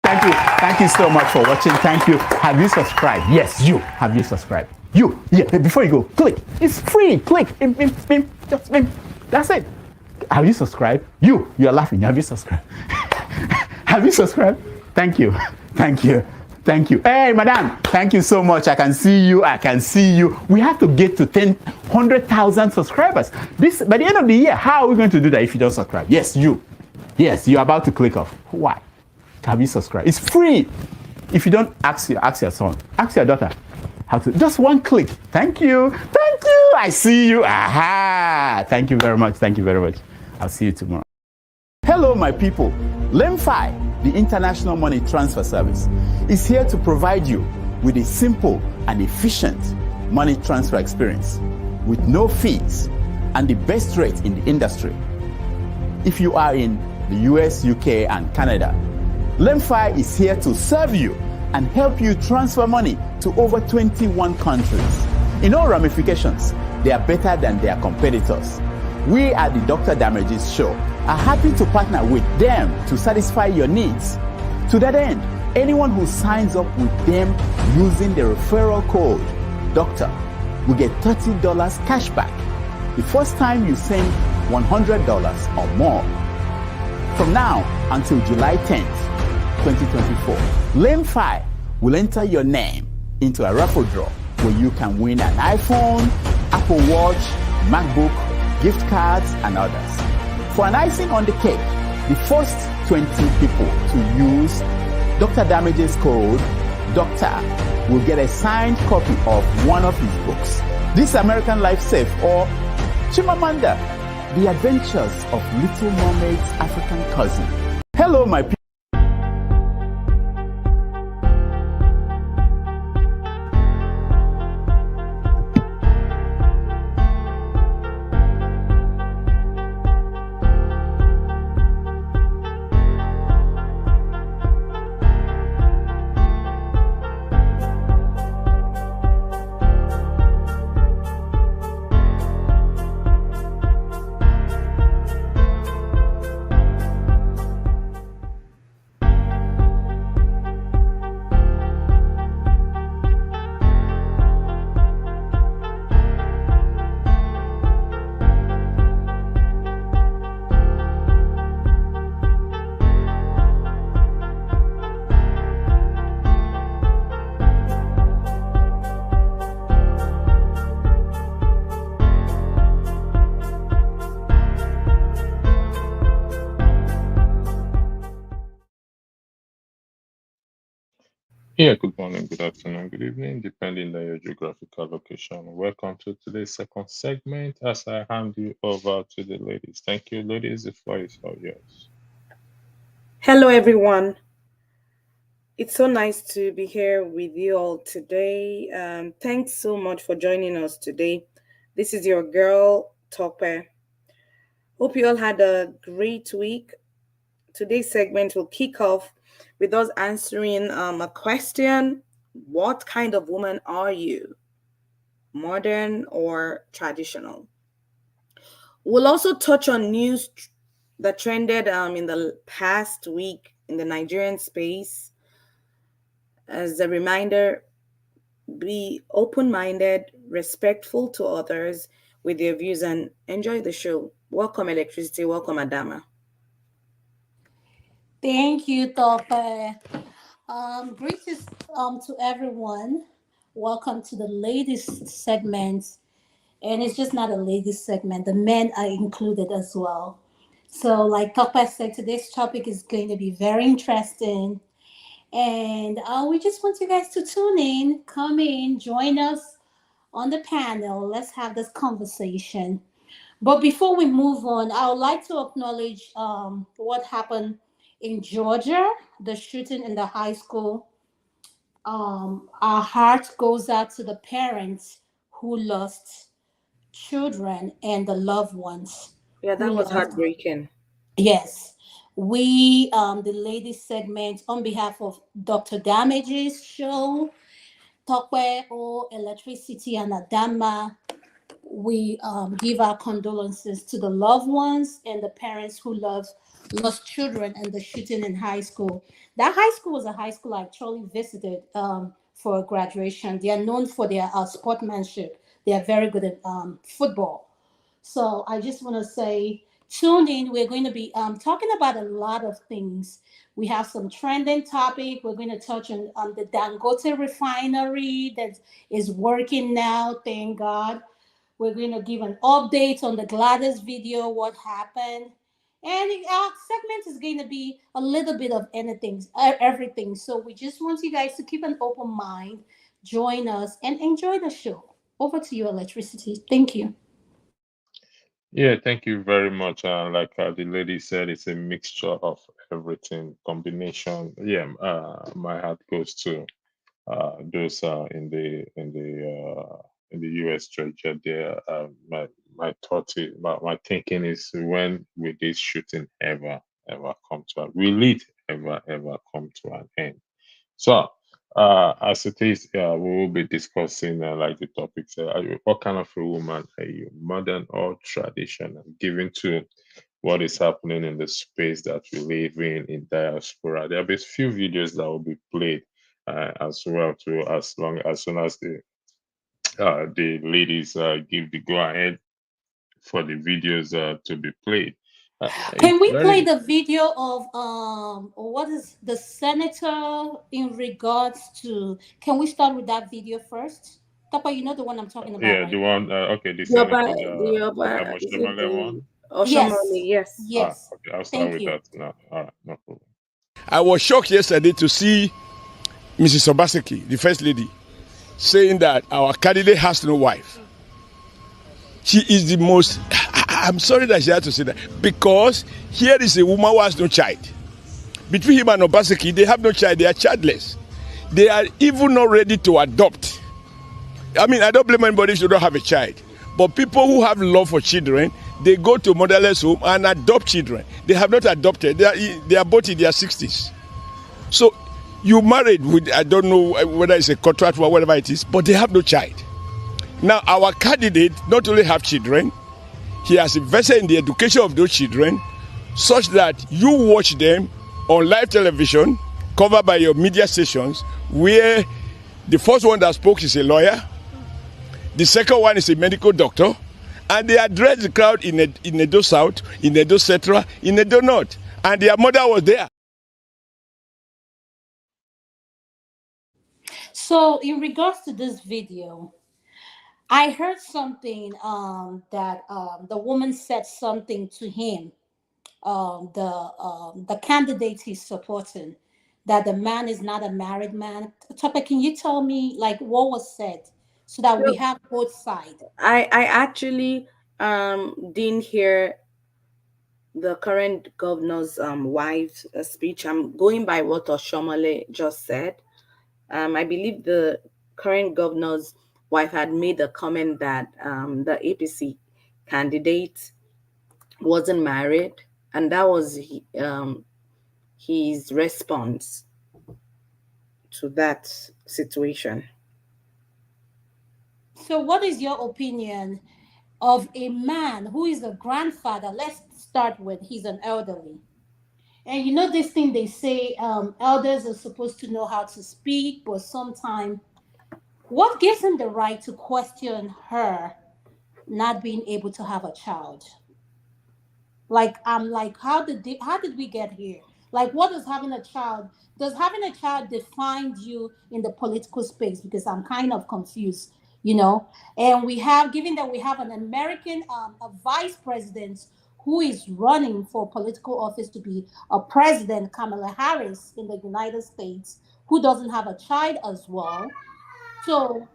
Thank you. Thank you so much for watching. Thank you. Have you subscribed? Yes, you. Have you subscribed? You. Yeah, before you go, click. It's free. Click. Just that's it. Have you subscribed? You're laughing. Have you subscribed? Have you subscribed? Thank you. Thank you. Thank you. Hey, madam, thank you so much. I can see you. I can see you. We have to get to 100,000 subscribers. This by the end of the year. How are we going to do that if you don't subscribe? Yes, you. Yes, you're about to click off. Why? Have you subscribed? It's free. If you don't, ask your son, ask your daughter how to. Just one click. Thank you. Thank you. I see you. Aha. Thank you very much. Thank you very much. I'll see you tomorrow. Hello, my people. LEMFI, the International Money Transfer Service, is here to provide you with a simple and efficient money transfer experience with no fees and the best rate in the industry. If you are in the US, UK, and Canada, LEMFI is here to serve you and help you transfer money to over 21 countries. In all ramifications, they are better than their competitors. We at the Dr. Damages Show are happy to partner with them to satisfy your needs. To that end, anyone who signs up with them using the referral code DOCTOR will get $30 cash back the first time you send $100 or more. From now until July 10th, 2024, LEMFI will enter your name into a raffle draw where you can win an iPhone, Apple Watch, MacBook, gift cards, and others. For an icing on the cake, the first 20 people to use Dr. Damages code DOCTOR will get a signed copy of one of his books, This American Life Safe or Chimamanda, The Adventures of Little Mermaid's African Cousin. Hello, my people. Yeah, good morning, good afternoon, good evening, depending on your geographical location. Welcome to today's second segment as I hand you over to the ladies. Thank you, ladies. The floor is all yours. Hello, everyone. It's so nice to be here with you all today. Thanks so much for joining us today. This is your girl, Tope. Hope you all had a great week. Today's segment will kick off with us answering a question. What kind of woman are you? Modern or traditional? We'll also touch on news that trended in the past week in the Nigerian space. As a reminder, be open minded, respectful to others with their views, and enjoy the show. Welcome, Electricity. Welcome, Adama. Thank you, Tope. Greetings to everyone. Welcome to the ladies segment. And it's just not a ladies segment, the men are included as well. So, like Tope said, today's topic is going to be very interesting. And we just want you guys to tune in, come in, join us on the panel. Let's have this conversation. But before we move on, I would like to acknowledge what happened in Georgia, the shooting in the high school. Our heart goes out to the parents who lost children and the loved ones Yeah, who that was lost. heartbreaking. Yes, we, the ladies segment, on behalf of Dr. Damages Show, Tokwe O, Electricity, and Adama, we give our condolences to the loved ones and the parents who love lost children in the shooting in high school. That high school was a high school I actually visited for graduation. They are known for their sportsmanship. They are very good at football. So I just want to say, tune in. We're going to be talking about a lot of things. We have some trending topic. We're going to touch on the Dangote refinery that is working now. Thank God. We're going to give an update on the Gladys video, what happened. And our segment is going to be a little bit of anything, everything. So we just want you guys to keep an open mind, join us, and enjoy the show. Over to you, Electricity. Thank you. Yeah, thank you very much. Like the lady said, it's a mixture of everything, combination. Yeah, my heart goes to those in the U.S. church there. My thought is, my thinking is, when will this shooting ever come to an, will it ever come to an end? So, as it is, we will be discussing like the topics. What kind of a woman are you, modern or traditional? Given to what is happening in the space that we live in diaspora. There'll be a few videos that will be played as well too, as soon as the ladies give the go ahead for the videos to be played. Can It's we play very the video of what is the senator in regards to? Can we start with that video first? Tapa, you know the one I'm talking about, yeah, the right? one okay, the The senator, Oba, the the Oba, is it Amoshomale the one. Oshomole? Yes, Yes. yes. Okay, I'll start Thank with you. that now. All right, no problem. I was shocked yesterday to see Mrs. Obaseki, the First Lady, saying that our candidate has no wife. She is the most. I'm sorry that she had to say that, because here is a woman who has no child. Between him and Obaseki, they have no child, they are childless. They are even not ready to adopt. I mean, I don't blame anybody if you don't have a child. But people who have love for children, they go to motherless home and adopt children. They have not adopted. They are both in their 60s. So you married with, I don't know whether it's a contract or whatever it is, but they have no child. Now our candidate not only have children, he has invested in the education of those children, such that you watch them on live television, covered by your media stations, where the first one that spoke is a lawyer, the second one is a medical doctor, and they address the crowd in Edo South, in Edo Central, in Edo North, and their mother was there. So, in regards to this video, I heard something that the woman said something to him, the candidate he's supporting, that the man is not a married man. Topic, can you tell me like what was said so that we So have both sides? I actually didn't hear the current governor's wife's speech. I'm going by what Oshomole just said. I believe the current governor's wife had made a comment that the APC candidate wasn't married, and that was his response to that situation. So, what is your opinion of a man who is a grandfather? Let's start with he's an elderly. And you know this thing they say, elders are supposed to know how to speak, but sometimes what gives him the right to question her not being able to have a child? Like I'm like, how did we get here? Like, what does having a child? Does having a child define you in the political space? Because I'm kind of confused, you know. And we have, given that we have an American, a vice president who is running for political office to be a president, Kamala Harris in the United States, who doesn't have a child as well. So,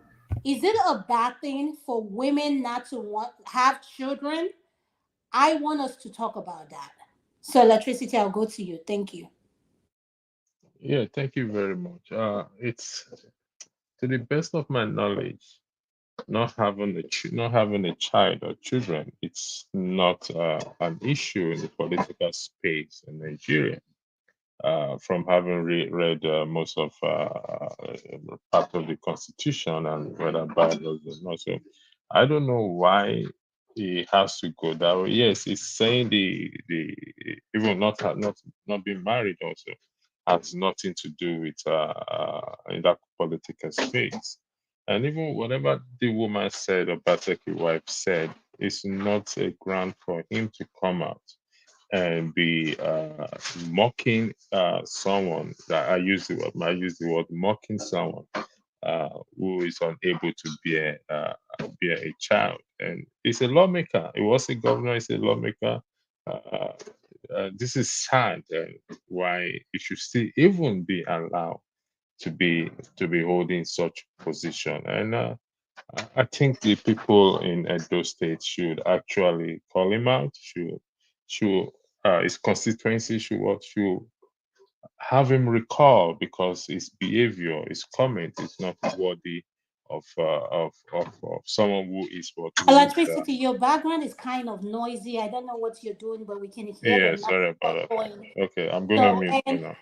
is it a bad thing for women not to want have children? I want us to talk about that. So, Electricity, I'll go to you. Thank you. Yeah, thank you very much. It's to the best of my knowledge, not having a child or children, it's not an issue in the political space in Nigeria. From having read most of part of the constitution and whether bylaws or not, so I don't know why it has to go that way. Yes, it's saying the even not being married also has nothing to do with in that political space. And even whatever the woman said or Bateki wife said, it's not a ground for him to come out and be mocking someone. That I use the word mocking someone who is unable to bear a child. And he's a lawmaker. He was a governor. He's a lawmaker. Uh, this is sad. Why it should still even be allowed to be holding such position. And I think the people in Edo State should actually call him out. Should his constituency should have him recall because his behavior, his comment is not worthy of someone who is what who is Electricity, your background is kind of noisy. I don't know what you're doing, but we can hear the yeah, noise sorry about going. that. Okay, I'm gonna So, mute for and now.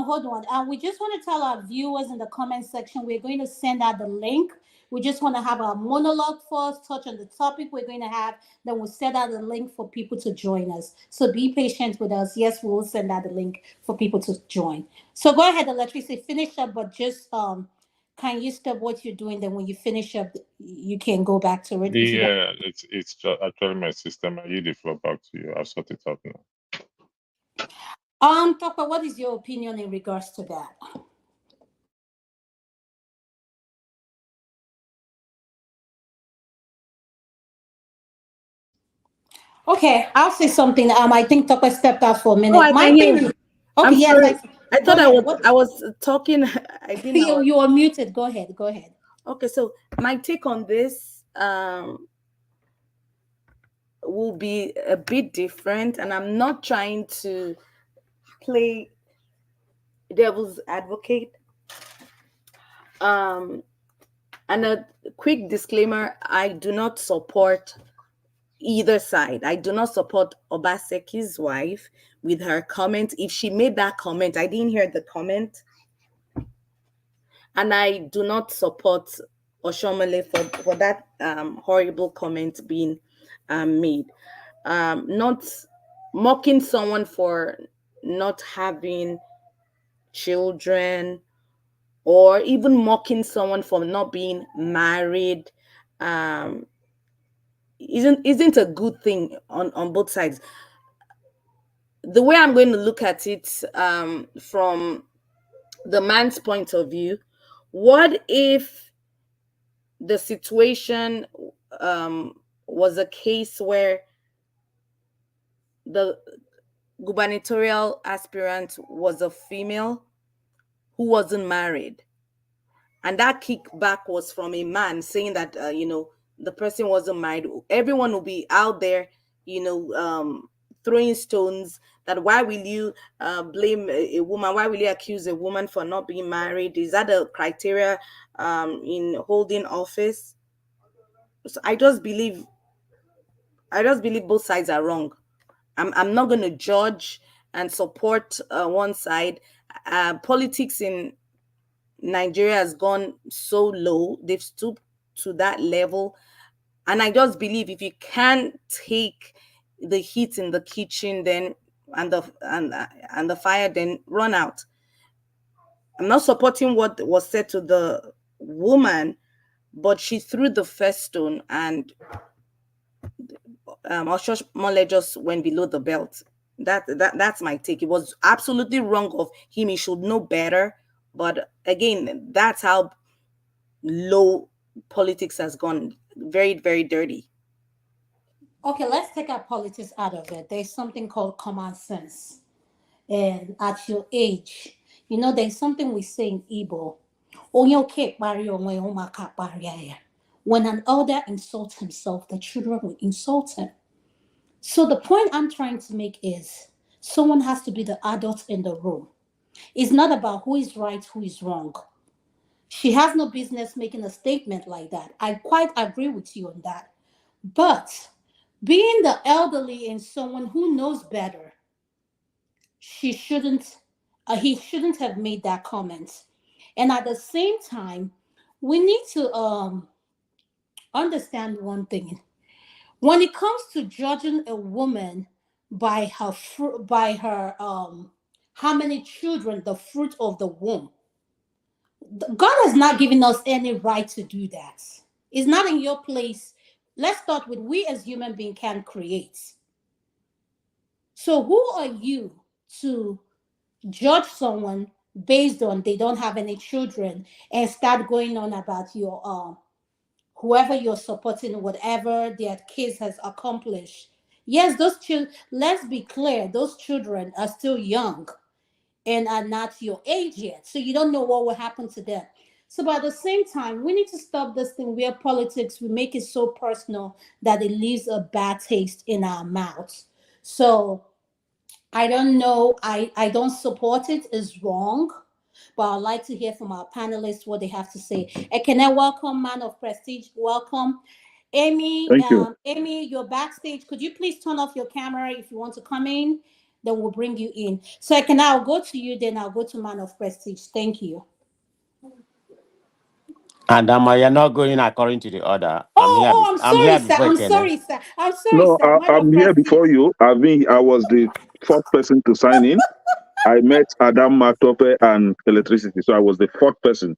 hold on. We just want to tell our viewers in the comment section, we're going to send out the link. We just want to have a monologue first, touch on the topic we're going to have. Then we'll send out the link for people to join us. So be patient with us. Yes, we'll send out the link for people to join. So go ahead, Electricity, finish up, but just can you stop what you're doing? Then when you finish up, you can go back to it if you don't. Yeah, it's just actually my system. I yield the floor back to you. I'll sort it out now. Papa, what is your opinion in regards to that? Okay, I'll say something. I think Tokwe stepped out for a Oh, minute. I My can hear thing. you. Okay, I'm yes, sorry. I go thought ahead. What I was talking. I didn't know. you are muted. Go ahead. Go ahead. Okay, so my take on this will be a bit different, and I'm not trying to play devil's advocate. Um, and a quick disclaimer: I do not support either side. I do not support Obaseki's wife with her comment. If she made that comment, I didn't hear the comment, and I do not support Oshomole for that horrible comment being made. Not mocking someone for not having children, or even mocking someone for not being married, um, isn't a good thing on both sides. The way I'm going to look at it, from the man's point of view, what if the situation was a case where the gubernatorial aspirant was a female who wasn't married, and that kickback was from a man saying that the person wasn't married? Everyone will be out there, throwing stones. That why will you blame a woman? Why will you accuse a woman for not being married? Is that a criteria in holding office? So I just believe both sides are wrong. I'm not going to judge and support one side. Politics in Nigeria has gone so low; they've stooped to that level, and I just believe if you can't take the heat in the kitchen, then and the fire, then run out. I'm not supporting what was said to the woman, but she threw the first stone, and Oshomole just went below the belt. That's my take. It was absolutely wrong of him. He should know better. But again, that's how low politics has gone. Very, very dirty. Okay, let's take our politics out of it. There's something called common sense, and at your age, there's something we say in Igbo. "Onye oke kpari onwe ya, ụmụaka kparịa ya." When an elder insults himself, the children will insult him. So the point I'm trying to make is someone has to be the adult in the room. It's not about who is right, who is wrong. She has no business making a statement like that. I quite agree with you on that. But being the elderly and someone who knows better, she shouldn't, he shouldn't have made that comment. And at the same time, we need to understand one thing. When it comes to judging a woman by her how many children, the fruit of the womb, God has not given us any right to do that. It's not in your place. Let's start with we as human beings can create. So who are you to judge someone based on they don't have any children and start going on about your whoever you're supporting, whatever their kids has accomplished? Yes, those children, let's be clear, those children are still young and are not your age yet. So you don't know what will happen to them. So, but at the same time, we need to stop this thing where politics, we make it so personal that it leaves a bad taste in our mouths. So, I don't know. I don't support it. It's wrong. But I'd like to hear from our panelists what they have to say. And can I welcome Man of Prestige? Welcome. Amy, Thank you. Amy, you're backstage. Could you please turn off your camera if you want to come in? Then we'll bring you in. So can I'll go to you, then I'll go to Man of Prestige. Thank you. And you're not going according to the order. Oh, I'm I'm sorry, here sir. before I'm Kene. sorry, sir. I'm sorry, No, sir. Man of I'm here Prestige. before you. I was the fourth person to sign in. I met Adam Matope and electricity, so I was the fourth person,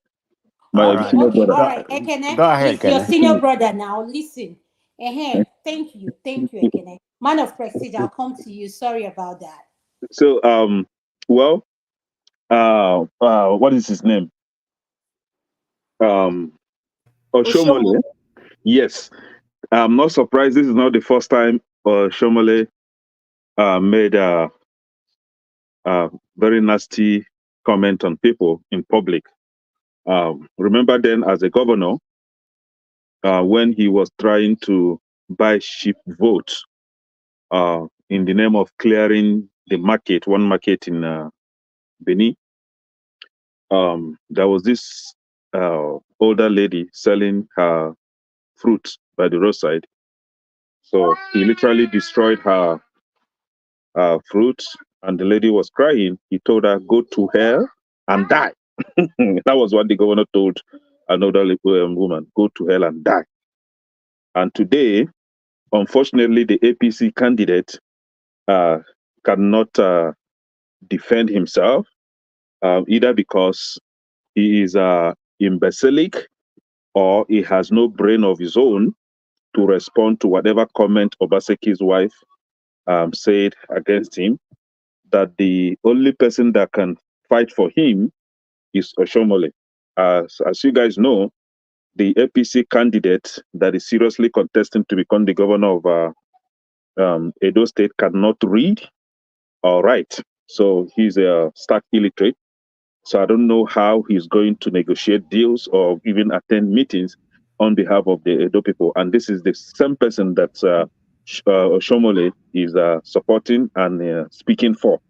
All my Okay, right. senior okay, brother. all Go, right. Ekene, go ahead, listen, your Kene. senior brother now, listen. Thank you, Ekene. Man of Prestige, I'll come to you. Sorry about that. So, well, what is his name? Um, Oshomo. Oshomole. Yes, I'm not surprised. This is not the first time Oshomole made a very nasty comment on people in public. Remember then, as a governor, when he was trying to buy cheap votes in the name of clearing the market, one market in Benin. There was this older lady selling her fruit by the roadside. So he literally destroyed her fruit, and the lady was crying. He told her, "Go to hell and die." That was what the governor told another woman, "Go to hell and die." And today, unfortunately, the APC candidate uh, cannot defend himself, either because he is imbecilic or he has no brain of his own to respond to whatever comment Obaseki's wife said against him, that the only person that can fight for him is Oshomole. As you guys know, the APC candidate that is seriously contesting to become the governor of Edo State cannot read or write. So he's a stark illiterate. So I don't know how he's going to negotiate deals or even attend meetings on behalf of the Edo people. And this is the same person that Shomole is supporting and speaking for.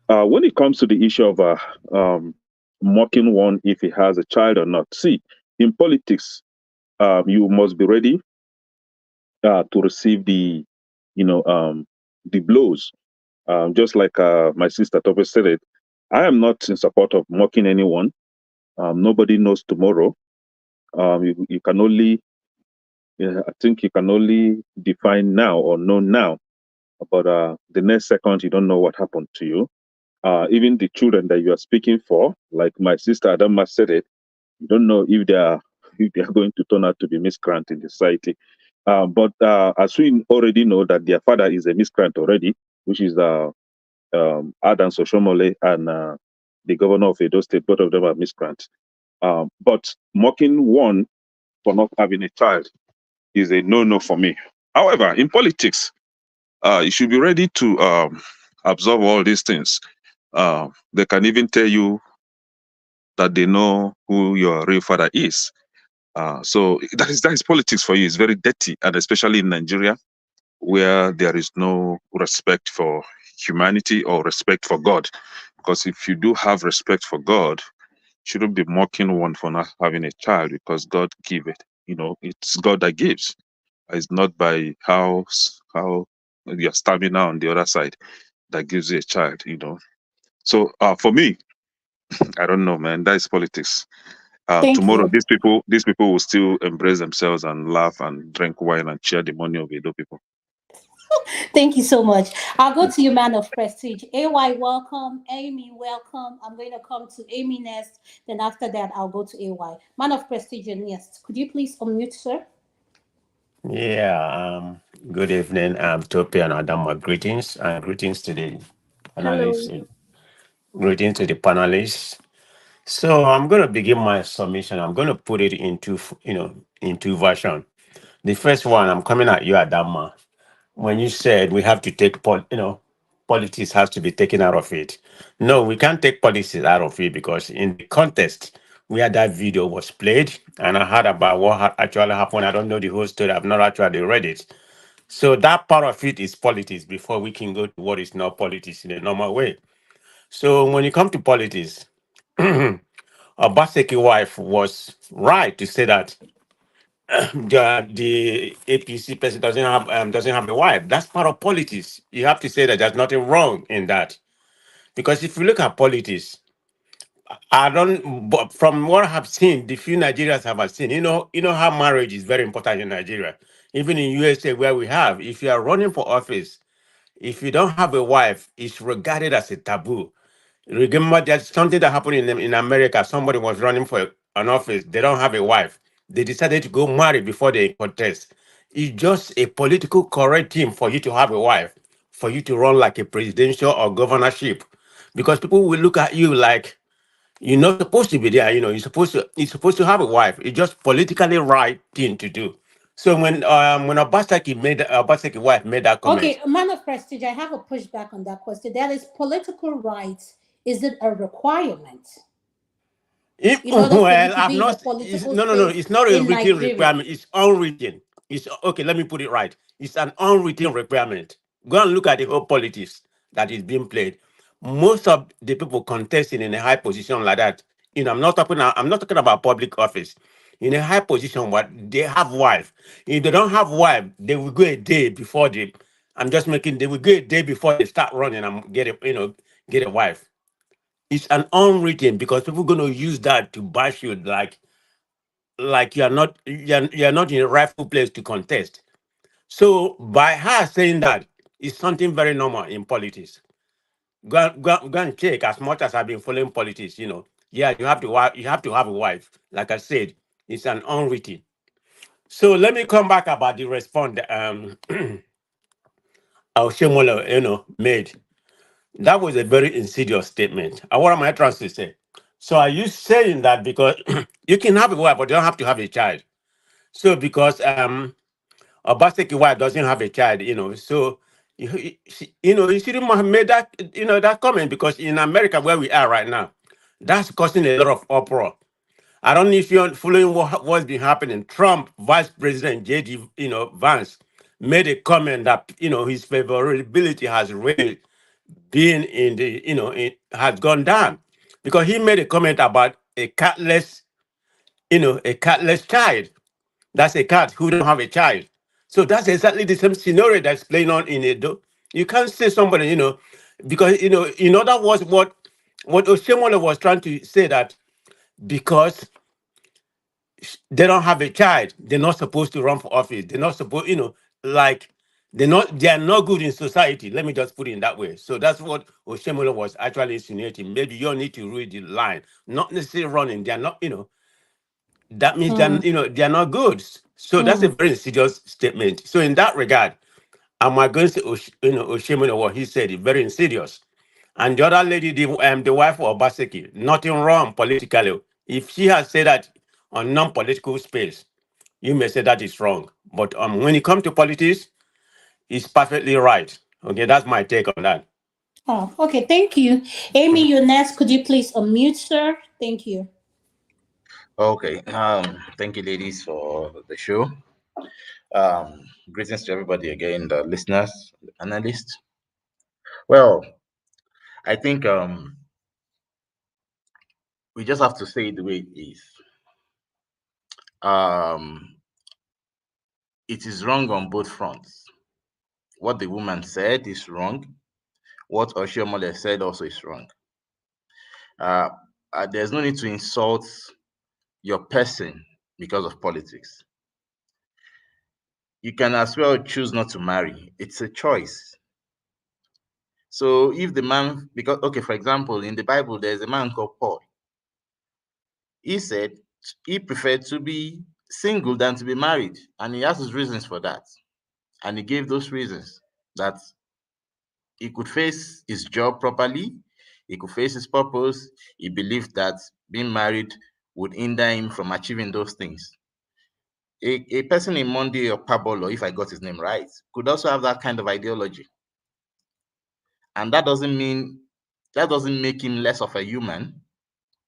When it comes to the issue of mocking one if he has a child or not, see, in politics, you must be ready to receive the blows. Just like my sister Tope said it, I am not in support of mocking anyone. Nobody knows tomorrow. You can only, I think you can only define now or know now, but the next second you don't know what happened to you. Even the children that you are speaking for, like my sister Adama said it, you don't know if they are going to turn out to be miscreant in the society. But as we already know that their father is a miscreant already, which is Adan Soshomole and the governor of Edo State, both of them are miscreants. But mocking one for not having a child is a no-no for me. However, in politics, you should be ready to absorb all these things. They can even tell you that they know who your real father is. So that is politics for you. It's very dirty, and especially in Nigeria, where there is no respect for humanity or respect for God. Because if you do have respect for God, shouldn't be mocking one for not having a child, because God give it. It's God that gives. It's not by how your stamina on the other side that gives you a child. So for me, I don't know, man. That is politics. Thank Tomorrow, you. these people will still embrace themselves and laugh and drink wine and share the money of Edo people. Thank you so much. I'll go to you, man of prestige. AY, welcome. Amy, welcome. I'm going to come to Amy next. Then after that, I'll go to AY. Man of prestige, and yes. Could you please unmute, sir? Yeah, good evening, Topi and Adama. Greetings and greetings to the Hello. panelists. Greetings to the panelists. So I'm going to begin my submission. I'm going to put it into, in two version. The first one, I'm coming at you, Adama. When you said we have to take, politics has to be taken out of it. No, we can't take politics out of it because in the context where that video was played, and I heard about what actually happened. I don't know the whole story. I've not actually read it. So that part of it is politics before we can go to what is not politics in a normal way. So when you come to politics, Obaseki wife was right to say that the APC person doesn't have a wife. That's part of politics. You have to say that there's nothing wrong in that. Because if you look at politics, I don't. But from what I have seen, the few Nigerians have seen, you know how marriage is very important in Nigeria. Even in USA, where we have, if you are running for office, if you don't have a wife, it's regarded as a taboo. Remember, there's something that happened in America. Somebody was running for an office. They don't have a wife. They decided to go marry before they contest. It's just a political correct thing for you to have a wife, for you to run like a presidential or governorship, because people will look at you like you're not supposed to be there. You're supposed to have a wife. It's just politically right thing to do. So when Obaseki wife made that comment, Okay, man of prestige, I have a pushback on that question. That is political rights. Is it a requirement in order for you Well, to I've be in a not. political No, no, no. space It's not a in written Nigeria? requirement. It's unwritten. It's okay. Let me put it right. It's an unwritten requirement. Go and look at the whole politics that is being played. Most of the people contesting in a high position like that, I'm not talking about public office. In a high position, what they have wife. If they don't have wife, they will go a day before they. I'm just making. They will go a day before they start running and get a wife. It's an unwritten because people gonna use that to bash you like you're not in a rightful place to contest. So by her saying that, it's something very normal in politics. Go and check. As much as I've been following politics, yeah, you have to have a wife. Like I said, it's an unwritten. So let me come back about the response Oshemola, made. That was a very insidious statement. And what am I trying to say? So are you saying that because you can have a wife, but you don't have to have a child? So because Obaseki wife doesn't have a child, so you shouldn't have made that comment because in America where we are right now, that's causing a lot of uproar. I don't know if you're following what's been happening. Trump, Vice President JD, Vance, made a comment that his favorability has really been in the it has gone down because he made a comment about a catless child. That's a cat who don't have a child. So that's exactly the same scenario that's playing on in Edo. You can't say somebody because in other words what Oshiomhole was trying to say that because they don't have a child, they're not supposed to run for office. They're not supposed, like they are not good in society. Let me just put it in that way. So that's what Oshiomhole was actually insinuating. Maybe you need to read the line, not necessarily running. They are not, that means Hmm. they are not good. So that's a Hmm. very insidious statement. So in that regard, am I going to say Oshiomhole what he said is very insidious? And the other lady, the wife of Obaseki, nothing wrong politically. If she has said that on non-political space, you may say that is wrong. But when it comes to politics, it's perfectly right. Okay, that's my take on that. Oh, okay. Thank you. Amy, you're next. Could you please unmute, sir? Thank you. Okay. Thank you, ladies, for the show. Greetings to everybody again, the listeners, the analysts. Well, I think we just have to say it the way it is. Um, it is wrong on both fronts. What the woman said is wrong. What Oshiomhole said also is wrong. Uh, there's no need to insult your person because of politics. You can as well choose not to marry. It's a choice. So if the man, because, okay, for example, in the Bible, there's a man called Paul. He said he preferred to be single than to be married. And he has his reasons for that. And he gave those reasons that he could face his job properly, he could face his purpose. He believed that being married would hinder him from achieving those things. A person in Monday or Pablo, if I got his name right, could also have that kind of ideology. And that doesn't make him less of a human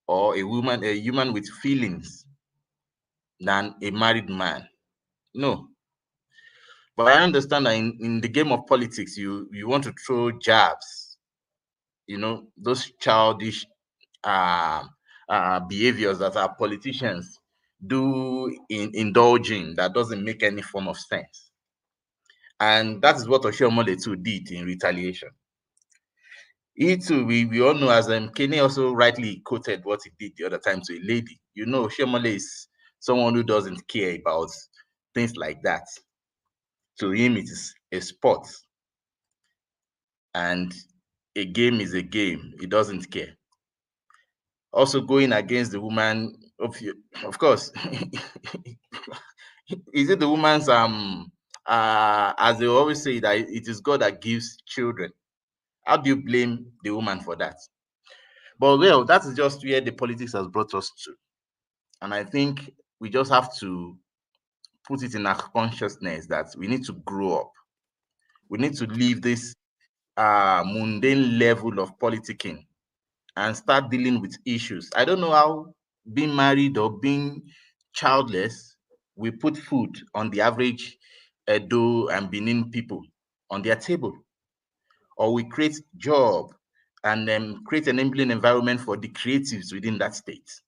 or a human with feelings than a married man. No. But I understand that in the game of politics, you want to throw jabs, those childish behaviors that our politicians do indulge in that doesn't make any form of sense. And that is what Oshiomhole too did in retaliation. He too, we all know, as Kenny also rightly quoted what he did the other time to a lady. Oshiomhole is someone who doesn't care about things like that. To him, it is a sport. And a game is a game. He doesn't care. Also going against the woman, of course, is it the woman's as they always say, that it is God that gives children? How do you blame the woman for that? But well, that is just where the politics has brought us to. And I think we just have to put it in our consciousness that we need to grow up. We need to leave this mundane level of politicking and start dealing with issues. I don't know how being married or being childless will put food on the average Edo and Benin people on their table, or we create job and create an enabling environment for the creatives within that state.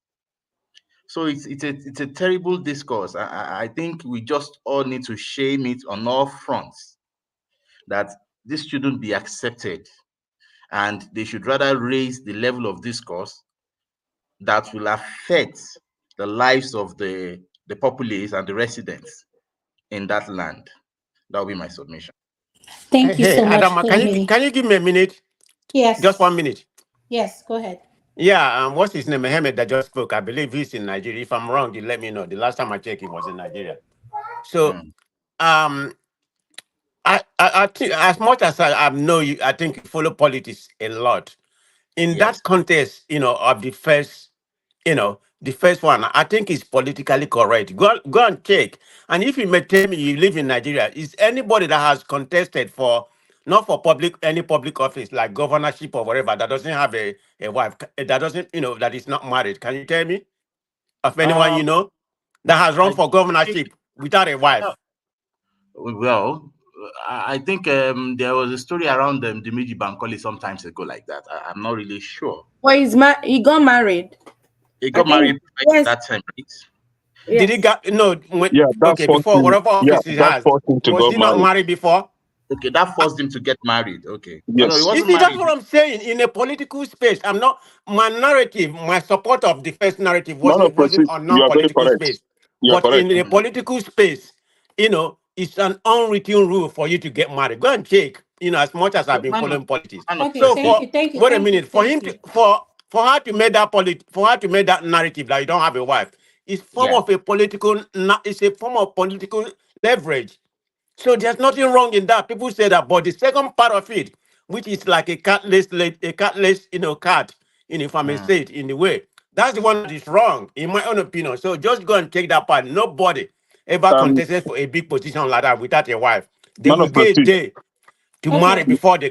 So it's a terrible discourse. I think we just all need to shame it on all fronts, that this shouldn't be accepted, and they should rather raise the level of discourse that will affect the lives of the populace and the residents in that land. That will be my submission. Thank you Hey, so much, Adama, Femi. can you give me a minute? Yes. Just 1 minute. Yes, go ahead. Yeah, what's his name? Mohammed that just spoke. I believe he's in Nigeria. If I'm wrong, you let me know. The last time I checked, he was in Nigeria. So, I think as much as I know you, I think you follow politics a lot. In Yes. that context, of the first one, I think is politically correct. Go and check. And if you may tell me you live in Nigeria, is anybody that has contested for not for any public office like governorship or whatever that doesn't have a wife, that doesn't, that is not married? Can you tell me of anyone you know that has run for governorship without a wife? Well, I think there was a story around Dimiji Bankole some times ago like that. I'm not really sure. Well, he got married. He got married that time, right? Yes. Did he got before him, whatever office he has? Was he not married before? Okay, that forced him to get married. Okay. Yes. No, he wasn't That's married. what I'm saying. In a political space, I'm not my narrative, my support of the first narrative wasn't on non-political space. But in a political space, it's an unwritten rule for you to get married. Go and check. As much as I've been following politics. Okay, So thank you. wait a minute. For him for her to make that narrative that you don't have a wife, it's it's a form of political leverage. So there's nothing wrong in that. People say that, but the second part of it, which is like a catless, cat, if I may say it in a way, that's the one that is wrong, in my own opinion. So just go and take that part. Nobody ever contested for a big position like that without a wife. They will get a day to marry before they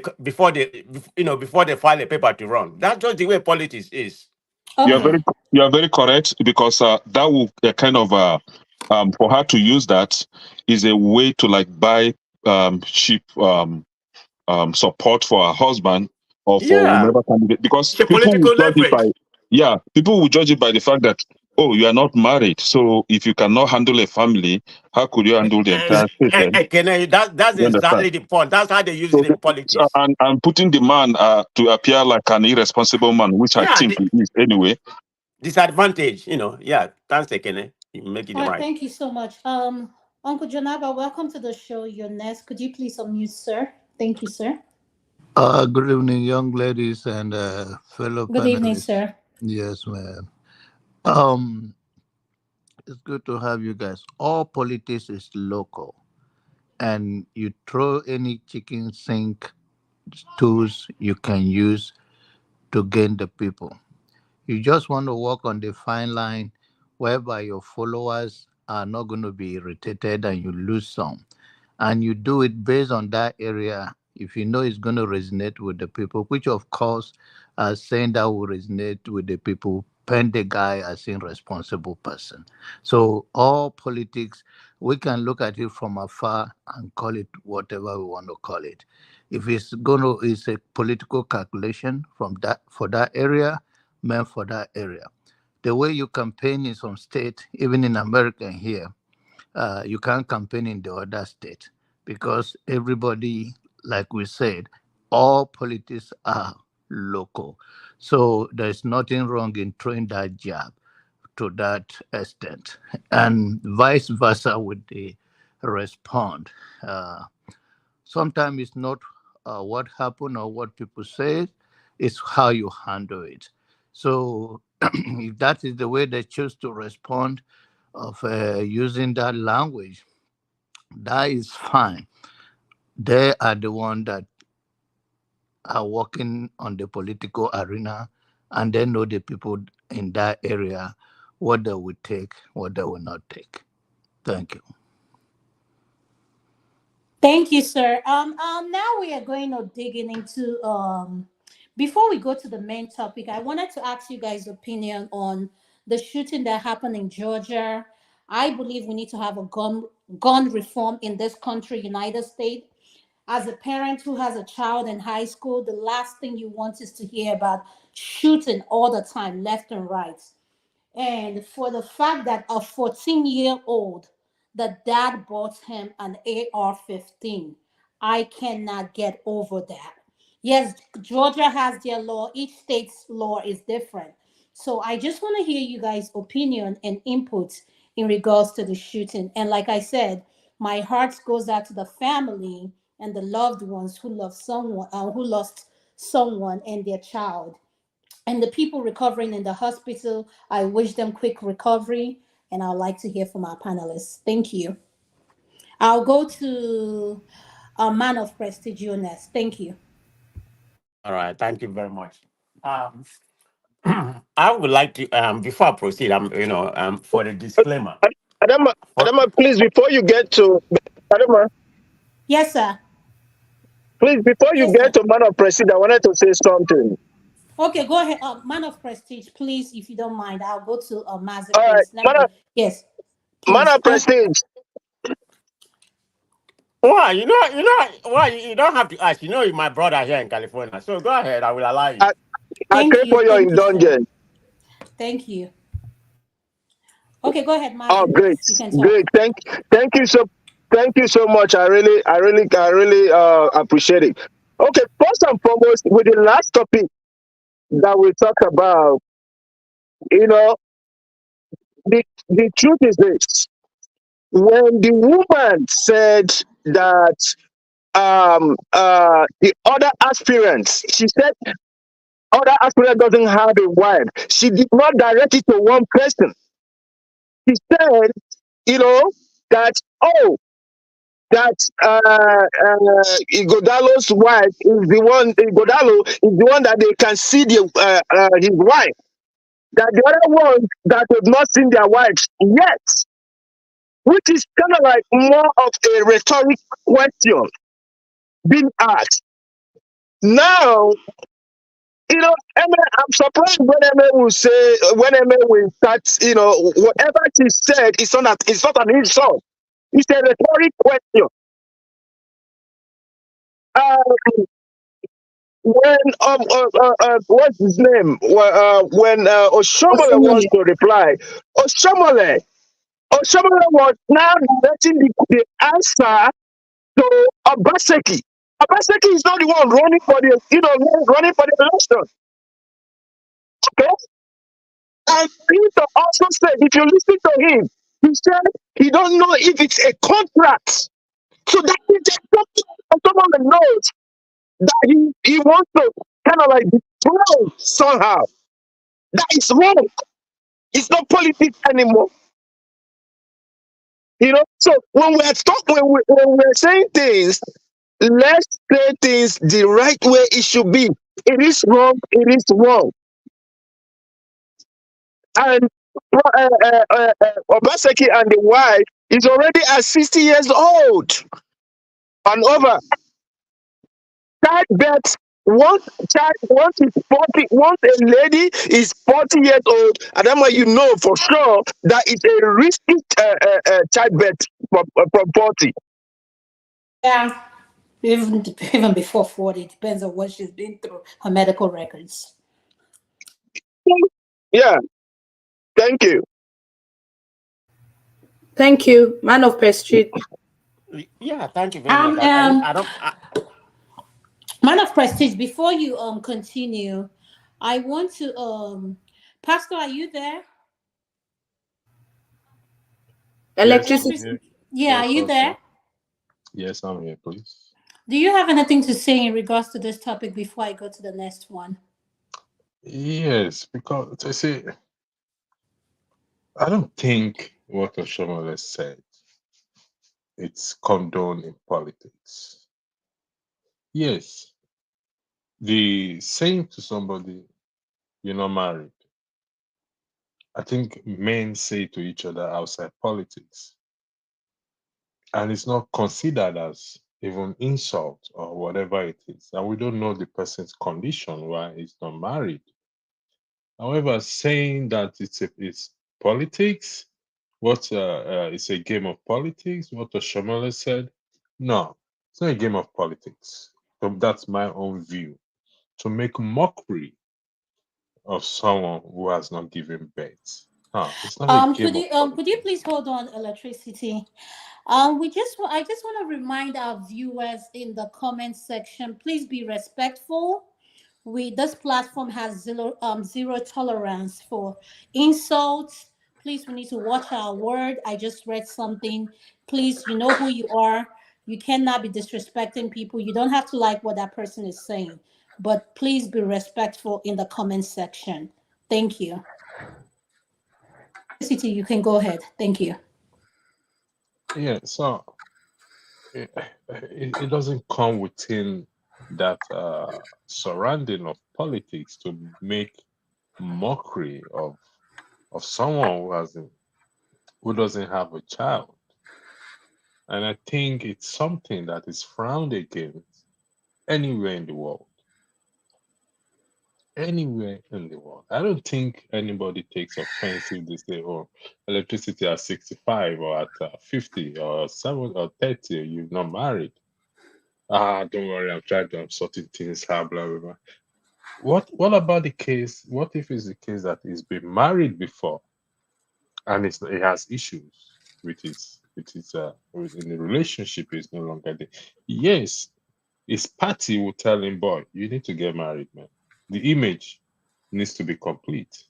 file a paper to run. That's just the way politics is. Okay. You are very correct, because that will kind of for her to use that is a way to buy cheap support for her husband or for whomever candidate, because people will judge it by the fact that, oh, you are not married, so if you cannot handle a family, how could you handle the entire state? That's exactly the point. That's how they use it in politics. And putting the man to appear like an irresponsible man, which I think he is anyway. disadvantage. Yeah. Thanks, Ekene. You make it All right, right. thank you so much. Uncle Janaba, welcome to the show. You're next. Could you please unmute, sir? Thank you, sir. Good evening, young ladies and fellow Good evening, panelists. sir. Yes, ma'am. Um, it's good to have you guys. All politics is local, and you throw any chicken sink tools you can use to gain the people. You just want to walk on the fine line whereby your followers are not going to be irritated and you lose some. And you do it based on that area if you know it's going to resonate with the people, which of course saying that will resonate with the people pen the guy as a responsible person. So all politics, we can look at it from afar and call it whatever we want to call it. If it's a political calculation from that for that area, meant for that area. The way you campaign in some state, even in America here, you can't campaign in the other state because everybody, like we said, all politics are local. So there's nothing wrong in throwing that jab to that extent, and vice versa with the respond. Uh, Sometimes it's not what happened or what people say, it's how you handle it. So if that is the way they choose to respond of using that language, that is fine. They are the one that are working on the political arena, and they know the people in that area, what they will take, what they will not take. Thank you. Thank you, sir. Now we are going to digging into before we go to the main topic, I wanted to ask you guys' opinion on the shooting that happened in Georgia. I believe we need to have a gun reform in this country, United States. As a parent who has a child in high school, the last thing you want is to hear about shooting all the time, left and right. And for the fact that a 14-year-old, the dad bought him an AR-15, I cannot get over that. Yes, Georgia has their law, each state's law is different. So I just want to hear you guys' opinion and input in regards to the shooting. And like I said, my heart goes out to the family and the loved ones who love someone who lost someone and their child. And the people recovering in the hospital, I wish them quick recovery. And I'd like to hear from our panelists. Thank you. I'll go to a man of prestige next. Thank you. All right. Thank you very much. Um, I would like to before I proceed, for the disclaimer. Adama, For, Adama, please, before you get to Adama, Yes, sir. please, before you Yes, get sir. to man of president, I wanted to say something. Okay, go ahead. Man of prestige, please, if you don't mind. I'll go to Mazi, All right, please. Let me. Yes, man please. of prestige. why? Why? You don't have to ask. My brother here in California. So go ahead. I will allow you. I, I Thank pray you. for your Thank you, sir. indulgence. Thank you. Okay, go ahead, Oh, Mazi, great, please. You can great. talk. Thank you so much. I really appreciate it. Okay, first and foremost, with the last topic that we talked about, you know, the truth is this: when the woman said that the other aspirants, she said other aspirant doesn't have a wife. She did not direct it to one person. She said, you know, that oh, that Igodalo's wife is the one. Igodalo is the one that they can see his wife. That the other ones that have not seen their wives yet, which is kind of like more of a rhetoric question being asked. Now, I'm surprised when Emma will say, when Emma will start, whatever she said, it's not an insult. It's a rhetoric question. Uh, when what's his name? When Oshomole wants Oshomole. to reply, Oshomole, Oshomole was now directing the answer to Obaseki. Obaseki is not the one running for the election. Okay? And Peter also said, if you listen to him, he said he don't know if it's a contract. So that is just someone that knows that he wants to kind of like dethrone somehow. That is wrong. It's not politics anymore. You know, so when we're saying things, let's say things the right way it should be. It is wrong. It is wrong. And Obaseki and the wife is already at 60 years old and over. Childbirth, once is 40, once a lady is 40 years old, and then you know for sure that it's a risky childbirth from 40. Yeah, even before 40, it depends on what she's been through, her medical records. Yeah, thank you. Thank you, man of Street. Yeah, thank you very much. I don't. Man of Prestige, before you continue, I want to Pastor, are you there? Yes, I'm Electricity. here. Yeah, are Yes, you there? also. Yes, I'm here, please. Do you have anything to say in regards to this topic before I go to the next one? Yes, because I say I don't think what Oshomole said it's condoned in politics. Yes, the saying to somebody you're not married, I think men say to each other outside politics, and it's not considered as even insult or whatever it is, and we don't know the person's condition why he's not married. However, saying that it's politics, what it's a game of politics, what Oshamala said, no, it's not a game of politics. So that's my own view. To make mockery of someone who has not given birth. No, it's not a game of Could you politics. please hold on, Electricity? I just want to remind our viewers in the comment section, please be respectful. This platform has zero tolerance for insults. Please, we need to watch our word. I just read something. Please, you know who you are. You cannot be disrespecting people. You don't have to like what that person is saying, but please be respectful in the comment section. Thank you. City, you can go ahead. Thank you. Yeah, so it doesn't come within that surrounding of politics to make mockery of someone who doesn't have a child. And I think it's something that is frowned against anywhere in the world. Anywhere in the world. I don't think anybody takes offense if they say, oh, electricity at 65 or at 50 or 7 or 30, you're not married. Don't worry, I'm trying to, I'm sorting things out, blah, blah, blah. What about the case? What if it's the case that he's been married before and he has issues with in the relationship is no longer there? Yes, his party will tell him, boy, you need to get married, man. The image needs to be complete.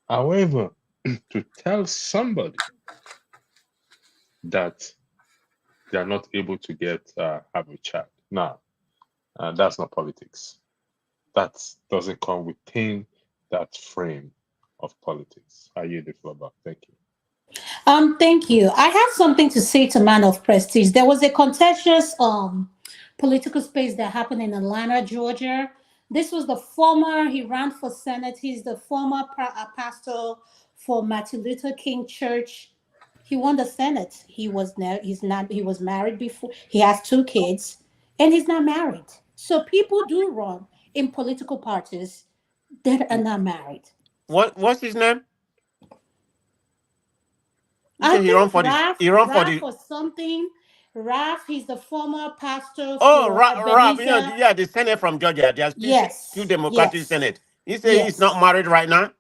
However, to tell somebody that they are not able to have a child, now that's not politics. That doesn't come within that frame of politics. I yield the floor back. Thank you. Thank you. I have something to say to Man of Prestige. There was a contentious political space that happened in Atlanta, Georgia. This was he ran for Senate. He's the former pastor for Martin Luther King Church. He won the Senate. He was married before. He has 2 kids and he's not married. So people do run in political parties that are not married. What's his name? You I say think he run for Raf the or something. Raf, he's the former pastor oh for Rob, Ebenezer. yeah, the Senate from Georgia. There's two Yes, Democratic yes, Senate. He say he's yes. not married right now.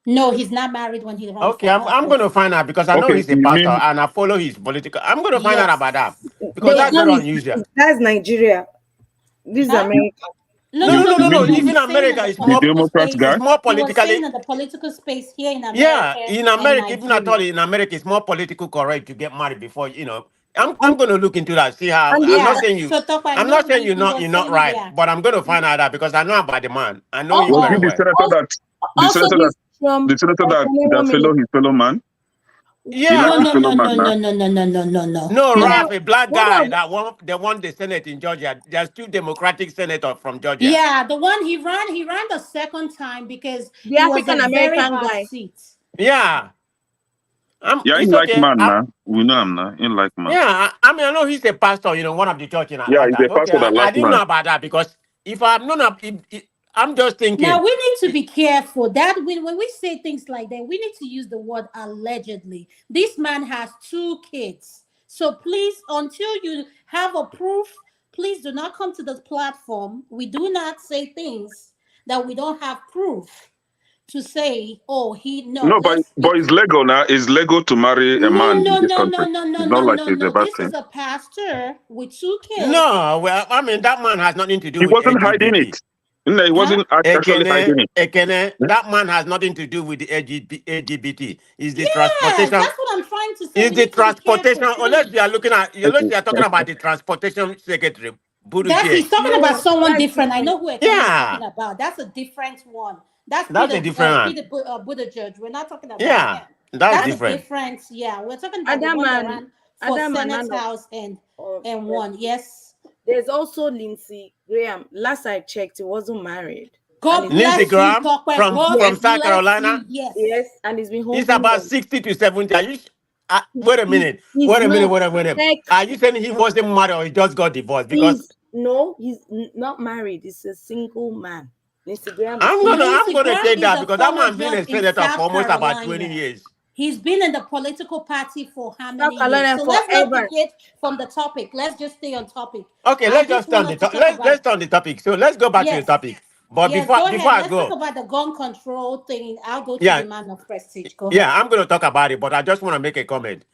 No, he's not married when he ran Okay, for I'm office. gonna find out because I know Okay, he's a you pastor mean and I follow his political. I'm gonna find out Yes. about that because But that's it's Yeah. not very his, unusual. that's Nigeria. This is Huh? America. No, You no, no, no, no. mean He's Even saying in America the is the more political Democrat space. guy. is more He was politically. saying in the political space here in Yeah, America in and America, even at all Nigeria. in America, it's more political correct to get married before I'm going to look into that. See how and I'm this not Yeah. saying you. So Topa, I'm not no, saying he you're was not saying, right, yeah. but I'm going to find out that because I know about the man. I know him Was also he very the well. senator also, that the also senator that this Trump the senator that Kenyan that woman fellow his fellow man? He Yeah, liked No, his no, fellow no, man no, now. no, no, no, no, no, no, no. no, Kenyan Ralph, a black one guy of that won the Senate in Georgia. There's two Democratic senators from Georgia. Yeah, the one he ran the second time because the it was a African very American hard guy. seat. Yeah, Yeah, he it's like okay. man now. We know him now. He like man. Yeah, I mean, I know he's a pastor, one of the church in Yeah, he's Atlanta. a Okay, pastor that I like didn't man. know about that because if I'm not, I'm just Now thinking. we need to i- be careful that when we say things like that, we need to use the word allegedly. This man has two kids. So please, until you have a proof, please do not come to the platform. We do not say things that we don't have proof to say, oh, he no, No, but let's it's legal now. It's legal to marry a no, man in no, this no, no, country. no, no, It's not no, like no, it's a no. bad This thing. is a pastor with two kids. No, well, I mean that man has nothing to do He with wasn't hiding it. LGBT. No, he Huh? wasn't actually Ekene, hiding it. Ekene, Hmm? that man has nothing to do with the LGBT. It's the Yes, transportation. that's what I'm trying to say. It's We the need to be transportation. careful, Unless we are please. looking at, unless we are talking about the transportation secretary, That he's Buruje. talking about No, someone that's different. I different. know who Ekene is talking Yeah, about. That's a different one. That's that's a different one. Buddha Judge. We're not talking about Yeah, him. that's That's different. different. Yeah, we're talking about the Adam one that and ran for Adam and Senate Nana House of and won. Yes. there's also Lindsey Graham. Last I checked, he wasn't married. And God he's been Lindsey bless you, Graham Tokwe. yes, from God South bless Carolina. you. Yes. yes, and he's been He's holding about them. 60 to 70. Wait a He's, minute. he's Wait a minute. not Wait a minute. heck, Are you saying he wasn't married or he just got divorced? Because he's not married. He's a single man. Lindsey Graham is single. I'm Lindsey gonna Graham take is that a because that former man been judge a in senator for South almost about 20 Carolina. years. He's been in the political party for how South many years? Carolina So let's not forever. deviate from the topic. Let's just stay on topic. Okay, I let's just just turn the wanted to talk let's about, turn the topic. So let's go back to the yes, topic. But yes, before go before ahead. I Let's talk go, about the gun control thing. I'll go to the yeah, man of prestige. Go ahead. yeah, I'm going to talk about it, but I just want to make a comment.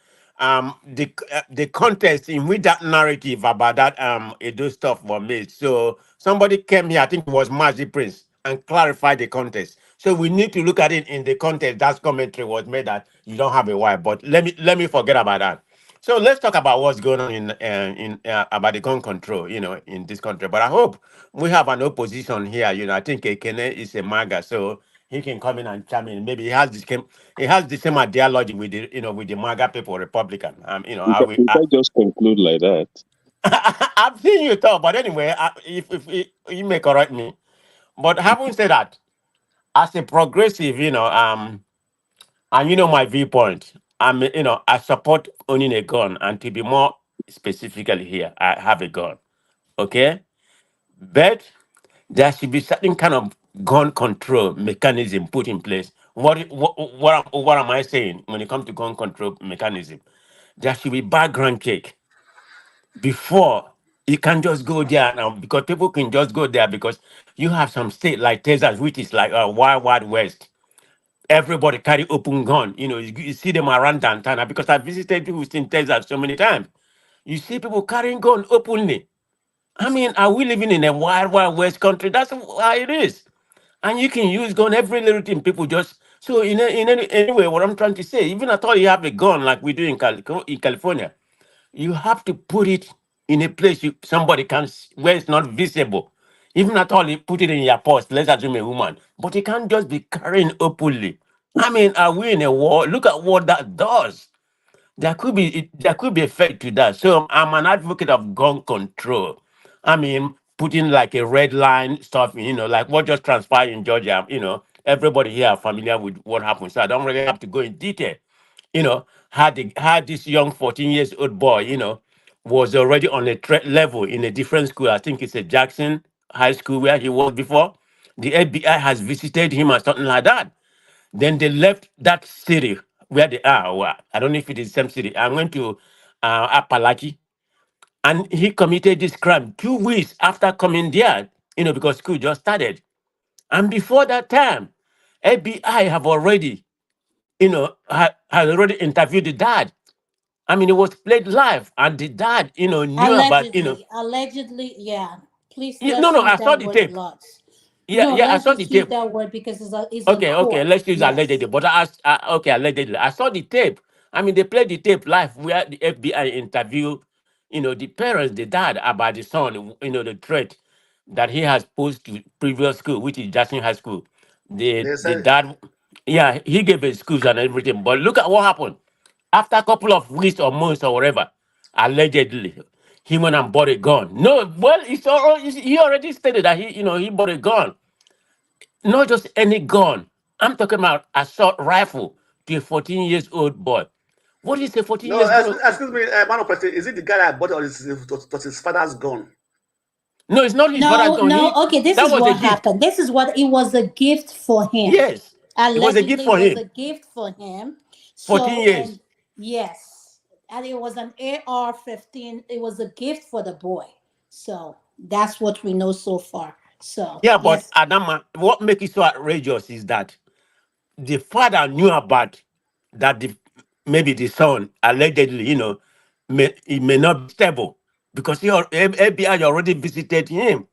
The context in which that narrative about that Edo stuff was made. So somebody came here, I think it was Mazi Prince, and clarified the context. So we need to look at it in the context that commentary was made that you don't have a wife. But let me forget about that. So let's talk about what's going on in about the gun control, in this country. But I hope we have an opposition here. I think Ekene is a MAGA, so he can come in and chime in. Maybe he has the same ideology with the MAGA people, Republican. You can't just conclude like that. I've seen you talk, but anyway, if you may correct me. But having said that, as a progressive, and my viewpoint, I support owning a gun, and to be more specifically here, I have a gun. Okay, but there should be certain kind of gun control mechanism put in place. What am I saying when it comes to gun control mechanism? There should be background check before you can just go there now, because people can just go there because you have some state like Texas, which is like a wild wild west. Everybody carry open gun. You see them around downtown. And because I visited people in Texas so many times. You see people carrying gun openly. I mean, are we living in a wild, wild west country? That's how it is. And you can use gun every little thing. People just so anyway. What I'm trying to say, even at all, you have a gun like we do in California. You have to put it in a place somebody can where it's not visible. Even at all, you put it in your purse. Let's assume a woman, but you can't just be carrying openly. I mean, are we in a war? Look at what that does. There could be effect to that. So I'm an advocate of gun control. I mean, putting like a red line stuff, like what just transpired in Georgia. Everybody here are familiar with what happened, so I don't really have to go in detail. Had this young 14 years old boy, was already on a threat level in a different school. I think it's a Jackson High School where he was before. The FBI has visited him or something like that. Then they left that city where they are. Well, I don't know if it is the same city. I went to Apalaki, and he committed this crime 2 weeks after coming there, because school just started. And before that time, FBI have already, had already interviewed the dad. I mean, it was played live, and the dad, knew about, Allegedly, yeah. Please, No, let's no, use I saw that the word a tape. lot. Yeah, No, yeah, I let's saw the just use tape. that word because it's in Okay, okay, court. let's use Yes. allegedly. But okay, allegedly. I saw the tape. I mean, they played the tape live where the FBI interviewed, the parents, the dad about the son, the threat that he has posed to previous school, which is Jackson High School. They The said dad, yeah, he gave excuse and everything. But look at what happened. After a couple of weeks or months or whatever, allegedly, he went and bought a gun. No, well, he already stated that he bought a gun. Not just any gun. I'm talking about assault rifle to a 14 years old boy. What is a 14 no. years old? Excuse me, man of president. Is it the guy that bought it or was his father's gun? No, it's not his father's No, gun. no. Okay, this That is was a what gift. happened. This is what it was a gift for him. Yes, it was a gift Allegedly, it for was a him. gift for him. 14 So, years. and yes, and it was an AR-15. It was a gift for the boy. So that's what we know so far. So Yeah, but yes, Adama, what makes it so outrageous is that the father knew about that maybe the son allegedly, he may not be stable because FBI already visited him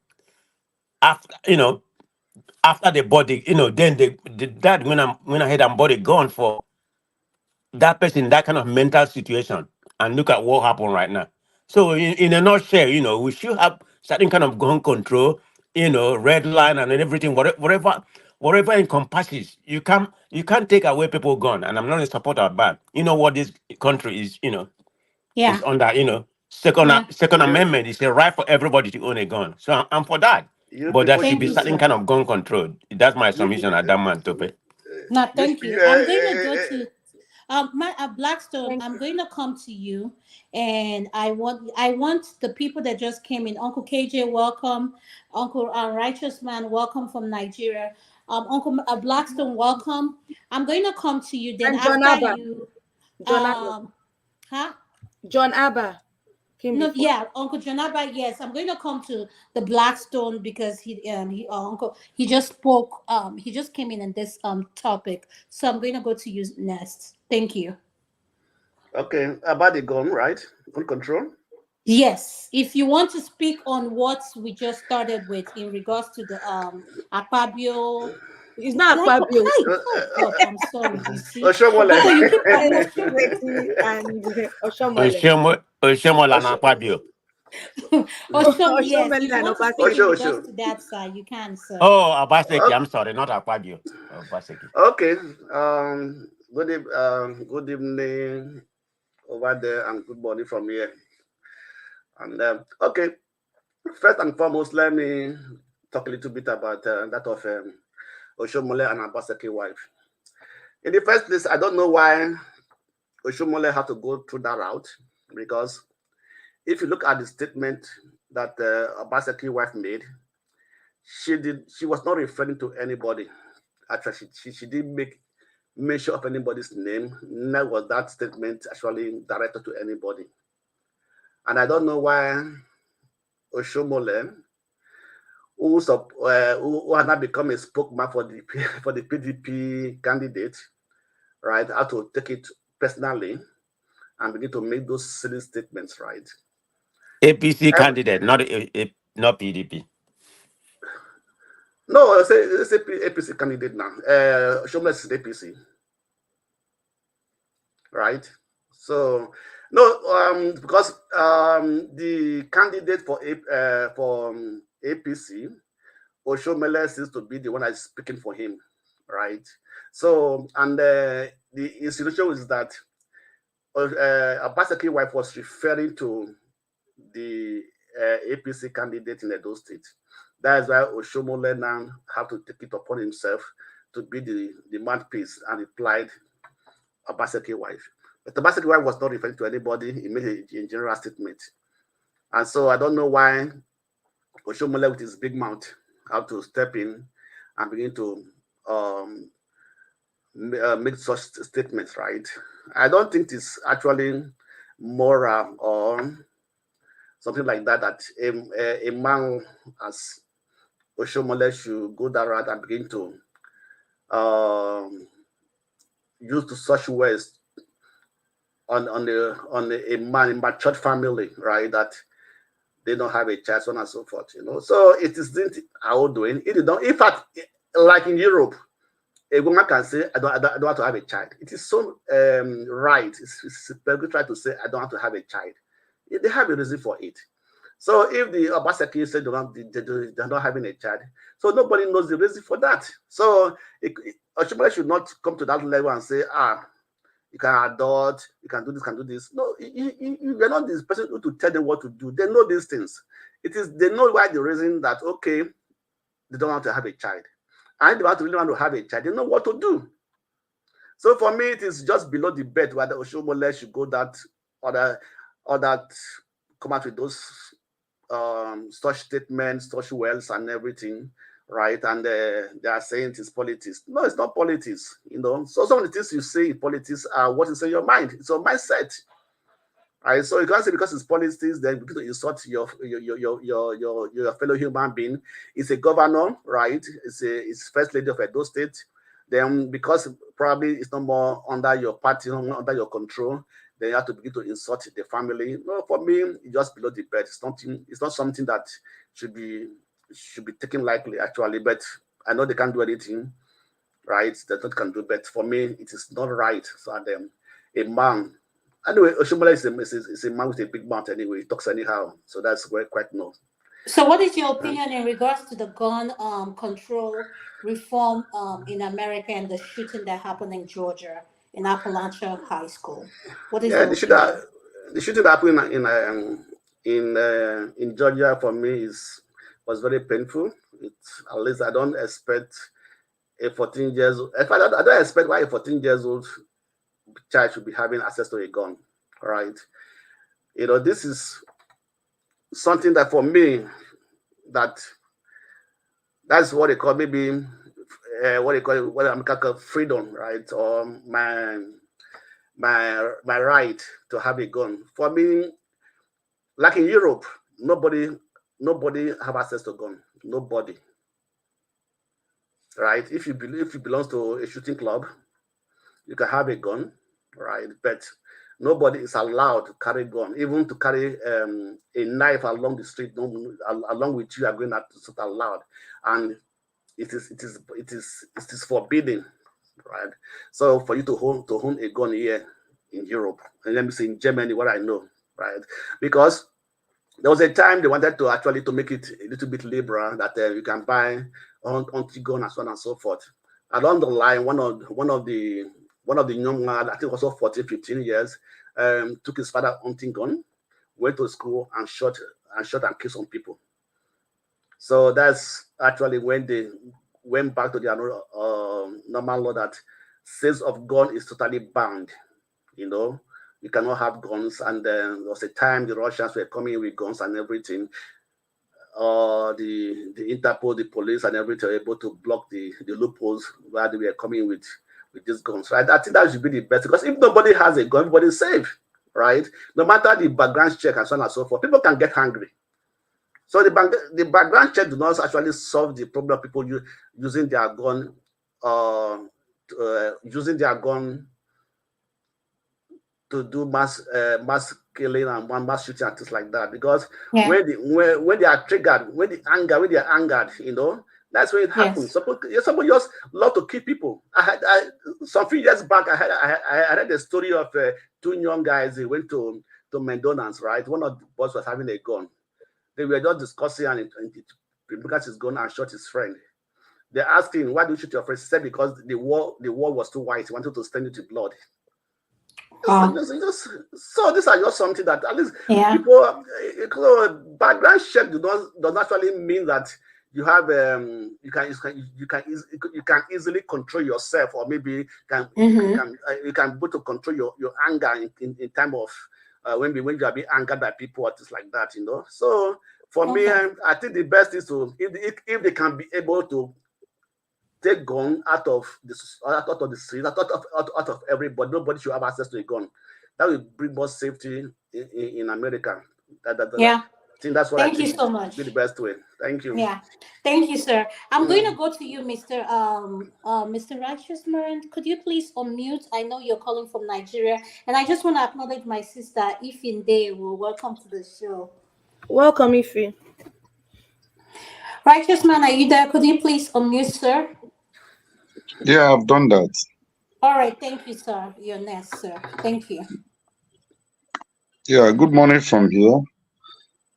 after, after the body, then the dad went ahead and bought a gun for that person in that kind of mental situation. And look at what happened right now. So in a nutshell, we should have certain kind of gun control, red line and everything, whatever encompasses. You can't take away people's gun. And I'm not in support of that. You know what this country is yeah, under, second yeah. second You amendment. It's a right for everybody to own a gun. So I'm for that. you But there people should should Thank be be you, certain sir. kind of gun control. That's my you submission at that man, Tope. No, you, thank you you. I'm going to go to Blackstone. Thank I'm you. going to come to you, and I want the people that just came in. Uncle KJ, welcome. Uncle Righteous Man, welcome from Nigeria. Uncle Blackstone, welcome. I'm going to come to you. Then And John after Abba. you, John Abba. huh? John Abba came No, before. yeah, Uncle Janaba. Yes, I'm going to come to the Blackstone because Uncle he just spoke. He just came in this topic, so I'm going to go to you next. Thank you. okay about the gun, right? Gun control. Yes, if you want to speak on what we just started with in regards to the Akpabio, It's not like Akpabio. hi, Uh, oh God, I'm sorry. You see, Oshomole. Uncle, you keep It's Chukwueze and Oshomole. Oshemo Lana Osho, Fabio. Oshom, yes. If Oshomole you and want to speak in Obaseki. regards Osho. to that, sir, you can, sir. Oh, Abaseki. Okay. I'm sorry, not Akpabio. Abaseki. Okay. Good evening over there and good morning from here. And okay, first and foremost, let me talk a little bit about that of Oshomole and Abaseki wife. In the first place, I don't know why Oshomole had to go through that route because if you look at the statement that Abaseki wife made, she was not referring to anybody. Actually, she didn't make mention of anybody's name. Neither was that statement actually directed to anybody. And I don't know why Oshomole, who has now become a spokesman for the for the PDP candidate, right, how to take it personally and begin to make those silly statements, right? APC Every, candidate, not PDP. no, it's a APC candidate now. Oshomole is APC, right? So no, because the candidate for APC, Oshomele seems to be the one that is speaking for him, right? So and the institution is that Abaseki wife was referring to the APC candidate in Edo State. That is why Oshomole now have to take it upon himself to be the mouthpiece and replied Abaseki wife. But the Abaseki wife was not referring to anybody. He made a general statement. And so I don't know why Oshomole with his big mouth have to step in and begin to make such statements, right? I don't think it's actually moral or something like that, that a man as Oshomole should go that route and begin to use to such words on a man in matured family, right? That they don't have a child, so on and so forth. So it isn't our doing. It is not. In fact, like in Europe, a woman can say, I don't want to have a child. It is so right. It's people try to say, I don't want to have a child. They have a reason for it. So if the Obaseki said they're not having a child, so nobody knows the reason for that. So Oshimole should not come to that level and say, you can adopt, you can do this, can do this. No, you're not this person to tell them what to do. They know these things. They know why the reason that, okay, they don't want to have a child. And they really want to have a child, they know what to do. So for me, it is just below the bed whether Oshomole should go that or that come out with those such statements, such wells and everything, right? And they are saying it is politics. No, it's not politics, So some of the things you say in politics are what is in your mind. It's your mindset. Right, so you can't say because it's politics, then begin to insult your fellow human being. It's a governor, right? It's first lady of Edo State. Then because probably it's no more under your party, no more under your control, then you have to begin to insult the family. No, for me, it's just below the bed. It's not something that should be taken lightly, actually. But I know they can't do anything, right? They not can do. But for me, it is not right. So a man. Anyway, Oshomole is a man with a big mouth anyway. He talks anyhow. So that's quite no. So what is your opinion in regards to the gun control reform in America and the shooting that happened in Georgia in Appalachia High School? What is your opinion? The shooting that happened in Georgia for me was very painful. At least I don't expect a 14 years old. In fact, I don't expect why a 14 years old child should be having access to a gun, right? This is something that for me, that's what they call maybe what America call freedom, right? Or my right to have a gun. For me, like in Europe, nobody have access to a gun. Nobody, right? If you belong to a shooting club, you can have a gun, right? But nobody is allowed to carry a gun, even to carry a knife along the street. Along with you are going to not allowed, and it is forbidden, right? So for you to own a gun here in Europe, and let me say in Germany, what I know, right? Because there was a time they wanted to actually to make it a little bit liberal that you can buy anti-gun and so on and so forth. Along the line, one of the young man, I think also 14, 15 years, took his father hunting gun, went to school and shot and killed some people. So that's actually when they went back to their normal law that sales of gun is totally banned. You cannot have guns. And there was a time the Russians were coming with guns and everything. The Interpol, the police, and everything were able to block the loopholes where they were coming with these guns, right? I think that should be the best, because if nobody has a gun, everybody's safe, right? No matter the background check and so on and so forth, people can get hungry. So the background check does not actually solve the problem of people using their gun, to do mass killing and mass shooting and things like that. Because when they are triggered, when they are angered, that's when it happens. Yes. Somebody just love to kill people. Some few years back, I read the story of two young guys. They went to McDonald's, right? One of the boys was having a gun. They were just discussing, and he got his gun and shot his friend. They asked him, "Why do you shoot your friend?" He said, "Because the wall was too white. He wanted to stain it with blood." So these are just something that at least people, background check does not actually mean that you have you can easily control yourself, or maybe you can go to control your anger in time of when you are being angered by people or things like that. So for me, I think the best is to if they can be able to take gun out of the street, out of everybody. Nobody should have access to a gun. That will bring more safety in America. I think that's what Thank you so much. Be the best way. Thank you. Yeah, thank you, sir. I'm going to go to you, Mr. Righteous Marin. Could you please unmute? I know you're calling from Nigeria, and I just want to acknowledge my sister Ifinde. Welcome to the show. Welcome, Ify. Righteous man, are you there? Could you please unmute, sir? Yeah, I've done that. All right, thank you, sir. You're next, sir. Thank you. Yeah, good morning from here.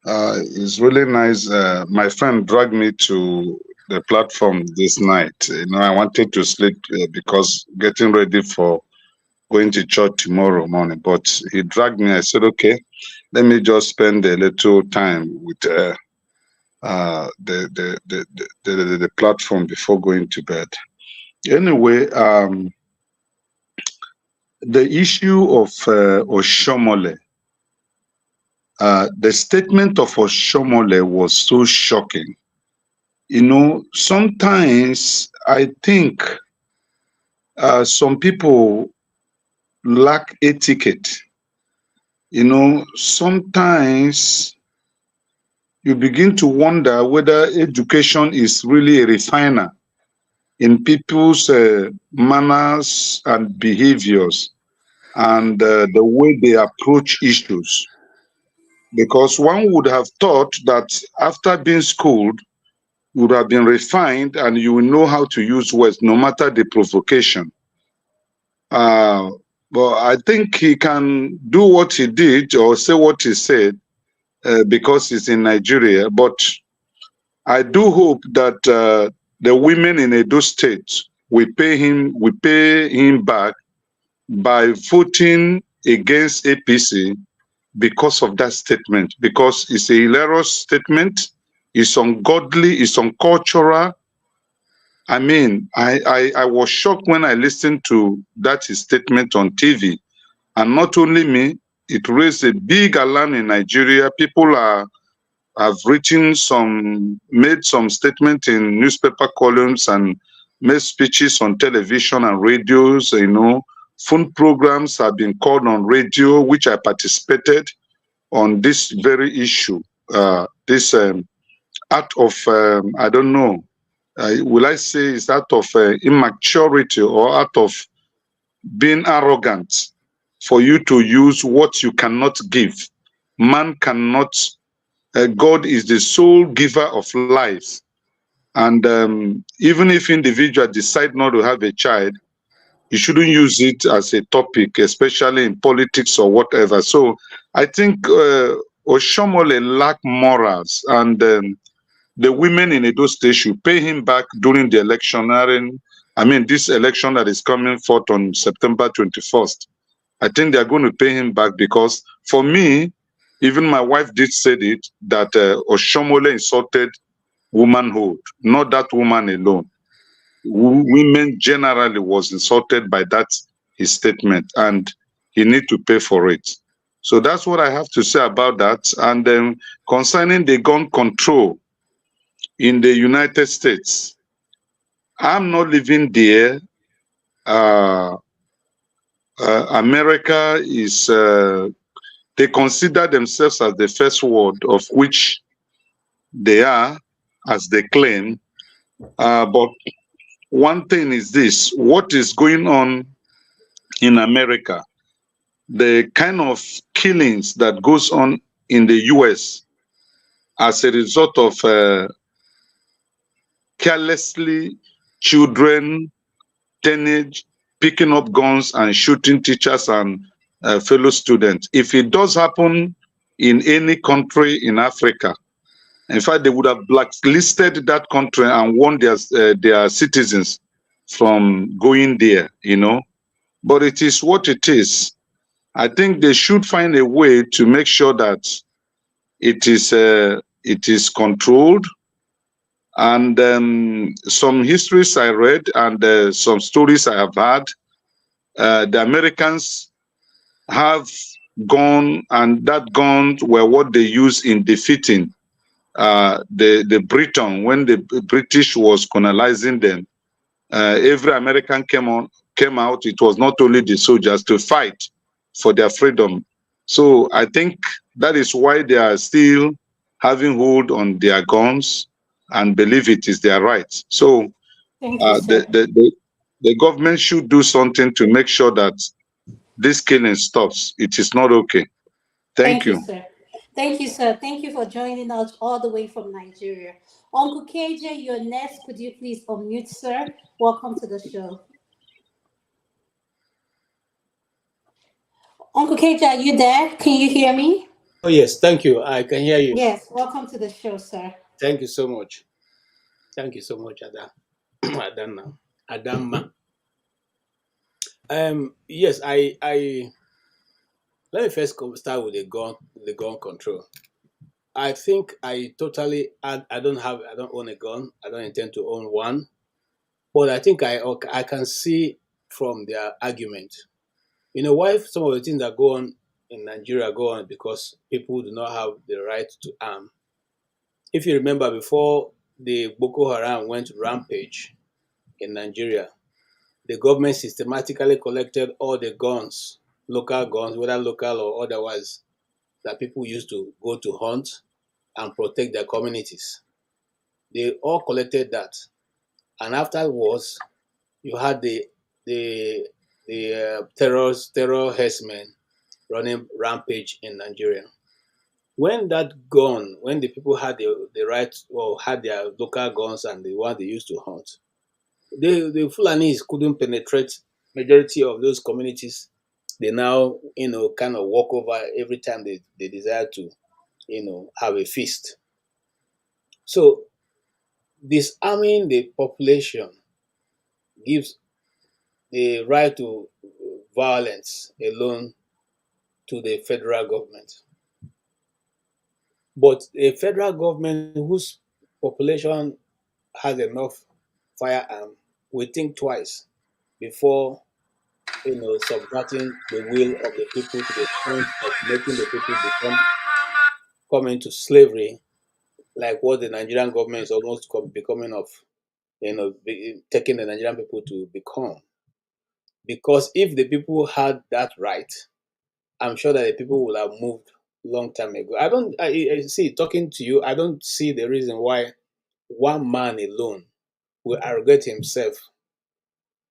It's really nice. My friend dragged me to the platform this night. I wanted to sleep because getting ready for going to church tomorrow morning. But he dragged me. I said, okay, let me just spend a little time with the platform before going to bed. Anyway, the issue of Oshomole. The statement of Oshomole was so shocking. Sometimes I think some people lack etiquette. Sometimes you begin to wonder whether education is really a refiner in people's manners and behaviors and the way they approach issues. Because one would have thought that after being schooled, you would have been refined and you will know how to use words no matter the provocation. But I think he can do what he did or say what he said because he's in Nigeria. But I do hope that the women in Edo State will pay him back by voting against APC because of that statement, because it's a hilarious statement, it's ungodly, it's uncultural. I mean, I was shocked when I listened to that statement on TV. And not only me, it raised a big alarm in Nigeria. People have made some statement in newspaper columns and made speeches on television and radios, phone programs have been called on radio, which I participated on this very issue. This act of, I don't know, will I say it's out of immaturity or out of being arrogant for you to use what you cannot give. Man cannot, God is the sole giver of life. And even if individual decide not to have a child, you shouldn't use it as a topic, especially in politics or whatever. So I think Oshomole lack morals, and the women in Edo State should pay him back during the electioneering. I mean, this election that is coming forth on September 21st. I think they are going to pay him back because, for me, even my wife did say it, that Oshomole insulted womanhood, not that woman alone. Women generally was insulted by that his statement, and he need to pay for it. So that's what I have to say about that. And then concerning the gun control in the United States, I'm not living there. America is, they consider themselves as the first world, of which they are, as they claim. But one thing is this: what is going on in America, the kind of killings that goes on in the US as a result of carelessly children, teenage, picking up guns and shooting teachers and fellow students. If it does happen in any country in Africa, in fact, they would have blacklisted that country and warned their citizens from going there, But it is what it is. I think they should find a way to make sure that it is controlled. And some histories I read and some stories I have heard, the Americans have gone, and that guns were what they used in defeating the Britain when the British was colonizing them. Every American came out. It was not only the soldiers to fight for their freedom. So I think that is why they are still having hold on their guns and believe it is their right. So Thank you, sir. the government should do something to make sure that this killing stops. It is not okay. Thank you. Sir. Thank you, sir. Thank you for joining us all the way from Nigeria. Uncle KJ, you're next. Could you please unmute, sir? Welcome to the show. Uncle KJ, are you there? Can you hear me? Oh, yes, thank you. I can hear you. Yes, welcome to the show, sir. Thank you so much. Thank you so much, Adana. Adama. Yes, I let me first start with the gun control. I think I don't own a gun. I don't intend to own one. But I think I can see from their argument. Why some of the things that go on in Nigeria go on because people do not have the right to arm. If you remember, before the Boko Haram went rampage in Nigeria, the government systematically collected all the guns, local guns, whether local or otherwise, that people used to go to hunt and protect their communities. They all collected that. And afterwards, you had the terror herdsmen running rampage in Nigeria. When the people had the right or had their local guns and the one they used to hunt, the Fulanis couldn't penetrate majority of those communities. They now, kind of walk over every time they desire to, have a feast. So disarming the population gives the right to violence alone to the federal government. But a federal government whose population has enough firearm will think twice before subverting the will of the people to the point of making the people come into slavery, like what the Nigerian government is almost becoming of, taking the Nigerian people to become. Because if the people had that right, I'm sure that the people would have moved long time ago. I see, talking to you, I don't see the reason why one man alone will arrogate himself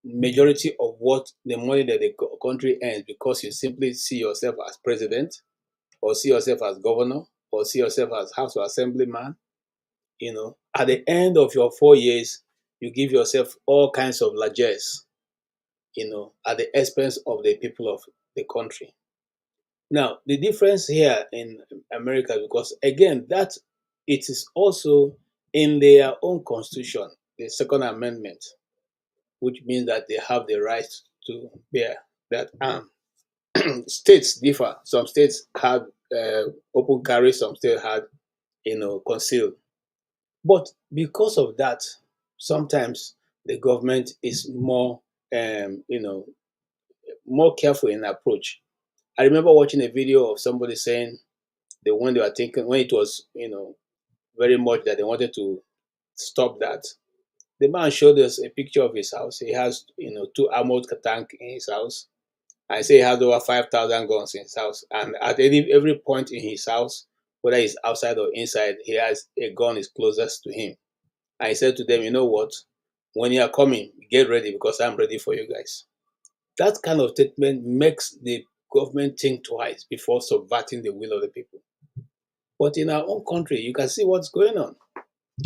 majority of what the money that the country earns because you simply see yourself as president or see yourself as governor or see yourself as house of assemblyman. At the end of your 4 years, you give yourself all kinds of largesse, at the expense of the people of the country. Now, the difference here in America, because again, that it is also in their own constitution, the Second Amendment, which means that they have the right to bear that arm. States differ. Some states had open carry, some states had, concealed. But because of that, sometimes the government is more careful in approach. I remember watching a video of somebody saying that when they were thinking, when it was, very much that they wanted to stop that, the man showed us a picture of his house. He has, two armored tank in his house. I say he has over 5,000 guns in his house. And at every point in his house, whether he's outside or inside, he has a gun is closest to him. I said to them, you know what? When you are coming, get ready because I'm ready for you guys. That kind of statement makes the government think twice before subverting the will of the people. But in our own country, you can see what's going on.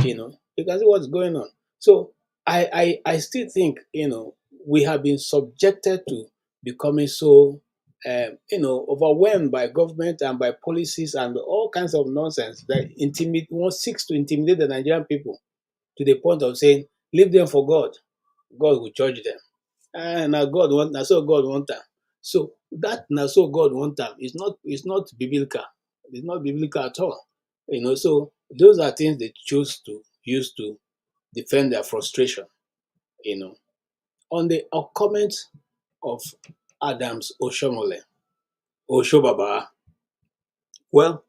You can see what's going on. So I still think, we have been subjected to becoming so, overwhelmed by government and by policies and all kinds of nonsense that one seeks to intimidate the Nigerian people to the point of saying, leave them for God. God will judge them. And now so God want them. So that now so God want them is not biblical. It's not biblical at all. So those are things they choose to use to defend their frustration. On the comment of Adams Oshobaba, well,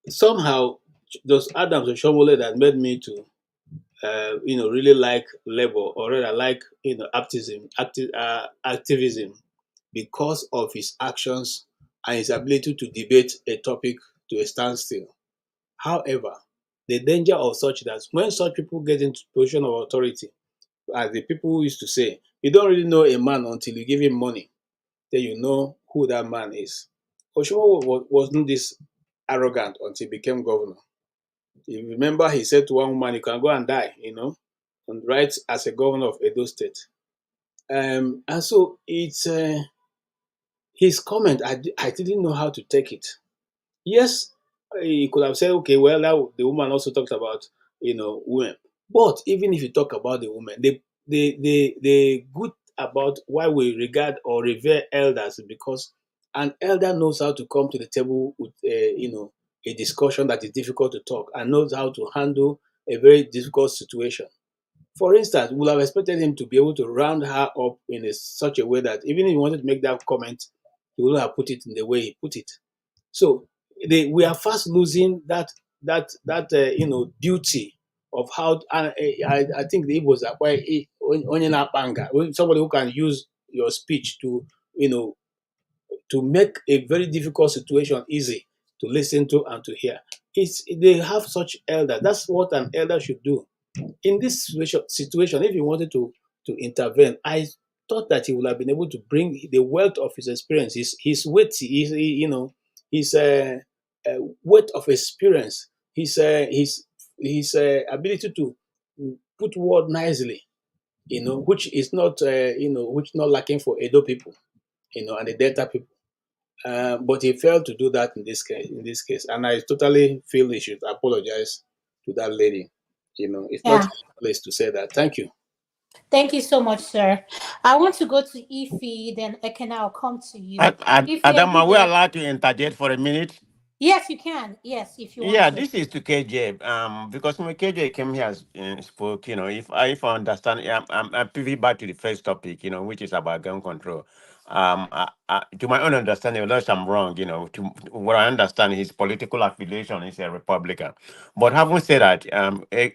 somehow those Adams Oshomole that made me to really like labor, or rather like, activism, because of his actions and his ability to debate a topic to a standstill. However, the danger of such that when such people get into position of authority, as the people used to say, you don't really know a man until you give him money, then you know who that man is. Oshomo wasn't this arrogant until he became governor. You remember he said to one woman, "You can go and die," and right as a governor of Edo State. And so it's his comment. I didn't know how to take it. Yes, he could have said, okay, well, the woman also talked about, women. But even if you talk about the women, the good about why we regard or revere elders is because an elder knows how to come to the table with, a discussion that is difficult to talk and knows how to handle a very difficult situation. For instance, we would have expected him to be able to round her up in such a way that even if he wanted to make that comment, he would have put it in the way he put it. So we are fast losing that duty of how. And I think the Igbos are quite onye na-akpanga, somebody who can use your speech to to make a very difficult situation easy to listen to and to hear. They have such elder. That's what an elder should do. In this situation, if he wanted to intervene, I thought that he would have been able to bring the wealth of his experience, his weight, his weight of experience, his ability to put word nicely, which is not which not lacking for Edo people, and the Delta people. But he failed to do that in this case. And I totally feel he should apologize to that lady. It's not Yeah. his place to say that. Thank you. Thank you so much, sir. I want to go to Ify, then Ekena, I'll come to you. Ify, are you Adam, are we there? allowed to interject for a minute? Yes, you can. Yes, if you want Yeah, to. this is to KJ. Because when KJ came here and spoke, if I understand, I'm pivot back to the first topic, which is about gun control. To my own understanding, unless I'm wrong, to what I understand, his political affiliation is a Republican. But having said that,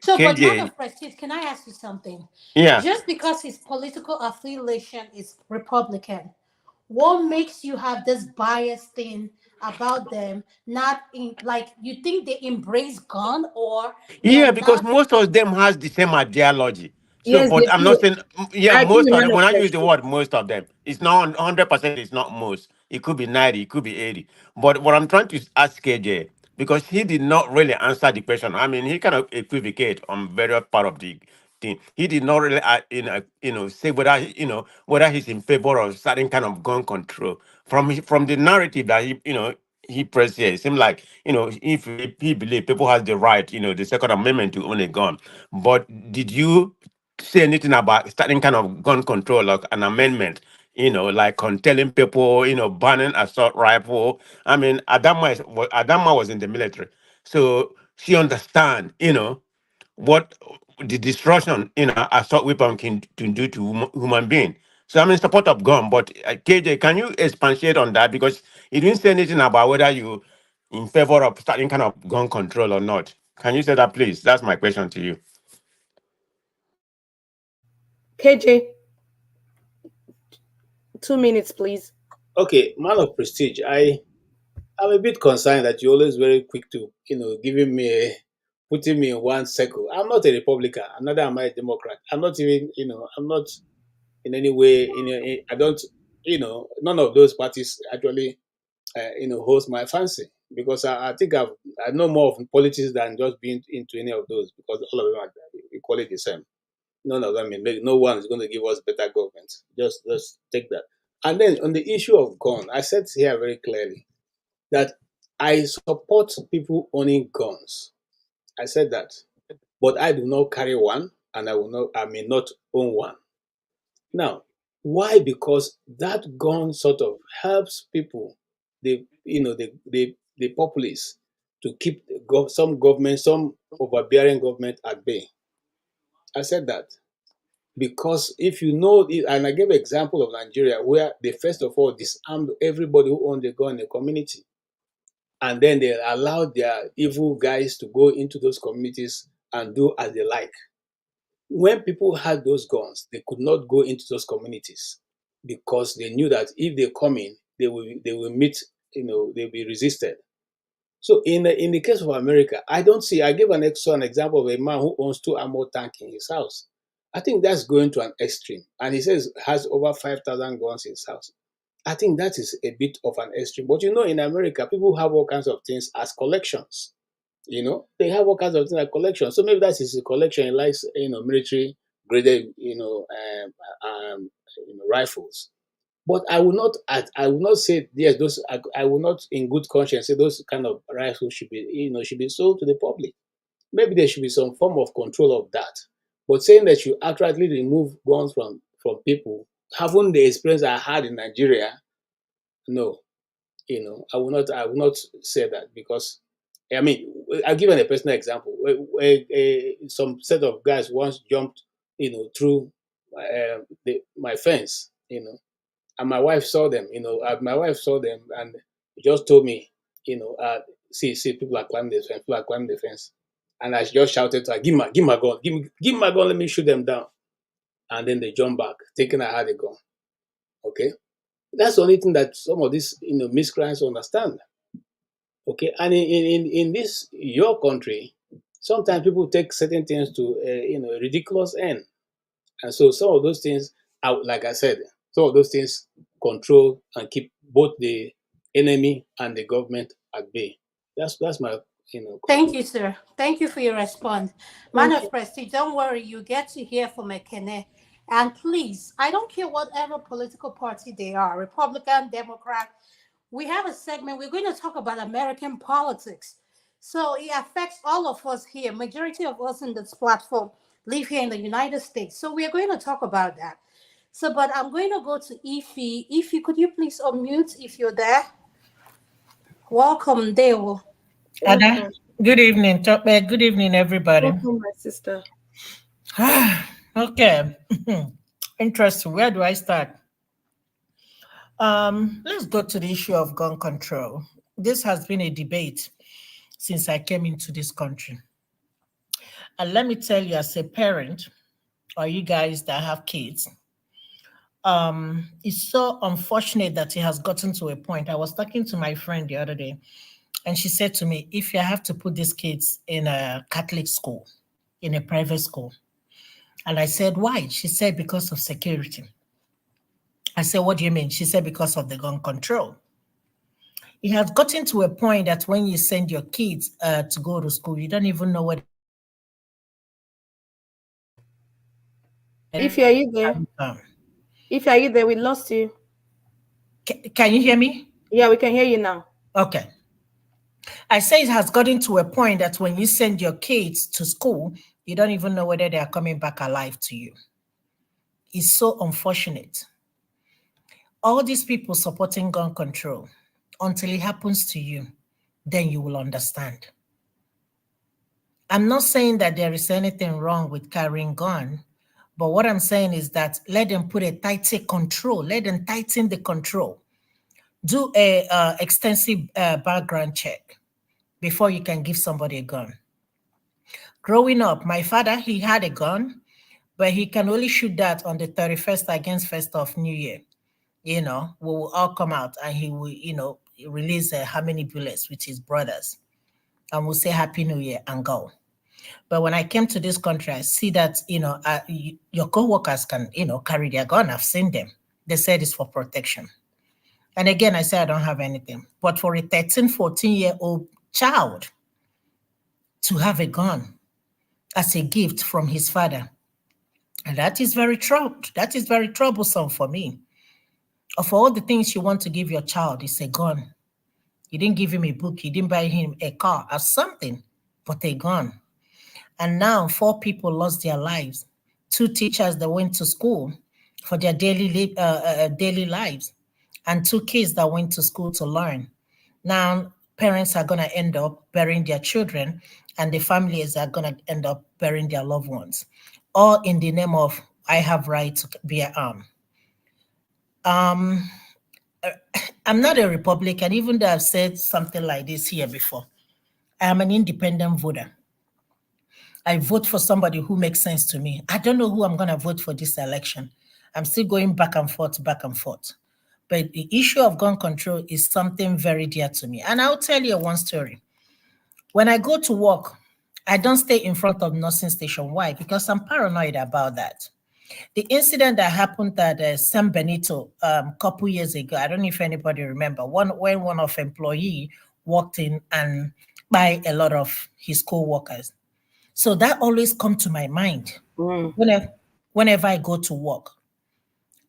So, but man KJ, of prestige, can I ask you something? yeah, Just because his political affiliation is Republican, what makes you have this bias thing about them? Not in like you think they embrace gun or they are yeah, because not. most of them has the same ideology. So, Yes, they but I'm not do. saying, yeah, I agree most with of man them. of When I use the prestige. word most of them, it's not 100%. It's not most. It could be 90. It could be 80. But what I'm trying to ask KJ, because he did not really answer the question. I mean, he kind of equivocate on various part of the thing. He did not really, say whether whether he's in favor of certain kind of gun control from the narrative that he pressed here. It seemed like, if he believed people has the right, the Second Amendment to own a gun. But did you say anything about starting kind of gun control, like an amendment? Like on telling people, banning assault rifle. I mean, Adama was in the military, so she understand, what the destruction assault weapon can do to human being. So I'm in support of gun, but KJ, can you expatiate on that, because you didn't say anything about whether you in favor of starting kind of gun control or not. Can you say that, please? That's my question to you. KJ, 2 minutes, please. Okay, man of prestige. I'm a bit concerned that you're always very quick to, giving me putting me in one circle. I'm not a Republican. Neither am I a Democrat. I'm not even, I'm not in any way, I don't, none of those parties actually, holds my fancy because I think I know more of politics than just being into any of those because all of them are equally the same. None of them, no one is going to give us better government. Just take that. And then on the issue of gun, I said here very clearly that I support people owning guns. I said that, but I do not carry one, and I may not own one. Now, why? Because that gun sort of helps people, the populace, to keep some government, some overbearing government at bay. I said that because if you know, and I gave an example of Nigeria where they first of all disarmed everybody who owned a gun in the community, and then they allowed their evil guys to go into those communities and do as they like. When people had those guns, they could not go into those communities because they knew that if they come in, they will meet, they'll be resisted. So in the case of America, I don't see. I gave an example of a man who owns 2 armored tanks in his house. I think that's going to an extreme, and he says has over 5,000 guns in his house. I think that is a bit of an extreme. But in America, people have all kinds of things as collections. They have all kinds of things like collections. So maybe that is a collection in likes, military graded, rifles. But I will not, I will not say yes. I will not, in good conscience, say those kind of rifles should be, should be sold to the public. Maybe there should be some form of control of that. But saying that you outrightly remove guns from people, having the experience I had in Nigeria, no, I will not say that, because I mean, I'll give you a personal example. Some set of guys once jumped, through my fence, and my wife saw them. My wife saw them and just told me, see, people are climbing the fence, people are climbing the fence, and I just shouted to her, give my gun, give my gun, let me shoot them down, and then they jumped back, thinking I had a gun. Okay, that's the only thing that some of these miscreants understand. Okay, and in this your country, sometimes people take certain things to a ridiculous end, and so some of those things, like I said, some of those things control and keep both the enemy and the government at bay. That's my Thank conclusion. you, sir. Thank you for your response. Man Thank you. of Prestige, don't worry, you get to hear from Ekene. And please, I don't care whatever political party they are, Republican, Democrat. We have a segment, we're going to talk about American politics. So it affects all of us here. Majority of us in this platform live here in the United States. So we are going to talk about that. So, but I'm going to go to Ify. Ify, could you please unmute if you're there? Welcome, Dale. Ada, Welcome. good evening. Good evening, everybody. Welcome, my sister. Okay. Interesting. Where do I start? Let's go to the issue of gun control. This has been a debate since I came into this country. And let me tell you, as a parent, or you guys that have kids, it's so unfortunate that it has gotten to a point. I was talking to my friend the other day, and she said to me, if you have to put these kids in a Catholic school, in a private school. And I said, why? She said, because of security. I said, what do you mean? She said, because of the gun control. It has gotten to a point that when you send your kids to go to school, you don't even know what. If are you there? If are you there? We lost you. Can you hear me? Yeah, we can hear you now. Okay. I say it has gotten to a point that when you send your kids to school, you don't even know whether they are coming back alive to you. It's so unfortunate. All these people supporting gun control, until it happens to you, then you will understand. I'm not saying that there is anything wrong with carrying gun, but what I'm saying is that let them put a tighter control. Let them tighten the control. Do a extensive background check before you can give somebody a gun. Growing up, my father, he had a gun, but he can only shoot that on the 31st against 1st of New Year. We will all come out and he will, release how many bullets with his brothers. And we'll say Happy New Year and go. But when I came to this country, I see that, your co-workers can, carry their gun. I've seen them. They said it's for protection. And again, I say I don't have anything. But for a 13, 14-year-old child to have a gun as a gift from his father, and that is very troublesome for me. Of all the things you want to give your child, it's a gun. You didn't give him a book, you didn't buy him a car or something, but a gun. And now 4 people lost their lives. 2 teachers that went to school for their daily lives, and 2 kids that went to school to learn. Now parents are going to end up burying their children, and the families are going to end up burying their loved ones, all in the name of I have right to bear arm. I'm not a Republican, even though I've said something like this here before. I am an independent voter. I vote for somebody who makes sense to me. I don't know who I'm going to vote for this election. I'm still going back and forth. But the issue of gun control is something very dear to me. And I'll tell you one story. When I go to work, I don't stay in front of nursing station. Why? Because I'm paranoid about that. The incident that happened at San Benito a couple years ago, I don't know if anybody remember, when one of employee walked in and by a lot of his co-workers. So that always come to my mind whenever I go to work.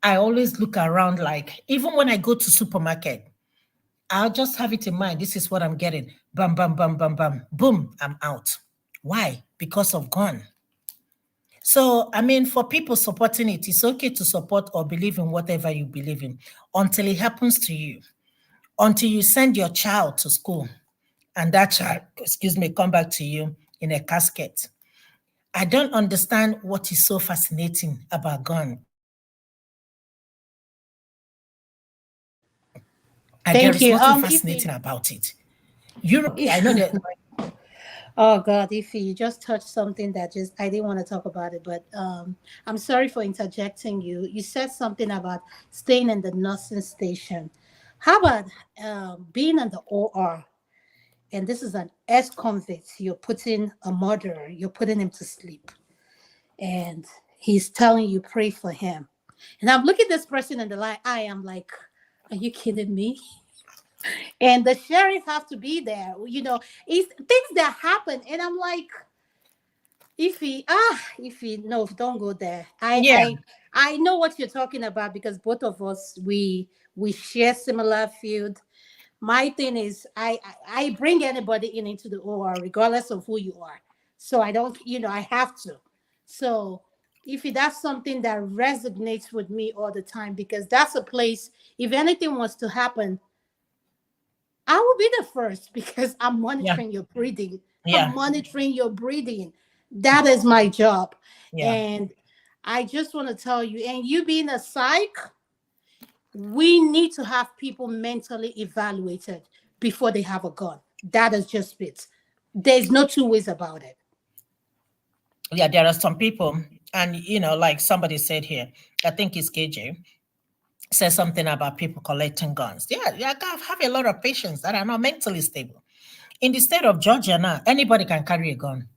I always look around, like, even when I go to supermarket, I'll just have it in mind. This is what I'm getting. Bam, bam, bam, bam, bam. Boom, I'm out. Why? Because of gun. So, I mean, for people supporting it, it's okay to support or believe in whatever you believe in until it happens to you. Until you send your child to school and that child, come back to you in a casket. I don't understand what is so fascinating about gun. There Thank is you. nothing Ify. fascinating about it. Europe, I know that. Oh God, Ify, you just touched something that just I didn't want to talk about it, but I'm sorry for interjecting you. You said something about staying in the nursing station. How about being in the OR? And this is an ex-convict. You're putting a murderer. You're putting him to sleep, and he's telling you pray for him. And I'm looking at this person in the eye. I am like, are you kidding me? And the sheriff have to be there. You know, it's things that happen, and I'm like, Ify, no, don't go there. Yeah, I know what you're talking about because both of us we share similar field. My thing is I bring anybody into the OR regardless of who you are. So I don't, I have to. So if that's something that resonates with me all the time, because that's a place, if anything was to happen, I will be the first because I'm yeah, monitoring your breathing. I'm yeah, monitoring your breathing. That is my job. yeah. And I just want to tell you, and you being a psych, we need to have people mentally evaluated before they have a gun. That is just it. There's no two ways about it. Yeah, there are some people, and like somebody said here, I think it's KJ, said something about people collecting guns. Yeah, I have a lot of patients that are not mentally stable. In the state of Georgia now, anybody can carry a gun.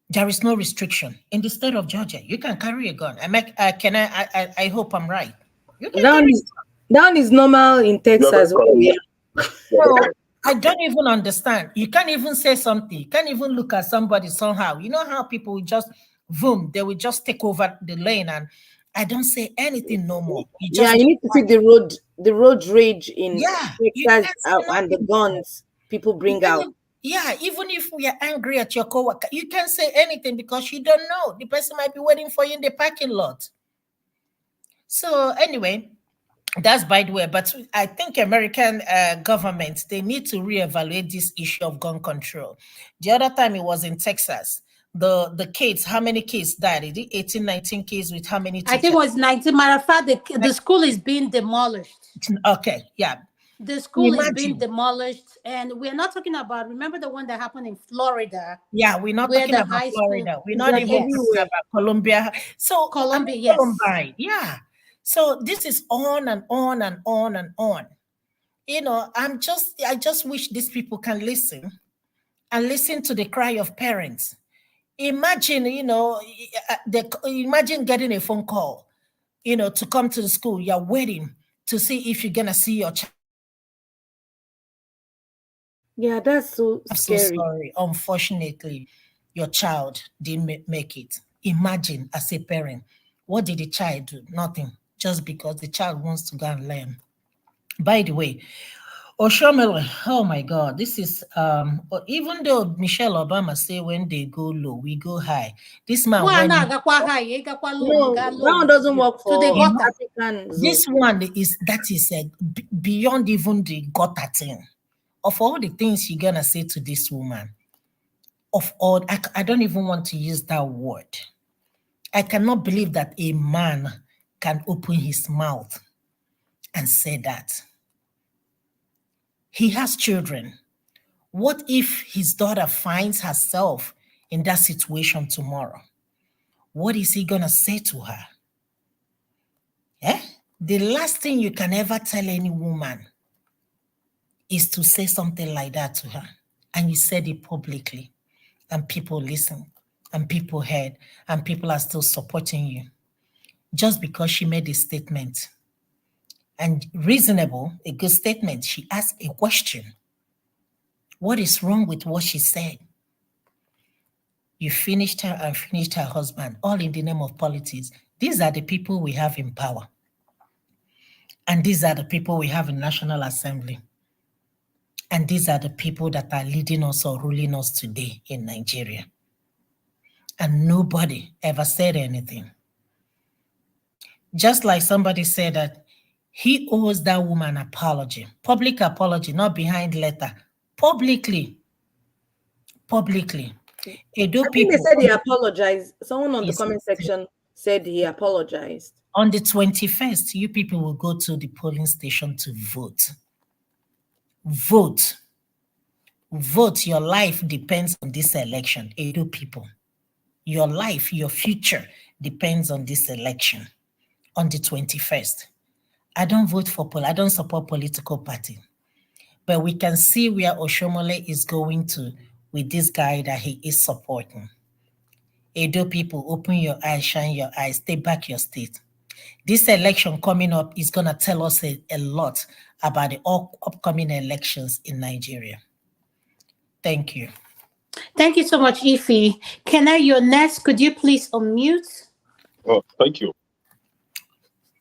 There is no restriction. In the state of Georgia, you can carry a gun. I hope I'm right. You can Down carry. is normal in Texas. Oh, yeah. So I don't even understand. You can't even say something. You can't even look at somebody somehow. You know how people will just, boom, they will just take over the lane, and I don't say anything no more. You Yeah, just you do need to see the road rage in yeah. You Texas can't say and the nothing. guns people You bring can't out. even- yeah, even if we are angry at your coworker, you can't say anything because you don't know. The person might be waiting for you in the parking lot. So anyway, that's by the way, but I think American government, they need to reevaluate this issue of gun control. The other time it was in Texas. The kids, how many kids died? Is it 18, 19 kids with how many I think teachers? it was 19. Matter of fact, the school is being demolished. Okay, yeah. The school is being Imagine. demolished. And we're not talking about, remember the one that happened in Florida, Yeah, we're not where talking the about high school, Florida. We're It's not like even yes, talking everywhere. about Colombia. So, I mean, Columbia, yes. Columbine, yeah. So this is on and on and on and on. I just wish these people can listen and listen to the cry of parents. Imagine, imagine getting a phone call, to come to the school. You're waiting to see if you're gonna see your child. Yeah, that's so I'm so scary. sorry. Unfortunately, your child didn't make it. Imagine as a parent, what did the child do? Nothing. Just because the child wants to go and learn. By the way, Oshomele, oh my God, this is even though Michelle Obama say when they go low, we go high. This man Well, went, now gakwa high, gakwa low, you No, got that one low doesn't work to the for gutter. African this zone. one is beyond even the gutter thing. Of all the things you're gonna say to this woman, of all, I don't even want to use that word. I cannot believe that a man can open his mouth and say that. He has children. What if his daughter finds herself in that situation tomorrow? What is he going to say to her? Eh? The last thing you can ever tell any woman is to say something like that to her. And you said it publicly, and people listen. and people heard, and people are still supporting you. Just because she made a statement, and reasonable, a good statement, she asked a question. What is wrong with what she said? You finished her and finished her husband, all in the name of politics. These are the people we have in power. And these are the people we have in National Assembly. And these are the people that are leading us or ruling us today in Nigeria. And nobody ever said anything. Just like somebody said that he owes that woman apology, public apology, not behind letter, publicly. Edo I think people, they said he apologized. Someone on the yes, comment section said he apologized. on the 21st, you people will go to the polling station to vote. Vote. Vote. Your life depends on this election, Edo people. Your life, your future depends on this election on the 21st. I don't vote for I don't support political party. But we can see where Oshomole is going to with this guy that he is supporting. Edo people, open your eyes, shine your eyes, take back your state. This election coming up is going to tell us a lot about the upcoming elections in Nigeria. Thank you. Thank you so much, Ify. You're next. Could you please unmute? Oh, thank you.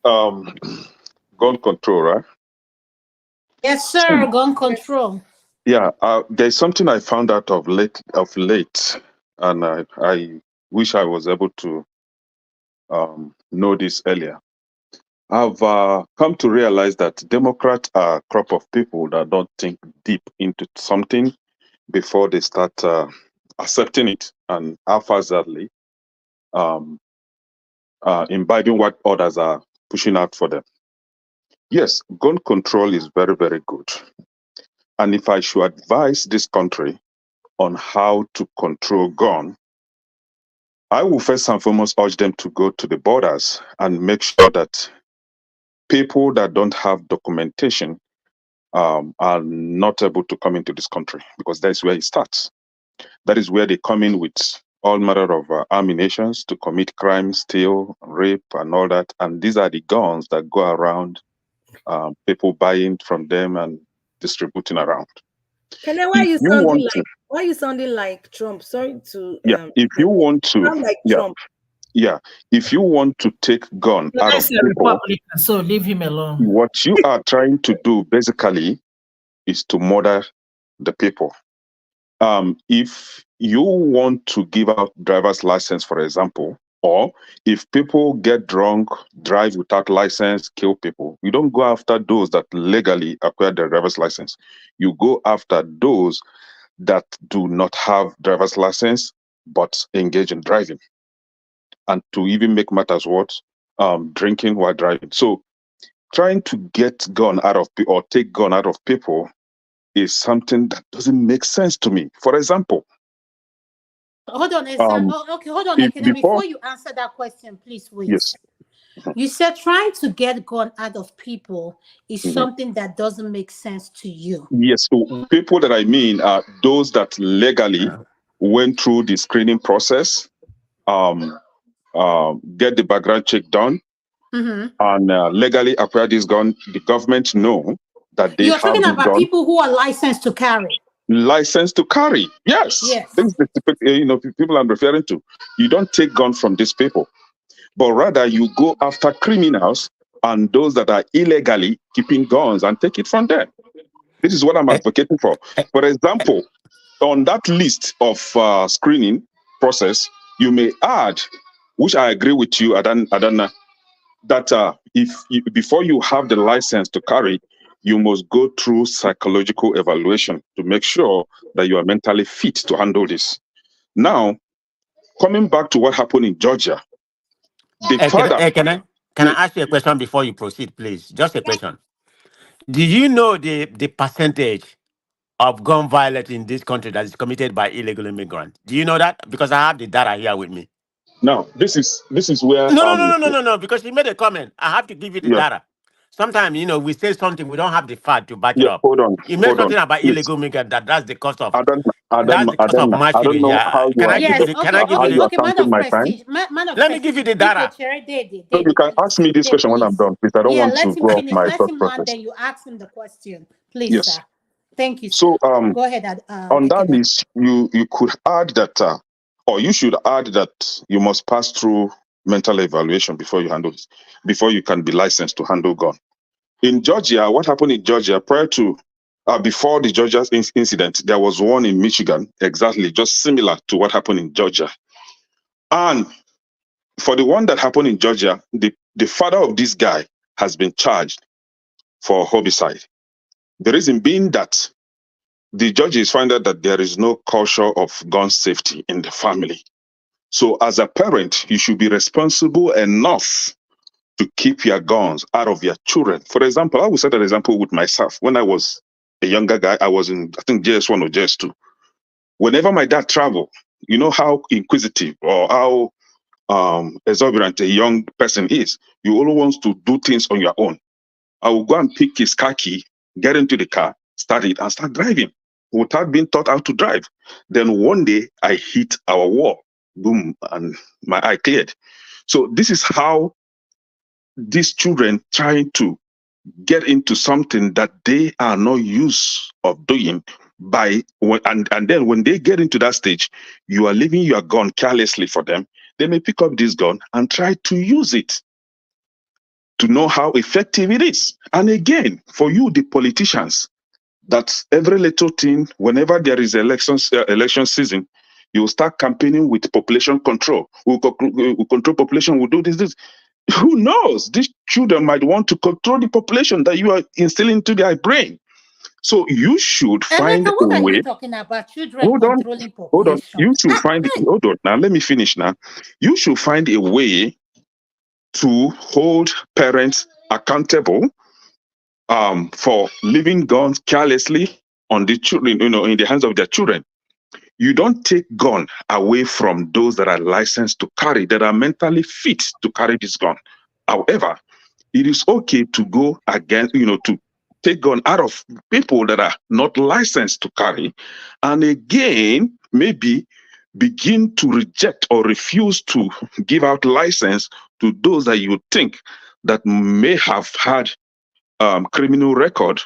Gun control, right? Yes, sir. Gun control. Yeah, there's something I found out of late, and I wish I was able to know this earlier. I've come to realize that Democrats are a crop of people that don't think deep into something before they start accepting it and haphazardly imbibing what others are pushing out for them. Yes, gun control is very, very good. And if I should advise this country on how to control gun, I will first and foremost urge them to go to the borders and make sure that people that don't have documentation are not able to come into this country, because that's where it starts. That is where they come in with all manner of ammunitions to commit crime, steal, rape, and all that. And these are the guns that go around, people buying from them and distributing around. Kene, why are you sounding like Trump? Sorry to if you want to sound like Trump. If you want to take gun out of people, Republican, so leave him alone. What you are trying to do basically is to murder the people. If you want to give out driver's license, for example, or if people get drunk, drive without license, kill people, you don't go after those that legally acquired their driver's license. You go after those that do not have driver's license but engage in driving. And to even make matters worse, drinking while driving. So trying to get gun out of people or take gun out of people is something that doesn't make sense to me. For example, hold on, hold on. Before you answer that question, please wait. Yes. You said trying to get gun out of people is something that doesn't make sense to you. Yes, so people that I mean are those that legally went through the screening process, get the background check done, and legally acquire this gun. The government know that they You're have talking this about gun. People who are licensed to carry. License to carry, yes. This is the people I'm referring to. You don't take gun from these people, but rather you go after criminals and those that are illegally keeping guns and take it from them. This is what I'm advocating for. For example, on that list of screening process, you may add, which I agree with you, Adana, that before you have the license to carry, you must go through psychological evaluation to make sure that you are mentally fit to handle this. Now, coming back to what happened in Georgia, Can I ask you a question before you proceed, please? Just a question. Do you know the percentage of gun violence in this country that is committed by illegal immigrants? Do you know that? Because I have the data here with me. Now, this is where No, because you made a comment. I have to give you the data. Sometimes, we say something, we don't have the fact to back it Yeah, up. hold on, You made hold on, something about please. illegal migrant, that's the cost of Adana, I marketing. don't know Yeah. how you Can are I give you Yes, the can okay, I give how you okay, you the are okay, man counting of my time. prestige, man of let me give you prestige, the Biko data. Chere, So you can ask me this Day, question when I'm please. done, please. I don't Yeah, want let to him go off finish. my Let thought him land, process. then you ask him the question. Please, Yes. sir. Thank you, So sir. Go ahead, on that Ekene. list, you could add that, or you should add that you must pass through mental evaluation before you can be licensed to handle gun. In Georgia, what happened in Georgia prior to, before the Georgia incident, there was one in Michigan, exactly, just similar to what happened in Georgia. And for the one that happened in Georgia, the father of this guy has been charged for homicide. The reason being that the judges find out that there is no culture of gun safety in the family. So as a parent, you should be responsible enough to keep your guns out of your children. For example, I will set an example with myself. When I was a younger guy, I was in, I think, JS1 or JS2. Whenever my dad traveled, you know how inquisitive or how exorbitant a young person is. You always want to do things on your own. I will go and pick his car key, get into the car, start it, and start driving without being taught how to drive. Then one day I hit our wall, boom, and my eye cleared. So this is how these children trying to get into something that they are not used of doing and then when they get into that stage, you are leaving your gun carelessly for them. They may pick up this gun and try to use it to know how effective it is. And again, for you, the politicians, that's every little thing, whenever there is election season, you will start campaigning with population control. We'll control population, we'll do this. Who knows? These children might want to control the population that you are instilling into their brain. So you should find Emeka, a what are you way. talking about? Children Hold on, controlling hold on. population. You should find hold on. Now let me finish now. You should find a way to hold parents accountable for leaving guns carelessly on the children, in the hands of their children. You don't take gun away from those that are licensed to carry, that are mentally fit to carry this gun. However, it is okay to go against, to take gun out of people that are not licensed to carry, and again, maybe begin to reject or refuse to give out license to those that you think that may have had criminal record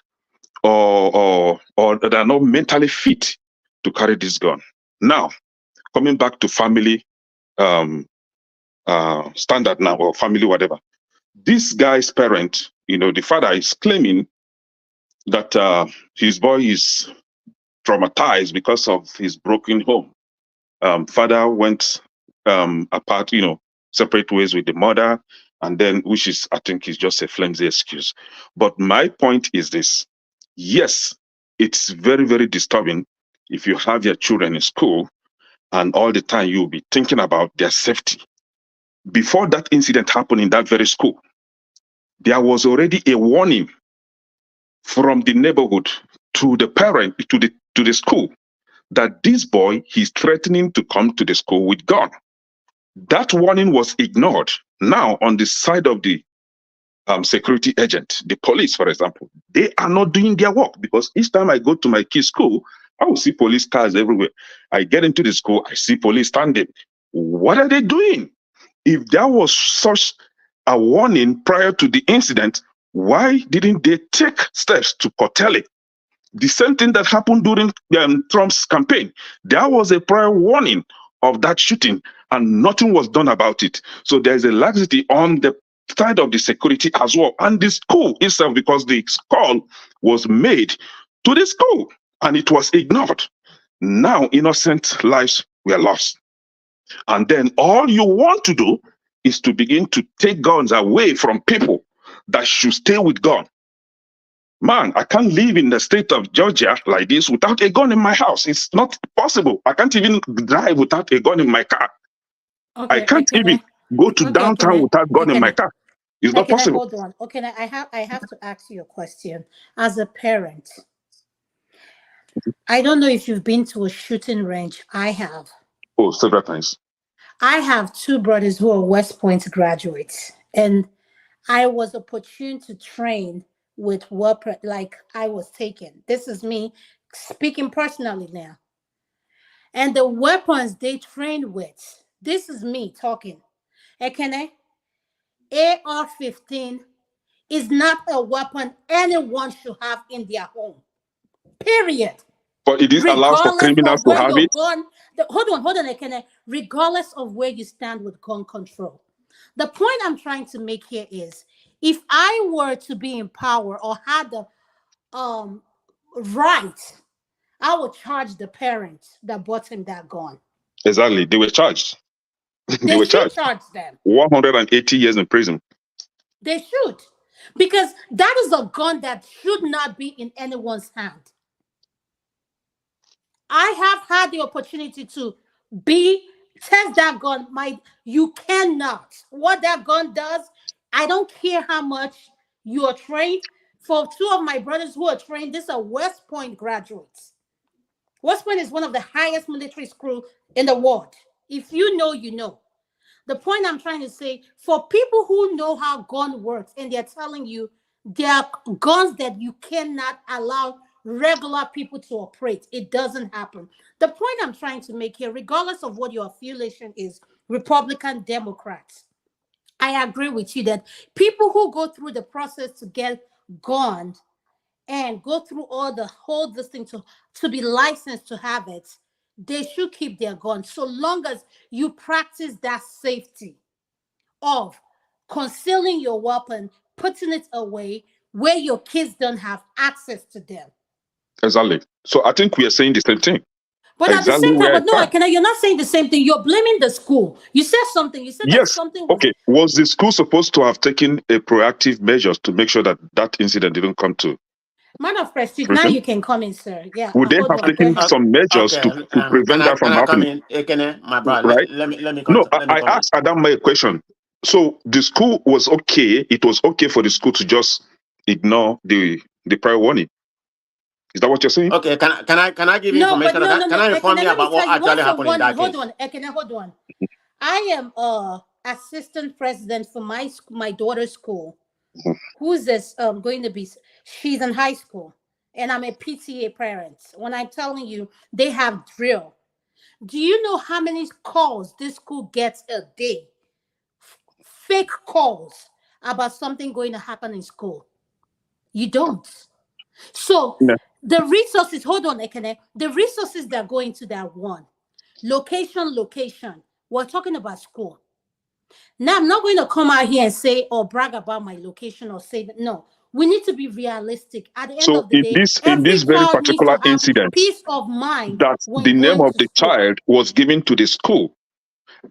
or that are not mentally fit to carry this gun. Now, coming back to family standard now, or family whatever. This guy's parent, the father is claiming that his boy is traumatized because of his broken home. Father went apart, separate ways with the mother, and then, which is, I think, is just a flimsy excuse. But my point is this: yes, it's very, very disturbing if you have your children in school and all the time you'll be thinking about their safety. Before that incident happened in that very school, there was already a warning from the neighborhood to the parent, to the school, that this boy, he's threatening to come to the school with gun. That warning was ignored. Now, on the side of the security agent, the police, for example, they are not doing their work, because each time I go to my kid's school, I will see police cars everywhere. I get into the school, I see police standing. What are they doing? If there was such a warning prior to the incident, why didn't they take steps to curtail it? The same thing that happened during Trump's campaign. There was a prior warning of that shooting and nothing was done about it. So there's a laxity on the side of the security as well. And the school itself, because the call was made to the school and it was ignored. Now innocent lives were lost. And then all you want to do is to begin to take guns away from people that should stay with God. Man, I can't live in the state of Georgia like this without a gun in my house. It's not possible. I can't even drive without a gun in my car. I Okay, can't even go to okay, downtown without a gun in my car. It's not possible. hold on. Okay, I have to ask you a question. As a parent, I don't know if you've been to a shooting range. I have. Oh, several times. I have two brothers who are West Point graduates, and I was opportune to train with weapon, like I was taken. This is me speaking personally now. And the weapons they trained with, this is me talking. Ekene, AR-15 is not a weapon anyone should have in their home. Period. But it is allowed for Regardless criminals of to where have your it. gun, hold on, Ekene. Regardless of where you stand with gun control. The point I'm trying to make here is if I were to be in power or had the right, I would charge the parents that bought him that gun. Exactly. They were charged. They They were should charged. charge them. 180 years in prison. They should. Because that is a gun that should not be in anyone's hand. I have had the opportunity to be test that gun. You cannot. What that gun does, I don't care how much you are trained. For two of my brothers who are trained, these are West Point graduates. West Point is one of the highest military schools in the world. If you know, you know. The point I'm trying to say, for people who know how gun works and they're telling you there are guns that you cannot allow regular people to operate, it doesn't happen. The point I'm trying to make here, regardless of what your affiliation is, Republican, Democrats, I agree with you that people who go through the process to get guns and go through all the whole this thing to be licensed to have it, they should keep their guns so long as you practice that safety of concealing your weapon, putting it away where your kids don't have access to them. Exactly. So I think we are saying the same thing. But at the Exactly same time, where I but no, stand. you're not saying the same thing. You're blaming the school. You said something. You said that Yes. something was. Okay. Was the school supposed to have taken a proactive measures to make sure that that incident didn't come to Man of prestige, now fruition? you can come in, sir. Yeah, Would they hold have on. Go taken ahead. some measures Okay. to Can prevent that can from I come happening? in? Ekene, my brother. Right? No, Let me I come in. asked Adam a question. So the school was okay. It was okay for the school to just ignore the prior warning. Is that what you're saying? Okay. Can I give you No, but information? no, no, Can no. I inform Ekene, you let me about what tell you, actually what's the happened in warning? that Hold case? on, Ekene, hold on. I am assistant president for my daughter's school. Who's this going to be? She's in high school, and I'm a PTA parent. When I'm telling you, they have drill. Do you know how many calls this school gets a day? Fake calls about something going to happen in school. You don't. So Yeah. the resources, hold on, Ekene, the resources that go into that one, location. We're talking about school. Now, I'm not going to come out here and say or brag about my location or say that. No, we need to be realistic. At the end So of the day, in every this very child needs particular to have incident, peace of mind that the when name going of to the school. child was given to the school,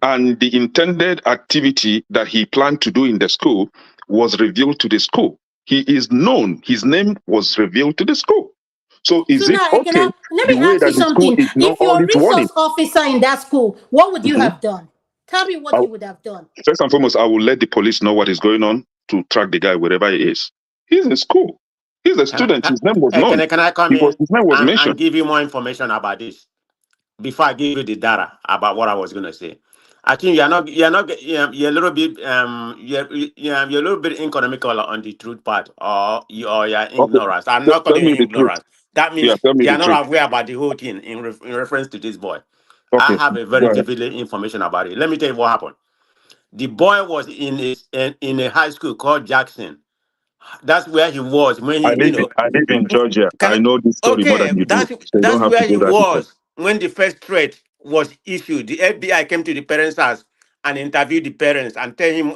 and the intended activity that he planned to do in the school was revealed to the school. He is known. His name was revealed to the school. So So is it now, okay let the me way ask you that the school something. ignored If all you're a its warning? resource officer in that school, what would you Mhm. have done? Tell me what you would have done. First and foremost, I will let the police know what is going on to track the guy wherever he is. He's in school. He's a student. His name was known. Can I come in His name was and mentioned. give you more information about this before I give you the data about what I was going to say? I think you're a little bit you're a little bit economical on the truth part, or you're Okay. ignorance. I'm not Tell calling you me the truth. ignorance. That Yeah, means tell me the you're truth. not aware about the whole thing in reference to this boy. I Okay, have a go very ahead. vivid information about it. Let me tell you what happened. The boy was in a high school called Jackson. That's where he was when I live in Georgia. can I know this story more okay, than you do. So you don't that's have to where he go that detail. was when the first threat was issued. The FBI came to the parents' house and interviewed the parents and tell him,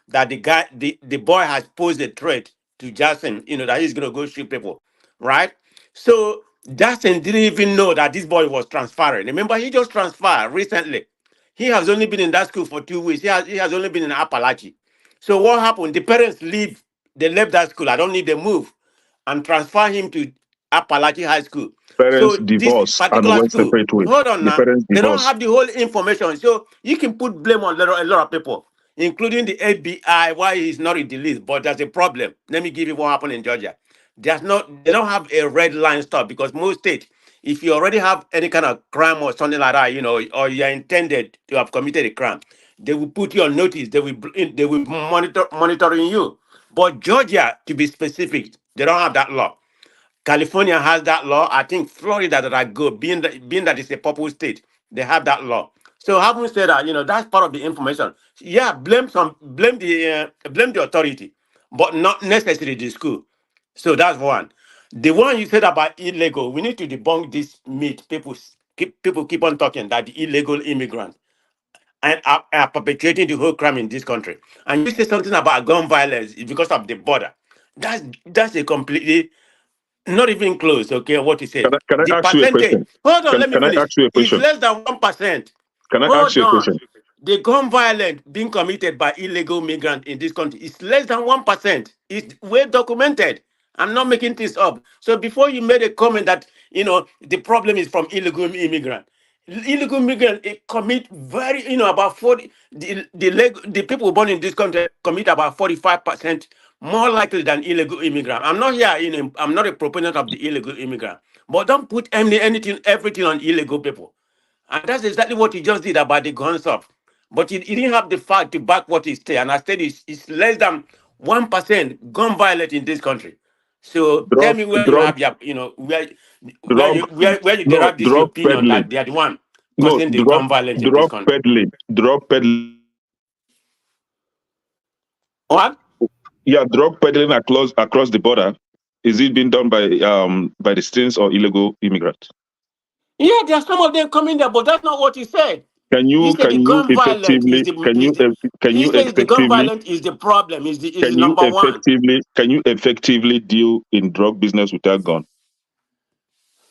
that the boy has posed a threat to Jackson, that he's gonna go shoot people, right? So Jackson didn't even know that this boy was transferring. Remember, he just transferred recently. He has only been in that school for 2 weeks. He has only been in Appalachia. So what happened? The parents leave. They left that school. I don't need to move and transfer him to Appalachian High School. Parents So this divorce and particular went school, separate ways. hold on The now, parents they don't divorce. have the whole information. So you can put blame on a lot of people, including the FBI, why he's not in the list. But there's a problem. Let me give you what happened in Georgia. They don't have a red line stop because most states, If you already have any kind of crime or something like that, or you are intended to have committed a crime, they will put you on notice. They will monitoring you. But Georgia, to be specific, they don't have that law. California has that law. I think Florida that I go, being that it's a purple state, they have that law. So having said that, that's part of the information. Yeah, blame the authority, but not necessarily the school. So that's one. The one you said about illegal, we need to debunk this myth. People keep on talking that the illegal immigrants and are perpetrating the whole crime in this country. And you say something about gun violence because of the border. That's a completely not even close, okay, what he said. Can The I ask you a percentage, question? hold on, let me Can I finish. ask you a It's question? less than 1%. Can I ask Hold you a on. question? The gun violence being committed by illegal migrants in this country is less than 1%. It's well documented. I'm not making this up. So before you made a comment that, the problem is from illegal immigrant. Illegal migrants commit about 40, the people born in this country commit about 45% more likely than illegal immigrant. I'm not here, I'm not a proponent of the illegal immigrant, but don't put everything on illegal people. And that's exactly what he just did about the gun stuff. But he didn't have the fact to back what he said. And I said it's less than 1% gun violence in this country. So tell Drug, me where you drug, have your, where drug, you where you no, derive this your drug opinion peddling. that they are the one No, causing the gun violence in this country. drug peddling. What? Yeah, drug peddling across the border. Is it being done by the students or illegal immigrants? Yeah, there are some of them coming there, but that's not what he said. Can He you said the can you gun violence is effectively the can is you the can he you says the gun effectively violence is the problem, is the can you number one. effectively deal in drug business without gun?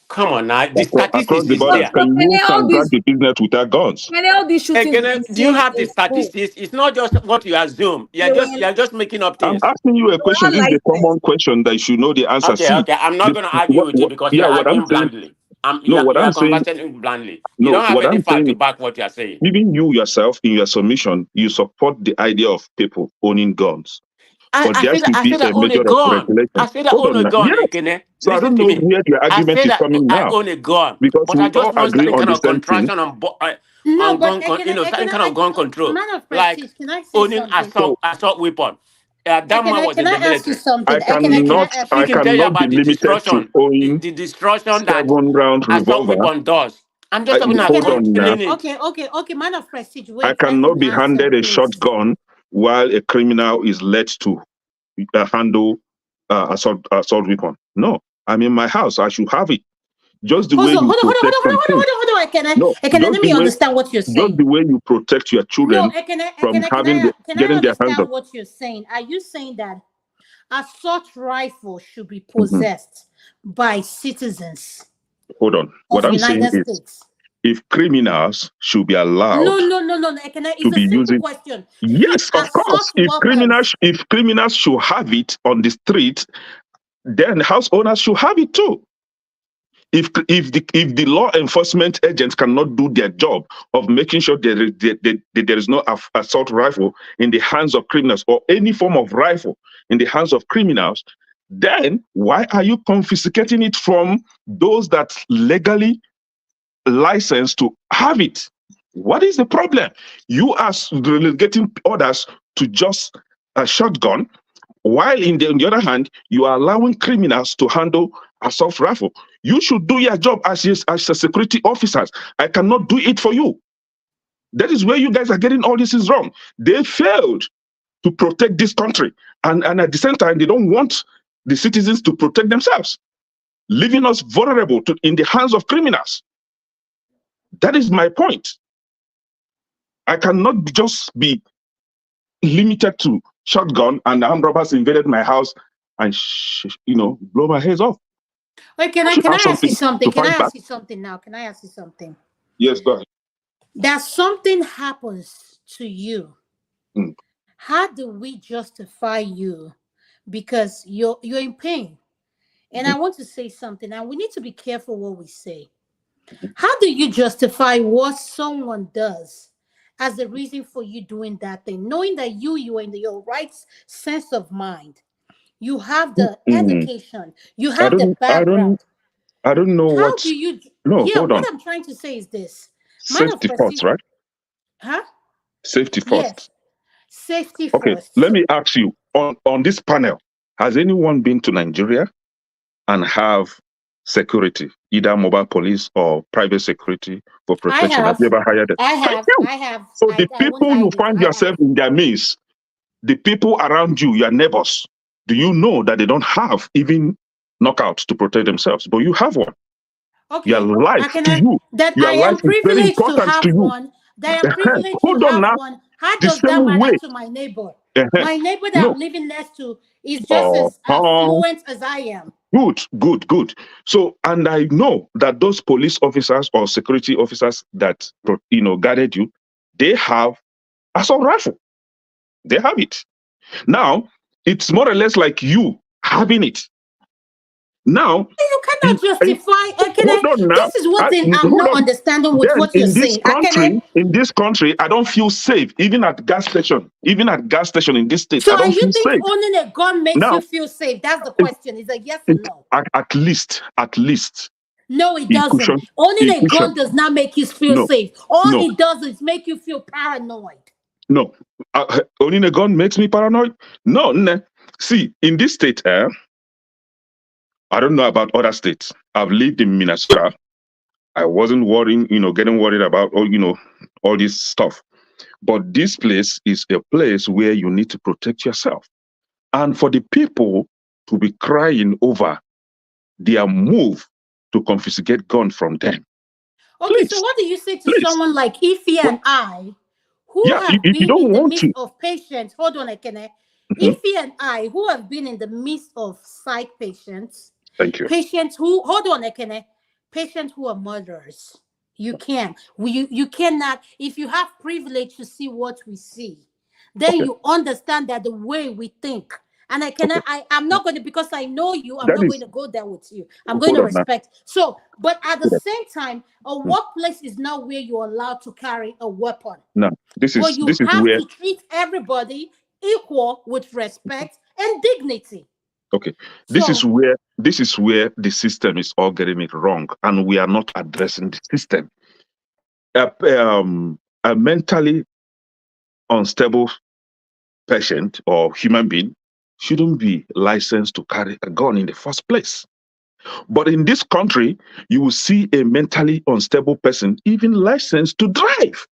Come on now, the Across statistics the is border, there. can But you transact the business without guns? all these Hey, shootings we've been do you seeing have the in school, statistics? It's not just what you assume. they were You're just making up I'm things. asking you a they were question. all This is a licensed. common question that you should know the answer. Okay, See, okay. I'm not the, gonna argue with you because you're what I'm arguing saying. blindly. No, what You I'm are saying. conversing blindly. You No, don't have what any I'm fact to saying. back what you're saying. Even you yourself, in your submission, you support the idea of people owning guns, but there should I be said I a own a measure of gun. I regulation. said I Hold own on a now. gun, Yes. Ekene. So I Listen don't to know me. where your I argument said is that coming I now, own a gun, because but we I all just want agree certain on kind the of same thing. contraction No, on but gun, certain kind of gun control, man of like prestige, can I say owning something? So assault weapon. That man was Can in I the ask you military. something? Can I ask you He I can tell you cannot be about the limited to destruction, owning the destruction that 7 round assault revolver. weapon does. I'm just talking Hold about on now. killing it. Okay, man of prestige, I wait, let cannot him be answer, handed a please. shotgun while a criminal is led to handle assault weapon. No, I'm in my house. I should have it. Just the way you protect some things. No, Let me understand what you're just saying. the way you protect your No, children from getting their hands understand on. what you're saying? Are you saying that assault rifle should be Mhm. possessed by citizens Hold on. What of I'm saying United is, States? if criminals should be allowed No. to It's a be simple using, question. If yes, of assault course. weapons, If criminals should have it on the street, then house owners should have it too. If the law enforcement agents cannot do their job of making sure there is no assault rifle in the hands of criminals, or any form of rifle in the hands of criminals, then why are you confiscating it from those that legally licensed to have it? What is the problem? You are relegating others to just a shotgun, while on the other hand, you are allowing criminals to handle assault rifle. You should do your job as a security officers. I cannot do it for you. That is where you guys are getting all this is wrong. They failed to protect this country, and at the same time, they don't want the citizens to protect themselves, leaving us vulnerable in the hands of criminals. That is my point. I cannot just be limited to shotgun and armed robbers invaded my house and blow my heads off. wait, I should can have I ask you something something? to Can I fight back. ask you something now? Can I ask you something? Yes, go ahead. That something happens to you. Mm. How do we justify you? Because you're in pain. And I Mhm. want to say something, and we need to be careful what we say. How do you justify what someone does as a reason for you doing that thing, knowing that you are in your right sense of mind? You have the Mm. education, you I have the don't I don't background. I don't know How what. do you? No, Yeah, hold on. what I'm trying to say is this: man of Safety first, right? huh? Safety Yes, first. safety Okay, first. let me ask you on this panel, has anyone been to Nigeria and have security, either mobile police or private security for I protection? Have have, you ever hired them? I Thank have, you. I have. So the I won't people you hide it. find I have. yourself in their midst, the people around you, your neighbors, do you know that they don't have even knockouts to protect themselves? But you have one. Your Okay, life to you, that your I life am is very privileged to important to have you. one. That I am privileged to Hold on have now. one. How The does that same matter way. to my neighbor? Uh-huh. My neighbor that No. I'm living next to is just Oh, as affluent as I am. Good. So, and I know that those police officers or security officers that guarded you, they have assault rifle. They have it. Now, it's more or less like you having it. Now, You cannot justify. hold on now. This is what I'm Hold not on. understanding with Then what you're saying. in this country, I don't feel safe. Even at gas station, in this state, So, I and don't you feel think safe. owning a gun makes Now, you feel safe? That's the question. Is a yes or no? at least, No, it it doesn't. cushion, Owning it a cushion. gun does not make you feel No, safe. All no, it does is make you feel paranoid. no. Owning a gun makes me paranoid. No, nah. See, in this state, I don't know about other states. I've lived in Minnesota. I wasn't worrying, getting worried about all this stuff. But this place is a place where you need to protect yourself. And for the people to be crying over their move to confiscate gun from them. Okay, so Please, what do you say to please. someone like Ify and I, who Yeah, have if you been in don't the want midst to. of patients? Hold on, Ekene. Mhm. Ify and I, who have been in the midst of psych patients, Thank you. patients who, hold on, Ekene, patients who are murderers. You can't. You cannot. If you have privilege to see what we see, then Okay. you understand that the way we think. And I'm not going to, because I know you, I'm That not is, going to go there with you. I'm going hold to on now. respect. So, but at the Hold same time, a on. workplace is not where you're allowed to carry a weapon. No, But you this is have where, to treat everybody equal with respect and dignity. okay, So, this is where the system is all getting it wrong, and we are not addressing the system. A mentally unstable patient or human being shouldn't be licensed to carry a gun in the first place. But in this country, you will see a mentally unstable person even licensed to drive.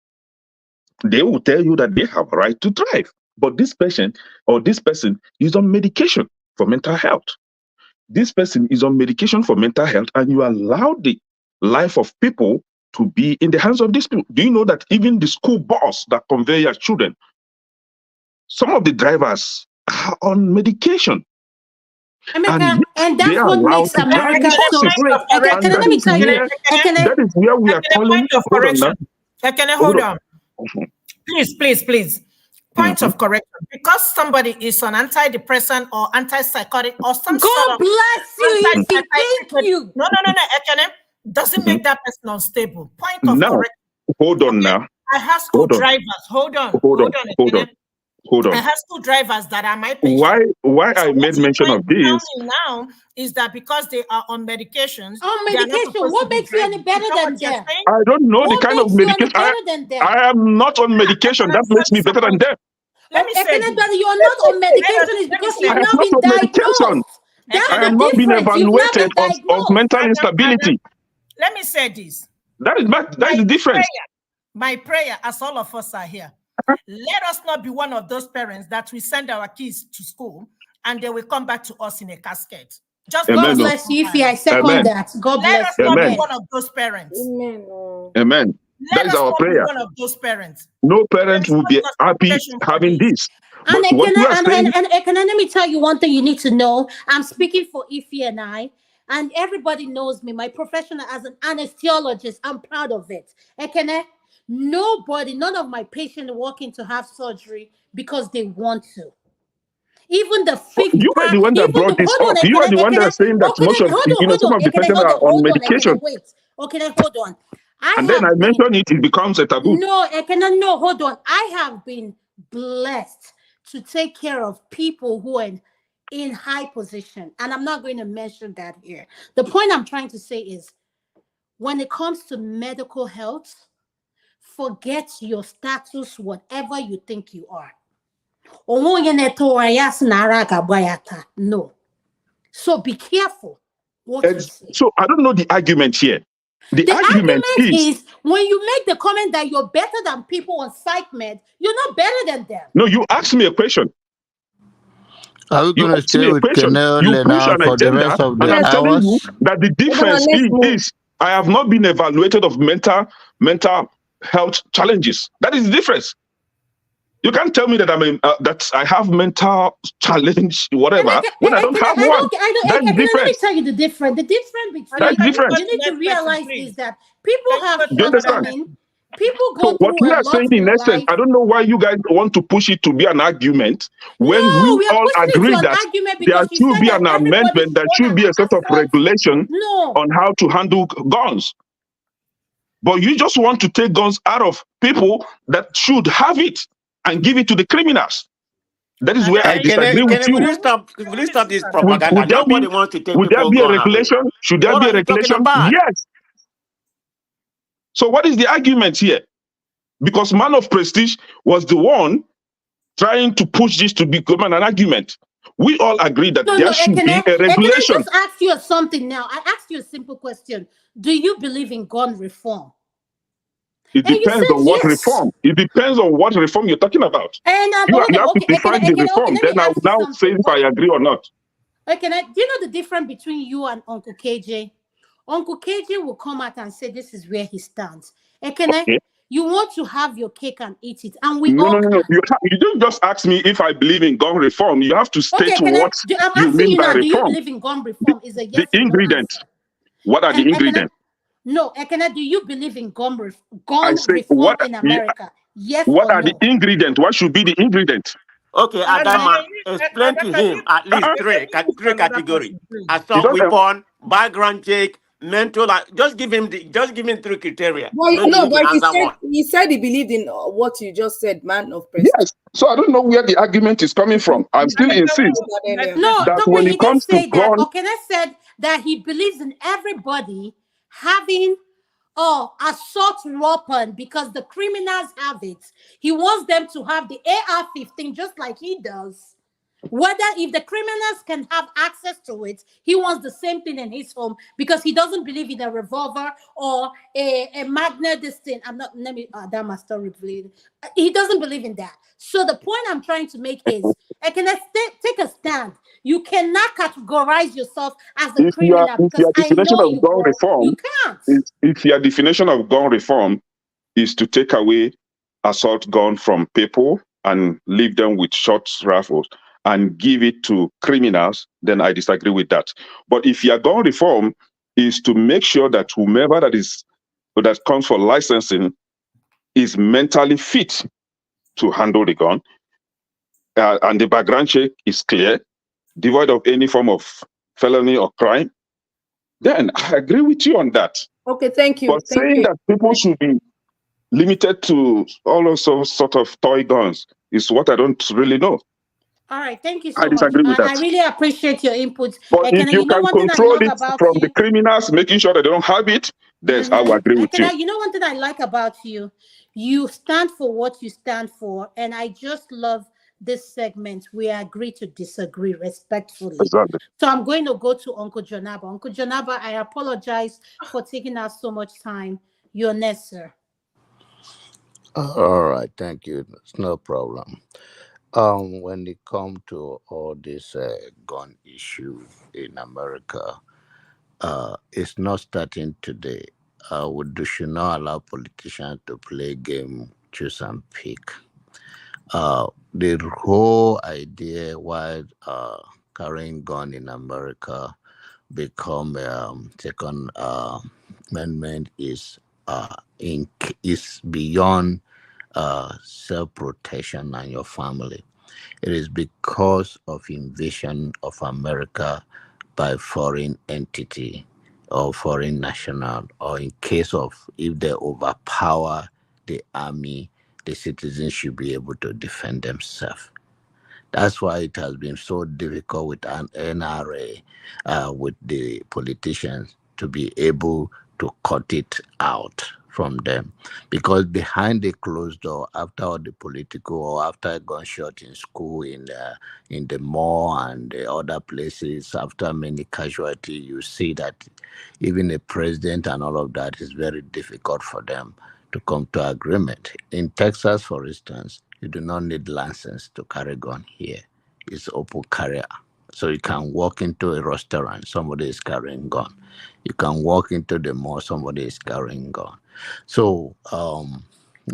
They will tell you that they have a right to drive. But this patient or this person is on medication for mental health. This person is on medication for mental health, and you allow the life of people to be in the hands of these people. Do you know that even the school bus that convey your children, some of the drivers are on medication? America, And and they that's are what allowed makes to carry America so buses. great. And Let me tell you, that is where we are calling. Point of Hold on now. correction. Hold on. Please. Point of correction. Because somebody is on antidepressant or antipsychotic or some sort God of bless you, Ify. Thank antipsychotic. you. No, Ekene, doesn't make that person unstable. Point of Now, correction. hold on Okay? now. I have school Hold on. drivers. Hold on, Ekene. Hold I on. have school drivers that are my patients. Why So I made mention of tell this? me now is that because they are on medications, On they are not medication, supposed to what be makes you any driving. Is better that what than you're them? saying? I don't know the What kind of makes you any medication. better than them? I am not on medication. That makes me better than them. Let me say that you're not on medication is because I you've am not not been on medication. diagnosed. That's I the am not being difference. You've not evaluated been of diagnosed. mental instability. Let me say this. That is the difference. My prayer, as all of us are here, let us not be one of those parents that we send our kids to school and they will come back to us in a casket. Just God Amen. bless you, Ify. I second Amen. that. God let bless us you. not Amen. be one of those parents. Amen. Amen. Let That is us our not prayer. be one of those parents. No parent will be happy having this. And But what you are saying, let me tell you one thing you need to know. I'm speaking for Ify and I, and everybody knows me. My profession as an anesthesiologist, I'm proud of it. Ekene, none of my patients walk in to have surgery because they want to. Even the fifth you are part, the one that even the brought this hold up. on, You are the one that Ekene, is saying that most of some of the patients are on medication. wait. Okay, hold on. I And then I have been mention it becomes a taboo. no, no, hold on. I have been blessed to take care of people who are in in high position, and I'm not going to mention that here. The point I'm trying to say is when it comes to medical health, forget your status, whatever you think you are. No. So be careful what you say. So I don't know the argument here. The The argument argument is when you make the comment that you're better than people on psych med, you're not better than them. no, you asked me a question. Are we You going to asked me stay a with question. Kenel You push Lena an for the agenda, rest of and the I'm telling you hours? that the difference is I have not been evaluated of mental health challenges. That is the difference. You can't tell me that that I have mental challenge, whatever, when I don't have one. That's Let me different. tell you the difference. The difference That's between different. you need to realize is that people have Do you understand? people So go what through we a are saying lot in in essence, life. I don't know why you guys want to push it to be an argument when No, we we are all pushing it agree to an that argument there because you should said be that an everybody amendment, there should should be a set of regulation No. on how to handle guns. But you just want to take guns out of people that should have it and give it to the criminals. That is where I disagree with you. Will you stop this propaganda? Would there Nobody wants to take would there people be a gun away. regulation? Should there What be are a you talking regulation? about? Yes. So what is the argument here? Because Man of Prestige was the one trying to push this to become an argument. We all agree that there should be a regulation. Can I just ask you something now? I asked you a simple question. Do you believe in gun reform? It depends on what reform. It depends on what reform you're talking about. And You have to define the reform. Then I will now say if I agree or not. Okay, do you know the difference between you and Uncle KJ? Uncle KJ will come out and say this is where he stands. Okay. You want to have your cake and eat it, and we all No. You don't just ask me if I believe in gun reform. You have to state what I'm you asking mean you by now. Do you reform. believe in gun reform? Is a yes The or no ingredients. answer. What are the ingredients? No, Ekene, do you believe in gun I say, reform in America? Yes what or are no? the ingredients? What should be the ingredients? Okay, Adama, explain to him at least three categories: assault weapon, background check, mental. Just give him three criteria. But he said he believed in what you just said, man of prestige. Yes. So I don't know where the argument is coming from. I'm still insist that when it comes to gun, Okene said that he believes in everybody having assault weapon because the criminals have it. He wants them to have the AR-15 just like he does. Whether if the criminals can have access to it, he wants the same thing in his home because he doesn't believe in a revolver or a magnet. This thing, I'm not. Let me. That my story, please. He doesn't believe in that. So the point I'm trying to make is, take a stand. You cannot categorize yourself as a criminal because I know you won't. You can't. if your definition of gun reform is to take away assault gun from people and leave them with short rifles and give it to criminals, then I disagree with that. But if your gun reform is to make sure that whomever that comes for licensing is mentally fit to handle the gun, and the background check is clear, devoid of any form of felony or crime, then I agree with you on that. Okay, thank you. But saying that people should be limited to all of sort of toy guns is what I don't really know. All right, thank you so I disagree much. with that. I really appreciate your input. But if you can one thing control I love it about from you, the criminals, making sure that they don't have it, then I will agree with you. You know one thing I like about you? You stand for what you stand for, and I just love this segment. We agree to disagree respectfully. Exactly. So I'm going to go to Uncle Jonaba. Uncle Jonaba, I apologize for taking us so much time. You're next, sir. All right, thank you. It's no problem. When it comes to all this gun issue in America, it's not starting today. We should not allow politicians to play game, choose and pick. The whole idea why carrying gun in America become second amendment is beyond self-protection and your family. It is because of invasion of America by foreign entity or foreign national, or in case of if they overpower the army, the citizens should be able to defend themselves. That's why it has been so difficult with an NRA, with the politicians to be able to cut it out from them. Because behind the closed door, after all the political or after a gunshot in school, in the mall and the other places, after many casualty, you see that even the president and all of that is very difficult for them to come to agreement. In Texas, for instance, you do not need license to carry gun here. It's open carrier. So you can walk into a restaurant, somebody is carrying gun. You can walk into the mall, somebody is carrying gun. So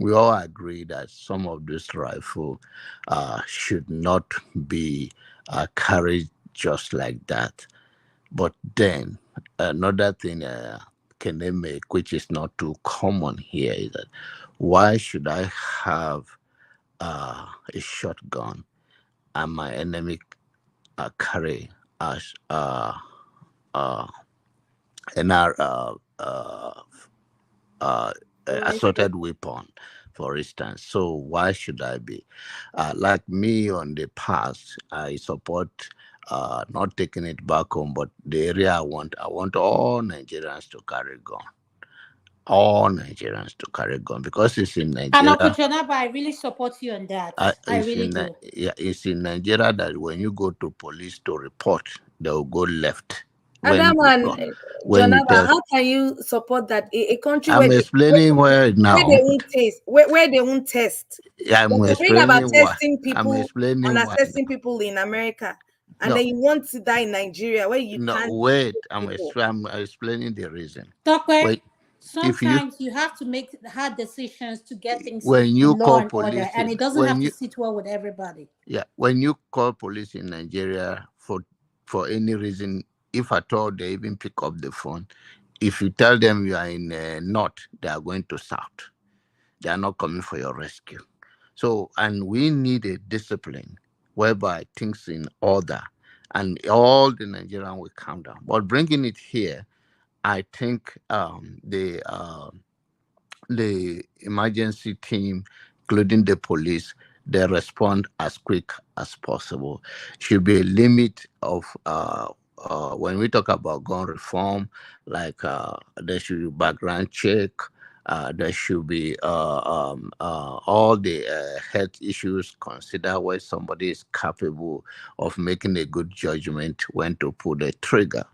we all agree that some of this rifle should not be carried just like that. But then another thing can they make, which is not too common here, is that why should I have a shotgun and my enemy carry a uh, an uh, Rifle. assorted weapon, for instance. So why should I be like me on the past? I support not taking it back home, but the area I want all Nigerians to carry gun. All Nigerians to carry gun because it's in And Uncle Nigeria. Jonaba, I really support you on that. I really do. Yeah, it's in Nigeria that when you go to police to report, they'll go left. When Adam you and go, when you Jonaba, tell, how can you support that? A country I'm explaining where where they now. won't taste, where they won't test. I'm You're complaining about explaining why. testing I'm people and explaining why. assessing people in America, and No, then you want to die in Nigeria where you no, can't wait. test people. I'm explaining the reason. Tokwe, Wait, if you sometimes you have to make hard decisions to get things when you in law call and order, police, and it doesn't when have to you sit well with everybody. yeah, when you call police in Nigeria for any reason, if at all they even pick up the phone, if you tell them you are in north, they are going to south. They are not coming for your rescue. So, and we need a discipline whereby things in order, and all the Nigerian will calm down. But bringing it here, I think the emergency team, including the police, they respond as quick as possible. Should be a limit of when we talk about gun reform, like there should be background check. There should be all the health issues consider where somebody is capable of making a good judgment when to pull the trigger.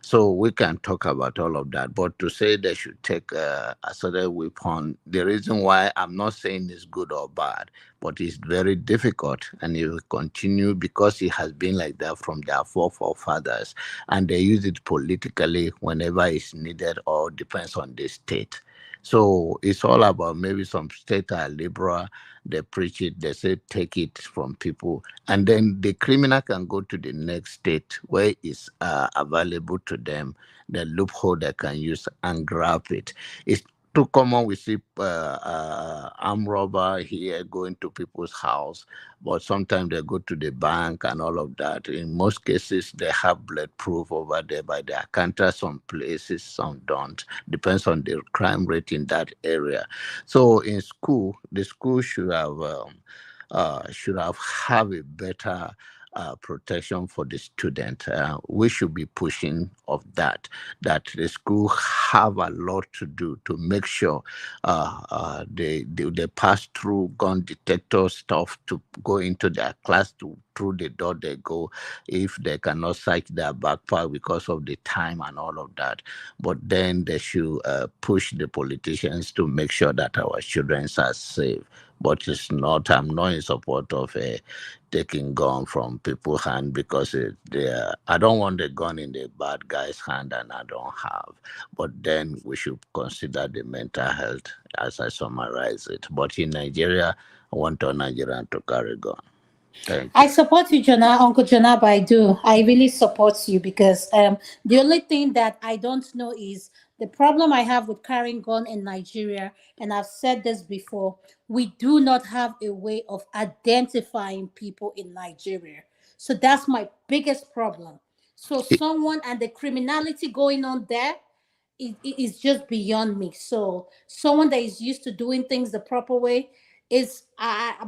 So we can talk about all of that. But to say they should take a certain weapon, the reason why I'm not saying it's good or bad, but it's very difficult and it will continue because it has been like that from their forefathers and they use it politically whenever it's needed or depends on the state. So it's all about maybe some states are liberal, they preach it, they say take it from people, and then the criminal can go to the next state where it's available to them, the loophole they can use and grab it. It's too common we see armed robber here going to people's house, but sometimes they go to the bank and all of that. In most cases, they have bulletproof over there by their counter. Some places, some don't. Depends on the crime rate in that area. So in school, the school should have a better protection for the student. We should be pushing of that. That the school have a lot to do to make sure they pass through gun detector stuff to go into their class to through the door they go if they cannot search their backpack because of the time and all of that. But then they should push the politicians to make sure that our children are safe. But it's not. I'm not in support of taking gun from people's hand because I don't want the gun in the bad guy's hand and I don't have. But then we should consider the mental health as I summarize it. But in Nigeria, I want all Nigerian to carry gun. Thank I you. support you, Uncle Jonah, I do. I really support you because the only thing that I don't know is the problem I have with carrying gun in Nigeria, and I've said this before, we do not have a way of identifying people in Nigeria. So that's my biggest problem. So someone and the criminality going on there, it is just beyond me. So someone that is used to doing things the proper way, Is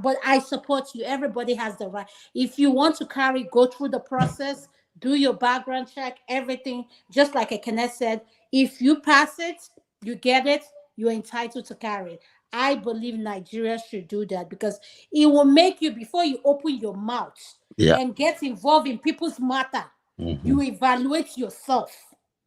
but I support you. Everybody has the right. If you want to carry, go through the process, do your background check, everything. Just like Kenneth said, if you pass it, you get it, you're entitled to carry it. I believe Nigeria should do that because it will make you, before you open your mouth Yeah. and get involved in people's matter, you evaluate yourself.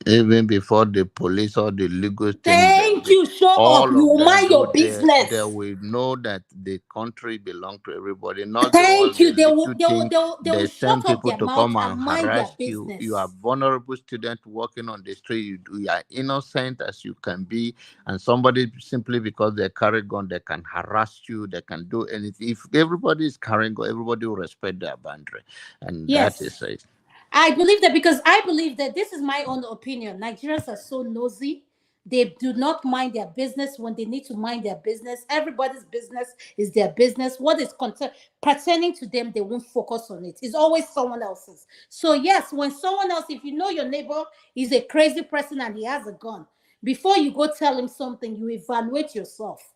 Even before the police or the legal thing, Thank you. Show up. all You of will them mind do, your they business. will know that the country belongs to everybody, not the ones, Thank the you. They will, little they will, thing. they will, they will They shut send up people their to mouth come and and mind their harass you. You are business. vulnerable student walking on the street. You are innocent as you can be, and somebody simply because they carry gun, they can harass you. They can do anything. If everybody is carrying gun, everybody will respect their boundary, and that Yes. is it. I believe that because I believe that this is my own opinion. Nigerians are so nosy. They do not mind their business when they need to mind their business. Everybody's business is their business. What is pertaining to them, they won't focus on it. It's always someone else's. So, yes, when someone else, if you know your neighbor is a crazy person and he has a gun, before you go tell him something, you evaluate yourself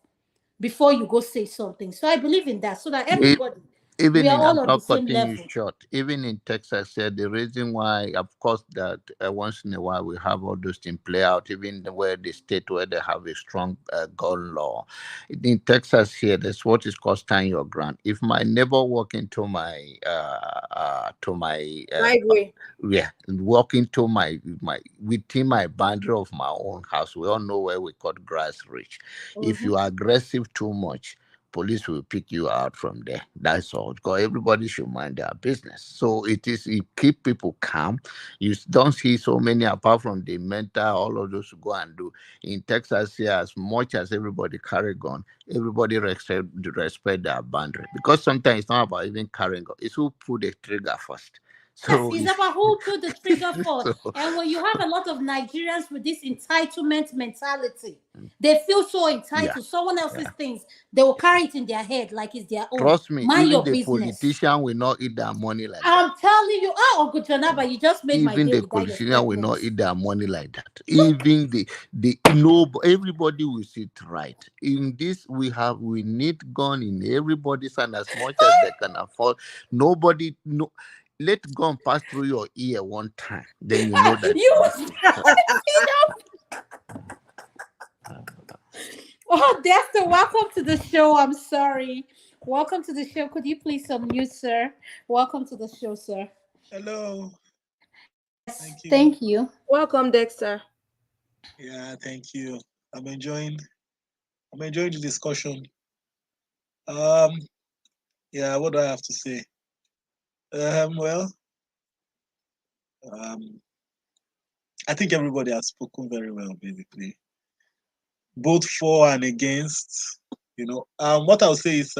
before you go say something. So, I believe in that so that everybody, we Even are in, all I'm on the not same cutting you level. short, even in Texas here, the reason why, of course, that once in a while we have all those things play out, even where the state where they have a strong gun law. In Texas here, there's what is called stand your ground. If my neighbor walk into my Driveway. yeah, walk into my within my boundary of my own house, we all know where we cut grass reach. If Mhm. you are aggressive too much, police will pick you out from there. That's all. Because everybody should mind their business. So it keep people calm. You don't see so many apart from the mental, all of those who go and do. In Texas here, as much as everybody carry gun, everybody respect their boundary. Because sometimes it's not about even carrying gun, it's who pull the trigger first. Yes, So it's if about who pulled the trigger first. so And when you have a lot of Nigerians with this entitlement mentality, they feel so yeah. entitled. Someone else's Yeah. things, they will carry it in their head like it's their own. Trust me, Mind even your the business. politician will not eat their money like that. I'm telling you, oh, Uncle Jonaba, you just made my Even day the with that your politician will statement. not eat their money like that. Even the no, everybody will sit right. In this, we need gun in everybody's hand as much as they can afford. Nobody no let gun pass through your ear one time, then you know that You this was is oh, Dexter, welcome to the show. I'm sorry. Welcome to the show. Could you please unmute, sir? Welcome to the show, sir. Hello. Yes, Thank you. thank you. Welcome, Dexter. Yeah, thank you. I'm enjoying the discussion. Um, yeah, what do I have to say? Well, um, I think everybody has spoken very well, basically, both for and against. What I'll say is,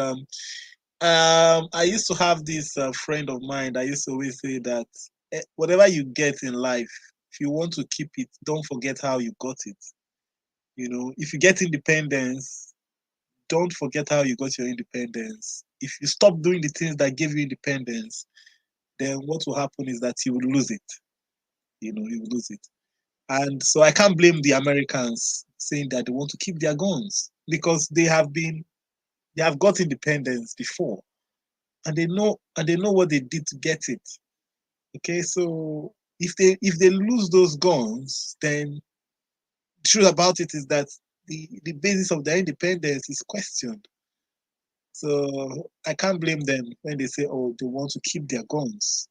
I used to have this friend of mine. I used to always say that whatever you get in life, if you want to keep it, don't forget how you got it. If you get independence, don't forget how you got your independence. If you stop doing the things that gave you independence, then what will happen is that you will lose it. You will lose it. And so I can't blame the Americans saying that they want to keep their guns because they have got independence before, and they know what they did to get it. Okay, so if they lose those guns, then the truth about it is that the basis of their independence is questioned. So I can't blame them when they say, oh, they want to keep their guns,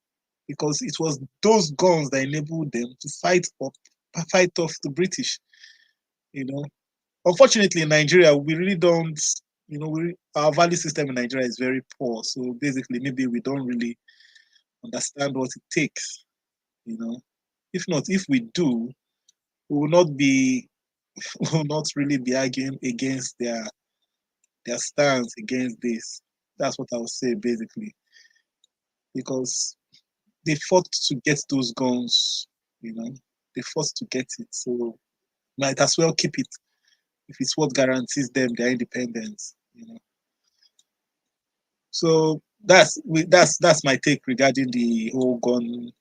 because it was those guns that enabled them to fight off the British. Unfortunately, in Nigeria, we really don't. Our value system in Nigeria is very poor. So basically, maybe we don't really understand what it takes. If not, if we do, we will not be, we will not really be arguing against their stance against this. That's what I would say basically, because they fought to get those guns. They fought to get it, so might as well keep it if it's what guarantees them their independence. So that's my take regarding the whole gun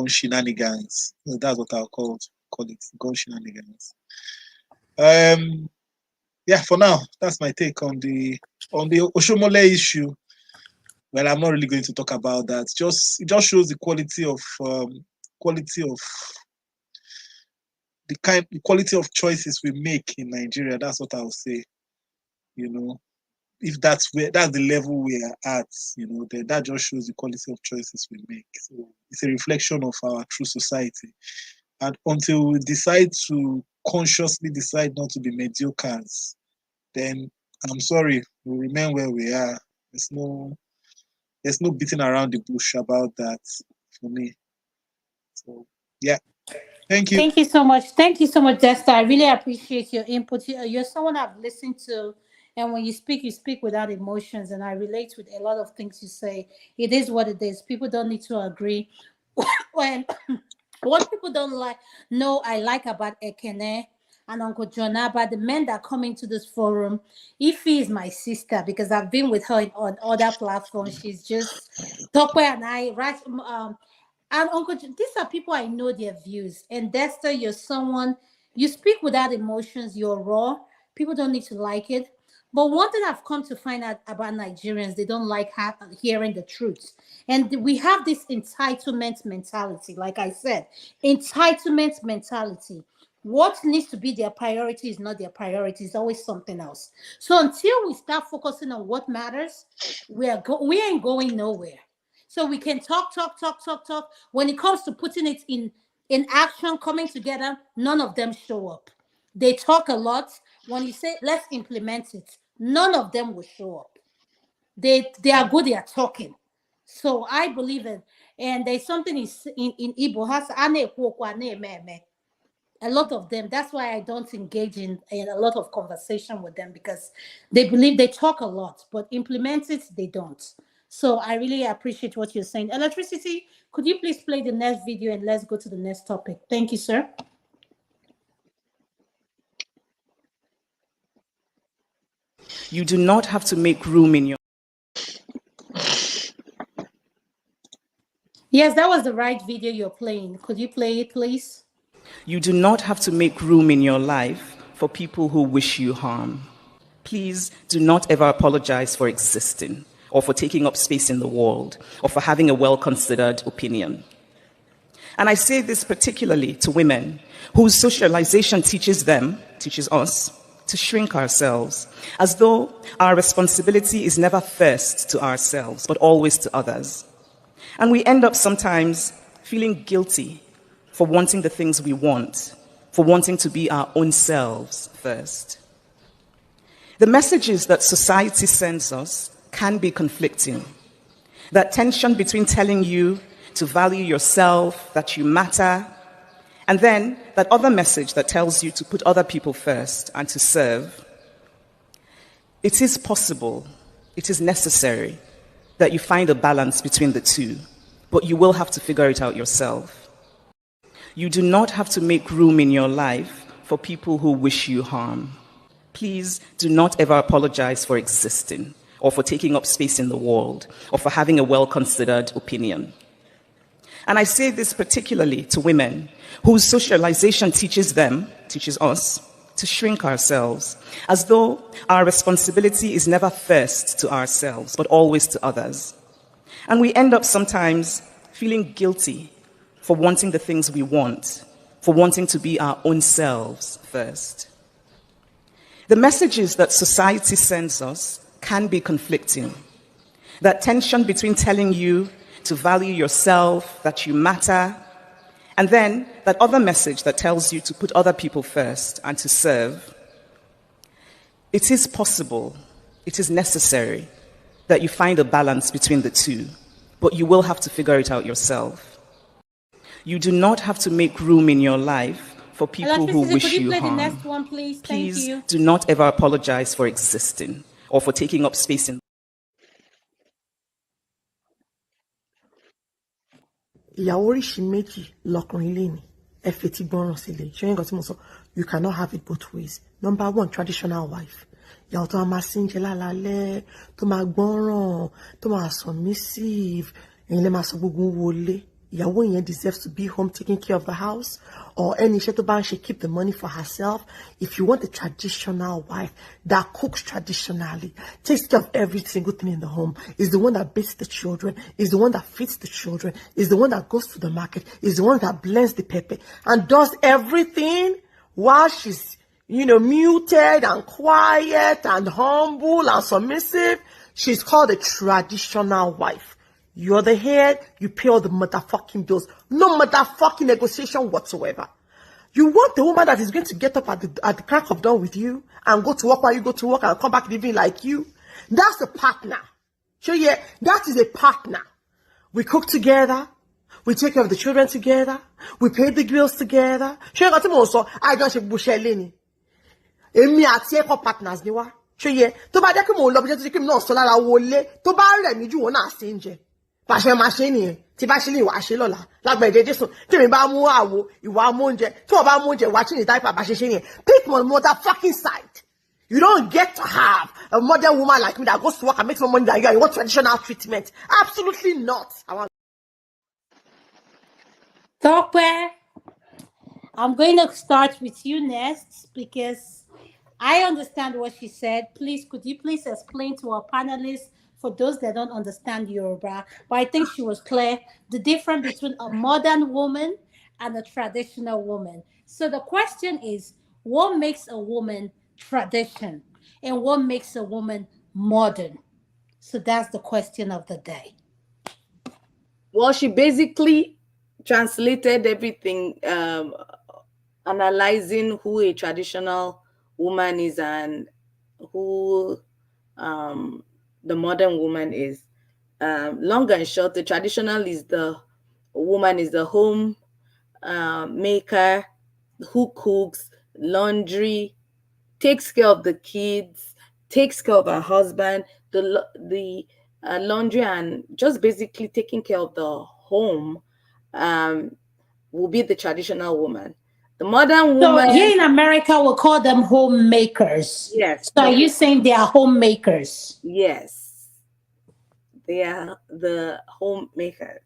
shenanigans. That's what I'll call it, gun shenanigans. yeah, for now, that's my take on the Oshomole issue. Well, I'm not really going to talk about that. It just shows the quality of the quality of choices we make in Nigeria. That's what I'll say. You know, if that's the level we are at, you know, then that just shows the quality of choices we make. So it's a reflection of our true society. And until we decide to consciously decide not to be mediocres, then I'm sorry, we'll remain where we are. There's no beating around the bush about that for me. So yeah. Thank you. Thank you so much. Thank you so much, Desta. I really appreciate your input. You're someone I've listened to, and when you speak without emotions, and I relate with a lot of things you say. It is what it is. People don't need to agree. When what people don't like, know I like about Ekene and Uncle Jonah, about the men that come into this forum. Ify is my sister because I've been with her on other platforms. She's just Tokwe and I, right? And Uncle, these are people I know their views. And Dexter, you're someone, you speak without emotions, you're raw. People don't need to like it. But one thing I've come to find out about Nigerians, they don't like hearing the truth. And we have this entitlement mentality, like I said, entitlement mentality. What needs to be their priority is not their priority, it's always something else. So until we start focusing on what matters, we ain't going nowhere. So we can talk. When it comes to putting it in action, coming together, none of them show up. They talk a lot. When you say let's implement it, none of them will show up. They are good at talking. So I believe it. And there's something in Igbo has a lot of them. That's why I don't engage in a lot of conversation with them because they believe they talk a lot, but implement it, they don't. So I really appreciate what you're saying. Electricity, could you please play the next video and let's go to the next topic? Thank you, sir. You do not have to make room in your... Yes, that was the right video you're playing. Could you play it, please? You do not have to make room in your life for people who wish you harm. Please do not ever apologize for existing or for taking up space in the world or for having a well-considered opinion. And I say this particularly to women whose socialization teaches us, to shrink ourselves, as though our responsibility is never first to ourselves, but always to others. And we end up sometimes feeling guilty for wanting the things we want, for wanting to be our own selves first. The messages that society sends us can be conflicting. That tension between telling you to value yourself, that you matter, and then that other message that tells you to put other people first and to serve. It is possible, it is necessary that you find a balance between the two, but you will have to figure it out yourself. You do not have to make room in your life for people who wish you harm. Please do not ever apologize for existing or for taking up space in the world or for having a well-considered opinion. And I say this particularly to women whose socialization teaches us, to shrink ourselves, as though our responsibility is never first to ourselves, but always to others. And we end up sometimes feeling guilty for wanting the things we want, for wanting to be our own selves first. The messages that society sends us can be conflicting. That tension between telling you to value yourself, that you matter, and then that other message that tells you to put other people first and to serve. It is possible, it is necessary that you find a balance between the two, but you will have to figure it out yourself. You do not have to make room in your life for people who wish you harm. The next one, please? Thank you. Do not ever apologize for existing or for taking up space in... ìyàwó oríṣi méjì lọkùnrin lè ní ẹ fetí gbọ́ràn sílẹ̀ ṣé nǹkan tí mo sọ you cannot have it both ways. Number one, traditional wife, ìyàwó tó máa síńjẹ lálálẹ́ tó máa gbọ́ràn tó máa submissive ẹ̀yin lè máa sọ gbogbo wọlé ìyàwó yẹn deserves to be home taking care of the house, or any iṣẹ́ tó bá ń ṣe keep the money for herself. If you want a traditional wife that cooks traditionally, takes care of every single thing in the home, is the one that bathes the children, is the one that feeds the children, is the one that goes to the market, is the one that blends the pepper, and does everything while she's, muted and quiet and humble and submissive, she's called a traditional wife. You're the head, you pay all the motherfucking bills. No motherfucking negotiation whatsoever. You want the woman that is going to get up at the crack of dawn with you and go to work while you go to work and come back living like you. That's a partner. So yeah, that is a partner. We cook together. We take care of the children together. We pay the bills together. So I don't say bushel. Èmi àti ẹ̀kọ́ partners ni wá. Ṣé yẹ tó bá jẹ́ kí mò ń lọ bí jẹ́ tó ṣe kí mi náà sọ lára wọlé tó bá rẹ̀ mí jù wọ́n náà ṣe ń jẹ. Pàṣẹ máa ṣe nìyẹn tí bá ṣe ní ìwà ṣe lọ́la lágbẹ̀dẹ Jésù tí mi bá mú àwo ìwà mú oúnjẹ tí wọ́n bá mú oúnjẹ wá tí ní táìpà bá ṣe ṣe nìyẹn. Pick my motherfucking side. You don't get to have a modern woman like me that goes to work and makes more money than you and you want traditional treatment. Absolutely not. Tope, I'm going to start with you next because I understand what she said. Please, could you please explain to our panelists, for those that don't understand Yoruba, but I think she was clear, the difference between a modern woman and a traditional woman. So the question is, what makes a woman tradition and what makes a woman modern? So that's the question of the day. Well, she basically translated everything, analyzing who a traditional woman is and who the modern woman is. Long and short, the traditional is the woman is the home maker who cooks, laundry, takes care of the kids, takes care of her husband, the laundry, and just basically taking care of the home will be the traditional woman. The modern woman. So here in America, we'll call them homemakers. Yes. So are you saying they are homemakers? Yes. They are the homemaker.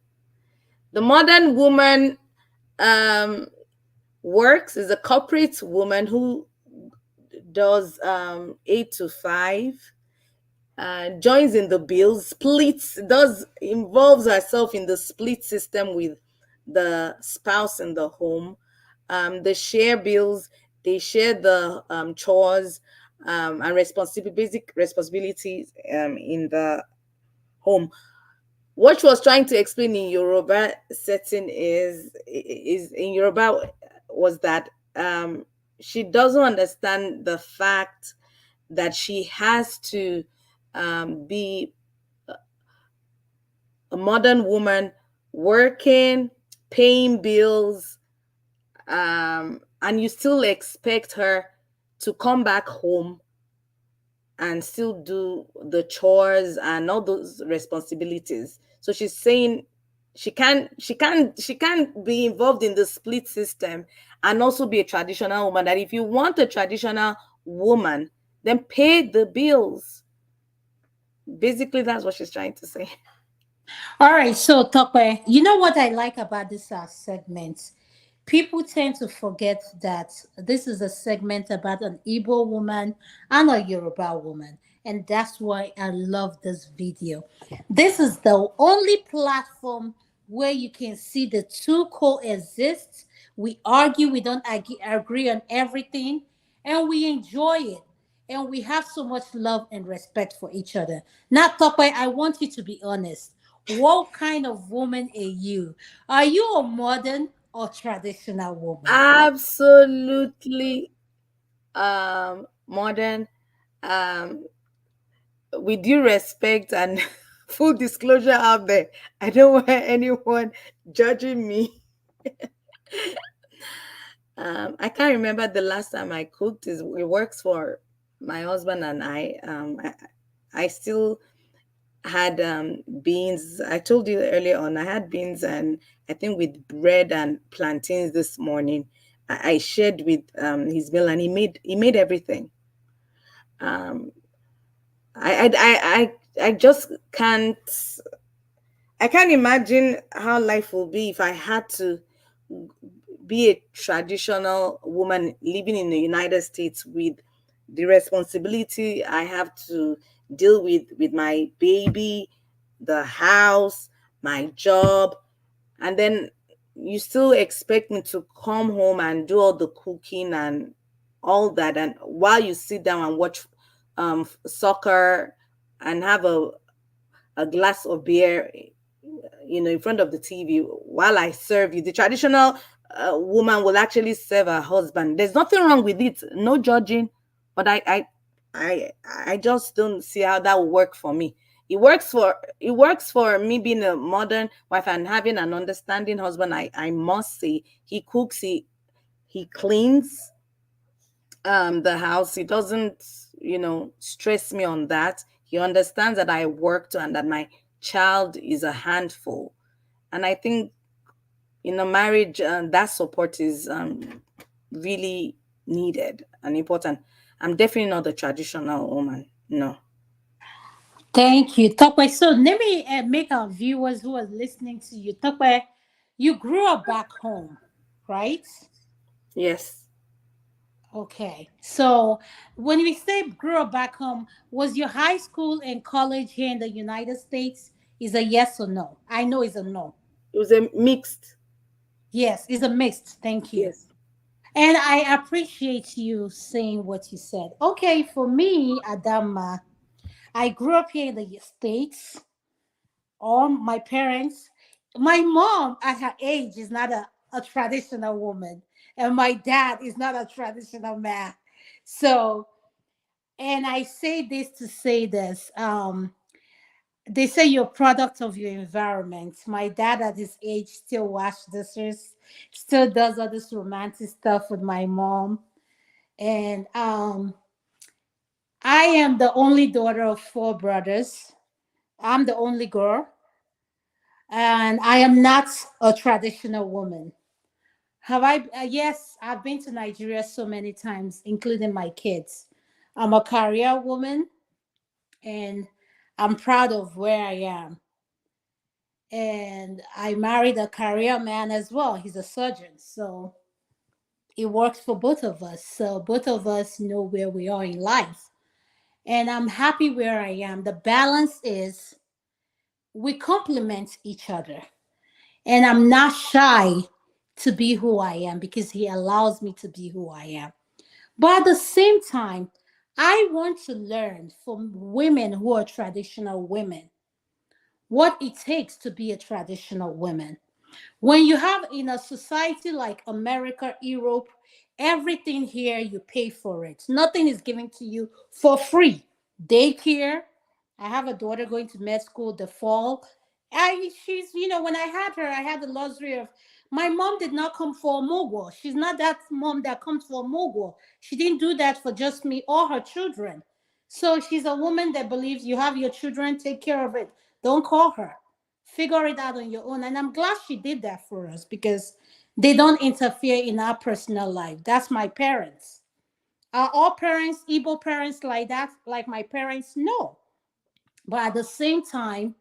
The modern woman works, is a corporate woman who does 8 to 5, joins in the bills, splits, involves herself in the split system with the spouse in the home. They share bills, they share the chores and basic responsibilities in the home. What she was trying to explain in Yoruba setting is in Yoruba was that she doesn't understand the fact that she has to be a modern woman working, paying bills, and you still expect her to come back home and still do the chores and all those responsibilities. So she's saying she can't be involved in the split system and also be a traditional woman. That if you want a traditional woman, then pay the bills. Basically, that's what she's trying to say. All right, so Tope, you know what I like about this segment? People tend to forget that this is a segment about an Igbo woman and a Yoruba woman. And that's why I love this video. This is the only platform where you can see the two coexist. We argue, we don't agree on everything, and we enjoy it. And we have so much love and respect for each other. Now, Tope, I want you to be honest. What kind of woman are you? Are you a modern or traditional woman? Absolutely modern. With due respect and full disclosure out there, I don't want anyone judging me. I can't remember the last time I cooked. It works for my husband and I still had beans. I told you earlier on, I had beans and I think with bread and plantains this morning. I shared with his meal and he made everything. I just can't I can't imagine how life will be if I had to be a traditional woman living in the United States with the responsibility I have to deal with my baby, the house, my job, and then you still expect me to come home and do all the cooking and all that, and while you sit down and watch soccer and have a glass of beer, in front of the TV while I serve you. The traditional woman will actually serve her husband. There's nothing wrong with it, no judging, but I just don't see how that will work for me. It works for me being a modern wife and having an understanding husband. I must say he cooks, he cleans the house. He doesn't stress me on that. He understands that I work too and that my child is a handful. And I think in a marriage, that support is really needed and important. I'm definitely not the traditional woman. No. Thank you, Tokwe. So let me make our viewers who are listening to you. Tokwe, you grew up back home, right? Yes. Okay. So when we say grew up back home, was your high school and college here in the United States? Is a yes or no? I know it's a no. It was a mixed. Yes, it's a mixed. Thank you. Yes. And I appreciate you saying what you said. Okay, for me, Adama, I grew up here in the States. All my parents, my mom at her age is not a traditional woman, and my dad is not a traditional man. So, and I say this to say this. They say you're a product of your environment. My dad at his age still washes dishes, still does all this romantic stuff with my mom. And I am the only daughter of four brothers. I'm the only girl, and I am not a traditional woman. Have I? Yes, I've been to Nigeria so many times, including my kids. I'm a career woman, and I'm proud of where I am. And I married a career man as well. He's a surgeon, so it works for both of us. So both of us know where we are in life, and I'm happy where I am. The balance is we complement each other. And I'm not shy to be who I am because he allows me to be who I am. But at the same time, I want to learn from women who are traditional women what it takes to be a traditional woman. When you have in a society like America, Europe, everything here you pay for it. Nothing is given to you for free. Daycare. I have a daughter going to med school the fall. She's when I had her, I had the luxury of my mom did not come for a mogul. She's not that mom that comes for a mogul. She didn't do that for just me or her children. So she's a woman that believes you have your children, take care of it. Don't call her, figure it out on your own. And I'm glad she did that for us because they don't interfere in our personal life. That's my parents. Are all parents Igbo parents like that, like my parents? No. But at the same time,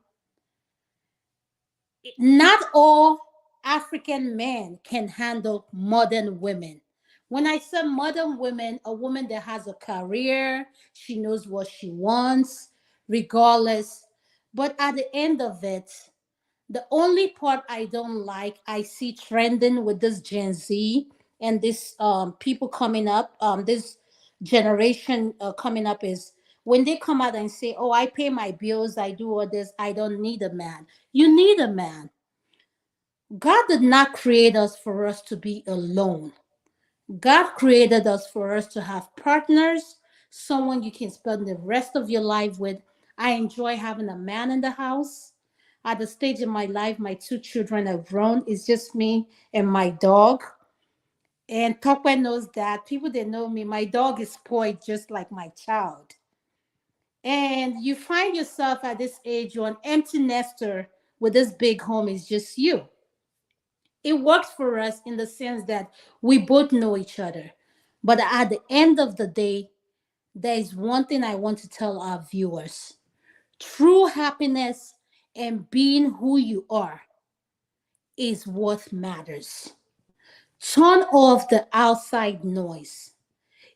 not all African men can handle modern women. When I say modern women, a woman that has a career, she knows what she wants, regardless. But at the end of it, the only part I don't like, I see trending with this Gen Z and this people coming up, this generation coming up is when they come out and say, "Oh, I pay my bills, I do all this, I don't need a man." You need a man. God did not create us for us to be alone. God created us for us to have partners, someone you can spend the rest of your life with. I enjoy having a man in the house. At the stage in my life, my two children are grown. It's just me and my dog. And Tokwe knows that. People that know me, my dog is spoiled just like my child. And you find yourself at this age, you're an empty nester with this big home, is just you. It works for us in the sense that we both know each other. But at the end of the day, there is one thing I want to tell our viewers: true happiness and being who you are is what matters. Turn off the outside noise.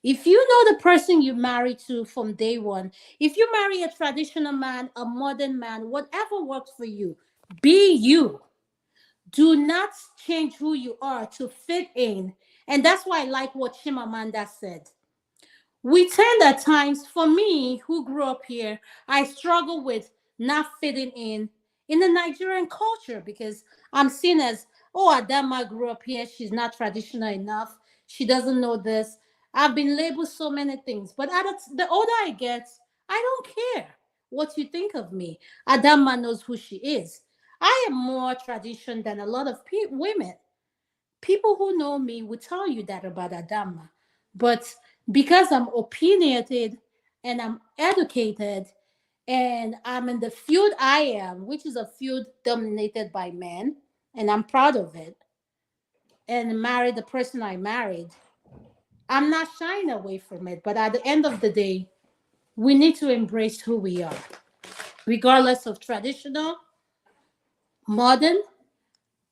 If you know the person you marry to from day one, if you marry a traditional man, a modern man, whatever works for you, be you. Do not change who you are to fit in. And that's why I like what Chimamanda said. We tend at times, for me, who grew up here, I struggle with not fitting in the Nigerian culture because I'm seen as, oh, Adama grew up here, she's not traditional enough, she doesn't know this. I've been labeled so many things, but the older I get, I don't care what you think of me. Adama knows who she is. I am more tradition than a lot of women. People who know me will tell you that about Adama. But because I'm opinionated and I'm educated and I'm in the field I am, which is a field dominated by men, and I'm proud of it, and married the person I married, I'm not shying away from it. But at the end of the day, we need to embrace who we are, regardless of traditional, modern.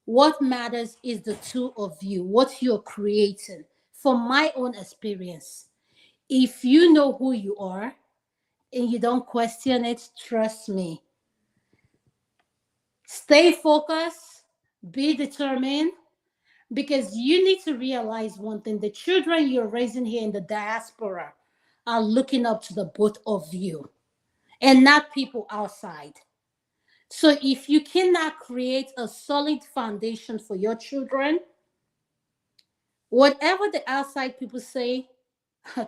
What matters is the two of you, what you're creating. From my own experience, if you know who you are and you don't question it, trust me. Stay focused, be determined, because you need to realize one thing: the children you're raising here in the diaspora are looking up to the both of you and not people outside. So if you cannot create a solid foundation for your children, whatever the outside people say,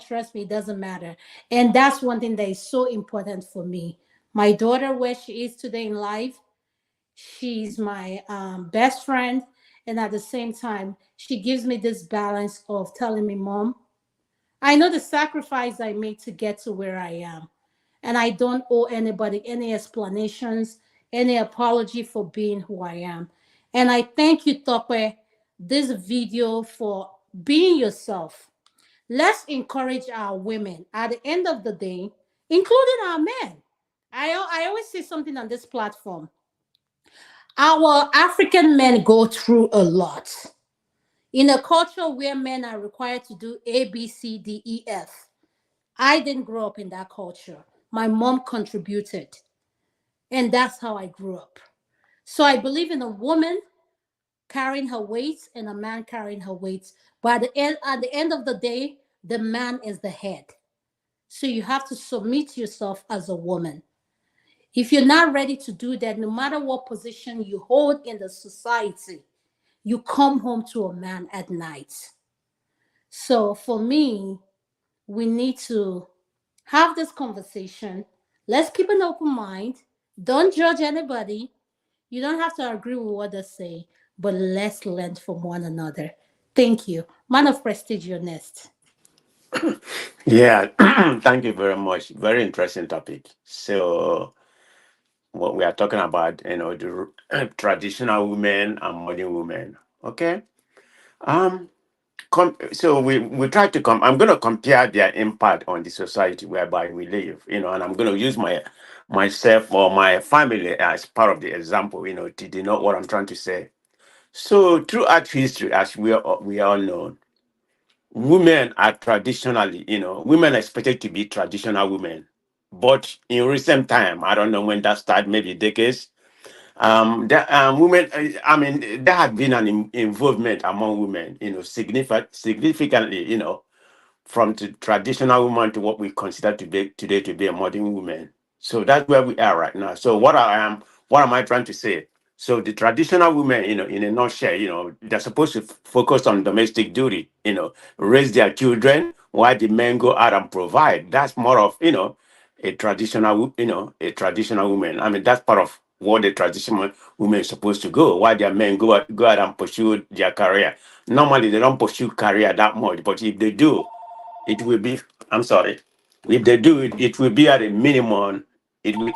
trust me, it doesn't matter. And that's one thing that is so important for me. My daughter, where she is today in life, she's my best friend. And at the same time, she gives me this balance of telling me, Mom, I know the sacrifice I made to get to where I am. And I don't owe anybody any explanations, any apology for being who I am. And I thank you, Tope, this video for being yourself. Let's encourage our women at the end of the day, including our men. I always say something on this platform. Our African men go through a lot. In a culture where men are required to do A, B, C, D, E, F, I didn't grow up in that culture. My mom contributed, and that's how I grew up. So I believe in a woman carrying her weight and a man carrying her weight. But at the end of the day, the man is the head. So you have to submit yourself as a woman. If you're not ready to do that, no matter what position you hold in the society, you come home to a man at night. So for me, we need to have this conversation. Let's keep an open mind. Don't judge anybody. You don't have to agree with what they say, but let's learn from one another. Thank you. Man of Prestige, you're next. Yeah, thank you very much. Very interesting topic. So, what we are talking about, the traditional women and modern women. Okay. Um. So we try to come. I'm going to compare their impact on the society whereby we live. And I'm going to use myself or my family as part of the example. To denote what I'm trying to say. So throughout history, as we all know, women are traditionally, women are expected to be traditional women. But in recent time, I don't know when that started, maybe decades, women, I mean, there has been an involvement among women, significantly, from the traditional woman to what we consider to be today to be a modern woman. So that's where we are right now. So what am I trying to say? So the traditional women, in a nutshell, they're supposed to focus on domestic duty, raise their children while the men go out and provide. That's more of, a traditional woman. I mean, that's part of what the traditional women is supposed to go, while their men go out and pursue their career. Normally, they don't pursue career that much, but if they do, it will be, I'm sorry, if they do it, it will be at a minimum. It will,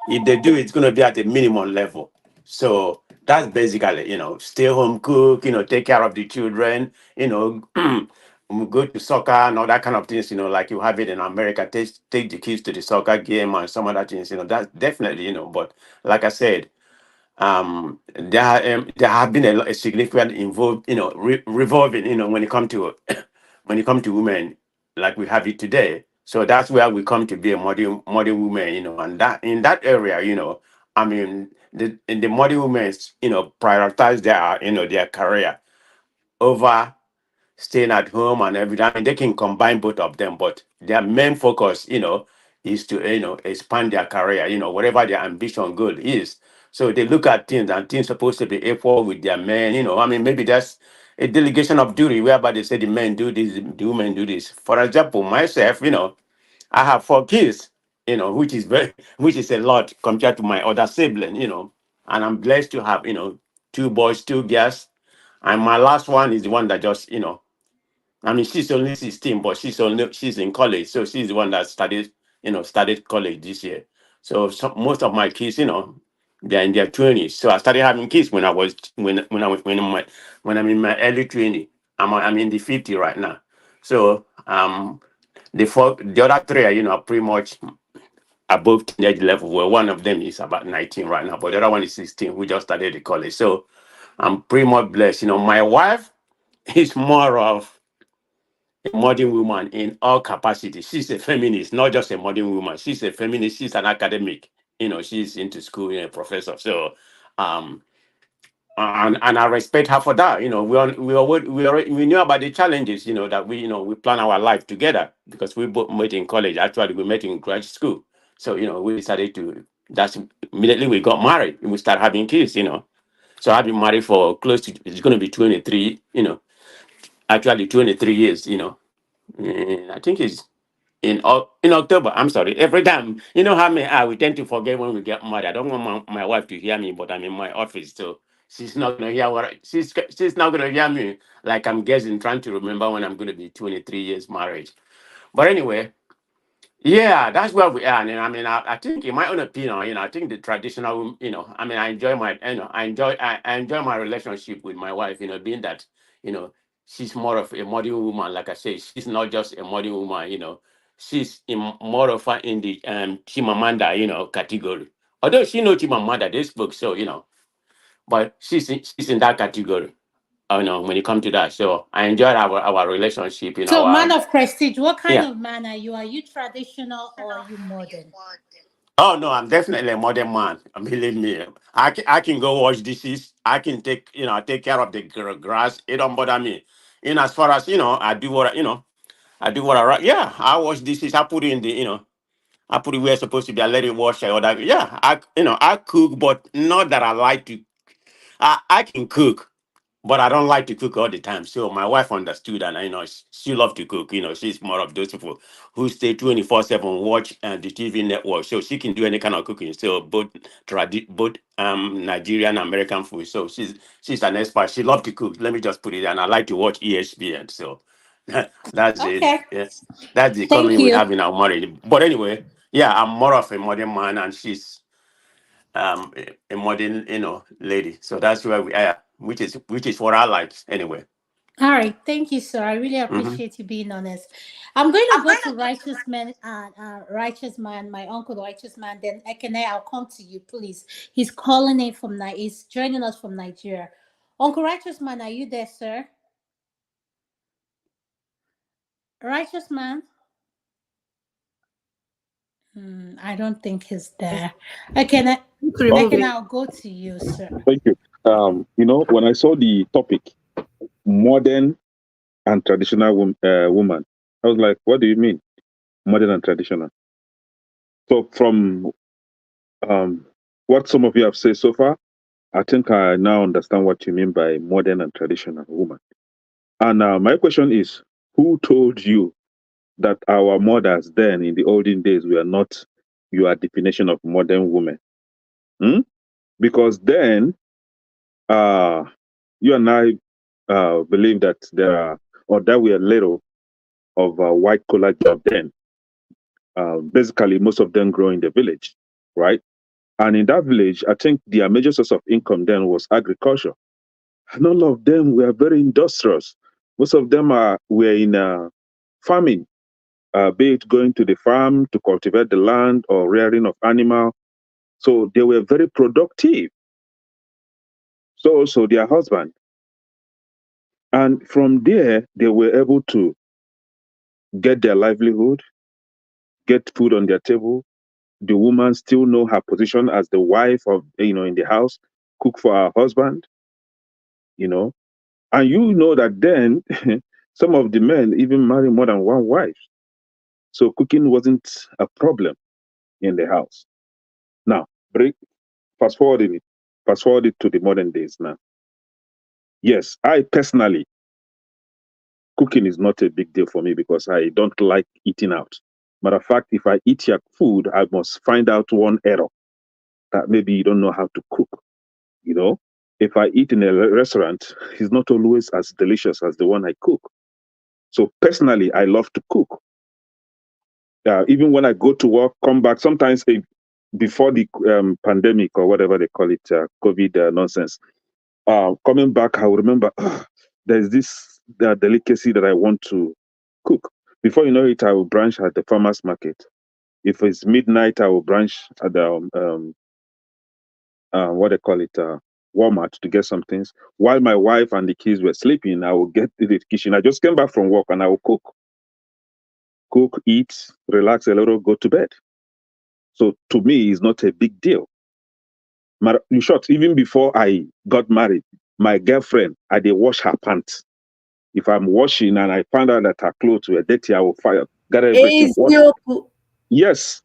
if they do, it's going to be at a minimum level. So that's basically, stay home, cook, take care of the children, we go to soccer and all that kind of things, like you have it in America, take the kids to the soccer game and some other things, that's definitely, but like I said, there have been a significant involved, revolving, when it come to when it come to women, like we have it today. So that's where we come to be a modern woman, and that in that area, I mean, the modern women, prioritize their, their career over staying at home and everything. I mean, they can combine both of them, but their main focus, is to, expand their career, whatever their ambition goal is. So they look at things and things supposed to be equal with their men, I mean, maybe that's a delegation of duty whereby they say the men do this, the women do this. For example, myself, I have 4 kids, which is a lot compared to my other sibling, and I'm blessed to have, 2 boys, 2 girls. And my last one is the one that just, I mean, she's only 16, but she's in college. So she's the one that started college this year. So, most of my kids, they're in their 20s. So I started having kids when I was when I'm in my early 20s. I'm in the 50 right now. So the other three are, pretty much above teenage level. Well, one of them is about 19 right now, but the other one is 16. We just started the college. So I'm pretty much blessed. My wife is more of a modern woman in all capacity. She's a feminist, not just a modern woman. She's a feminist. She's an academic. She's into school, a professor. So, um, and I respect her for that. We knew about the challenges. That we plan our life together because we both met in college. Actually, we met in graduate school. So we decided to. That's immediately we got married and we started having kids. So I've been married for close to. It's going to be 23. Actually 23 years. I think it's in October. I'm sorry. Every time, how me we tend to forget when we get married. I don't want my wife to hear me, but I'm in my office, so she's not gonna hear she's not gonna hear me like I'm guessing, trying to remember when I'm gonna be 23 years married. But anyway, yeah, that's where we are. And I mean, I think, in my own opinion, I think the traditional, I mean, I enjoy my relationship with my wife, being that, she's more of a modern woman. Like I say, she's not just a modern woman, she's more of her in the Chimamanda, category. Although she knows Chimamanda, this book, so, but she's in that category, when it comes to that. So I enjoyed our relationship, So, man of prestige, what kind yeah. of man are you? Are you traditional or are you modern? Oh no, I'm definitely a modern man. Believe me, I can go wash dishes. I can take care of the grass. It don't bother me. As far as I do what I do what yeah. I wash dishes. I put it in the I put it where it's supposed to be. I let it wash or that. Yeah, I cook, but not that I like to. I can cook, but I don't like to cook all the time. So my wife understood, and she loves to cook. She's more of those people who stay 24/7 watch the TV network, so she can do any kind of cooking. So both Nigerian and American food. So she's an expert. She loves to cook. Let me just put it. And I like to watch ESPN. So that's it. Okay. Yes, that's the Thank comment we you. have in our marriage. But anyway, yeah, I'm more of a modern man, and she's a modern lady. So that's where we are, which is what I like anyway. All right. Thank you, sir. I really Hmm. appreciate you being honest. I'm going to go to Righteous Man, Righteous Man, my uncle, the Righteous Man. Then Ekene, I'll come to you, please. He's calling in from He's joining us from Nigeria. Uncle Righteous Man, are you there, sir? Righteous Man? I don't think he's there. Ekene, Okay, I'll go to you, sir. thank you. When I saw the topic, modern and traditional woman, I was like, what do you mean, modern and traditional? So from what some of you have said so far, I think I now understand what you mean by modern and traditional woman. And my question is, who told you that our mothers then in the olden days were not your definition of modern woman? Hmm? Because then you and I believe that there are, or that we are little of a white collar job then. Basically, most of them grow in the village, right? And in that village, I think their major source of income then was agriculture. And all of them were very industrious. Most of them were in farming, be it going to the farm to cultivate the land or rearing of animal. So they were very productive. So also their husband. And from there, they were able to get their livelihood, get food on their table. The woman still know her position as the wife of, in the house, cook for her husband, And you know that then some of the men even marry more than one wife. So cooking wasn't a problem in the house. Now, fast forward it to the modern days now. Yes, I personally, cooking is not a big deal for me because I don't like eating out. Matter of fact, if I eat your food, I must find out one error that maybe you don't know how to cook. If I eat in a restaurant, it's not always as delicious as the one I cook. So personally, I love to cook. Even when I go to work, come back, sometimes before the pandemic or whatever they call it, COVID nonsense, coming back, I will remember, there's this delicacy that I want to cook. Before you know it, I will branch at the farmer's market. If it's midnight, I will branch at the, what they call it, Walmart to get some things. While my wife and the kids were sleeping, I will get to the kitchen. I just came back from work and I will cook, eat, relax a little, go to bed. So to me, it's not a big deal. In short, even before I got married, my girlfriend, I did wash her pants. If I'm washing and I find out that her clothes were dirty, I will get everything washed. Yes,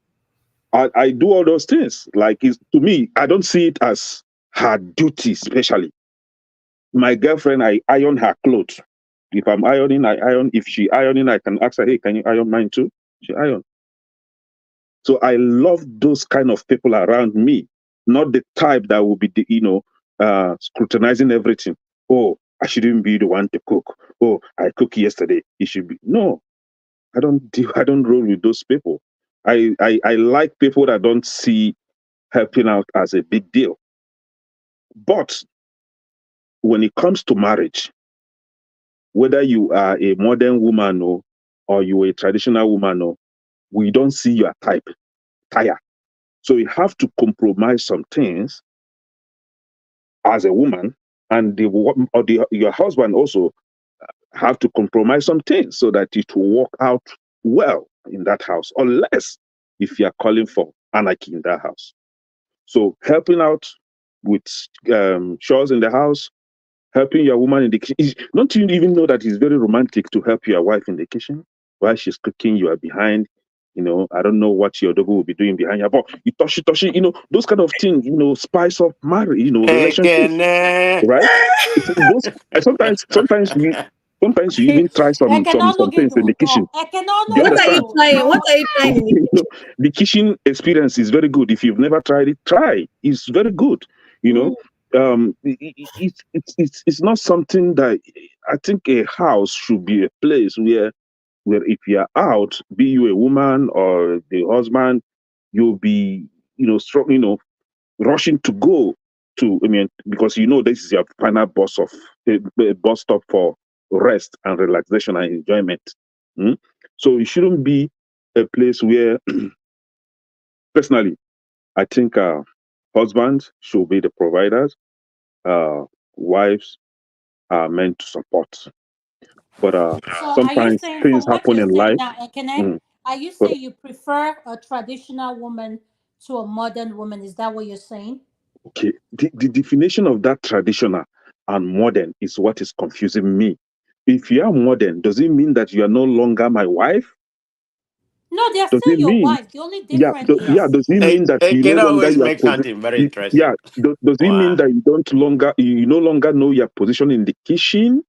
I do all those things. Like, to me, I don't see it as her duty, especially. My girlfriend, I iron her clothes. If I'm ironing, I iron. If she ironing, I can ask her, hey, can you iron mine too? She iron. So I love those kind of people around me, not the type that will be, scrutinizing everything. Oh, I shouldn't be the one to cook. Oh, I cooked yesterday. It should be. No, I don't roll with those people. I like people that don't see helping out as a big deal. But when it comes to marriage, whether you are a modern woman or you are a traditional woman, we don't see your type. Tire. So you have to compromise some things as a woman, and your husband also have to compromise some things so that it will work out well in that house, unless if you are calling for anarchy in that house. So helping out with chores in the house, helping your woman in the kitchen. Don't you even know that it's very romantic to help your wife in the kitchen while she's cooking? You are behind. I don't know what your dog will be doing behind your back. You touchy, those kind of things, spice up marriage, relationship, right? Those, sometimes you even try some things in the kitchen. Do you What are you understand? trying? What are you trying in the kitchen? The kitchen experience is very good. If you've never tried it, try. It's very good. It's not something that I think a house should be a place where if you're out, be you a woman or the husband, you'll be strong, rushing to go to. Because this is your final bus stop for rest and relaxation and enjoyment. So it shouldn't be a place where, personally, I think husbands should be the providers. Wives are meant to support. But So are you sometimes saying, things from what happen you're in saying life. now, Mm, are you but saying you prefer a traditional woman to a modern woman? Is that what you're saying? okay, the definition of that traditional and modern is what is confusing me. If you are modern, does it mean that you are no longer my wife? No, they're Does still it your mean, wife. The only difference is does it It, mean that it you no can longer always make something very yeah, interesting. does it mean Wow. that you no longer know your position in the kitchen,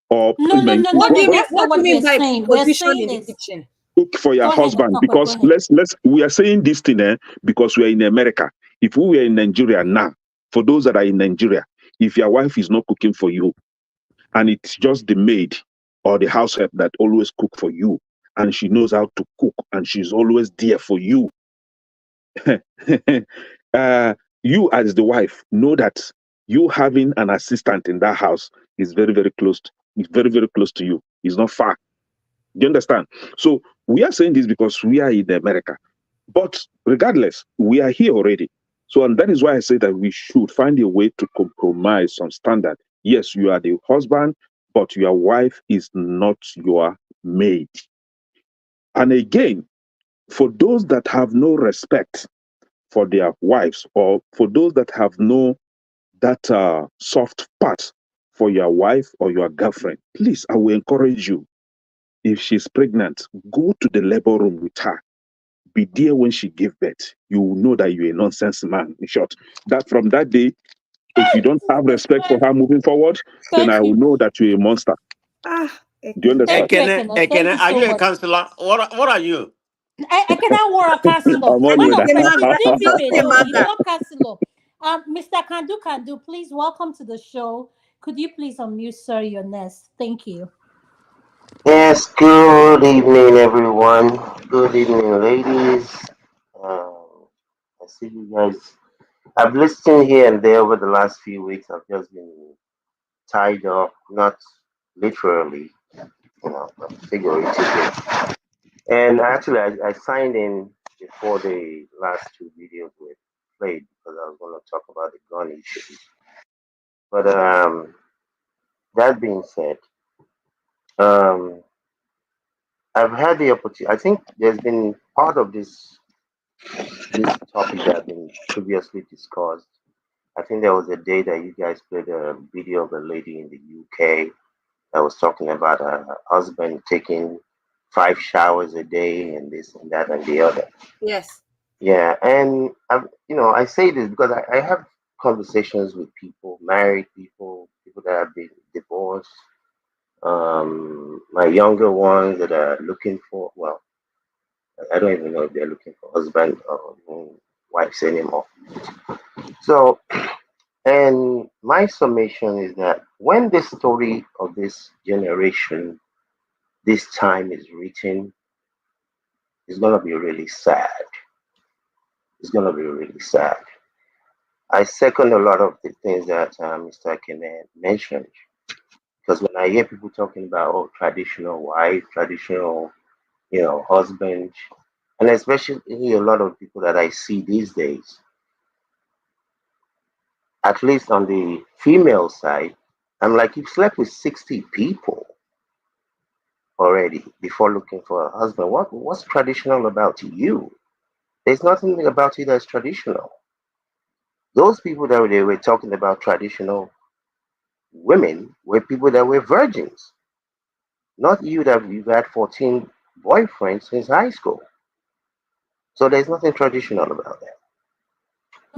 or no, no, no, no, What do no. you mean? That's not What do what you we're mean by saying. We're position saying in the is, kitchen? cook for your go ahead, husband? Atokwe, go Because ahead. we are saying this thing because we are in America. If we were in Nigeria now, for those that are in Nigeria, if your wife is not cooking for you and it's just the maid or the house help that always cook for you, and she knows how to cook and she's always there for you, you as the wife know that you having an assistant in that house is very, very close It's very, very close to you. It's not far. Do you understand? So we are saying this because we are in America. But regardless, we are here already. So, and that is why I say that we should find a way to compromise some standard. Yes, you are the husband, but your wife is not your maid. And again, for those that have no respect for their wives, or for those that have no that soft part for your wife or your girlfriend, please, I will encourage you. If she's pregnant, go to the labor room with her. Be there when she gave birth. You will know that you're a nonsense man. In short, that from that day, if you don't have respect for her moving forward, then Thank I will you. know that you're a monster. Do you understand? Thank you, Ekene, Ekene. Thank Ekene, you are so you a much. counselor? What are you? Ekene were a counselor. I'm all Man in of God, that. leave him alone. He's not counselor. Mr. Kandu, please welcome to the show. Could you please unmute, sir, your nest? Thank you. Yes, good evening, everyone. Good evening, ladies. I see you guys. I've listened here and there over the last few weeks. I've just been tied up, not literally, but figuratively. And actually, I signed in before the last two videos were played because I was going to talk about the gun issue. But that being said, um, I've had the opportunity. I think there's been part of this topic that has been previously discussed. I think there was a day that you guys played a video of a lady in the UK that was talking about her husband taking 5 showers a day and this and that and the other. Yes. Yeah, and I say this because I have conversations with people, married people, people that have been divorced, my younger ones that are looking for, well, I don't even know if they're looking for husband or wives anymore. So, and my summation is that when the story of this generation, this time is written, it's going to be really sad. It's going to be really sad. I second a lot of the things that Mr. Kene mentioned. Because when I hear people talking about, oh, traditional wife, traditional, husband, and especially a lot of people that I see these days, at least on the female side, I'm like, you've slept with 60 people already before looking for a husband. What's traditional about you? There's nothing about you that's traditional. Those people that they were talking about traditional women were people that were virgins, not you that you've had 14 boyfriends since high school. So there's nothing traditional about that.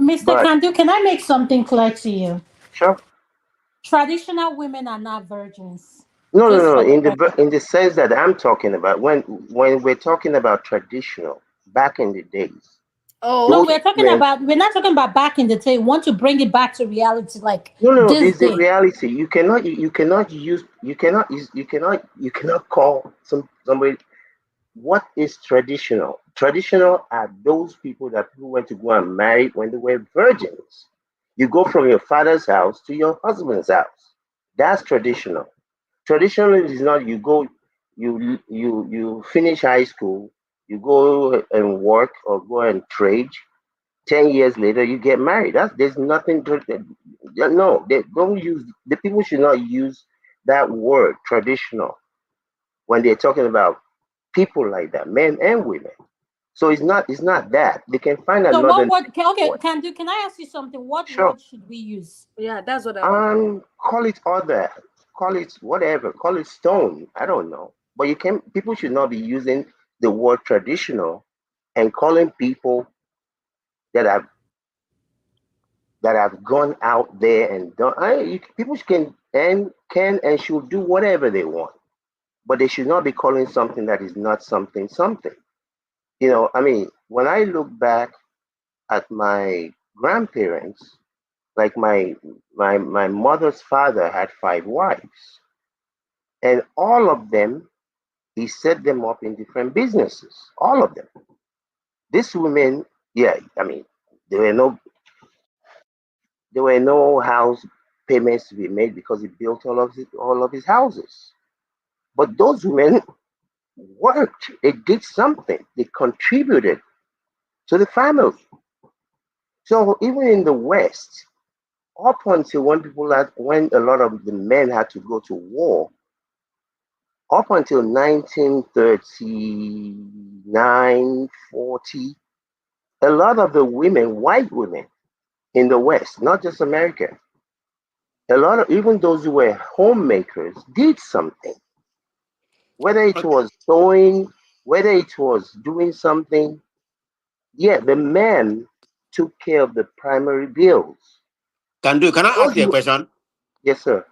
Mr. But Kandu, can I make something clear to you? sure. Traditional women are not virgins. No, no, Just no. for the In record. the sense that I'm talking about, when we're talking about traditional, back in the days, No, those women. we're not talking about back in the day. We want to bring it back to reality, like No, no, no. this This is the day. reality. You cannot call somebody. What is traditional? Traditional are those people that people went to go and marry when they were virgins. You go from your father's house to your husband's house. That's traditional. Traditional is not you go, you finish high school, you go and work or go and trade. 10 years later, you get married. There's nothing to no. They don't use the people should not use that word traditional when they're talking about people like that, men and women. So it's not that. They can find So another what name word for it. can I ask you something? What Sure. word should we use? Yeah, that's what I want. Call it other, call it whatever, call it stone. I don't know. But people should not be using the word traditional and calling people that have gone out there and done. People can and should do whatever they want, but they should not be calling something that is not something something. I mean, when I look back at my grandparents, like my mother's father had 5 wives, and all of them he set them up in different businesses. All of them. These women, yeah, I mean, there were no house payments to be made because he built all of his houses. But those women worked. They did something. They contributed to the family. So even in the West, up until when a lot of the men had to go to war, up until 1939, 40, a lot of the women, white women in the West, not just America, a lot of even those who were homemakers did something. Whether it Okay. was sewing, whether it was doing something, yeah, the men took care of the primary bills. Can I ask Those you a who- question? yes, sir.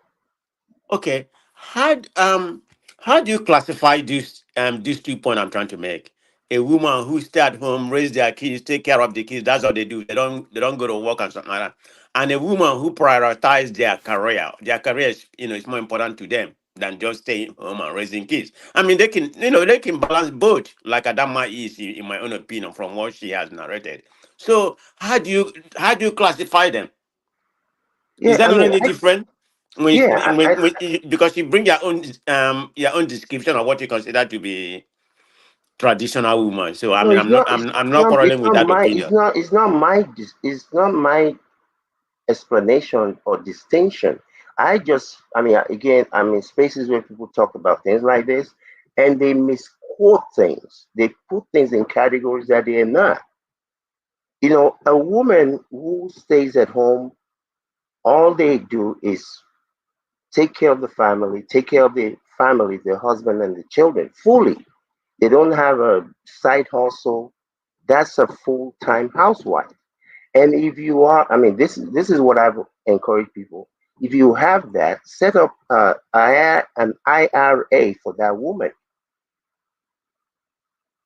Okay. How do you classify these 2 points I'm trying to make? A woman who stay at home, raise their kids, take care of the kids, that's all they do. They don't go to work and something like that. And a woman who prioritize their career. Their career is more important to them than just staying home and raising kids. I mean, they can balance both, like Adama is, in my own opinion, from what she has narrated. So how do you classify them? Is Yeah, that I not mean, any different? yeah, Because you bring your own description of what you consider to be traditional woman. So I no, mean, it's I'm not not. I'm not It's quarreling with not that my. opinion. It's not my explanation or distinction. I mean, again, I'm in spaces where people talk about things like this, and they misquote things. They put things in categories that they are not. A woman who stays at home, all they do is take care of the family, take care of the family, the husband and the children fully. They don't have a side hustle. That's a full-time housewife. And if you are, I mean, this is what I've encouraged people. If you have that, set up an IRA for that woman.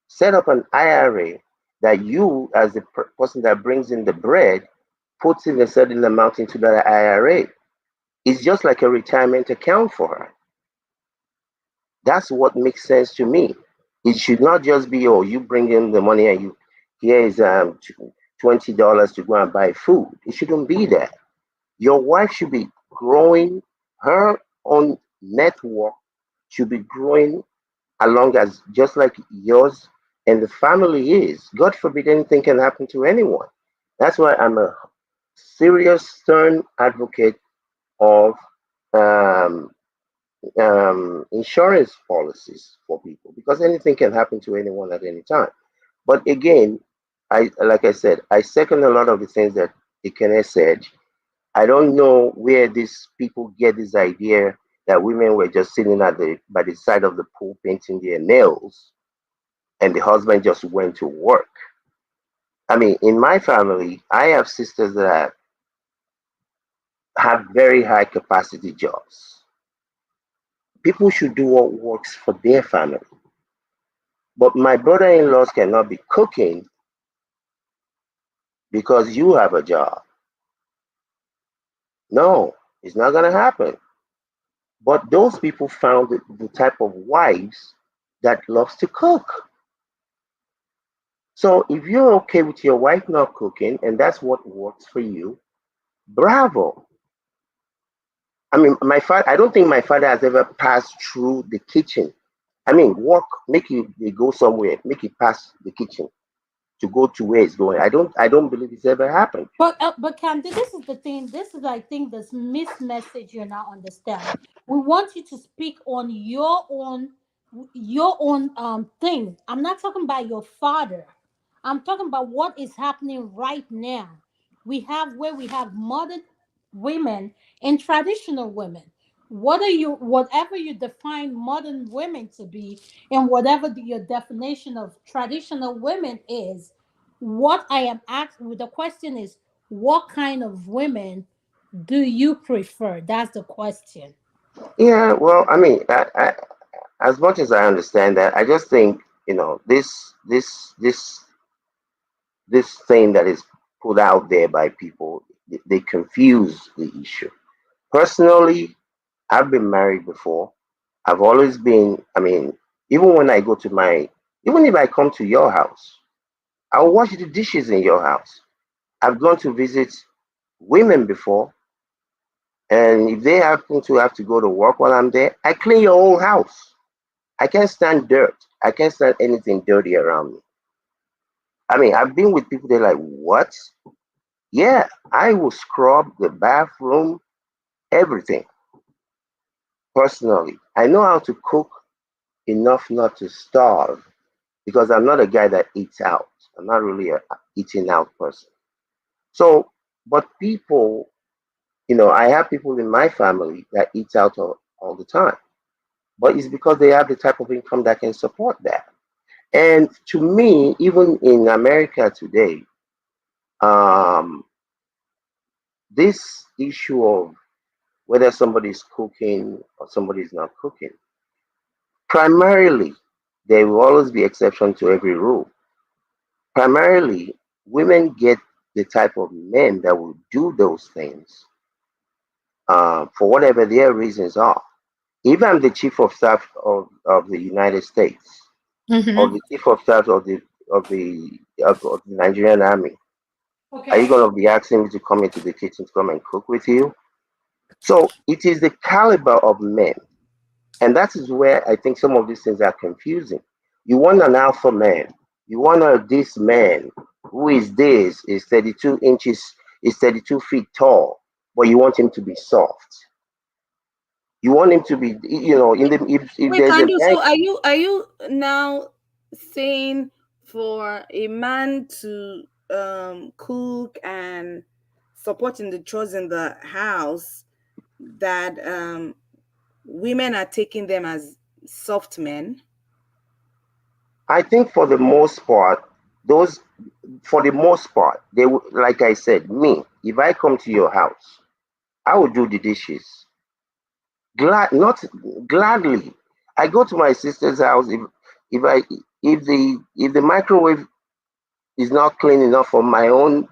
Set up an IRA that you, as the person that brings in the bread, puts in a certain amount into that IRA. It's just like a retirement account for her. That's what makes sense to me. It should not just be, oh, you bring in the money and here is $20 to go and buy food. It shouldn't be that. Your wife should be growing, her own network should be growing along as just like yours and the family is. God forbid anything can happen to anyone. That's why I'm a serious, stern advocate of um, insurance policies for people because anything can happen to anyone at any time. But again, like I said, I second a lot of the things that Ikene said. I don't know where these people get this idea that women were just sitting by the side of the pool painting their nails and the husband just went to work. I mean, in my family, I have sisters that have very high capacity jobs. People should do what works for their family. But my brother-in-laws cannot be cooking because you have a job. No, it's not going to happen. But those people found the type of wives that loves to cook. So if you're okay with your wife not cooking and that's what works for you, bravo. I mean, my father, I don't think my father has ever passed through the kitchen. I mean, make you they go somewhere, make it pass the kitchen to go to where it's going. I don't believe it's ever happened. But Candy, this is the thing. This is, I think, this missed message you're not understanding. We want you to speak on your own thing. I'm not talking about your father. I'm talking about what is happening right now. We have modern women and traditional women. Whatever you define modern women to be, and whatever your definition of traditional women is, what I am asking, the question is, what kind of women do you prefer? That's the question. Yeah, well, I mean, as much as I understand that, I just think this thing that is put out there by people, they confuse the issue. Personally, I've been married before. I've always been, I mean, even when I go to even if I come to your house, I'll wash the dishes in your house. I've gone to visit women before. And if they happen to have to go to work while I'm there, I clean your whole house. I can't stand dirt. I can't stand anything dirty around me. I mean, I've been with people, they're like, what? Yeah, I will scrub the bathroom, everything. Personally, I know how to cook enough not to starve because I'm not a guy that eats out. I'm not really a eating out person. So, but people, I have people in my family that eat out all the time, but it's because they have the type of income that can support that. And to me, even in America today, um, this issue of whether somebody's cooking or somebody's not cooking, primarily, there will always be exception to every rule. Primarily, women get the type of men that will do those things for whatever their reasons are. If I'm the chief of staff of the United States, or Mm-hmm. the chief of staff of the Nigerian army, are you Okay. going to be asking me to come into the kitchen to come and cook with you? So it is the caliber of men. And that is where I think some of these things are confusing. You want an alpha man. You want this man who is 32 inches, is 32 feet tall, but you want him to be soft. You want him to be, if Wait, there's a Kandu, man. so are you now saying for a man to cook and supporting the chores in the house that women are taking them as soft men? I think for the most part, those, for the most part, like I said, me, if I come to your house, I will do the dishes. Not gladly. I go to my sister's house if I if the microwave is not clean enough for my own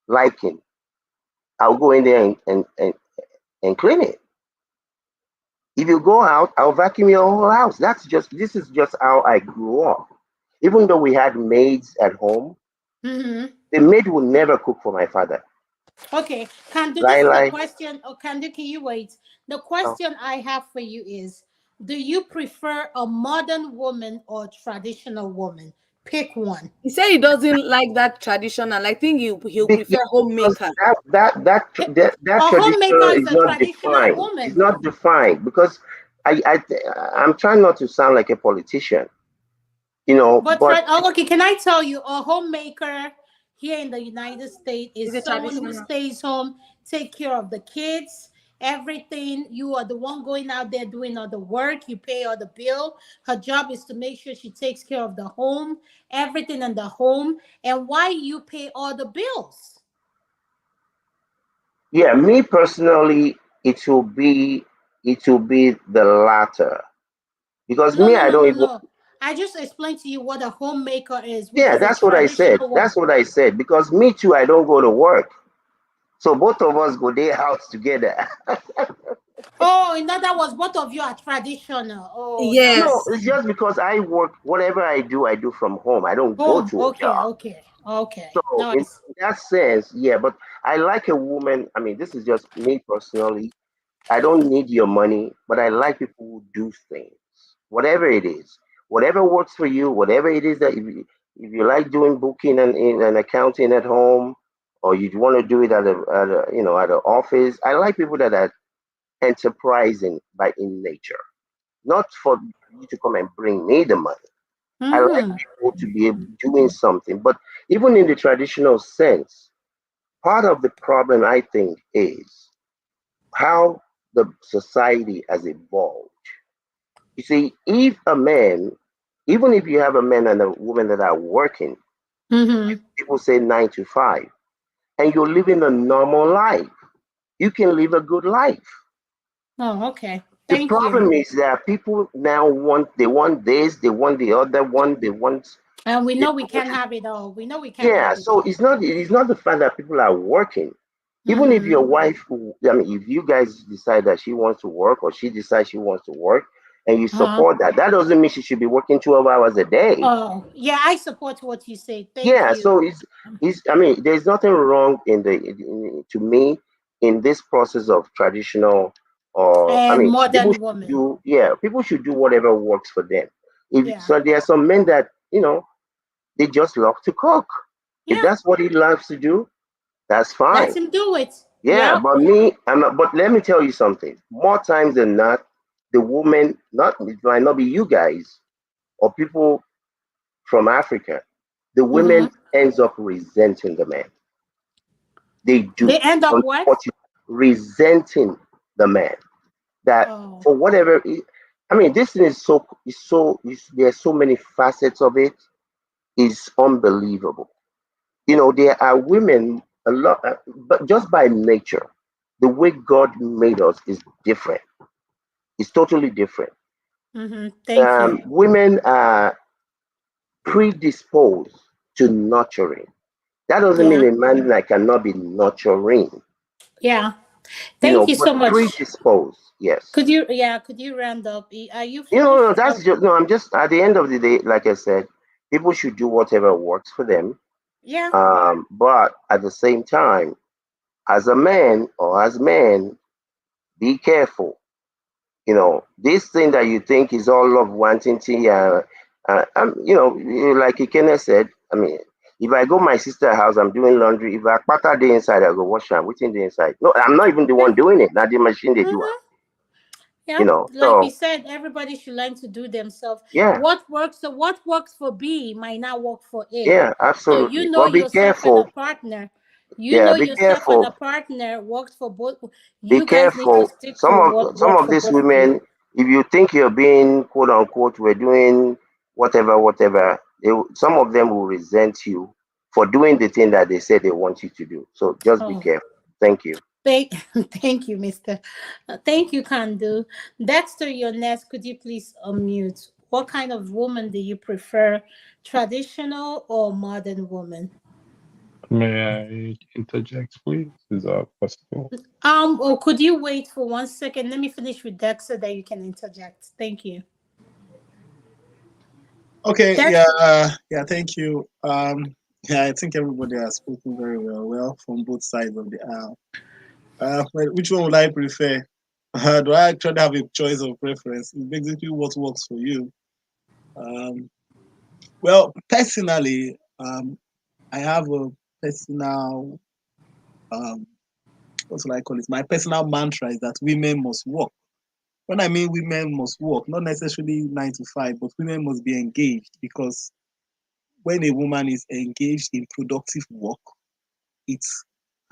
liking, I'll go in there and clean it. If you go out, I'll vacuum your whole house. This is just how I grew up. Even though we had maids at home, Mm-hmm. the maid would never cook for my father. Okay, Kandu, this Lie, is the lie. question. Oh, Kandu, can you wait? The Oh. question I have for you is, do you prefer a modern woman or traditional woman? Pick one. He said he doesn't like that traditional. I think he'll prefer Because homemaker. that A homemaker traditional is is a not traditional defined. It's woman, not though. defined because I I'm trying not to sound like a politician, But but okay, can I tell you, a homemaker here in the United States He's is a someone who traditional. stays home, take care of the kids, everything. You are the one going out there doing all the work. You pay all the bill. Her job is to make sure she takes care of the home, everything in the home, and why you pay all the bills. yeah, me personally, it will be the latter because No, me, no, I no, don't no, even. no. I just explained to you what a homemaker is, which Yeah, is a that's what I said. traditional one. That's what I said because me too, I don't go to work, so both of us go day house together. Oh, in other words, both of you are traditional. Oh, now I No, Yes. it's see. just because I work. Whatever I do from home. I don't go Home. to a Okay, job. okay, okay. So Now I in see. that sense, yeah, but I like a woman. I mean, this is just me personally. I don't need your money, but I like people who do things, whatever it is, whatever works for you, whatever it is that if you like doing booking and accounting at home, or you want to do it at an office. I like people that are enterprising by in nature, not for you to come and bring me the money. I like Mm-hmm. people to be doing something, but even in the traditional sense, part of the problem I think is how the society has evolved. You see, if a man, even if you have a man and a woman that are working, Mm-hmm. people say 9 to 5, and you're living a normal life, you can live a good life. Oh, okay. The Thank you. problem is that people now they want this, they want the other one, they want. And we They know we want can't have it all. We know we can't Yeah, have it so all. it's not the fact that people are working. Even if Mm-hmm. your wife, I mean, if you guys decide that she wants to work or she decides she wants to work, and you Uh-huh. support that, that doesn't mean she should be working 12 hours a day. Oh, yeah, I support what you say. Thank Yeah, you. so it's I mean, there's nothing wrong to me in this process of traditional, or I And mean, people modern should woman. do, yeah, people should do whatever works for them. If Yeah. so, there are some men that they just love to cook. If Yeah. that's what he loves to do, that's Let fine. him do it. Yeah, Yep. but me, I'm not, but let me tell you something. More times than not, the woman, not it might not be you guys or people from Africa, the Mm-hmm. women ends up resenting the man. They do. They end up what? Unfortunately, resenting the man. That Oh. for whatever, I mean, this thing there's so many facets of it. Is unbelievable. There are women a lot, but just by nature, the way God made us is different. It's totally different. Mm-hmm. Thank you. Women are predisposed to nurturing. That doesn't mean Yeah. a man like cannot be nurturing, Yeah. Thank you but so much. predisposed, yes. Could you round up? Are you No, finished? that's just no. I'm just at the end of the day, like I said, people should do whatever works for them. Yeah. But at the same time, as a man or as men, be careful. This thing that you think is all love wanting to, like Ikene said, I mean, if I go my sister's house, I'm doing laundry. If I pattern the inside, I go wash am. Within the inside. No, I'm not even the Yeah. one doing it. Now the machine they do it. Mm-hmm. Yeah. Like we So said, everybody should learn to do themselves. yeah, What works for B might not work for A. yeah, So absolutely. But be careful. Yeah, be yourself and careful. a partner works for both. Be You guys need to careful. stick to Some what of some works of for these both of you. women, if you think you're being quote unquote, we're doing whatever, some of them will resent you for doing the thing that they said they want you to do. So just be Oh. careful. Thank you. Thank, thank you, Mister. Thank you, Kandu. Dexter, you're next. Could you please unmute? What kind of woman do you prefer, traditional or modern woman? May I interject, please? Is that possible? Or could you wait for 1 second? Let me finish with Dexter, that you can interject. Thank you. Okay, Dex, yeah, thank you. Yeah, I think everybody has spoken very well from both sides of the aisle. Well, which one would I prefer? Do I actually have a choice of preference? It's basically what works for you. Well, personally, I have a personal, what do I call it? My personal mantra is that women must work. When I mean women must work, not necessarily 9 to 5, but women must be engaged, because when a woman is engaged in productive work, it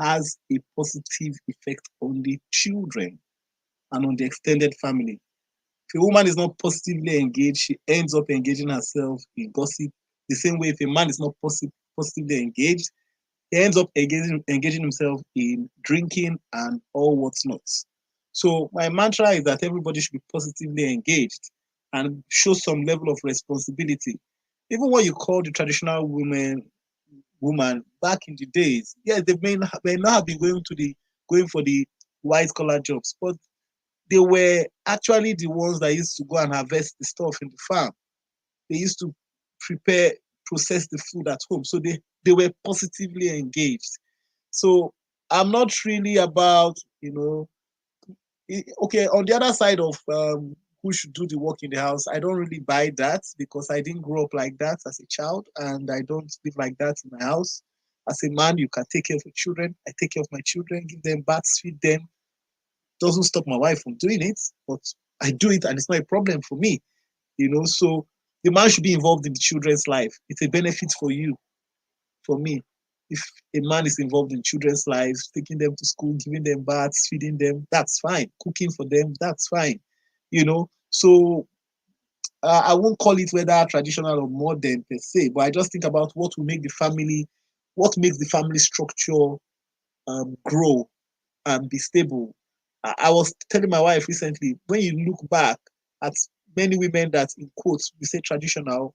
has a positive effect on the children and on the extended family. If a woman is not positively engaged, she ends up engaging herself in gossip. The same way, if a man is not positively engaged, he ends up engaging himself in drinking and all what's not. So my mantra is that everybody should be positively engaged and show some level of responsibility. Even what you call the traditional woman back in the days, yes, they may not have been going for the white collar jobs, but they were actually the ones that used to go and harvest the stuff in the farm. They used to process the food at home. So they were positively engaged. So I'm not really about, okay, on the other side of who should do the work in the house, I don't really buy that, because I didn't grow up like that as a child, and I don't live like that in my house. As a man, you can take care of your children. I take care of my children, give them baths, feed them. Doesn't stop my wife from doing it, but I do it and it's not a problem for me, So the man should be involved in the children's life. It's a benefit for you, for me. If a man is involved in children's lives, taking them to school, giving them baths, feeding them, that's fine. Cooking for them, that's fine. So I won't call it whether traditional or modern per se, but I just think about what makes the family structure grow and be stable. I was telling my wife recently, when you look back at many women that, in quotes, we say traditional,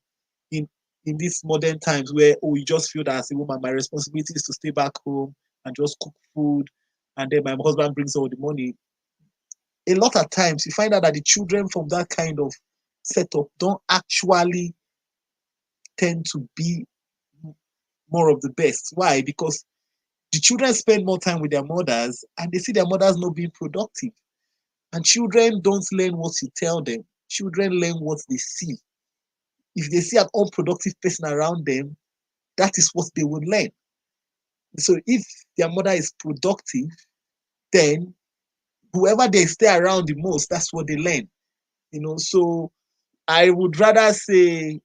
in these modern times, where you just feel that as a woman, my responsibility is to stay back home and just cook food, and then my husband brings all the money. A lot of times you find out that the children from that kind of setup don't actually tend to be more of the best. Why? Because the children spend more time with their mothers and they see their mothers not being productive. And children don't learn what you tell them. Children learn what they see. If they see an unproductive person around them, that is what they will learn. So if their mother is productive, then whoever they stay around the most, that's what they learn. So I would rather say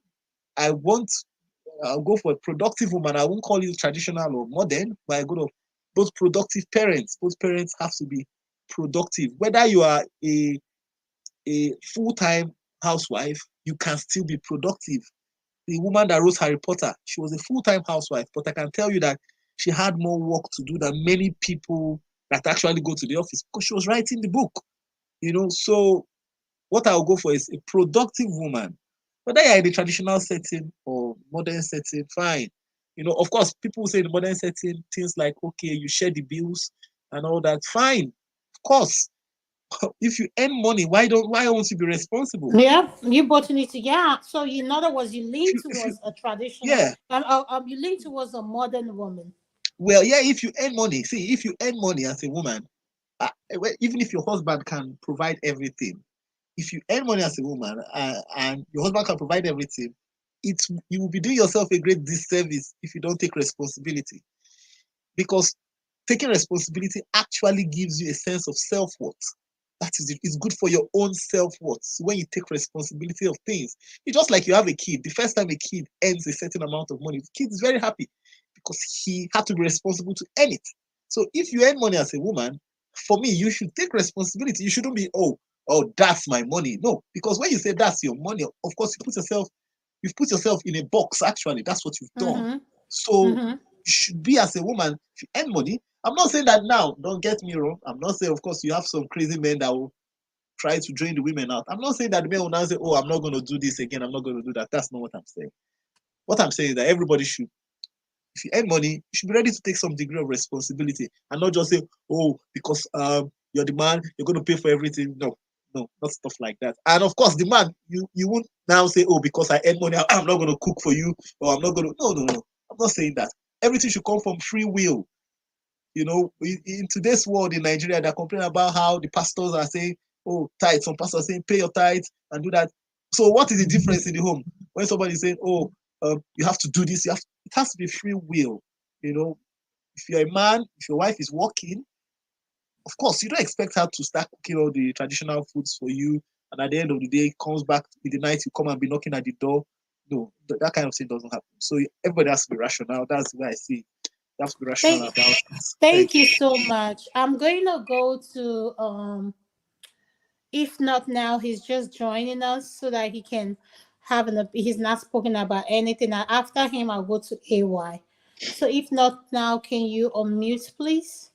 I'll go for a productive woman. I won't call you traditional or modern, but I go to both productive parents. Both parents have to be productive. Whether you are a full-time housewife, you can still be productive. The woman that wrote Harry Potter, she was a full-time housewife, but I can tell you that she had more work to do than many people that actually go to the office because she was writing the book. So what I'll go for is a productive woman. Whether you're in the traditional setting or modern setting, fine. Of course, people say in the modern setting, things like, okay, you share the bills and all that, fine. Of course. If you earn money, why won't you be responsible? Yeah, you both need to. Yeah. So in other words, you lean towards a traditional. Yeah. You lean towards a modern woman. Well, yeah. If you earn money, if you earn money as a woman, even if your husband can provide everything, if you earn money as a woman and your husband can provide everything, you will be doing yourself a great disservice if you don't take responsibility. Because taking responsibility actually gives you a sense of self-worth. That is it. It's good for your own self-worth. So when you take responsibility of things, it's just like you have a kid. The first time a kid earns a certain amount of money, the kid is very happy because he had to be responsible to earn it. So if you earn money as a woman, for me, you should take responsibility. You shouldn't be, oh, that's my money. No, because when you say that's your money, of course, you've put yourself in a box, actually. That's what you've done. So you should be, as a woman, if you earn money. I'm not saying that now, don't get me wrong. I'm not saying, of course, you have some crazy men that will try to drain the women out. I'm not saying that the men will now say, oh, I'm not going to do this again. I'm not going to do that. That's not what I'm saying. What I'm saying is that everybody should, if you earn money, you should be ready to take some degree of responsibility and not just say, oh, because you're the man, you're going to pay for everything. No, not stuff like that. And of course, the man, you won't now say, oh, because I earn money, I'm not going to cook for you, or I'm not going to. No. I'm not saying that. Everything should come from free will. In today's world in Nigeria, they're complaining about how the pastors are saying, oh, tithes. Some pastors are saying, pay your tithes and do that. So what is the difference in the home? When somebody is saying, oh, you have to do this, it has to be free will. If you're a man, if your wife is working, of course, you don't expect her to start cooking all the traditional foods for you. And at the end of the day, comes back in the night, you come and be knocking at the door. No, that kind of thing doesn't happen. So everybody has to be rational. That's where I see it. You have to be rational about it. Thank you so much. I'm going to go to if not now, he's just joining us so that he can he's not spoken about anything. And after him, I'll go to AY. So if not now, can you unmute, please?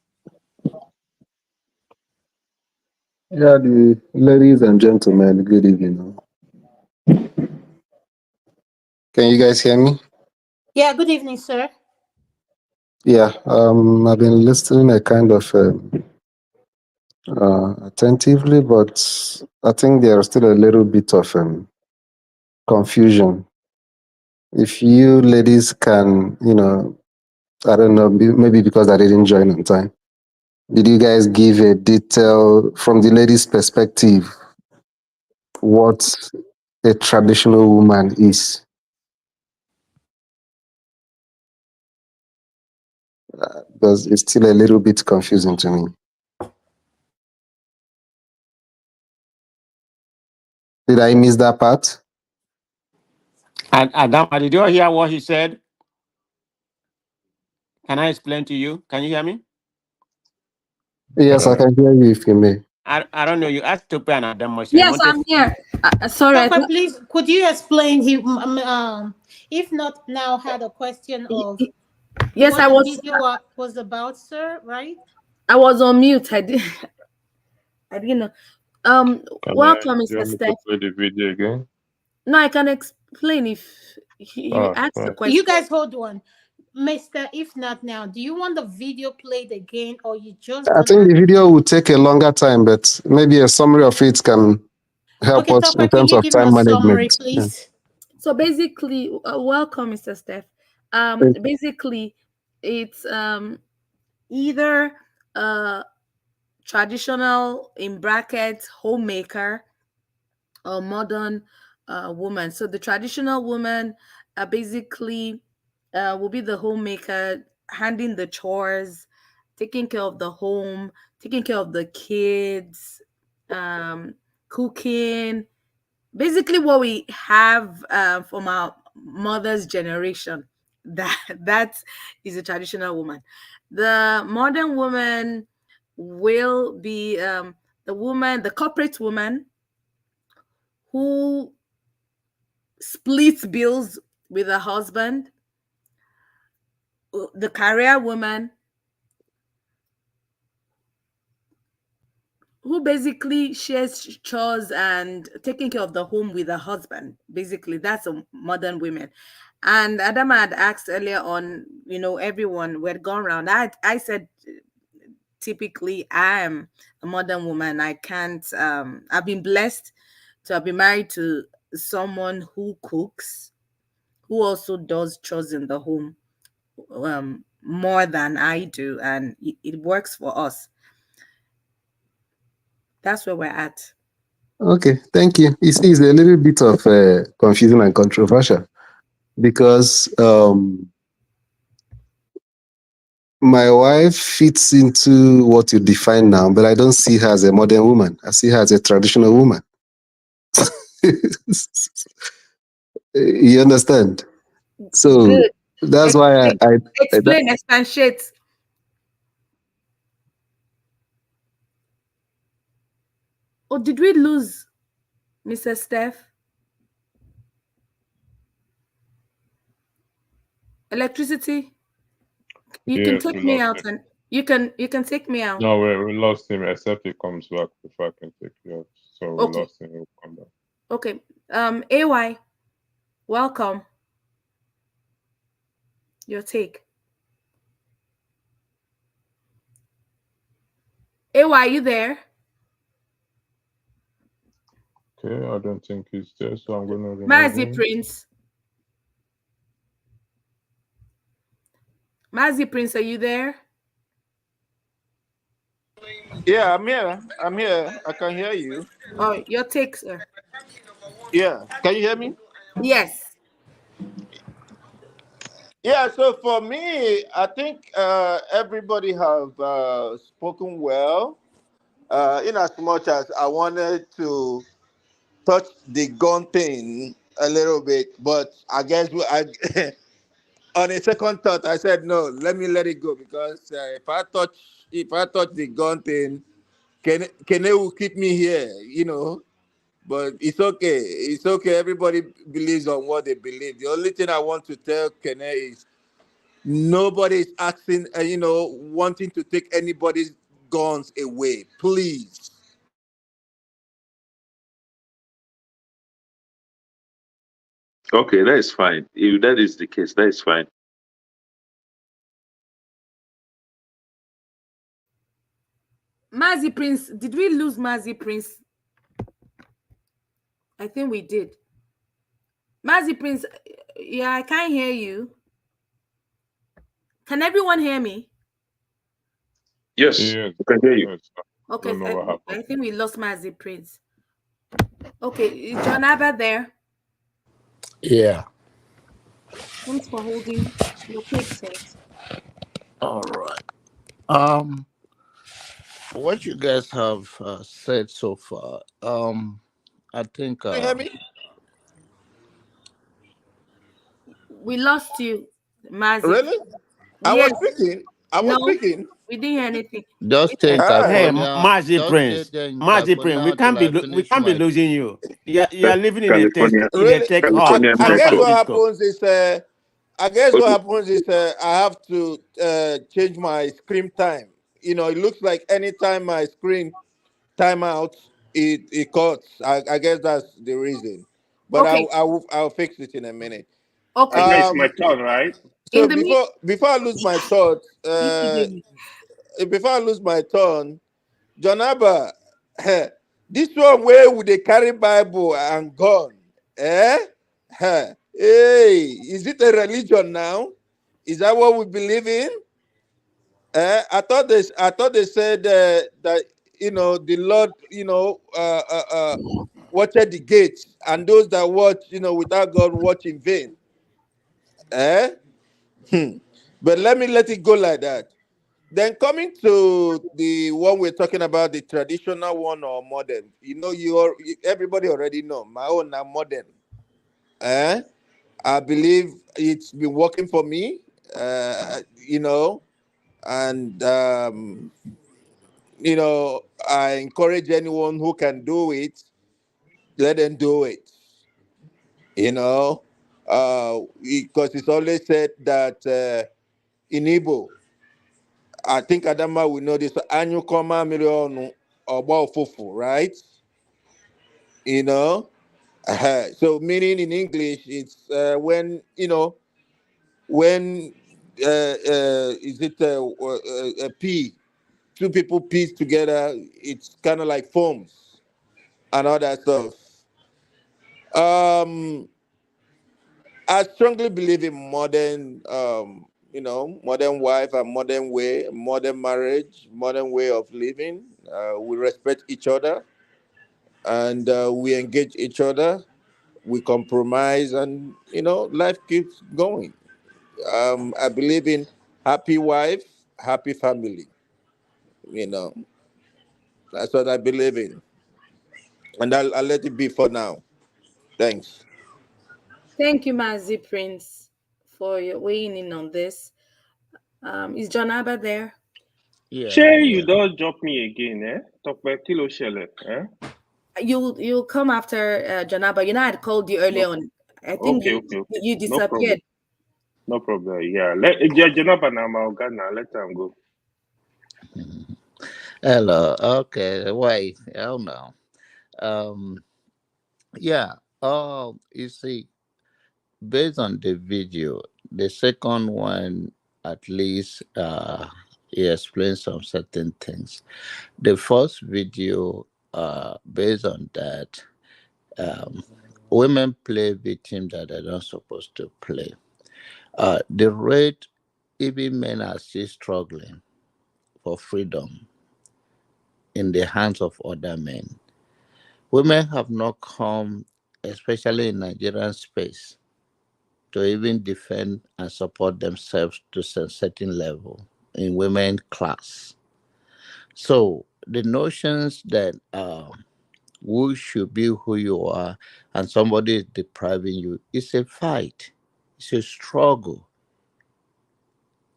Yeah, the ladies and gentlemen, good evening. Can you guys hear me? Yeah, good evening, sir. Yeah, I've been listening a kind of attentively, but I think there's still a little bit of confusion. If you ladies can, I don't know, maybe because I didn't join on time. Did you guys give a detail from the ladies' perspective what a traditional woman is? Because it's still a little bit confusing to me. Did I miss that part? Adama, did you hear what he said? Can I explain to you? Can you hear me? Yes, I can hear you if you may. I don't know. You asked Tope and Adama. Yes, I'm here. Sorry. Tope, please, could you explain? If not now, had a question of yes, what I the was. video was about, sir. Right? I was on mute. I didn't know. Welcome, You Mr. want me Steph. to play the video again? No, I can explain if you ask the question. You guys hold on. Mr. If not now, do you want the video played again or you just I think the video will take a longer time, but maybe a summary of it can help us in Tope, can terms you of give me time a summary, management. please? So basically, welcome, Mr. Steph. Basically, it's either a traditional, in brackets, homemaker, or modern woman. So the traditional woman basically will be the homemaker, handling the chores, taking care of the home, taking care of the kids, um, cooking, basically what we have from our mother's generation. That is a traditional woman. The modern woman will be the corporate woman who splits bills with her husband, the career woman who basically shares chores and taking care of the home with her husband. Basically, that's a modern women. And Adama had asked earlier on, everyone, we had gone around. I said typically I am a modern woman. I can't I've been blessed to have been married to someone who cooks, who also does chores in the home more than I do, and it works for us. That's where we're at. Okay, thank you. You see, it's a little bit of confusing and controversial because my wife fits into what you define now, but I don't see her as a modern woman. I see her as a traditional woman. You understand? So Good. that's why Explain, expatiate. Oh, did we lose Mr. Steph? Electricity? You can Yes, take we me lost out, him. and you can take me out. No, we lost him, except he comes back before I can take you out. So we Okay. lost him. He'll come back. Okay. AY, welcome. Your take. AY, you there? Okay, I don't think he's there, so I'm gonna remove Mazi him. Prince. Mazi Prince, are you there? Yeah, I'm here. I'm here. I can hear you. Oh, your take, sir. Yeah. Can you hear me? Yes. Yeah, so for me, I think everybody have spoken well. In as much as I wanted to touch the gun thing a little bit, but I guess on a second thought, I said no. Let it go because if I touch the gun thing, Kene will keep me here. But it's okay. It's okay. Everybody believes on what they believe. The only thing I want to tell Kene is nobody is asking, wanting to take anybody's guns away. Please. Okay, that is fine. If that is the case, that is fine. Mazi Prince, did we lose Mazi Prince? I think we did. Mazi Prince, yeah, I can't hear you. Can everyone hear me? Yes, Yes, I can hear you. yes. I Okay, don't know what happened. I think we lost Mazi Prince. Okay, is John Abba there? Yeah. Thanks for holding your take, sir. All right. Um, what you guys have said so far, I think, Can you hear me? We lost you, Mazi. Really? I was Yes. speaking. I was No, speaking. we didn't hear anything. just stay in Hey, California. Mazi Just stay Prince, there in Mazi Prince, California till I we finish can't be my. losing you. You are living in a tech California, Really? hub California I San guess what network. Francisco. happens is I guess what Okay, happens is I have to change my screen time. It looks like anytime my screen time out, it cuts. I guess that's the reason. But Okay, I'll fix it in a minute. okay. And now it's my Um. turn, right? So In the mean, before I lose my thought, ECW. before I lose my turn, John Abba, this one where would they carry Bible and gun? Eh? Hey, is it a religion now? Is that what we believe in? I thought they said that the Lord watched the gates, and those that watch without God watch in vain. Eh? Hmm. But let it go like that. Then coming to the one we're talking about, the traditional one or modern, everybody already know my own are modern. Eh? I believe it's been working for me. And I encourage anyone who can do it, let them do it. You know, because it's always said that in Igbo, I think Adama will know this. Anyu koma million or fufu, right? You know, so meaning in English, it's when is it a P? Two people piece together, it's kind of like forms and all that stuff. Um, I strongly believe in modern wife and modern way, modern marriage, modern way of living. We respect each other and we engage each other. We compromise, and life keeps going. I believe in happy wife, happy family. You know, that's what I believe in, and I'll let it be for now. Thanks. Thank you, Mazi Prince, for your weighing in on this. Is John Abba there? Yeah, I'm Shay, you here. don't drop me again, eh? Talk about Kilo Shele, eh? You'll come after Janaba. I'd called you No. earlier on. I think Okay, you okay, okay. you No problem. disappeared. No problem. Yeah. Let Jonathan now, my Ghana. Let them go. Hello. Okay. Wait. Oh no. Um. Yeah. You see, based on the video, the second one at least he explains some certain things. The first video, based on that, um, women play victims that they're not supposed to play. The rate, even men are still struggling for freedom in the hands of other men. Women have not come, especially in Nigerian space, to even defend and support themselves to a certain level in women class. So the notions that who should be who you are and somebody is depriving you is a fight. It's a struggle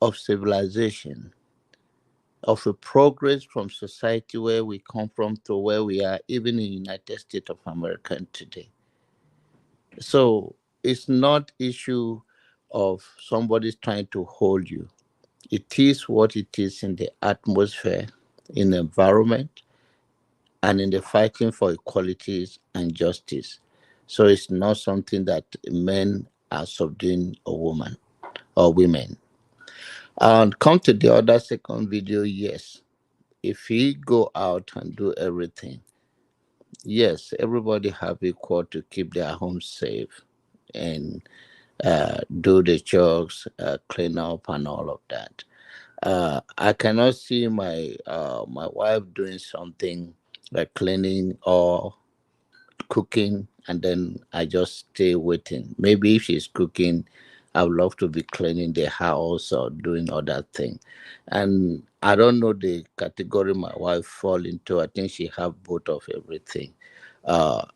of civilization, of a progress from society where we come from to where we are, even in United States of America today. So it's not issue of somebody trying to hold you. It is what it is in the atmosphere, in the environment, and in the fighting for equalities and justice. So it's not something that men are subduing a woman or women. And come to the other second video, yes. If he go out and do everything, yes, everybody have equal to keep their home safe and do the chores, clean up and all of that. I cannot see my wife doing something like cleaning or cooking and then I just stay waiting. Maybe if she's cooking, I would love to be cleaning the house or doing other thing. And I don't know the category my wife fall into. I think she have both of everything.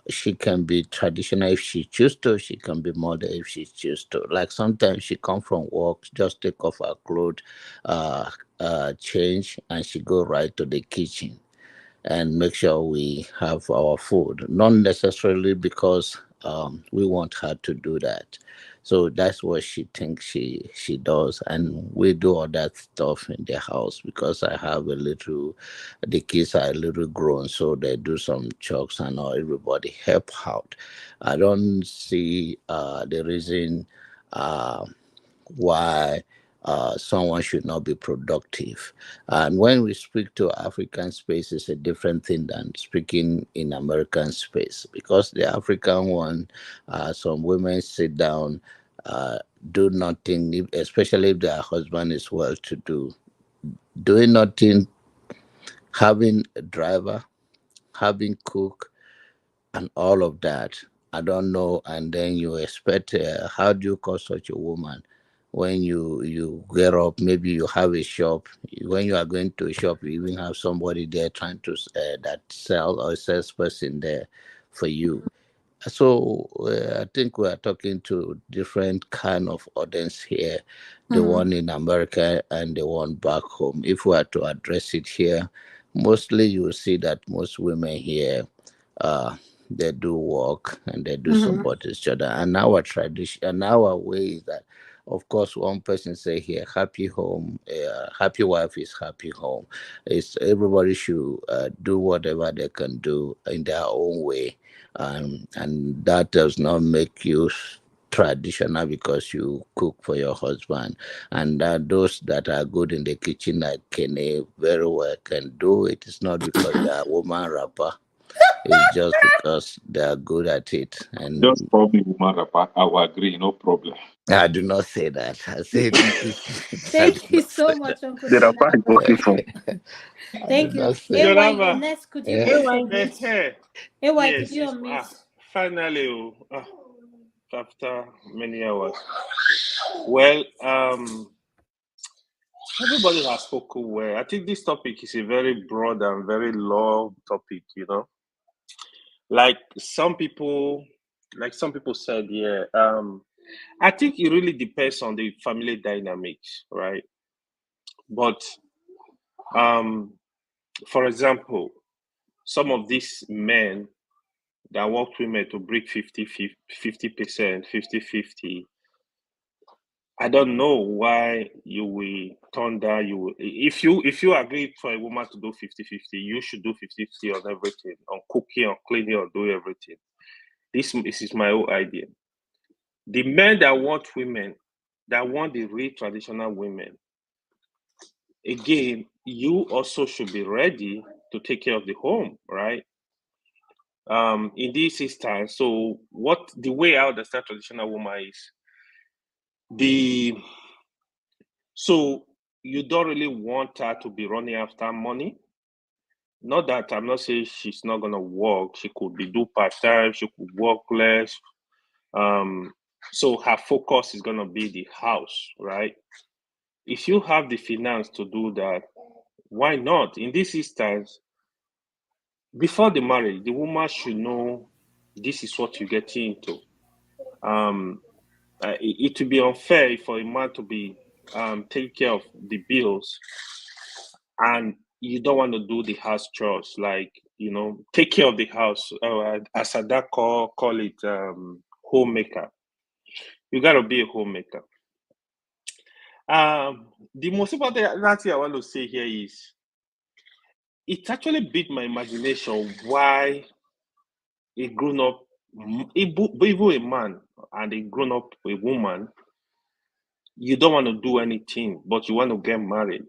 She can be traditional if she choose to. She can be modern if she choose to. Like sometimes she come from work, just take off her clothes, uh, change, and she go right to the kitchen and make sure we have our food. Not necessarily because we want her to do that. So that's what she thinks she does, and we do all that stuff in the house because I have a little. The kids are a little grown, so they do some chores and all. Everybody help out. I don't see the reason. Uh, why someone should not be productive. And when we speak to African space, it's a different thing than speaking in American space because the African one, some women sit down, uh, do nothing, especially if their husband is well to do. doing nothing, having a driver, having cook, and all of that. I don't know. And then you expect, how do you call such a woman? When you get up, maybe you have a shop. When you are going to a shop, you even have somebody there trying to that sell or salesperson there for you. So I think we are talking to different kind of audience here, the Mm-hmm. one in America and the one back home. If we are to address it here, mostly you will see that most women here, uh, they do work and they do Mm-hmm. support each other. And our tradition and our way is that, of course, one person say here, happy home, happy wife is happy home. It's everybody should do whatever they can do in their own way, and that does not make you traditional because you cook for your husband. And those that are good in the kitchen, like Kenny, very well can do it. It's not because they are woman rapper. It's just because they are good at it. Just And call me woman rapper. I will agree, no problem. I do not say that. I said I do Thank you not say so much, Uncle The rapper is Chinaba. working for. I do Thank you. not say Your that. AY, you're number. next. Could you Eh? please unmute? Eh, AY, could yes, you it's unmute? finally after many hours. Well, everybody has spoken well. I think this topic is a very broad and very long topic, Like some people said, yeah. I think it really depends on the family dynamics, right? But um, for example, some of these men that want women to break 50%, 50-50. I don't know why you will turn down. If you agree for a woman to do 50-50, you should do 50-50 on everything, on cooking, on cleaning, on doing everything. This is my whole idea. The men that want women, that want the real traditional women, again, you also should be ready to take care of the home, right? In this instance, so what the way I understand traditional woman is the so you don't really want her to be running after money. Not that I'm not saying she's not gonna work. She could be do part time. She could work less. Um, so her focus is gonna be the house, right? If you have the finance to do that, why not? In this instance, before the marriage, the woman should know this is what you get into. Um, it would be unfair for a man to be taking care of the bills and you don't want to do the house chores, like take care of the house. As a dad call it homemaker. You got to be a homemaker. The most important thing I want to say here is it actually beat my imagination why a grown up, even a man and a grown up a woman, you don't want to do anything, but you want to get married.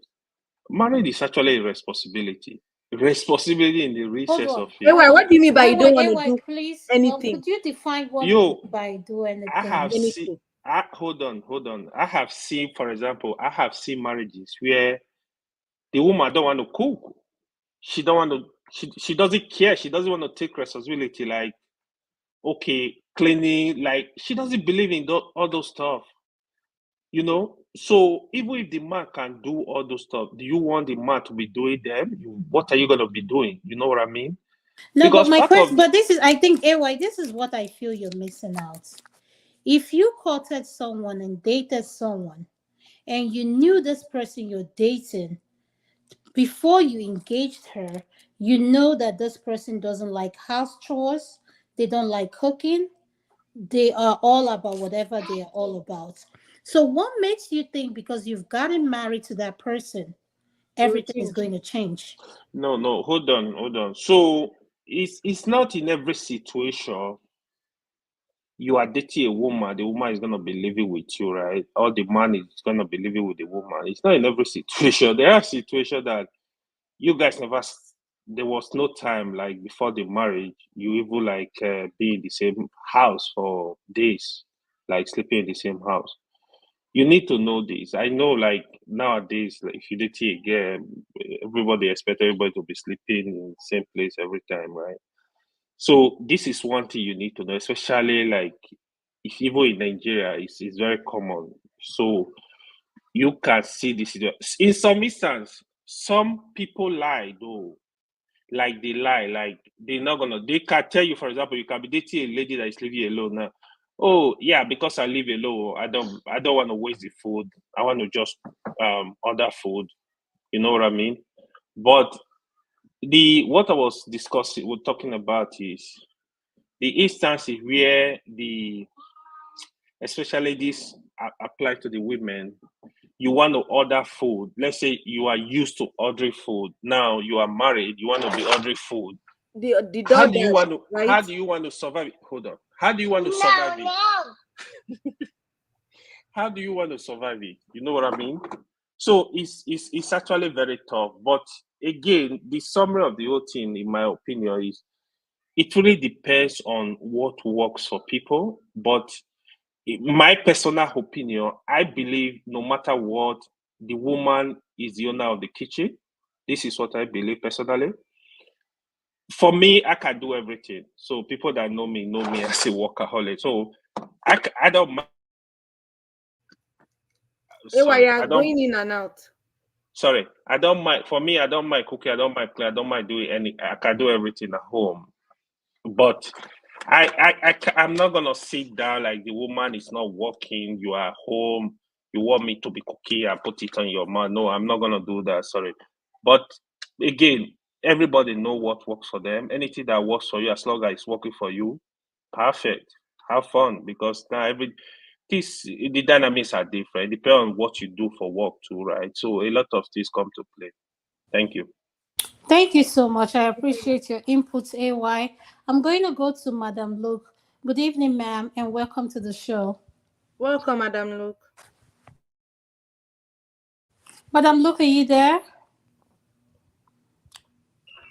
Marriage is actually a responsibility. Responsibility in the real Hold sense on. of it. AY, what do you mean by you don't want to AY, do please. anything? Could you define what you Yo, mean by do I have anything? seen. Anything. Hold on. I have seen, for example, I have seen marriages where the woman don't want to cook. She don't want to. She doesn't care. She doesn't want to take responsibility. Like, okay, cleaning. Like, she doesn't believe in all those stuff. So even if the man can do all those stuff, do you want the man to be doing them? What are you gonna be doing? You know what I mean? No, but Because my part question, of but this is, I think, AY, this is what I feel you're missing out. If you courted someone and dated someone, and you knew this person you're dating before you engaged her, you know that this person doesn't like house chores, they don't like cooking, they are all about whatever they are all about. So, what makes you think because you've gotten married to that person, It will everything is change. going to change? no, hold on. So it's not in every situation you are dating a woman, the woman is gonna be living with you, right? Or the man is gonna be living with the woman. It's not in every situation. There are situations that you guys never. There was no time like before the marriage. You even like be in the same house for days, like sleeping in the same house. You need to know this. I know, like nowadays, like if you did tea again, everybody expect everybody to be sleeping in the same place every time, right? So this is one thing you need to know, especially like if even in Nigeria, it's very common. So you can see this in some instance. Some people lie though, like they lie, like they're not gonna. They can tell you, for example, you can be dating a lady that is living alone now. Oh yeah, because I live alone, I don't want to waste the food. I want to just order food. You know what I mean? But the what I was discussing, we're talking about is the instances where especially this apply to the women. You want to order food. Let's say you are used to ordering food. Now you are married. You want to be ordering food. The DoorDash, right? How do you want to survive it? Hold on. How do you want to survive it? How do you want to survive it? You know what I mean? So it's actually very tough. But again, the summary of the whole thing, in my opinion, is it really depends on what works for people. But in my personal opinion, I believe no matter what, the woman is the owner of the kitchen. This is what I believe personally. For me, I can do everything. So people that know me as a workaholic. So I don't mind. Why Sorry, you are I don't. going in and out? Sorry, I don't mind. For me, I don't mind cooking. I don't mind cleaning. I don't mind doing any. I can do everything at home. But I'm not gonna sit down like the woman is not working. You are home. You want me to be cooking and put it on your mouth. No, I'm not gonna do that. Sorry. But again, everybody know what works for them. Anything that works for you, as long as it's working for you, perfect. Have fun because now the dynamics are different. Depend on what you do for work too, right? So a lot of things come to play. Thank you. Thank you so much. I appreciate your inputs, AY. I'm going to go to Madam Luke. Good evening, ma'am, and welcome to the show. Welcome, Madam Luke. Madam Luke, are you there?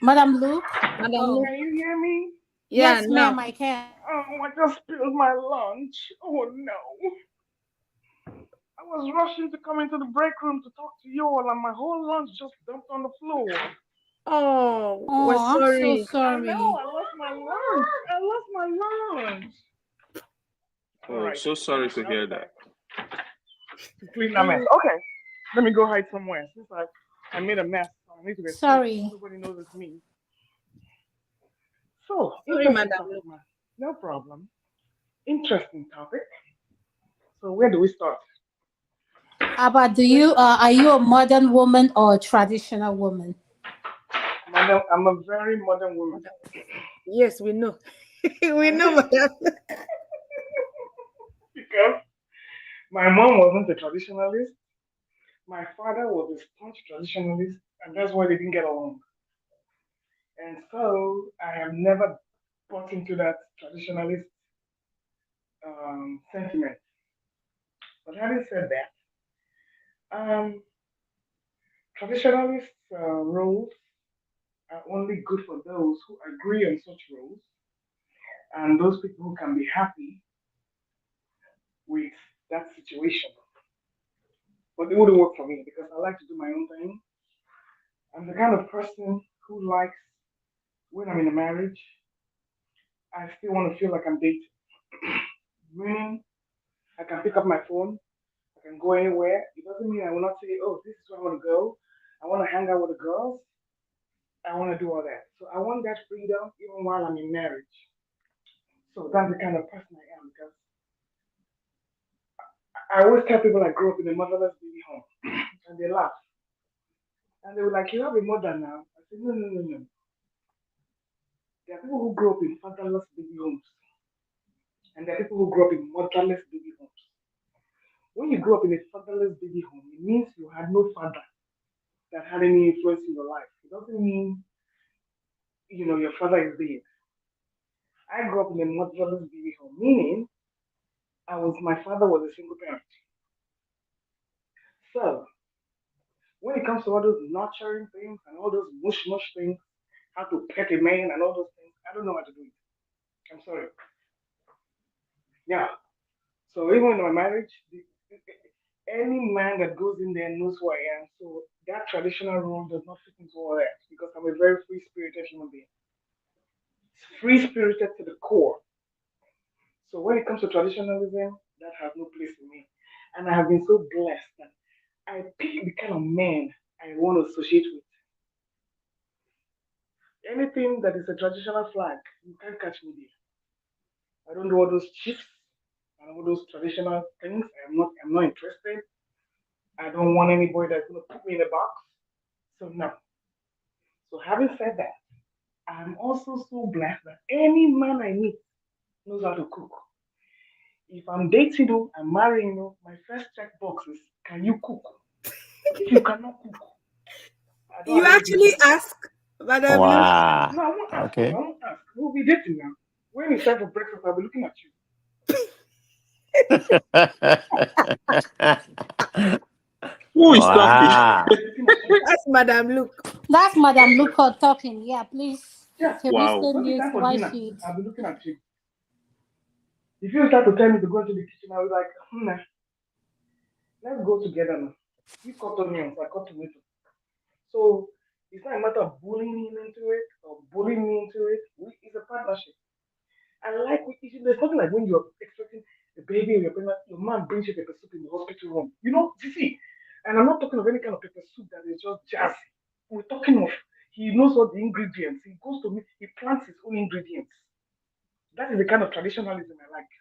Madam Luke? Madam Oh, Luke. Can you hear me? Yeah, yes, now. ma'am, I can. Oh, I just spilled my lunch. Oh no. I was rushing to come into the break room to talk to you all, and my whole lunch just dumped on the floor. Oh, we're Oh, I'm so sorry. I know, sorry. I lost my lunch. I lost my lunch. All Oh, right. so sorry to I'll hear be back that. to clean that mess. Okay. Let me go hide somewhere since I made a mess. So I need to escape. Sorry. Nobody knows it's me. So, Sorry, interesting Madam topic, Luke. man. No problem. Interesting topic. So, where do we start? Abba, Let's are you a modern woman or a traditional woman? Madam, I'm a very modern woman. Yes, we know. We know, Madam. Because my mom wasn't a traditionalist. My father was a staunch traditionalist, and that's why they didn't get along. And so I have never bought into that traditionalist sentiment. But having said that, traditionalist roles are only good for those who agree on such roles and those people who can be happy with that situation. But it wouldn't work for me because I like to do my own thing. I'm the kind of person who likes when I'm in a marriage, I still want to feel like I'm dating. Meaning, I can pick up my phone, I can go anywhere. It doesn't mean I will not say, oh, this is where I want to go. I want to hang out with the girls. I want to do all that. So I want that freedom even while I'm in marriage. So that's the kind of person I am because I always tell people I grew up in a motherless baby home. And they laugh. And they were like, you have a mother now. I said, no, no, no, no. There are people who grew up in fatherless baby homes. And there are people who grew up in motherless baby homes. When you grew up in a fatherless baby home, it means you had no father that had any influence in your life. It doesn't mean, your father is dead. I grew up in a motherless baby home, meaning my father was a single parent. So when it comes to all those nurturing things and all those mush mush things, how to pet a man and all those things, I don't know how to do it. I'm sorry. Yeah. So even in my marriage, Any man that goes in there knows who I am. So that traditional role does not fit into all that because I'm a very free spirited human being. Free spirited to the core. So when it comes to traditionalism, that has no place in me. And I have been so blessed that I pick the kind of men I want to associate with. Anything that is a traditional flag, you can't catch me there. I don't do all those chiefs and all those traditional things. I'm not interested. I don't want anybody that's gonna put me in a box. So no. So having said that, I'm also so blessed that any man I meet knows how to cook. If I'm dating you, I'm marrying you, my first checkbox is can you cook? If you cannot cook, I don't You have anything to actually do with you. ask Madam Luke. Wow. No, I won't ask you. I Okay. won't ask. We'll be dating now. When it's time for breakfast, I'll be looking at you. Who is When it's talking? breakfast, Wow. I'll be looking at you. That's Madam Luke. That's Madam Luca talking. Yeah, please. Yeah. Can we Wow. stay When it's mute time for while dinner, she eats? I'll be looking at you. If you start to tell me to go into the kitchen, I'll be like, nah, let's go together now. You cut onions, I cut tomato. So it's not a matter of bullying him into it or bullying me into it. It's a partnership. I like there's nothing like when you're expecting a baby or you're pregnant, your man brings you pepper soup in the hospital room. You see, and I'm not talking of any kind of pepper soup that is just jazzy. We're talking of he knows what the ingredients. He goes to me, he plants his own ingredients. That is the kind of traditionalism I like.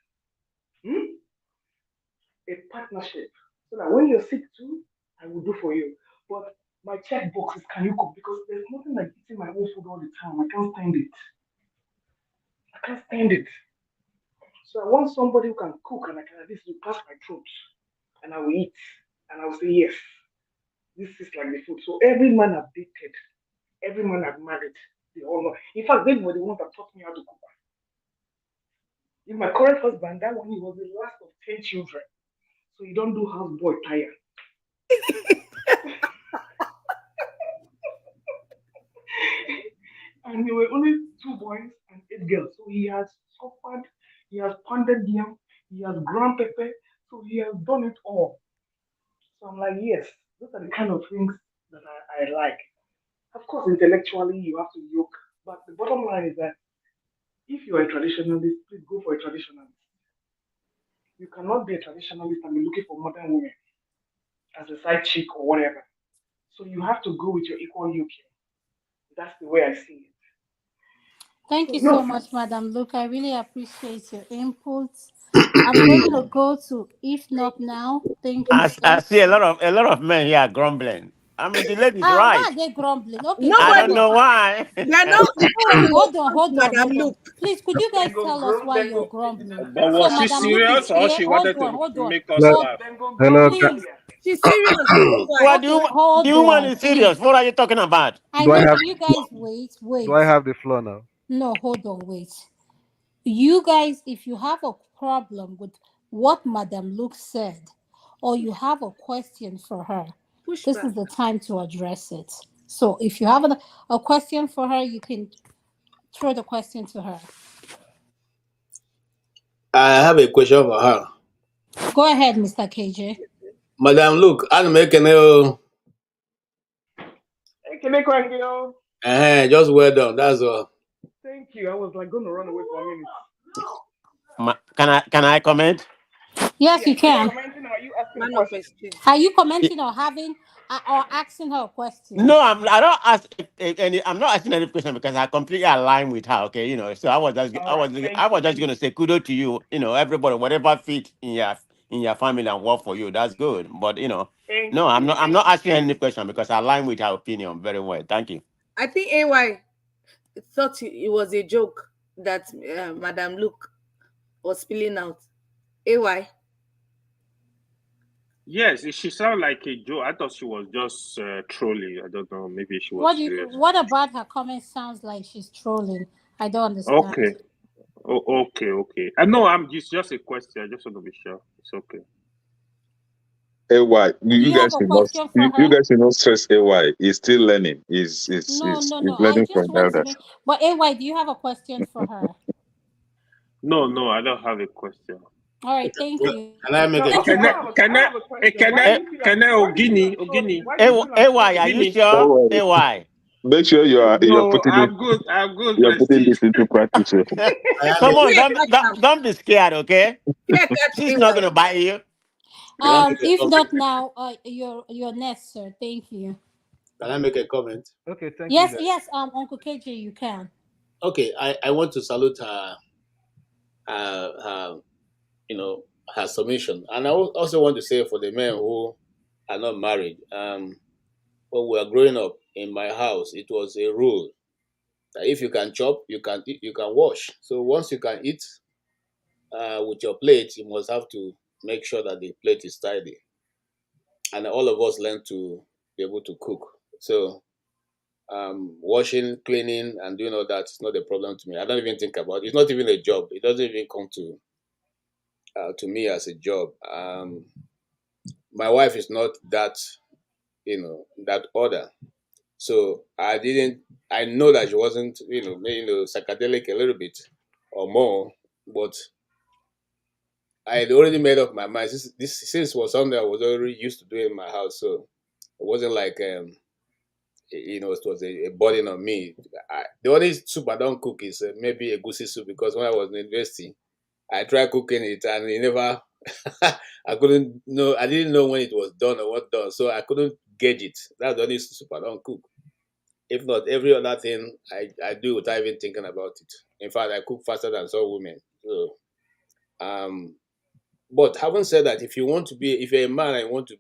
Hmm? A partnership. So that when you're sick too, I will do for you. But my checkbox is can you cook? Because there's nothing like eating my own food all the time. I can't stand it. I can't stand it. So I want somebody who can cook and I can at least pass my throat and I will eat and I will say yes. This is like the food. So every man I've dated, every man I've married, they all know. In fact, they were the ones that taught me how to cook. In my current husband, that one he was the last of 10 children. So you don't do houseboy tire. And there were only 2 boys and 8 girls. So he has suffered, he has pounded yam, he has ground pepper, so he has done it all. So I'm like, yes, those are the kind of things that I like. Of course, intellectually you have to look, but the bottom line is that if you're a traditionalist, please go for a traditionalist. You cannot be a traditionalist and be looking for modern women as a side chick or whatever. So you have to go with your equal yoke. That's the way I see it. Thank So you so no, much, Madam Luke. I really appreciate your inputs. I'm going to go to If Not Now. Thank you, I sir. see a lot of men here grumbling. I mean, the lady's Why right. are they grumbling? Okay, I hold don't Nobody, on. know why. they're not, they don't want Oh, to respond to hold on, Madam hold on. Luke. Please, could you guys then go tell us grow, why then you're go. grumbling? But So, was she Madam Luke is serious or here. she wanted to Hold on. make us Hello, Hold, laugh? Then go grow hello, please. Natalia. She's serious. That's why. What Okay, hold the woman on, is serious. please. What are you talking about? I do I know. have Can you guys wait? do I Wait. have the floor now? No, hold on, wait. You guys, if you have a problem with what Madam Luke said, or you have a question for her, Push this is back. the time to address it. So if you have a question for her, you can throw the question to her. I have a question for her. Go ahead, Mr. KJ. Madam, look, I'm making Hey, Keneko Angelo. just well done. That's all. Thank you. I was like going to run away for a minute. Can I comment? Yes, Yes. you Are you can. commenting or are you asking a Man of question? exchange. Are you Y- commenting or having or asking her a question? No, I don't ask any. I'm not asking any question because I completely align with her. Okay, so All right. I Thank was you. just gonna say kudos to you. Everybody, whatever fit in your family and work for you, that's good. But Thank no, I'm you. not. I'm not asking any question because I align with her opinion very well. Thank you. I think AY thought it was a joke that Madam Luke was spilling out. AY. Yes, she sounded like a joke. I thought she was just trolling. I don't know. Maybe she was serious. What about her comment sounds like she's trolling? I don't understand. Okay. Okay. I know it's just a question. I just want to be sure. It's okay. AY, Do you you have guys a should not question for you her? guys should not stress AY. He's still learning. He's No. I learning just from want to elders. make. But AY, do you have a question for her? No, I don't have a question. All right, thank Well, you. can I make a Okay, comment? I have a question. Why do you feel I'm trolling? Why do you feel I'm AY, are trolling? you Don't sure? worry. AY. Make sure you're No, putting it I'm good, you're putting Prestige. this into practice. Come on, Fear catch am. don't be scared, okay? Fear catch She's not AY. gonna bite you. Can I make a If comment? not now, you're next, sir. Thank you. Can I make a comment? Okay, thank you, Yes, guys. yes, Uncle KJ, you can. Okay, I want to salute her you know, her submission, and I also want to say for the men who are not married, when we were growing up in my house, it was a rule that if you can chop, you can eat, you can wash. So once you can eat with your plate, you must have to make sure that the plate is tidy, and all of us learn to be able to cook. So washing, cleaning, and doing all that is not a problem to me. I don't even think about it. It's not even a job. It doesn't even come to me as a job. My wife is not that, that order. So I know that she wasn't, psychedelic a little bit or more, but I had already made up my mind. This since was something I was already used to doing in my house. So it wasn't like, it was a burden on me. The only soup I don't cook is maybe a goosey soup, because when I was in university, I tried cooking it and it never, I couldn't know, I didn't know when it was done or what done. So I couldn't gauge it. That's the only soup I don't cook. If not, every other thing I do without even thinking about it. In fact, I cook faster than some women. So, but having said that, if you're a man and you want to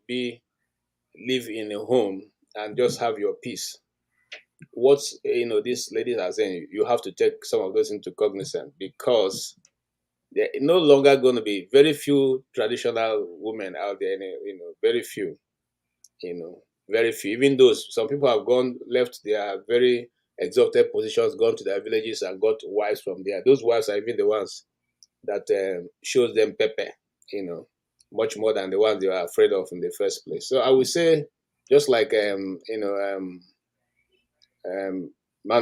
live in a home and just have your peace, what these ladies are saying, you have to take some of those into cognizance, because there are no longer going to be very few traditional women out there. Very few. Very few. Even those, some people have left their very exalted positions, gone to their villages and got wives from there. Those wives are even the ones that shows them pepper. Much more than the ones they were afraid of in the first place. So I would say, just like man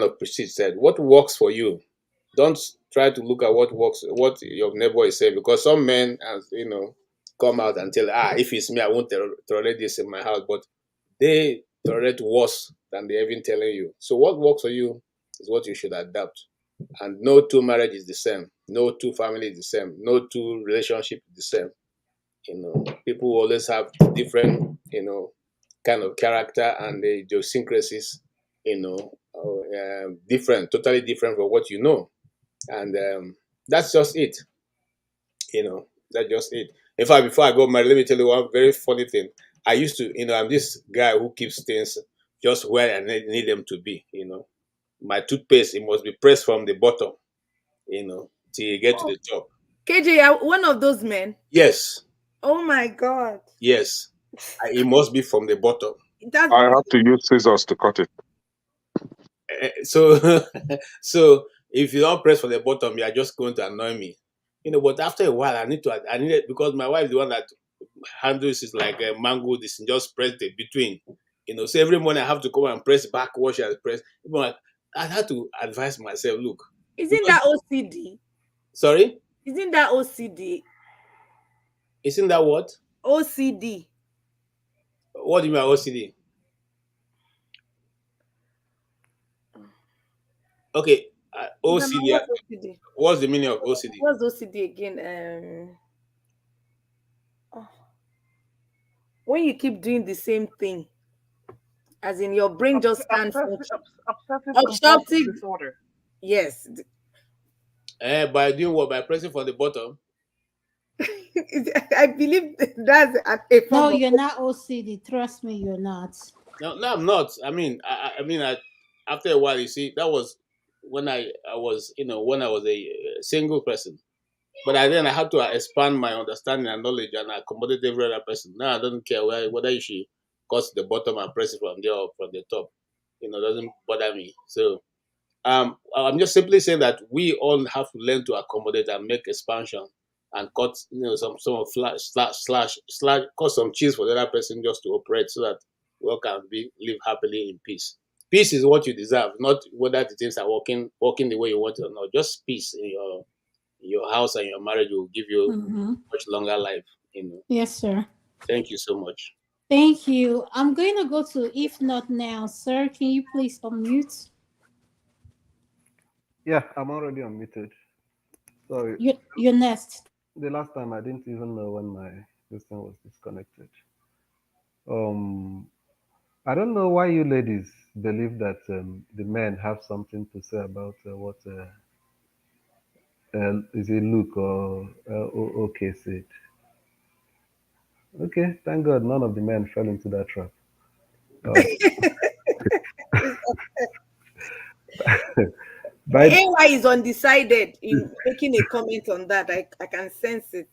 of prestige said, what works for you, don't try to look at what your neighbor is saying, because some men, come out and tell, if it's me, I won't tolerate this in my house, but they tolerate worse than they're even telling you. So what works for you is what you should adapt. And no two marriage is the same, no two family is the same, no two relationship is the same. People always have different, kind of character, and the idiosyncrasies, different, totally different from what you know. And that's just it. That's just it. In fact, before I got married, let me tell you one very funny thing. I used to, I'm this guy who keeps things just where I need them to be. My toothpaste, it must be pressed from the bottom, till you get to Oh, the top. KJ, are one of those men. Yes, Oh my God. yes, it must be from the bottom. That's I have to use scissors to cut it. So, so if you don't press from the bottom, you are just going to annoy me. But after a while, I need it, because my wife is the one that handles is like a mango, this and just press the between. So every morning I have to come and press back, wash and press. But I had to advise myself, look, isn't because that OCD? sorry, Isn't that OCD? isn't that what? OCD. What do you mean by OCD? Okay, OCD. What's OCD? What's the meaning of OCD? What's OCD again? Oh, when you keep doing the same thing, as in your brain just can't function. Obsessive compulsive Obstructive. disorder. Yes. By doing what? By pressing from the bottom. I believe that's a No, form of. you're not OCD. Trust me, you're not. No, no, I'm not. After a while, you see, that was when I was, when I was a single person. But then I had to expand my understanding and knowledge and accommodate every other person. Now I don't care whether you should cut the bottom and press it from there or from the top. It doesn't bother me. So I'm just simply saying that we all have to learn to accommodate and make expansion and cut, some of slash, cut some cheese for the other person just to operate, so that we all can live happily in peace. Peace is what you deserve, not whether the things are working the way you want it or not. Just peace in your your house and your marriage will give you Mm-hmm. much longer life. Yes, sir. Thank you so much. Thank you. I'm going to go to if not now, sir. Can you please unmute? Yeah, I'm already unmuted. Sorry, You're next. the last time I didn't even know when my system was disconnected. Um, I don't know why you ladies believe that the men have something to say about what is it Luke or OK said. Okay, thank God none of the men fell into that trap. Uh, by AY is undecided in making a comment on that. I can sense it.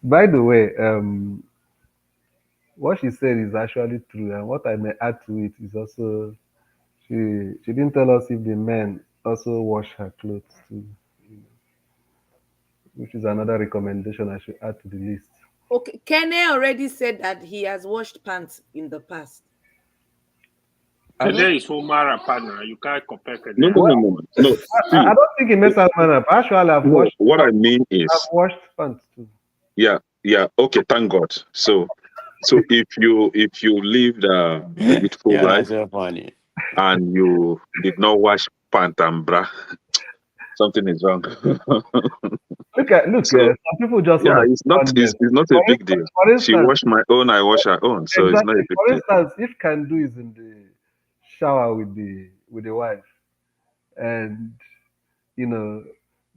by the way, what she said is actually true, and what I may add to it is also she didn't tell us if the men also wash her clothes too, which is another recommendation I should add to the list. Okay, Kene already said that he has washed pants in the past. Kede is Omar partner. You can't compare No, Kede no, and no, Omar. no, no. No, I see, don't think it makes her man up. Actually, no, what I mean I've is, washed pants too. yeah, yeah, okay, thank God. So if you lived a beautiful Yeah, life that's so funny. and you did not wash pant and bra, something is wrong. Look. So Some people just yeah, want to it's not oneness. it's not a big deal. For She instance, washed my own, I wash her own, so it's not exactly. a big For deal. instance, if Kandu is in the shower with the wife, and you know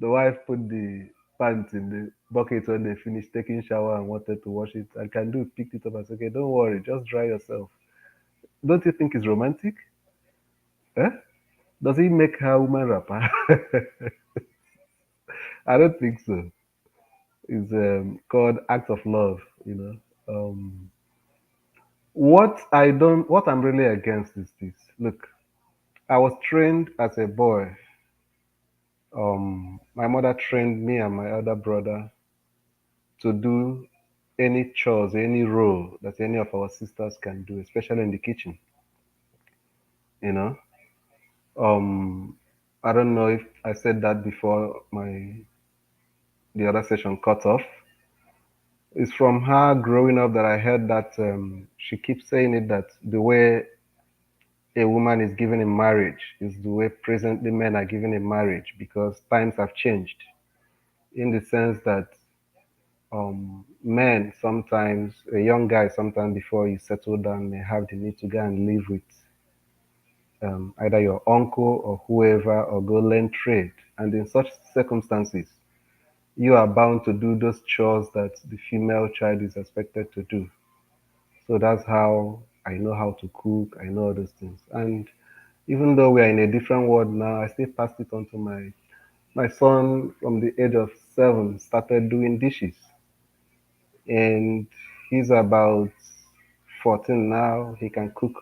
the wife put the pants in the bucket when they finished taking shower and wanted to wash it, and Kandu picked it up and said, "Okay, don't worry, just dry yourself." Don't you think it's romantic? Eh? Does he make her woman rapper? I don't think so. It's called act of love, you know. What I'm really against is this. Look, I was trained as a boy. My mother trained me and my other brother to do any chores, any role that any of our sisters can do, especially in the kitchen. You know, I don't know if I said that before the other session cut off. It's from her growing up that I heard that she keeps saying it that the way a woman is given in marriage is the way presently men are given in marriage because times have changed in the sense that men sometimes, a young guy sometimes before you settle down may have the need to go and live with either your uncle or whoever or go learn trade. And in such circumstances, you are bound to do those chores that the female child is expected to do. So that's how I know how to cook. I know all those things. And even though we are in a different world now, I still passed it on to my son from the age of 7, started doing dishes. And he's about 14 now. He can cook,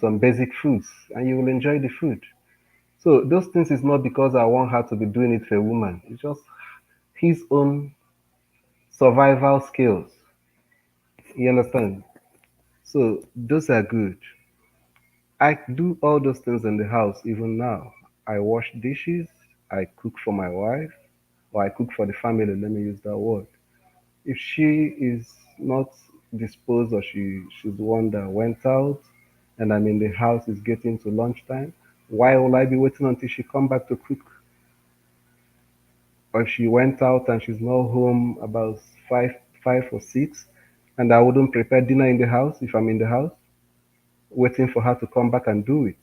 some basic foods, and you will enjoy the food. So those things is not because I want her to be doing it for a woman. It's just his own survival skills. You understand? So those are good. I do all those things in the house even now. I wash dishes, I cook for my wife, or I cook for the family, let me use that word. If she is not disposed or she's the one that went out and I'm in the house, it's getting to lunchtime, why will I be waiting until she come back to cook? Or if she went out and she's not home about five or six, and I wouldn't prepare dinner in the house if I'm in the house, waiting for her to come back and do it.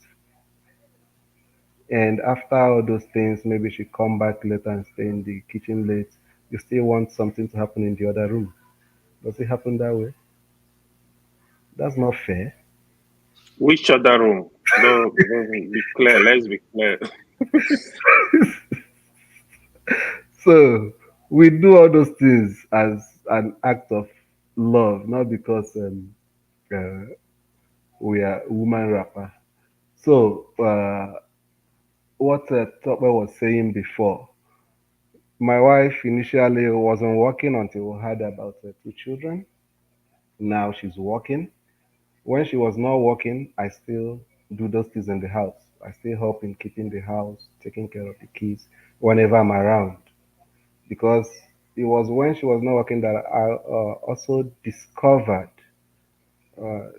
And after all those things, maybe she come back later and stay in the kitchen late. You still want something to happen in the other room. Does it happen that way? That's not fair. Which other room? Don't be clear. Let's be clear. So we do all those things as an act of love, not because uh, we are woman rapper. So what Tokwe was saying before, my wife initially wasn't working until we had about 2 children. Now she's working. When she was not working, I still do those things in the house. I still help in keeping the house, taking care of the kids whenever I'm around. Because it was when she was not working that I also discovered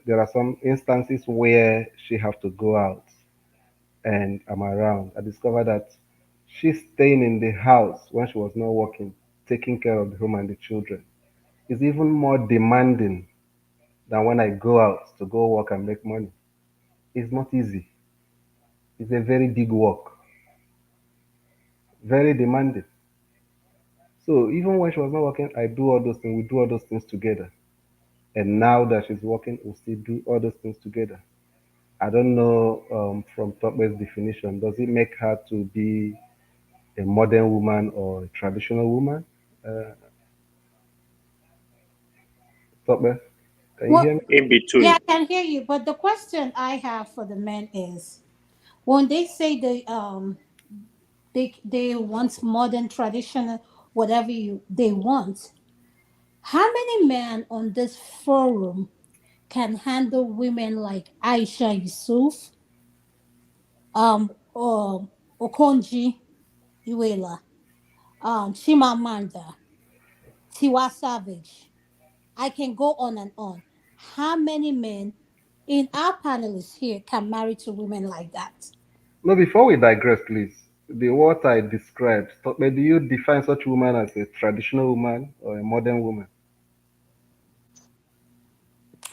there are some instances where she have to go out and I'm around. I discovered that she's staying in the house when she was not working, taking care of the home and the children. Is even more demanding than when I go out to go work and make money. It's not easy. It's a very big work, very demanding. So even when she was not working, I do all those things. We do all those things together. And now that she's working, we still do all those things together. I don't know from Tokbe's definition, does it make her to be a modern woman or a traditional woman? Uh, Tokbe, can you Well, hear me? In yeah, between. I can hear you, but the question I have for the men is, when they say they want modern, traditional, whatever they want, how many men on this forum can handle women like Aisha Yusuf, or Okonji Iweala, Chimamanda, Tiwa Savage? I can go on and on. How many men in our panelists here can marry to women like that? No, before we digress, please. The what I described, Tokbe, do you define such woman as a traditional woman or a modern woman?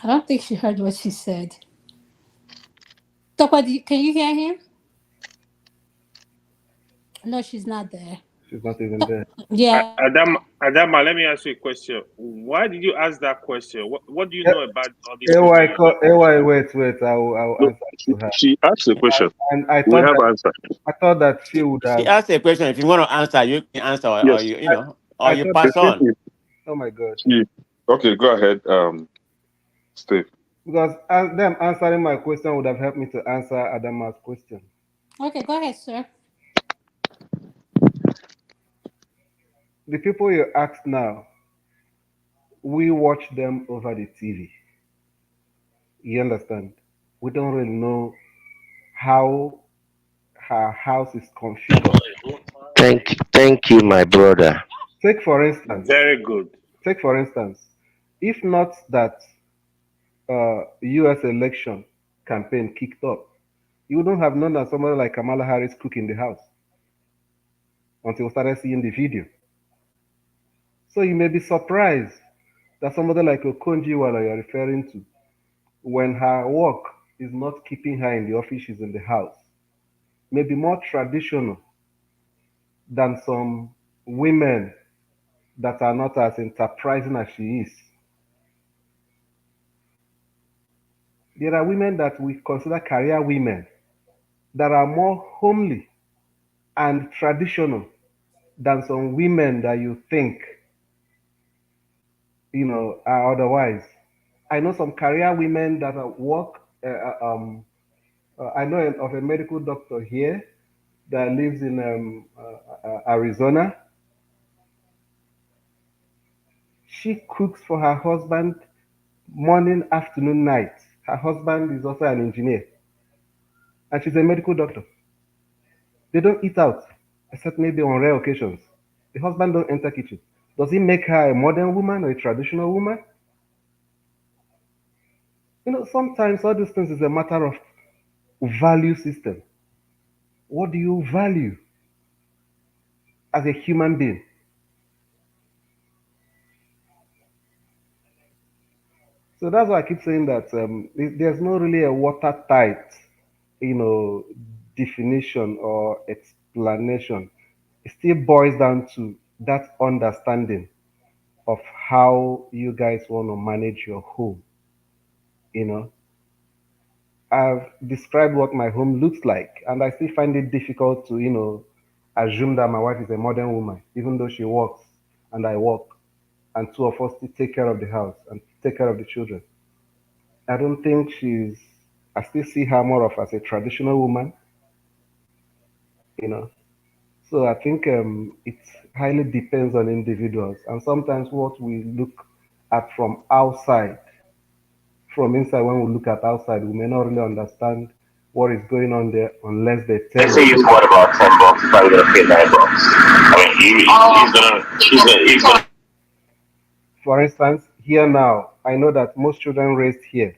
I don't think she heard what she said. Tokwa, can you hear him? No, she's not there. She's not even there. Yeah. Adama, let me ask you a question. Why did you ask that question? What do you Eh, know about all these women in AY, definition? wait. I will No, answer to her. she asked a question. And We have answer. I thought that she would She have. asked a question. If you want to answer, you can answer, or Yes. you I, know, or I you thought The that. pass thing on. is, Oh my God. she, okay, go ahead, Steve. Because them answering my question would have helped me to answer Adama's question. Okay, go ahead, sir. The people you asked now, we watch them over the TV. You understand? We don't really know how her house is configured. Thank you, my brother. Take for instance, Very good. take for instance, if not that U.S. election campaign kicked off, you wouldn't have known that somebody like Kamala Harris cook in the house until we started seeing the video. So you may be surprised that somebody like Okonji-Iweala you're referring to, when her work is not keeping her in the office, she's in the house, may be more traditional than some women that are not as enterprising as she is. There are women that we consider career women that are more homely and traditional than some women that you think, are otherwise. I know some career women that work. I know of a medical doctor here that lives in Arizona. She cooks for her husband morning, afternoon, night. Her husband is also an engineer, and she's a medical doctor. They don't eat out, except maybe on rare occasions. The husband don't enter kitchen. Does it make her a modern woman or a traditional woman? Sometimes all these things is a matter of value system. What do you value as a human being? So that's why I keep saying that there's not really a watertight, you know, definition or explanation. It still boils down to that understanding of how you guys want to manage your home. You know, I've described what my home looks like, and I still find it difficult to, assume that my wife is a modern woman, even though she works and I work, and two of us still take care of the house and take care of the children. I don't think I still see her more of as a traditional woman, you know. So I think it highly depends on individuals, and sometimes what we look at from outside, from inside, when we look at outside, we may not really understand what is going on there unless they tell Let's you. say you bought about $10, if I'm gonna pay $9. I mean, he's gonna. For instance, here now, I know that most children raised here,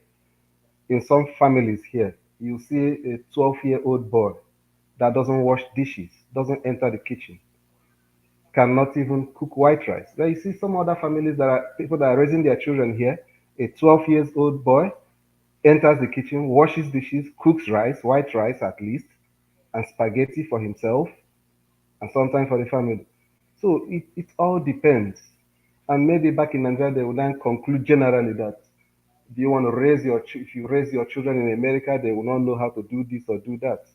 in some families here, you see a 12-year-old boy that doesn't wash dishes, doesn't enter the kitchen, cannot even cook white rice. Then you see some other families that are people that are raising their children here, a 12 years old boy enters the kitchen, washes dishes, cooks rice, white rice at least, and spaghetti for himself, and sometimes for the family. So it all depends. And maybe back in Nigeria, they would then conclude generally that if you want to raise if you raise your children in America, they will not know how to do this or do that.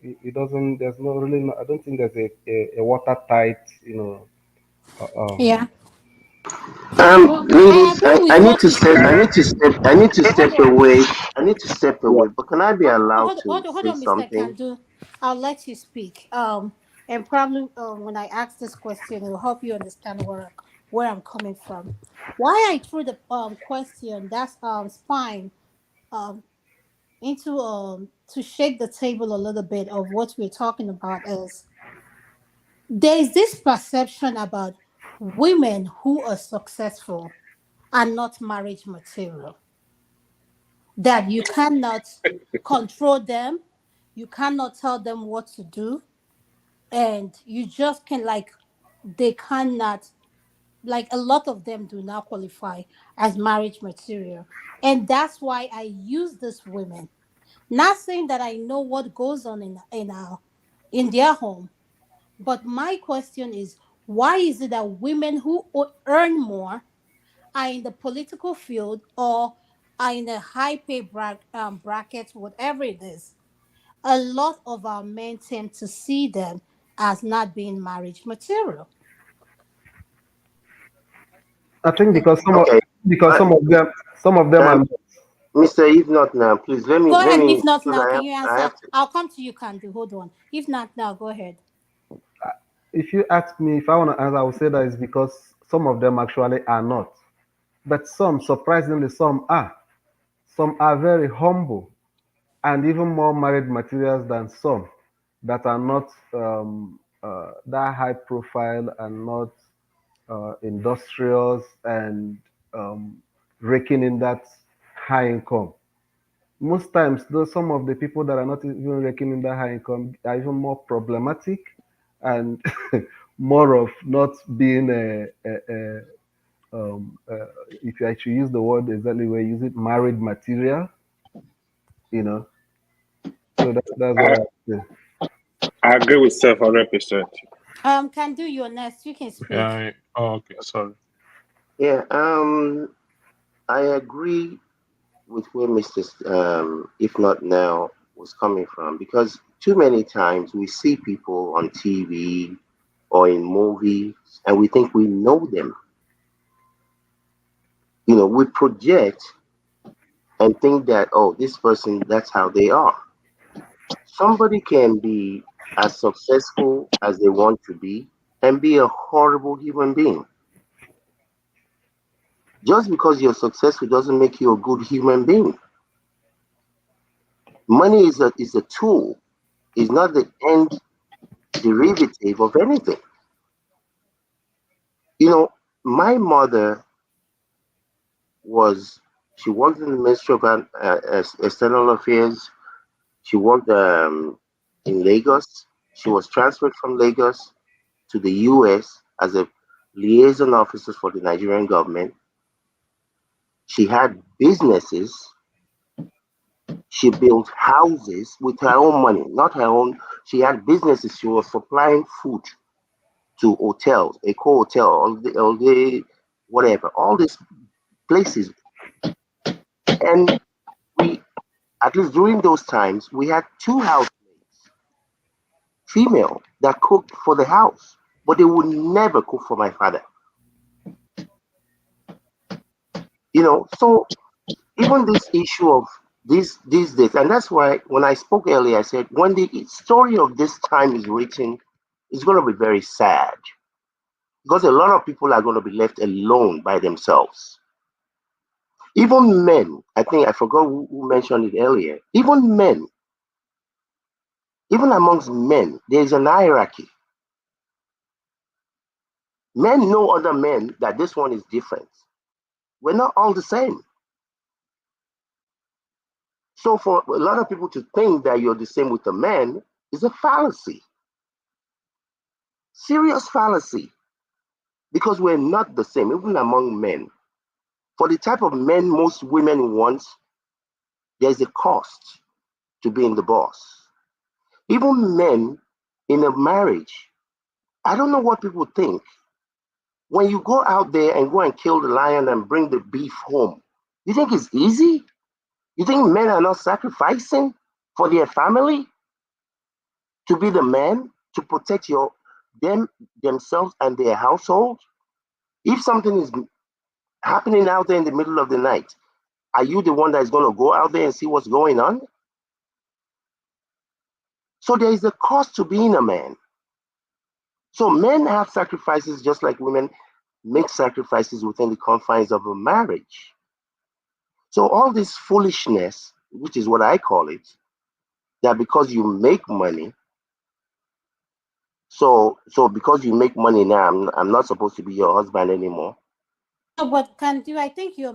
It doesn't. There's no really. No, I don't think there's a watertight, Yeah. Well, I Ladies, agree with I need what to you step. said. I need to Hold step on. away. I need to step Yeah. away. But can I be allowed to Hold say on, Mr. something? Kandu. I'll let you speak. And probably when I ask this question, it will help you understand where I'm coming from. Why I threw the question, that's fine, um into to shake the table a little bit of what we're talking about is there is this perception about women who are successful are not marriage material, that you cannot control them, you cannot tell them what to do, and you just can like they cannot, like a lot of them do not qualify as marriage material. And that's why I use these women. Not saying that I know what goes on in their home, but my question is, why is it that women who earn more are in the political field or are in a high pay bracket, whatever it is, a lot of our men tend to see them as not being marriage material. I think Okay. Uh, some of them are. um, Mr. If not now, please Go let ahead. me If not because now, can you I answer? have to. I'll come to you, Candy. Hold on. If not now, go ahead. If you ask me if I want to answer, I would say that it's because some of them actually are not, but some, surprisingly, some are. Some are very humble and even more married materials than some that are not that high profile and not industrious and um, raking in that high income. Most times, though, some of the people that are not even raking in that high income are even more problematic and more of not being if you actually use the word exactly where you use it, married material, you know. So that's what I, I say. I agree with Steph 100%. Can do your next. You can speak. Oh, okay, sorry. Yeah. I agree with where Mr. If not now was coming from because too many times we see people on TV or in movies and we think we know them. We project and think that, oh, this person, that's how they are. Somebody can be as successful as they want to be and be a horrible human being. Just because you're successful doesn't make you a good human being. Money is a tool, is not the end derivative of anything. You know, my mother was, she worked in the Ministry of External Affairs. She worked in Lagos. She was transferred from Lagos to the US as a liaison officer for the Nigerian government. She had businesses. She built houses with her own money, not her own. She had businesses. She was supplying food to hotels, Eco Hotel, all the whatever, all these places. And we, at least during those times, we had two housemaids, female, that cooked for the house, but they would never cook for my father. So even this issue of these days, and that's why when I spoke earlier, I said when the story of this time is written, it's going to be very sad because a lot of people are going to be left alone by themselves. Even men, I think I forgot who mentioned it earlier. Even men, Even amongst men, there is an hierarchy. Men know other men that this one is different. We're not all the same. So for a lot of people to think that you're the same with a man is a fallacy. Serious fallacy. Because we're not the same, even among men. For the type of men most women want, there's a cost to being the boss. Even men in a marriage, I don't know what people think. When you go out there and go and kill the lion and bring the beef home, you think it's easy? You think men are not sacrificing for their family to be the man to protect them themselves and their household? If something is happening out there in the middle of the night, are you the one that is going to go out there and see what's going on? So there is a cost to being a man. So men have sacrifices just like women make sacrifices within the confines of a marriage. So all this foolishness, which is what I call it, that because you make money, so because you make money now, I'm not supposed to be your husband anymore. No, but Kandu, I think you're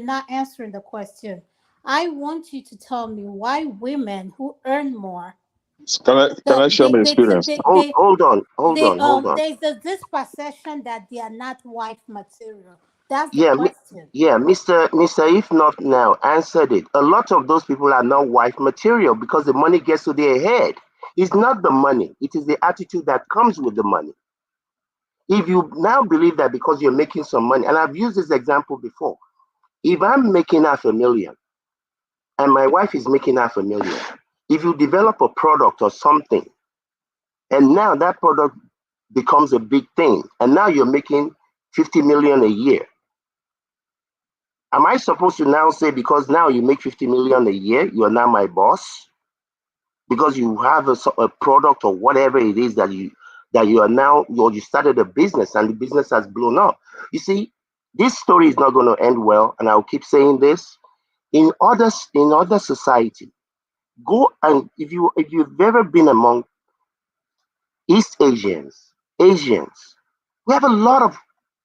not answering the question. I want you to tell me why women who earn more, Can I share my experience? Hold on. there's this perception that they are not wife material. That's the Yeah, question. Mr. If not now, answered it. A lot of those people are not wife material because the money gets to their head. It's not the money, it is the attitude that comes with the money. If you now believe that because you're making some money, and I've used this example before, if I'm making $500,000 and my wife is making $500,000, if you develop a product or something, and now that product becomes a big thing, and now you're making 50 million a year, am I supposed to now say because now you make 50 million a year, you're now my boss? Because you have a product or whatever it is that you are now, or you started a business and the business has blown up. You see, this story is not going to end well, and I'll keep saying this. In other society, go and if you've ever been among East Asians, we have a lot of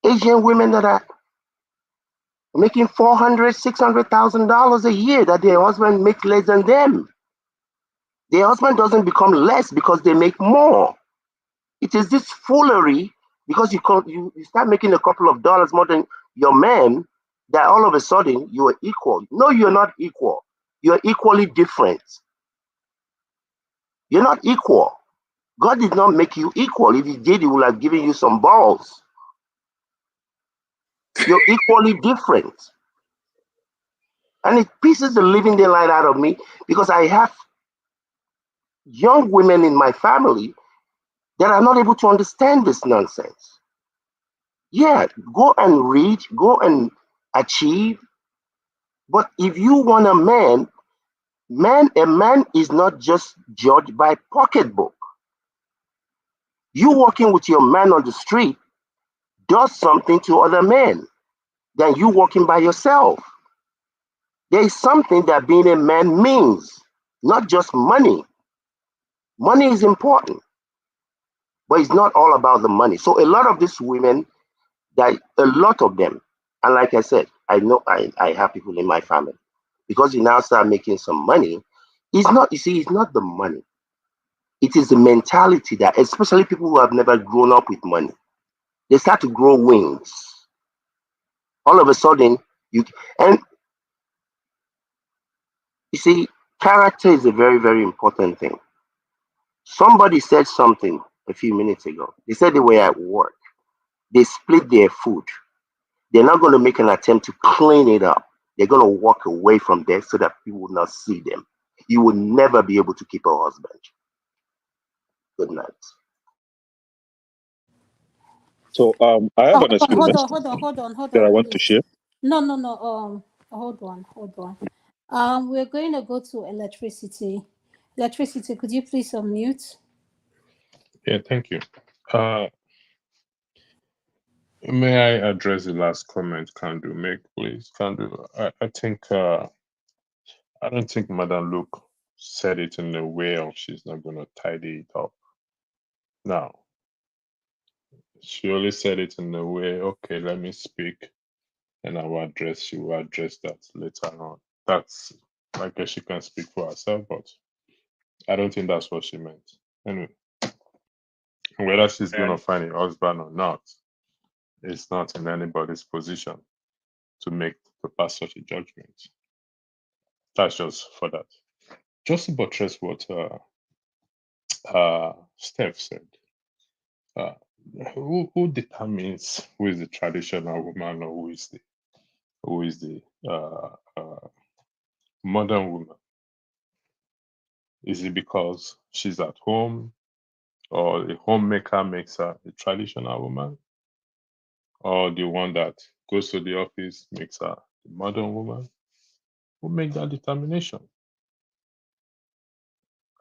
Asian women that are making 400, $600,000 a year that their husband makes less than them. Their husband doesn't become less because they make more. It is this foolery because you start making a couple of dollars more than your man that all of a sudden you are equal. No, you're not equal. You're equally different. You're not equal. God did not make you equal. If He did, He would have given you some balls. You're equally different. And it pisses the living daylight out of me because I have young women in my family that are not able to understand this nonsense. Yeah, go and read, go and achieve. But if you want a man is not just judged by pocketbook. You walking with your man on the street does something to other men than you walking by yourself. There is something that being a man means, not just money. Money is important, but it's not all about the money. So a lot of these women, that a lot of them, and like I said, I know I have people in my family, because you now start making some money. It's not, you see, it's not the money. It is the mentality that, especially people who have never grown up with money, they start to grow wings. All of a sudden, and you see, character is a very, very important thing. Somebody said something a few minutes ago. They said they were at work. They split their food. They're not going to make an attempt to clean it up. They're going to walk away from there so that people will not see them. You will never be able to keep a husband. Good night. So I have Oh, an experience hold that I on, want to please. share. No. Hold on. We're going to go to electricity. Electricity, could you please unmute? Yeah, thank you. Uh, may I address the last comment Kandu make, please? Kandu, I think I don't think Madam Luke said it in a way of she's not going to tidy it up. Now, she only said it in a way, okay, let me speak and she will address that later on. That's, I guess she can speak for herself, but I don't think that's what she meant. Anyway, whether she's going to find a husband or not, it's not in anybody's position to pass such a judgment. That's just for that. Just to buttress what Steph said, who determines who is the traditional woman or who is the modern woman? Is it because she's at home, or the homemaker makes her a traditional woman, or the one that goes to the office makes her a modern woman? Who make that determination?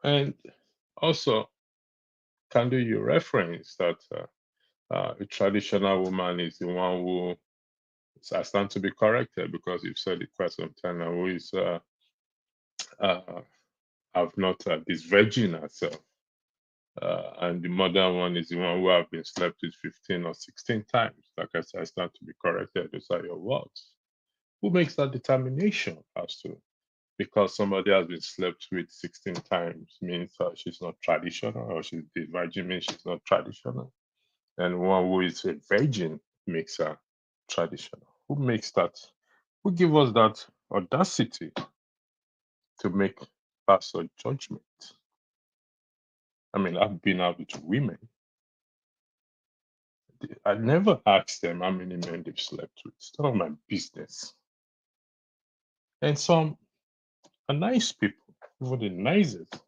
And also, can do you reference that a traditional woman is the one who, I stand to be corrected because you've said it quite some time now, who is have not this virgin herself. And the modern one is the one who have been slept with 15 or 16 times. Like I said, I stand to be corrected. Those are your words. Who makes that determination as to, because somebody has been slept with 16 times means she's not traditional, or she's the virgin means she's not traditional? And one who is a virgin makes her traditional. Who makes that? Who give us that audacity to make pastor judgment? I mean, I've been out with women. I never asked them how many men they've slept with. It's none of my business. And some are nice people, even the nicest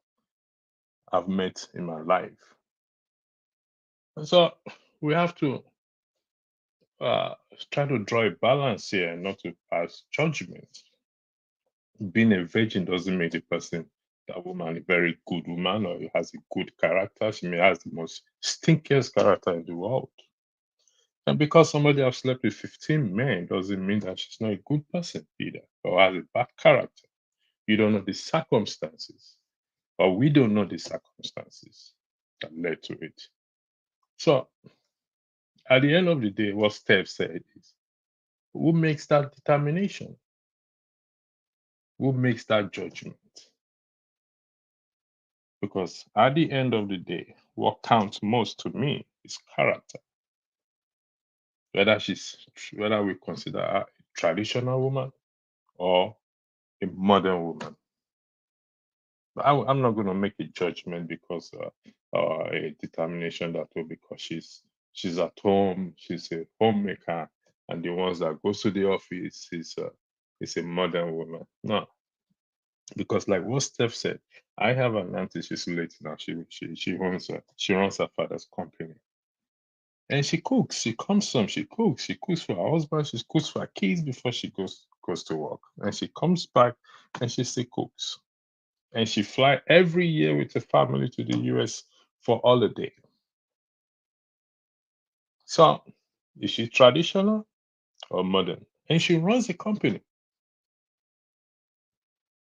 I've met in my life. And so we have to try to draw a balance here and not to pass judgment. Being a virgin doesn't make the person, that woman, a very good woman, or has a good character. She may have the most stinkiest character in the world. And because somebody has slept with 15 men doesn't mean that she's not a good person either, or has a bad character. You don't know the circumstances, or we don't know the circumstances that led to it. So at the end of the day, what Steph said is, who makes that determination? Who makes that judgment? Because at the end of the day, what counts most to me is character. Whether we consider her a traditional woman or a modern woman. I'm not going to make a judgment because a determination that because she's at home, she's a homemaker, and the ones that goes to the office is a modern woman. No, because like what Steph said, I have an auntie. She's late now. She runs her father's company, and she cooks. She comes home. She cooks. She cooks for her husband. She cooks for her kids before she goes to work, and she comes back and she still cooks. And she fly every year with the family to the US for holiday. So is she traditional or modern? And she runs a company.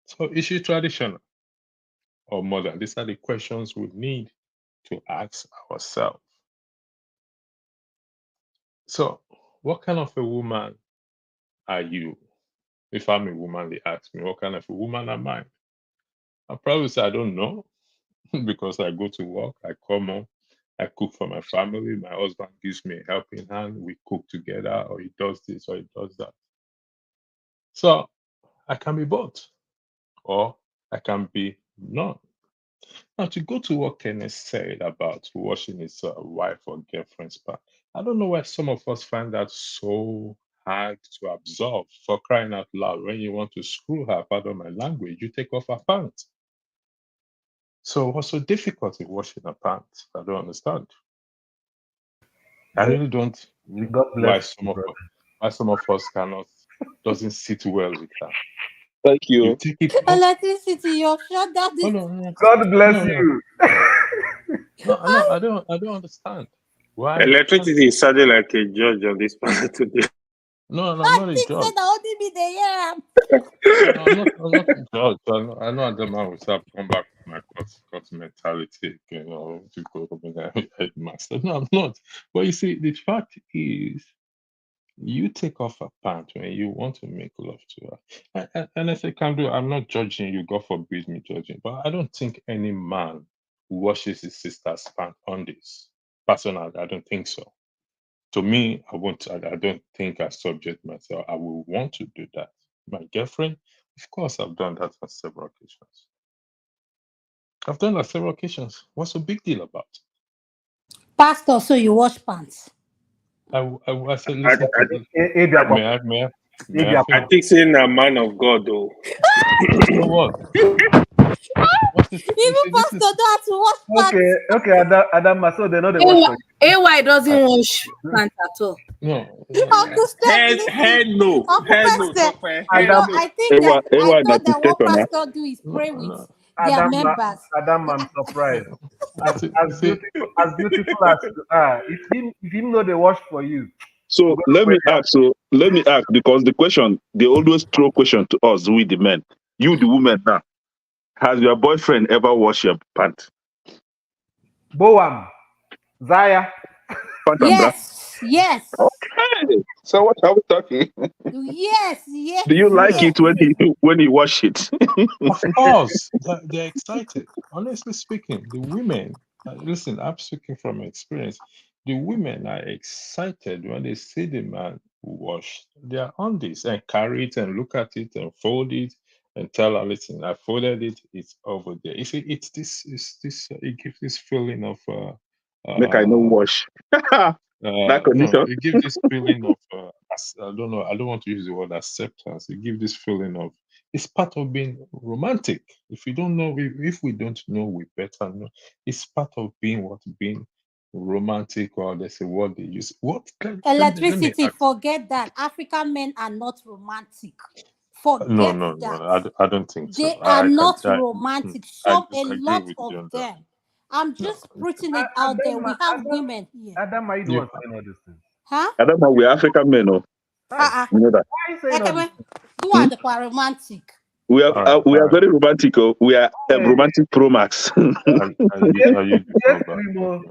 So is she traditional or modern? These are the questions we need to ask ourselves. So what kind of a woman are you? If I'm a woman, they ask me, what kind of a woman am I? I'll probably say, I don't know, because I go to work, I come home, I cook for my family. My husband gives me a helping hand. We cook together, or he does this, or he does that. So I can be both, or I can be none. Now, to go to what Kenneth said about washing his wife or girlfriend's pants, I don't know why some of us find that so hard to absorb. For crying out loud, when you want to screw her, pardon my language, you take off her pants. So what's so difficult in washing her pants? I don't understand. I really don't. God Why bless you, brother. some of us cannot, doesn't sit well with her. Thank You you. take it off. Electricity, you've shut down Oh this. no, God bless no, no, you. no. I don't understand why. Electricity is sounding like a judge on this planet today. No, no, I'm I not a think judge. said the only me they hear. No, I'm not a judge. I know the man will have come back to my court mentality, to go to the headmaster. No, I'm not. But you see, the fact is, you take off a pant when you want to make love to her. And if I can do, I'm not judging you, God forbid me judging, but I don't think any man washes his sister's pant on this. Personally, I don't think so. To me, I don't think I subject myself. I will want to do that. My girlfriend, of course, I've done that on several occasions. I've done that several occasions. What's the big deal about? Pastor, so you wash pants. I said, I, listen I, to, Ibiakwa. may I I finish? think saying a man of God, though. So what? What's this? You Even see, this pastor is don't have to wash Okay, pants. okay, Adam, so they know they watch for you. AY doesn't I, wash pants at all. no. Uncle Steph, listen. Head no. Uncle Head no. Pastor, Talk for you head know, Adam, no. I think that I AY na thought the that what station now. pastor do is pray with No. their Adam, members. I'm surprised. You see, you see, As beautiful as you are, if him know they watch for you, So go let where me ask. So let me ask because the question they always throw question to us, we the men. You the woman now. Has your boyfriend ever washed your pants? Boam, Zaya. Pant and bra? Yes, yes, Okay. So what are we talking? yes, Do yes, you like yes, it yes. when you wash it? of course, they're excited. Honestly speaking, the women, listen, I'm speaking from experience. The women are excited when they see the man wash their undies and carry it and look at it and fold it and tell her, listen, I folded it, it's over there. You see, it gives this feeling of, Make I no uh, wash. That no, condition. it gives this feeling of, I don't know, I don't want to use the word acceptance. It gives this feeling of, it's part of being romantic. If you don't know, if we don't know, we better know. It's part of being romantic, or there's a word they use. What? Let me Electricity, ask. forget that. African men are not romantic. No, Forget no, no. that. I don't think so. They are not Hmm, romantic. I Some, a agree lot with you of on that. them. I'm No, just putting it out there. We have women here. Adam, are you the you. one saying all these things? Huh? I don't know. We're African men, oh. Hi, You know that. why are you saying all this? Ekebe, who Hmm? are the romantic? All right, We all are right. very romantic. Oh. We are a Hey, romantic pro max. Are you the yes, program? Limo,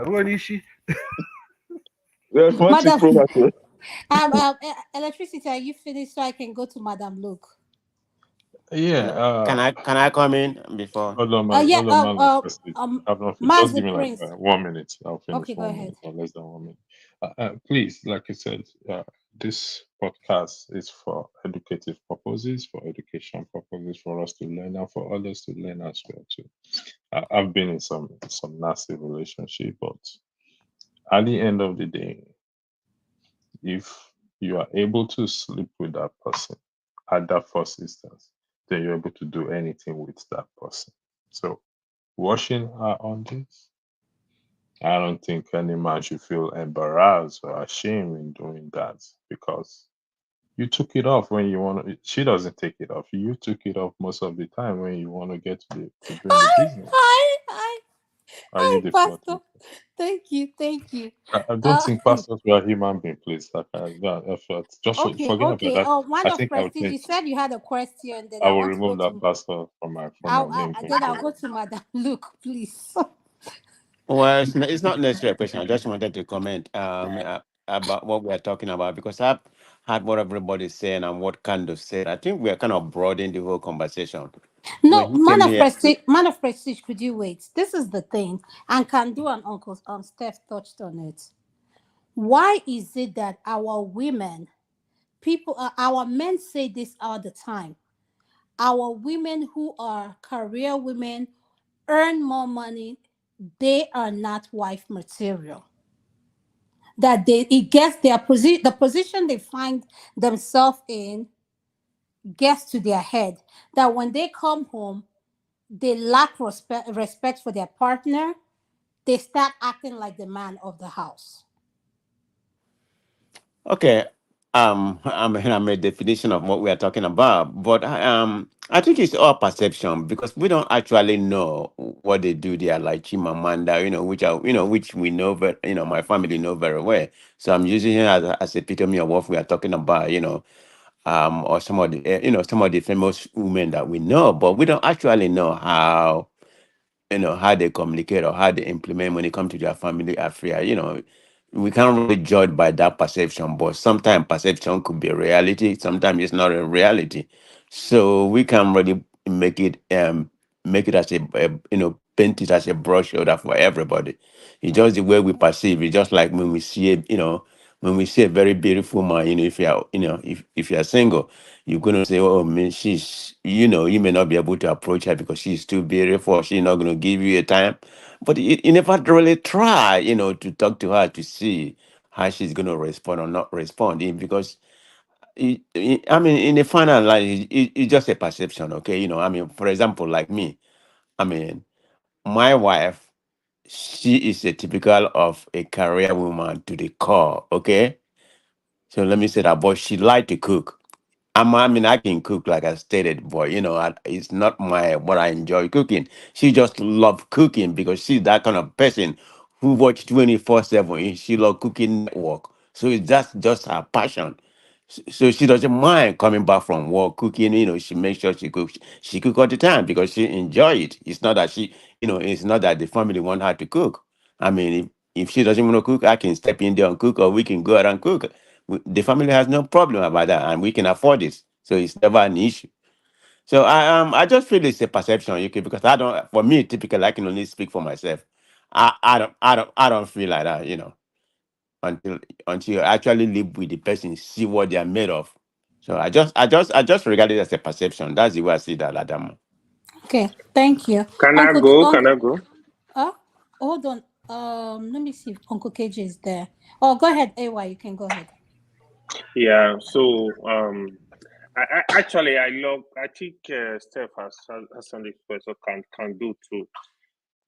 Ruonishi. We are romantic Madam, pro max. Oh. electricity, are you finished so I can go to Madam Luke? Yeah. Can I come in before? Yeah, Hold on, man. Like Prestige. I've not just Master give me like Prince. 1 minute. I'll finish Okay, go 1 minute ahead. or less than 1 minute. Please, like I said, this podcast is for educative purposes, for education purposes, for us to learn and for others to learn as well too. I've been in some nasty relationship, but at the end of the day, if you are able to sleep with that person at that first instance, then you're able to do anything with that person. So washing her on this, I don't think any man should feel embarrassed or ashamed in doing that because you took it off when you want to. She doesn't take it off. You took it off most of the time when you want to get to doing the business. Hi, Are you the floor Pastor. to? Thank you, thank you. I don't think pastors were human being, please. Like just Okay, forget about okay. that. Oh, man I of think I'll prestige, change. you said you had a question, then I I will want to go remove that to. pastor from my name going Then I'll go forward. to Madam Luke, please. Well, it's not necessarily a question. I just wanted to comment about what we're talking about because I've heard what everybody's saying and what kind of said. I think we're kind of broadening the whole conversation. No, When he came here, man of prestige, could you wait? This is the thing, and Kandu and Uncle Steph touched on it. Why is it that our women, our men say this all the time? Our women who are career women earn more money, they are not wife material. That it gets the position they find themselves in gets to their head. That when they come home, they lack respect for their partner. They start acting like the man of the house. okay, I'm a definition of what we are talking about, but I think it's all perception because we don't actually know what they do there, like Chimamanda, which we know, but my family know very well. So I'm using it as a epitome of what we are talking about, or some of the famous women that we know, but we don't actually know how they communicate or how they implement when it comes to their family affair. We can't really judge by that perception, but sometimes perception could be a reality, sometimes it's not a reality. So we can really make it as paint it as a brush shoulder for everybody. It's just the way we perceive it, just like when we see it, when we see a very beautiful man, if you're single, you're gonna say, "Oh man, you may not be able to approach her because she's too beautiful. She's not gonna give you a time." But you never really try, to talk to her to see how she's gonna respond or not respond. Because I mean, in the final line, it's just a perception, okay? I mean, for example, like me, I mean, my wife, she is a typical of a career woman to the core, okay? So let me say that, but she like to cook. I mean, I can cook like I stated, but it's not what I enjoy cooking. She just love cooking because she's that kind of person who watch 24/7. She love cooking network, so that's just her passion. So she doesn't mind coming back from work cooking. She makes sure she cooks. She cook all the time because she enjoy it. It's not that the family want her to cook. I mean, if she doesn't want to cook, I can step in there and cook, or we can go out and cook. The family has no problem about that, and we can afford it, so it's never an issue. So I just feel it's a perception, okay, because I don't. For me, typically, I can only speak for myself. I don't feel like that, until you actually live with the person, see what they are made of. So I just regard it as a perception. That's the way I see that, Adam. Okay, thank you, Can I Uncle. go? Can I go? Uh, hold on. Let me see if Uncle KJ is there. Oh, go ahead, AY. You can go ahead. Yeah. So actually, I think Steph has something special can do too.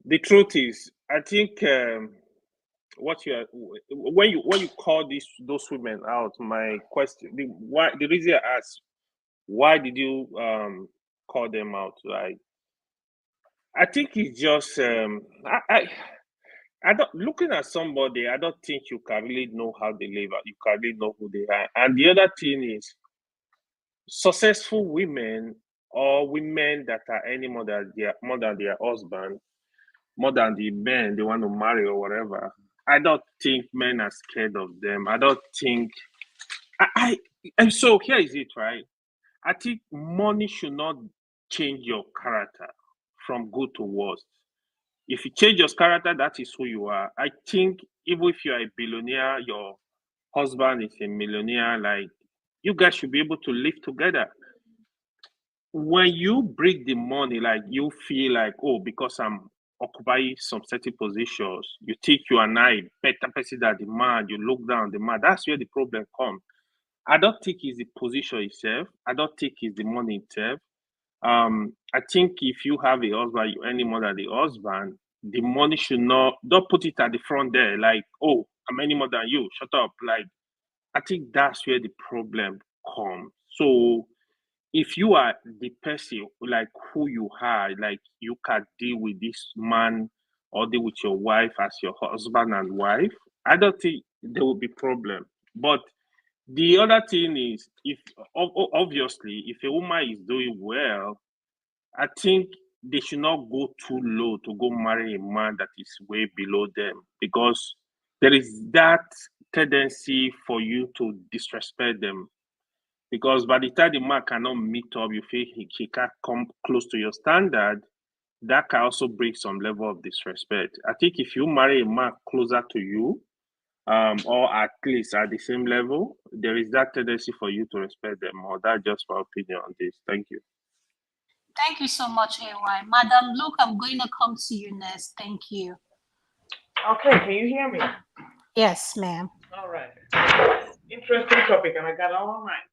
The truth is, I think what you are when you call those women out, my question, the reason I asked, why did you call them out? Like, I think it's just I don't looking at somebody. I don't think you can really know how they live. You can really know who they are. And the other thing is, successful women or women that are any more than their husband, more than the men they want to marry or whatever. I don't think men are scared of them. I don't think I and so here is it, right? I think money should not change your character from good to worse. If you change your character, that is who you are. I think even if you are a billionaire, your husband is a millionaire, like, you guys should be able to live together. When you bring the money, like, you feel like, oh, because I'm occupying some certain positions, you think you and I better person than the man, you look down the man. That's where the problem comes. I don't think it's the position itself. I don't think it's the money itself. I think if you have a husband, you earn more than the husband, the money should not, don't put it at the front there, like, oh, I'm earning more than you. Shut up. Like, I think that's where the problem comes. So if you are the person, like, who you are, like, you can deal with this man or deal with your wife as your husband and wife, I don't think there will be problem. But the other thing is, if obviously, if a woman is doing well, I think they should not go too low to go marry a man that is way below them, because there is that tendency for you to disrespect them. Because by the time the man cannot meet up, you feel he can't come close to your standard, that can also bring some level of disrespect. I think if you marry a man closer to you, or at least at the same level, there is that tendency for you to respect them more. That's just my opinion on this. Thank you. Thank you so much, AY. Madam Luke, I'm going to come to you next. Thank you. Okay, can you hear me? Yes, ma'am. All right. Interesting topic, and I got all night.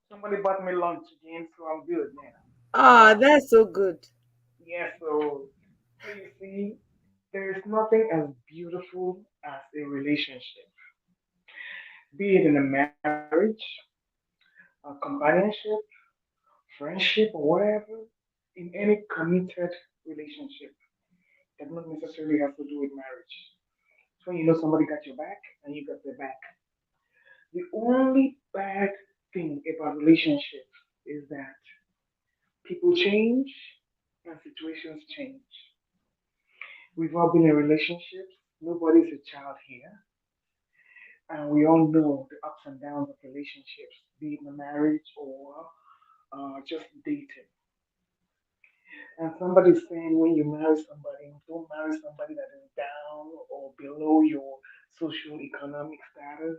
Somebody bought me lunch again, so I'm good now. Ah, that's so good. Yeah, so you see, there is nothing as beautiful as a relationship. be it in a marriage, a companionship, friendship, or whatever, in any committed relationship that not necessarily has to do with marriage. So when you know somebody got your back and you got their back. The only bad thing about relationships is that people change and situations change. We've all been in relationships. Nobody's a child here. And we all know the ups and downs of relationships, be it in a marriage or just dating. And somebody's saying when you marry somebody, don't marry somebody that is down or below your social economic status.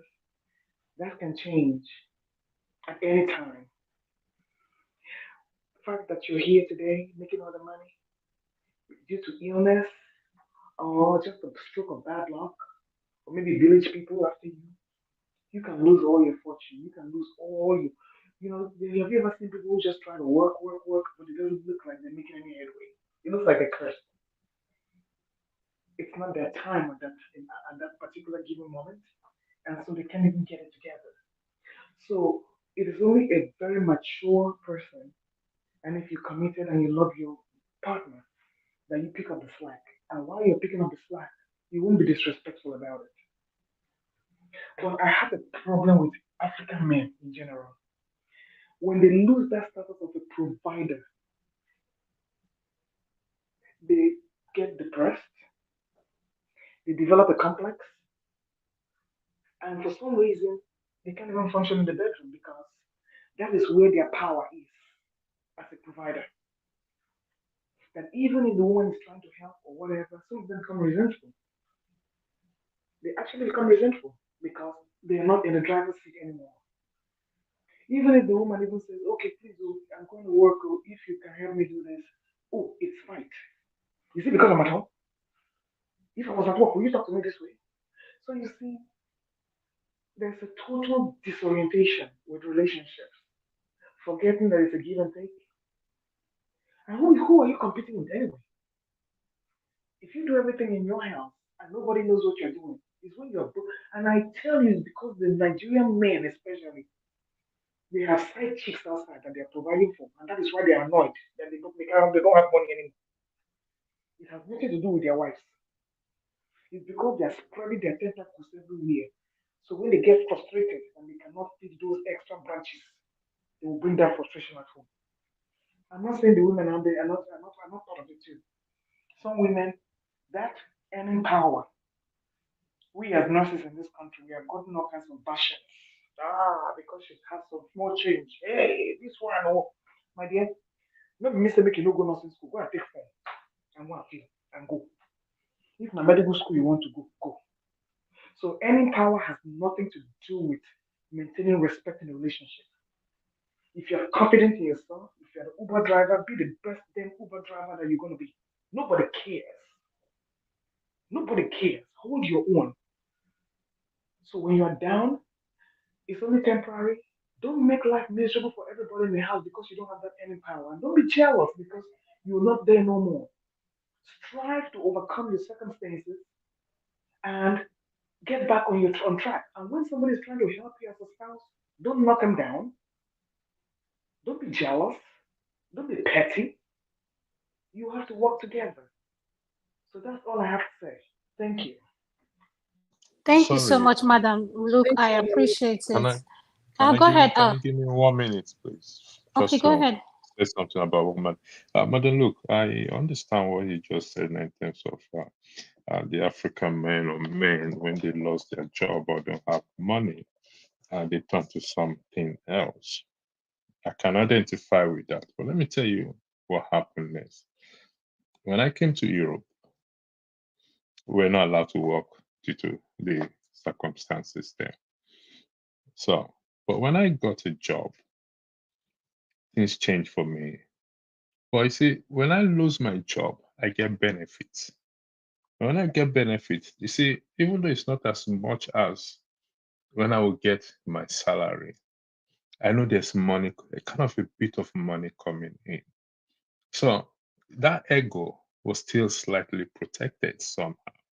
That can change at any time. The fact that you're here today making all the money due to illness or just a stroke of bad luck, or maybe village people after you, you can lose all your fortune. You can lose all your, have you ever seen people who just try to work, work, work, but it doesn't look like they're making any headway? It looks like a curse. It's not their time at that particular given moment, and so they can't even get it together. So it is only a very mature person, and if you're committed and you love your partner, that you pick up the slack. And while you're picking up the slack, you won't be disrespectful about it. But I have a problem with African men in general. When they lose that status of a provider, they get depressed, they develop a complex, and for some reason, they can't even function in the bedroom because that is where their power is as a provider. That even if the woman is trying to help or whatever, some of them become resentful. They actually become resentful because they are not in the driver's seat anymore. Even if the woman even says, okay, please, oh, I'm going to work, oh, if you can help me do this, oh, it's fight. You see, because I'm at home. If I was at work, would you talk to me this way? So you see, there's a total disorientation with relationships, forgetting that it's a give and take. And who are you competing with anyway? If you do everything in your house and nobody knows what you're doing, it's when you're broke. And I tell you, because the Nigerian men, especially, they have side chicks outside that they're providing for, and that is why they are annoyed that they don't have money anymore. It has nothing to do with their wives. It's because they are spreading their tentacles everywhere. So when they get frustrated and they cannot feed those extra branches, they will bring that frustration at home. I'm not saying the women out there are not part of it too. Some women, that earning power, we as nurses in this country, we have gotten all kinds of bashing. Because she has some small change. Hey, this one, oh, my dear, not me say make you no go nursing school. Go and take form and go and fill and go. If na medical school you want to go, go. So earning power has nothing to do with maintaining respect in a relationship. If you're confident in yourself, if you're an Uber driver, be the best damn Uber driver that you're gonna be. Nobody cares. Nobody cares. Hold your own. So when you're down, it's only temporary. Don't make life miserable for everybody in the house because you don't have that earning power. And don't be jealous because you're not there no more. Strive to overcome your circumstances and get back on track. And when somebody is trying to help you as a spouse, don't knock them down. Don't be jealous. Don't be petty. You have to work together. So that's all I have to say. Thank you. Thank you so Sorry, much, Madam. Look, Thank I you. appreciate can it. I can I Go give you ahead. can you give me 1 minute, please? Okay, Just go to ahead. say something about women. Madam, look, I understand what you just said in terms of the African men or men when they lost their job or don't have money, they turn to something else. I can identify with that. But let me tell you what happened next. When I came to Europe, we were not allowed to work due to the circumstances there. So, but when I got a job, things changed for me. But you see, when I lose my job, I get benefits. When I get benefits, you see, even though it's not as much as when I will get my salary, I know there's money, a kind of a bit of money coming in. So that ego was still slightly protected somehow.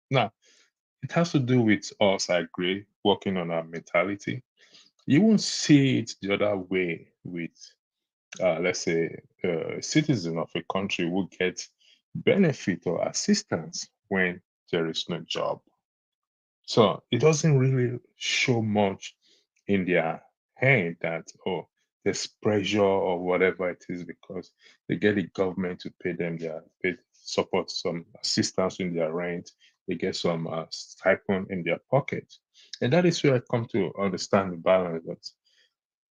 Now, it has to do with us, I agree, working on our mentality. You won't see it the other way with, let's say, a citizen of a country who gets benefit or assistance when there is no job. So it doesn't really show much in their hand that, oh, there's pressure or whatever it is because they get the government to pay them pay, support some assistance in their rent. They get some stipend in their pocket. And that is where I come to understand the balance. But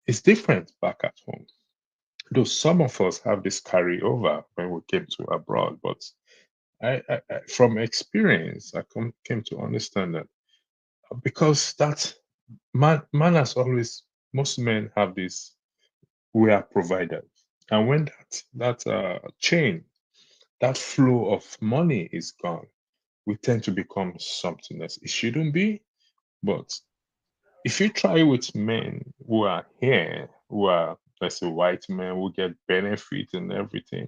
it's different back at home. Though some of us have this carryover when we came to abroad, but from experience, came to understand that because that man has always, most men have this, we are providers, and when that chain, that flow of money is gone, we tend to become something else. It shouldn't be, but if you try with men who are here, who are, let's say, white men who get benefit and everything,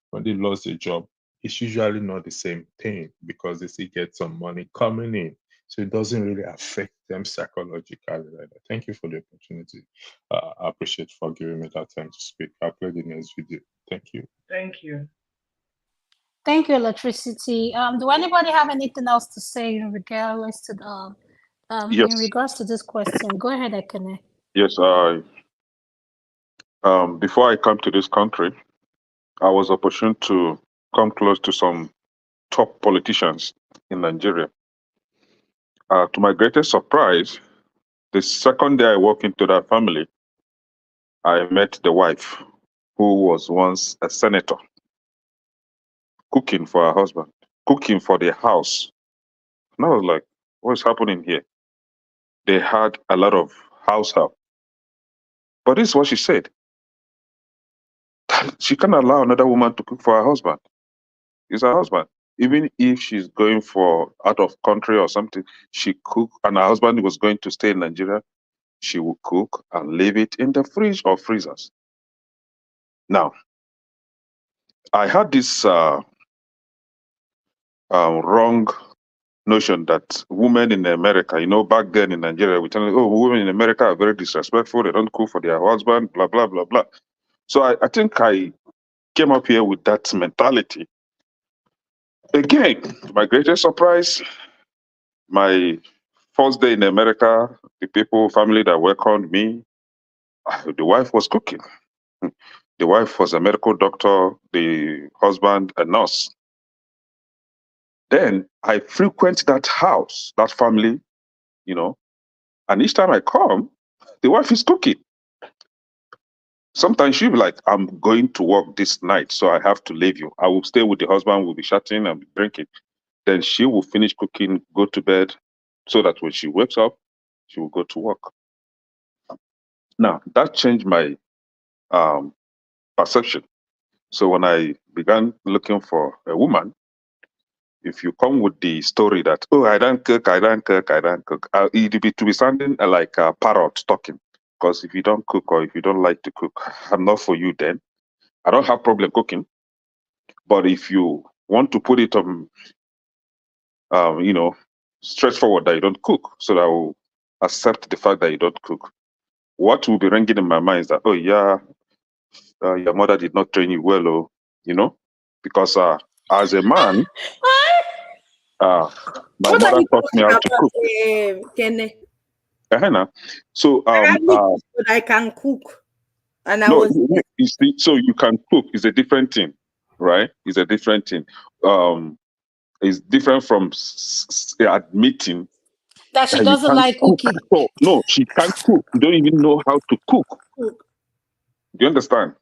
when they lost their job, it's usually not the same thing because they still get some money coming in. So it doesn't really affect them psychologically like that. Thank you for the opportunity. I appreciate for giving me that time to speak. I'll play the next video. Thank you. Thank you. Thank you, Electricity. Do anybody have anything else to say in regards to the in Yes, regards to this question? Go ahead, Ekene. yes. Before I come to this country, I was opportune to come close to some top politicians in Nigeria. To my greatest surprise, the second day I walked into that family, I met the wife, who was once a senator, cooking for her husband, cooking for their house. And I was like, what's happening here? They had a lot of house help. But this is what she said. She can't allow another woman to cook for her husband. It's her husband. Even if she's going for out of country or something, she cook, and her husband was going to stay in Nigeria, she will cook and leave it in the fridge or freezers. Now, I had this wrong notion that women in America, back then in Nigeria, we tell them, oh, women in America are very disrespectful. They don't cook for their husband, blah, blah, blah, blah. So I think I came up here with that mentality. Again, to my greatest surprise, my first day in America, the family that welcomed me, the wife was cooking. The wife was a medical doctor, the husband a nurse. Then I frequent that house, that family, and each time I come, the wife is cooking. Sometimes she'll be like, I'm going to work this night, so I have to leave you. I will stay with the husband, we'll be chatting and drinking. Then she will finish cooking, go to bed, so that when she wakes up, she will go to work. Now, that changed my perception. So when I began looking for a woman, if you come with the story that, oh, I don't cook, I don't cook, I don't cook, it'd be to be sounding like a parrot talking. Because if you don't cook or if you don't like to cook, I'm not for you then. I don't have problem cooking. But if you want to put it on, straightforward that you don't cook, so that I will accept the fact that you don't cook. What will be ringing in my mind is that, oh yeah, your mother did not train you well, because as a man, my What are mother you taught me talking how to about, cook. Kenne? So I hardly cook, but I can cook. And I no, was you see, so you can cook is a different thing, right? It's a different thing. It's different from admitting That she that you doesn't can't like cook cooking. at all. No, she can't cook. You don't even know how to cook. Cook. Do you understand?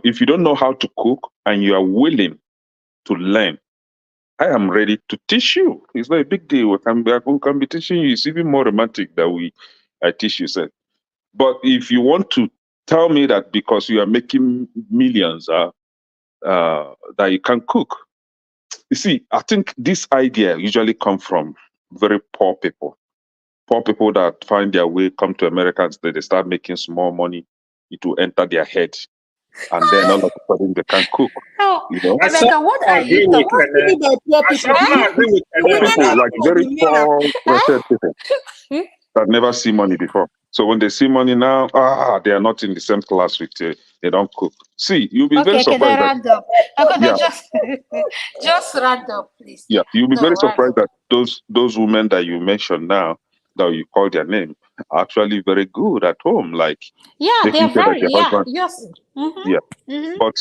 If you don't know how to cook and you are willing to learn, I am ready to teach you. It's not a big deal. We can be teaching you. It's even more romantic that I teach you. Say. But if you want to tell me that because you are making millions, that you can cook, you see, I think this idea usually come from very poor people. Poor people that find their way, come to America, and they start making small money, it will enter their head. and then all of a sudden they can cook. No, You know, I Emeka, what somehow are you agree with talking? What do you Kene. mean by poor I people? somehow agree with Kene Women on people are that. like poor, very the men are poor, wretched people that never see money before. So when they see money now, they are not in the same class with. They don't cook. See, you'll be very Okay, can I surprised that round up? I'm gonna yeah, just round up, please. yeah, you'll be No, very round surprised up. that those women that you mentioned now, that you call their name, are actually very good at home, like Yeah, making they're sure that very, their yeah, husband. yes. Yeah, Mm-hmm. Mm-hmm. but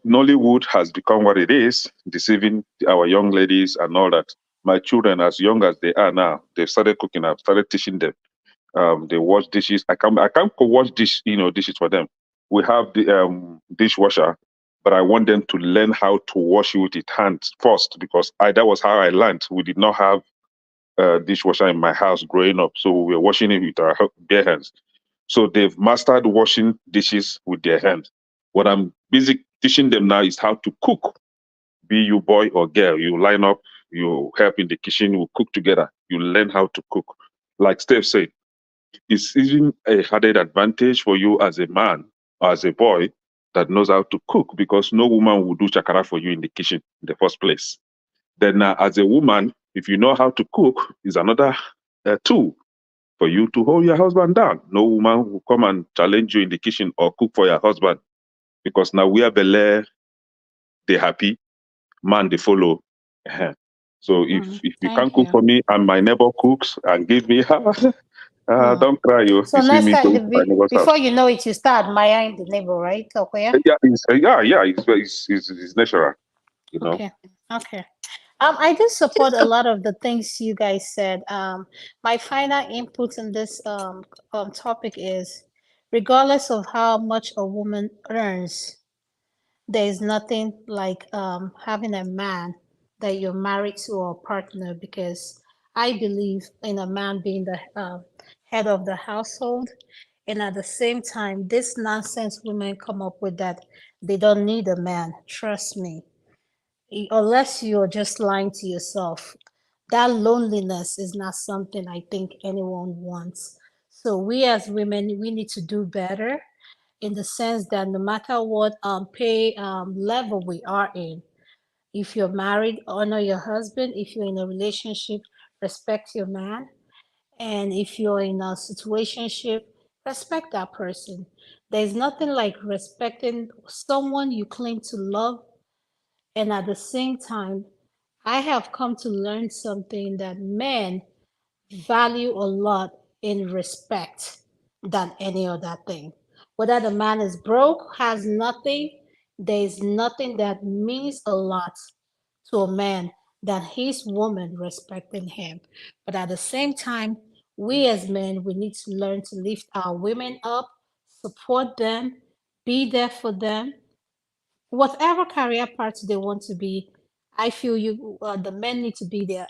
Nollywood has become what it is, deceiving our young ladies and all that. My children, as young as they are now, they've started cooking. I've started teaching them. They wash dishes. I can't wash dishes for them. We have the dishwasher, but I want them to learn how to wash it with hands first because that was how I learned. We did not have a dishwasher in my house growing up, so we were washing it with our bare hands. So they've mastered washing dishes with their hands. What I'm busy teaching them now is how to cook. Be you boy or girl, you line up, you help in the kitchen, you cook together, you learn how to cook. Like Steph said, it's even a added advantage for you as a man or as a boy that knows how to cook because no woman will do chakara for you in the kitchen in the first place. Then, as a woman, if you know how to cook, is another tool for you to hold your husband down. No woman will come and challenge you in the kitchen or cook for your husband because now we are belle, they happy, man they follow. Ehen. So if you can't Thank cook you. for me and my neighbor cooks and give me, don't cry, you. So You see next me time, going to my neighbor's house. before you know it, you start admiring the neighbor, right? Okay. Yeah, it's natural, you know. Okay. Okay. I do support a lot of the things you guys said. My final input in this topic is, regardless of how much a woman earns, there is nothing like having a man that you're married to or partner, because I believe in a man being the head of the household. And at the same time, this nonsense women come up with that they don't need a man. Trust me, unless you're just lying to yourself, that loneliness is not something I think anyone wants. So we as women, we need to do better, in the sense that no matter what pay level we are in, if you're married, honor your husband. If you're in a relationship, respect your man. And if you're in a situationship, respect that person. There's nothing like respecting someone you claim to love, and at the same time, I have come to learn something that men value a lot in respect than any other thing. Whether the man is broke, has nothing, there is nothing that means a lot to a man than his woman respecting him. But at the same time, we as men, we need to learn to lift our women up, support them, be there for them, whatever career path they want to be. I feel the men need to be their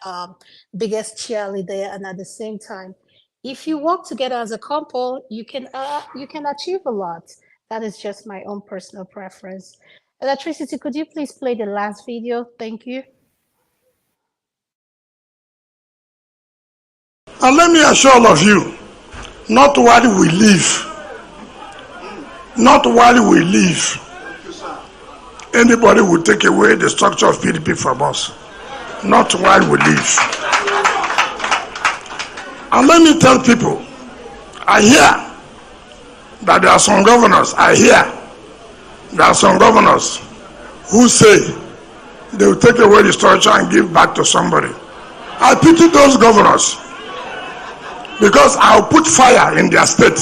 biggest cheerleader, and at the same time, if you work together as a couple, you can achieve a lot. That is just my own personal preference. Electricity, could you please play the last video? Thank you. And let me assure all of you, not while we live, not while we live, anybody will take away the structure of PDP from us. Not while we live. And let me tell people, I hear that there are some governors, there are some governors who say they will take away the structure and give back to somebody. I pity those governors because I'll put fire in their state.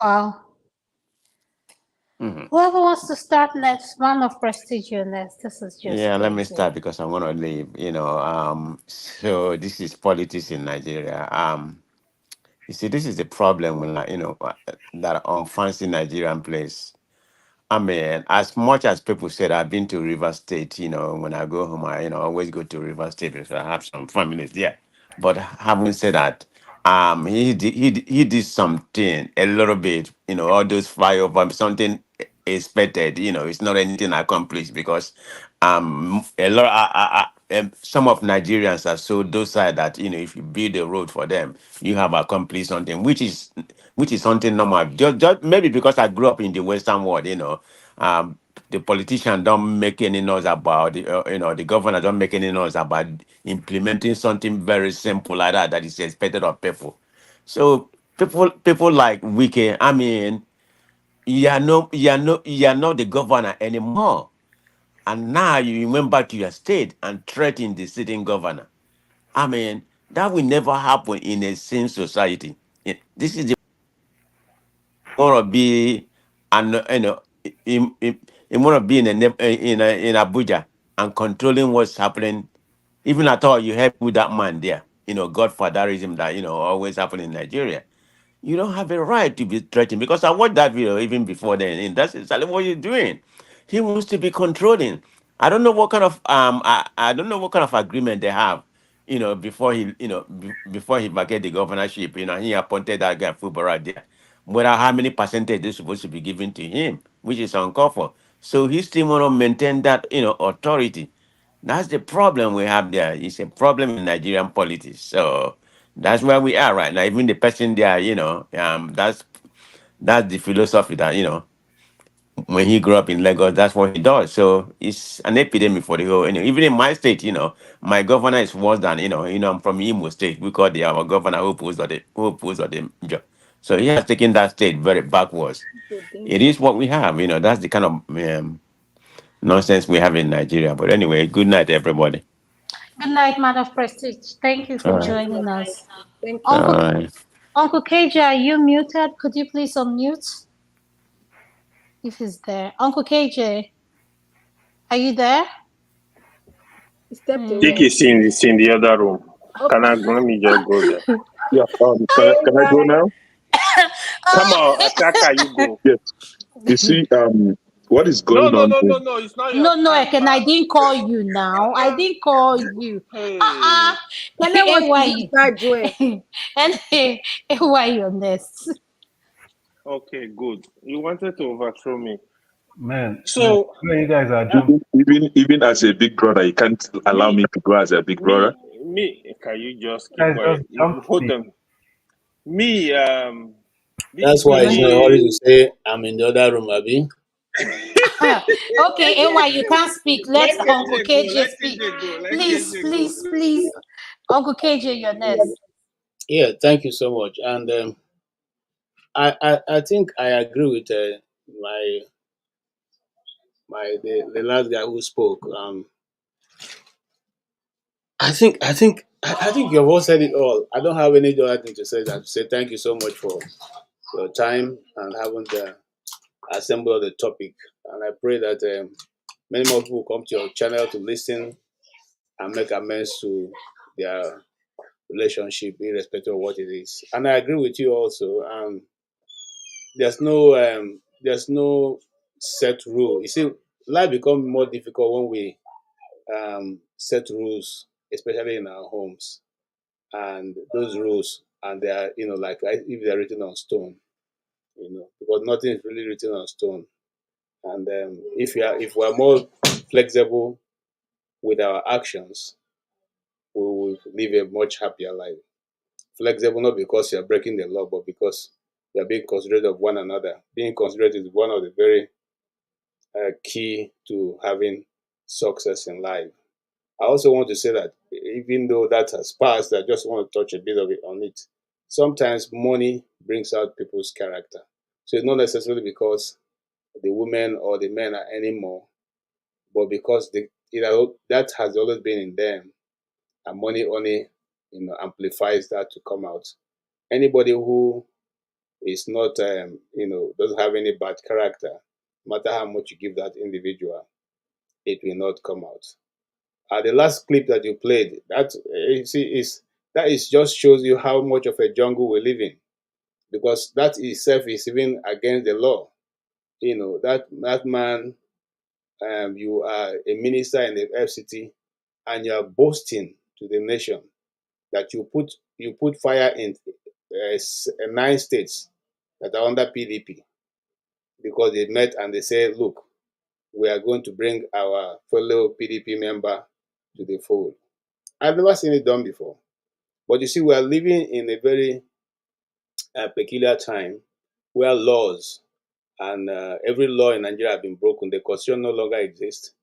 Wow. Mhm. Whoever wants to start next, man of prestige, you next. This is just Yeah, let me crazy. start because I'm gonna leave. So this is politics in Nigeria. You see, this is the problem when that fancy Nigerian place. I mean, as much as people said I've been to River State, when I go home, I always go to River State because I have some families there. But having said that, he did something a little bit, all those flyover, something expected, it's not anything accomplished because a lot, some of Nigerians are so docile that, if you build a road for them, you have accomplished something, which is something normal. Just maybe because I grew up in the Western world, the politician don't make any noise about the governor don't make any noise about implementing something very simple like that is expected of people. So people like Wike, I mean, you are not the governor anymore, and now you went back to your state and threaten the sitting governor. I mean, that will never happen in a sane society. This is the want to be and in want to be in Abuja and controlling what's happening. Even at all, you help with that man there. Godfatherism that always happen in Nigeria. You don't have a right to be threatened because I watched that video even before then, and that's exactly what you're doing. He wants to be controlling. I don't know what kind of I don't know what kind of agreement they have. Before before he vacate the governorship, he appointed that guy Fubara there. Whether how many percentage is supposed to be given to him, which is uncalled for. So he still want to maintain that authority. That's the problem we have there. It's a problem in Nigerian politics. So that's where we are right now. Even the person there, that's the philosophy that when he grew up in Lagos, that's what he does. So it's an epidemic for the whole. Even in my state, my governor is worse than I'm from Imo State. We call our governor who pulls on the job. So he has taken that state very backwards. It is what we have. That's the kind of nonsense we have in Nigeria. But anyway, good night, everybody. Good night, man of prestige. Thank you for All right. joining us. Thank All you. Uncle right. Uncle KJ, are you muted? Could you please unmute if he's there? Uncle KJ, are you there? He stepped Think away. it's in the other room. Oh, Let me just go there. Yeah. Can I go now? Come on, Ataka, you go. Yes. You see, what is No, going no, on no, is no, no. It's not your No, no, time, Eken, I man. didn't call you now. I didn't call you. Hey. Can I want to use AY. that joy? And AY, you're next. Okay, good. You wanted to overthrow me. Man, So, where you guys are jumping. even as a big brother, you can't allow me, me to go as a big brother. can you just You keep guys quiet? just jumped Hold me. on. Me, That's why he's not in a hurry to say, I'm in the other room, Abby. Okay, AY, you can't speak. Let let Uncle KJ go. KJ Let speak. KJ go. Let Please, KJ go. please, please. Uncle KJ, you're next. Yeah, thank you so much. And I think I agree with my the last guy who spoke. I think you've all said it all. I don't have any other thing to say than to say thank you so much for your time and having assembled the topic. And I pray that many more people come to your channel to listen and make amends to their relationship, irrespective of what it is. And I agree with you also. There's no set rule. You see, life becomes more difficult when we set rules, especially in our homes. And those rules, and they are, like if they're written on stone, because nothing is really written on stone. And if we're more flexible with our actions, we will live a much happier life. Flexible not because you're breaking the law, but because you're being considerate of one another. Being considerate is one of the very key to having success in life. I also want to say that even though that has passed, I just want to touch a bit of it on it. Sometimes money brings out people's character. So it's not necessarily because the women or the men are anymore, but because that has always been in them, and money only amplifies that to come out. Anybody who is not doesn't have any bad character, no matter how much you give that individual, it will not come out. The last clip that you played, that you see is just shows you how much of a jungle we live in, because that itself is even against the law. That man, you are a minister in the FCT, and you are boasting to the nation that you put fire in 9 states that are under PDP because they met and they said, look, we are going to bring our fellow PDP member to the fold. I've never seen it done before. But you see, we are living in a very peculiar time where laws and every law in Nigeria have been broken. The constitution no longer exists.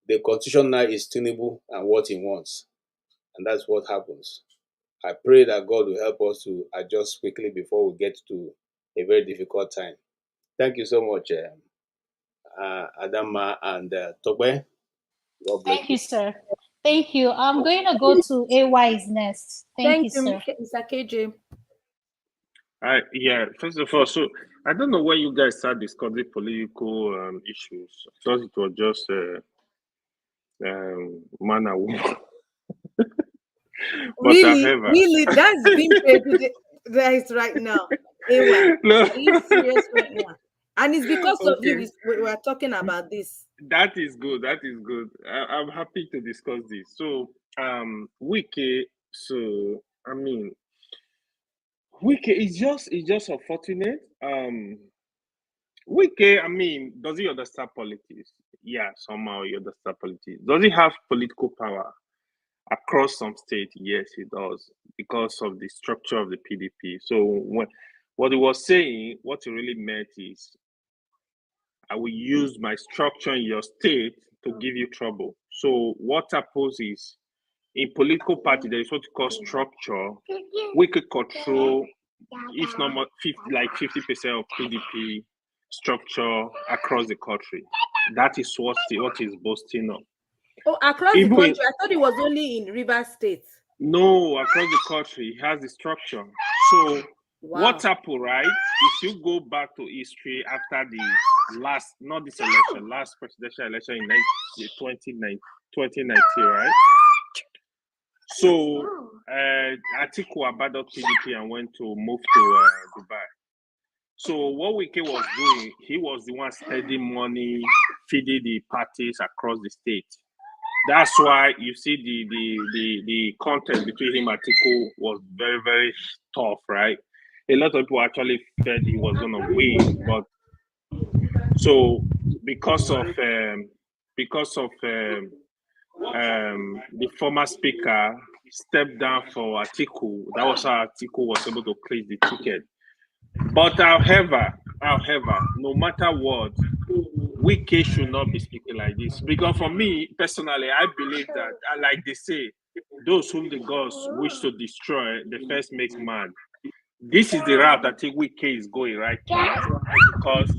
The constitution now is Tinubu and what he wants. And that's what happens. I pray that God will help us to adjust quickly before we get to a very difficult time. Thank you so much, Adama and Togbe. God bless Thank you. you, sir. Thank you. I'm going to go to AY's next. Thank you, Thank you, sir. Mr. KJ. Yeah, first of all, so I don't know when you guys start discussing political issues. I thought it was just man and woman. But Really, however, really, that's being prejudiced right now. AY, no, are you serious right now? And it's because of you okay, we are talking about this. that is good. That is good. I'm happy to discuss this. So, Wiki. So, I mean, Wiki is just unfortunate. Wiki, I mean, does he understand politics? Yeah, somehow he understands politics. Does he have political power across some states? Yes, he does, because of the structure of the PDP. So what he was saying, what he really meant is, I will use my structure in your state to give you trouble. So what happens is, in political party, there is what you call structure. We could control, if not more, 50% of PDP structure across the country. That is what is boasting of. Oh, across the Even in, country. I thought it was only in Rivers State. no, across the country, it has the structure. So what Wow. happened, right? If you go back to history after the last, not this election, last presidential election in 2019, right? So Atiku abandoned PDP and went to move to Dubai. So what Wike was doing, he was the one spending money, feeding the parties across the state. That's why you see the contest between him and Atiku was very, very tough, right? A lot of people actually felt he was gonna win, but so because of the former speaker stepped down for Atiku. That was how Atiku was able to clinch the ticket. But however, no matter what, Wike should not be speaking like this. Because for me, personally, I believe that, like they say, those whom the gods wish to destroy, they first make mad. This is the route I think Wike is going right now, because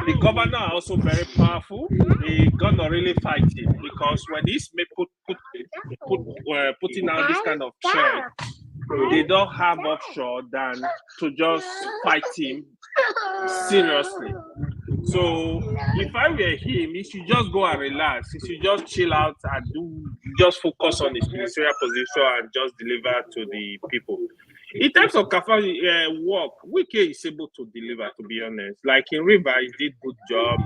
the governor are also very powerful. They gonna really fight him, because when he's putting out this kind of check, they don't have option than to just fight him seriously. So if I were him, he should just go and relax. He should just chill out and just focus on his ministerial position and just deliver to the people. In terms of Kafa work, Wike is able to deliver, to be honest. Like in River, he did good job.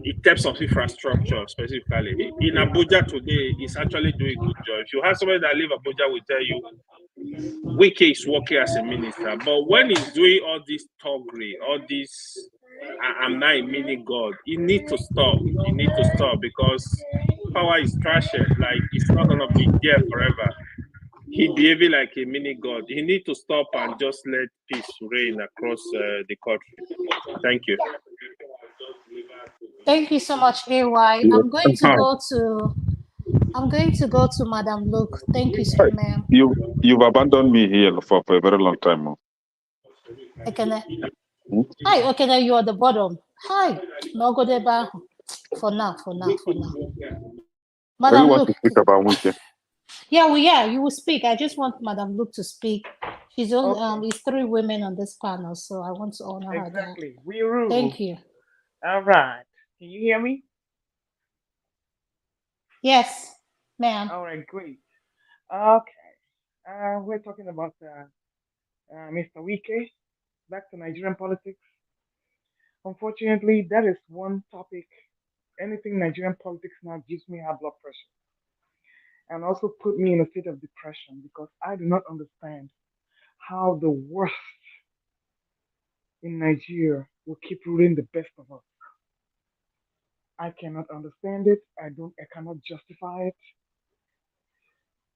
In terms of infrastructure, specifically. In Abuja today, he's actually doing a good job. If you have somebody that live Abuja, will tell you Wike is working as a minister. But when he's doing all this toggery, all this, I'm not a mini god, he need to stop. He need to stop, because power is trashed. Like, it's not gonna be there forever. He behaving like a mini god. He need to stop and just let peace reign across the country. Thank you. Thank you so much, AY. Yeah. I'm going to go to Madam Luke. Thank you, Hi. ma'am. You've abandoned me here for a very long time now. Okay. Hmm? Hi, okay, now you are the bottom. Hi. No go there back. For now, for now, for now. I really Madam want to Luke. speak about Wike. Yeah, you will speak. I just want Madam Luke to speak. She's only Okay, it's 3 women on this panel, so I want to honor her that. exactly. We rule. Thank you. All right. Can you hear me? Yes, ma'am. All right, great. Okay. We're talking about Mr. Wike. Back to Nigerian politics. Unfortunately, that is one topic. Anything Nigerian politics now gives me high blood pressure. and also put me in a state of depression because I do not understand how the worst in Nigeria will keep ruling the best of us. I cannot understand it. I cannot justify it.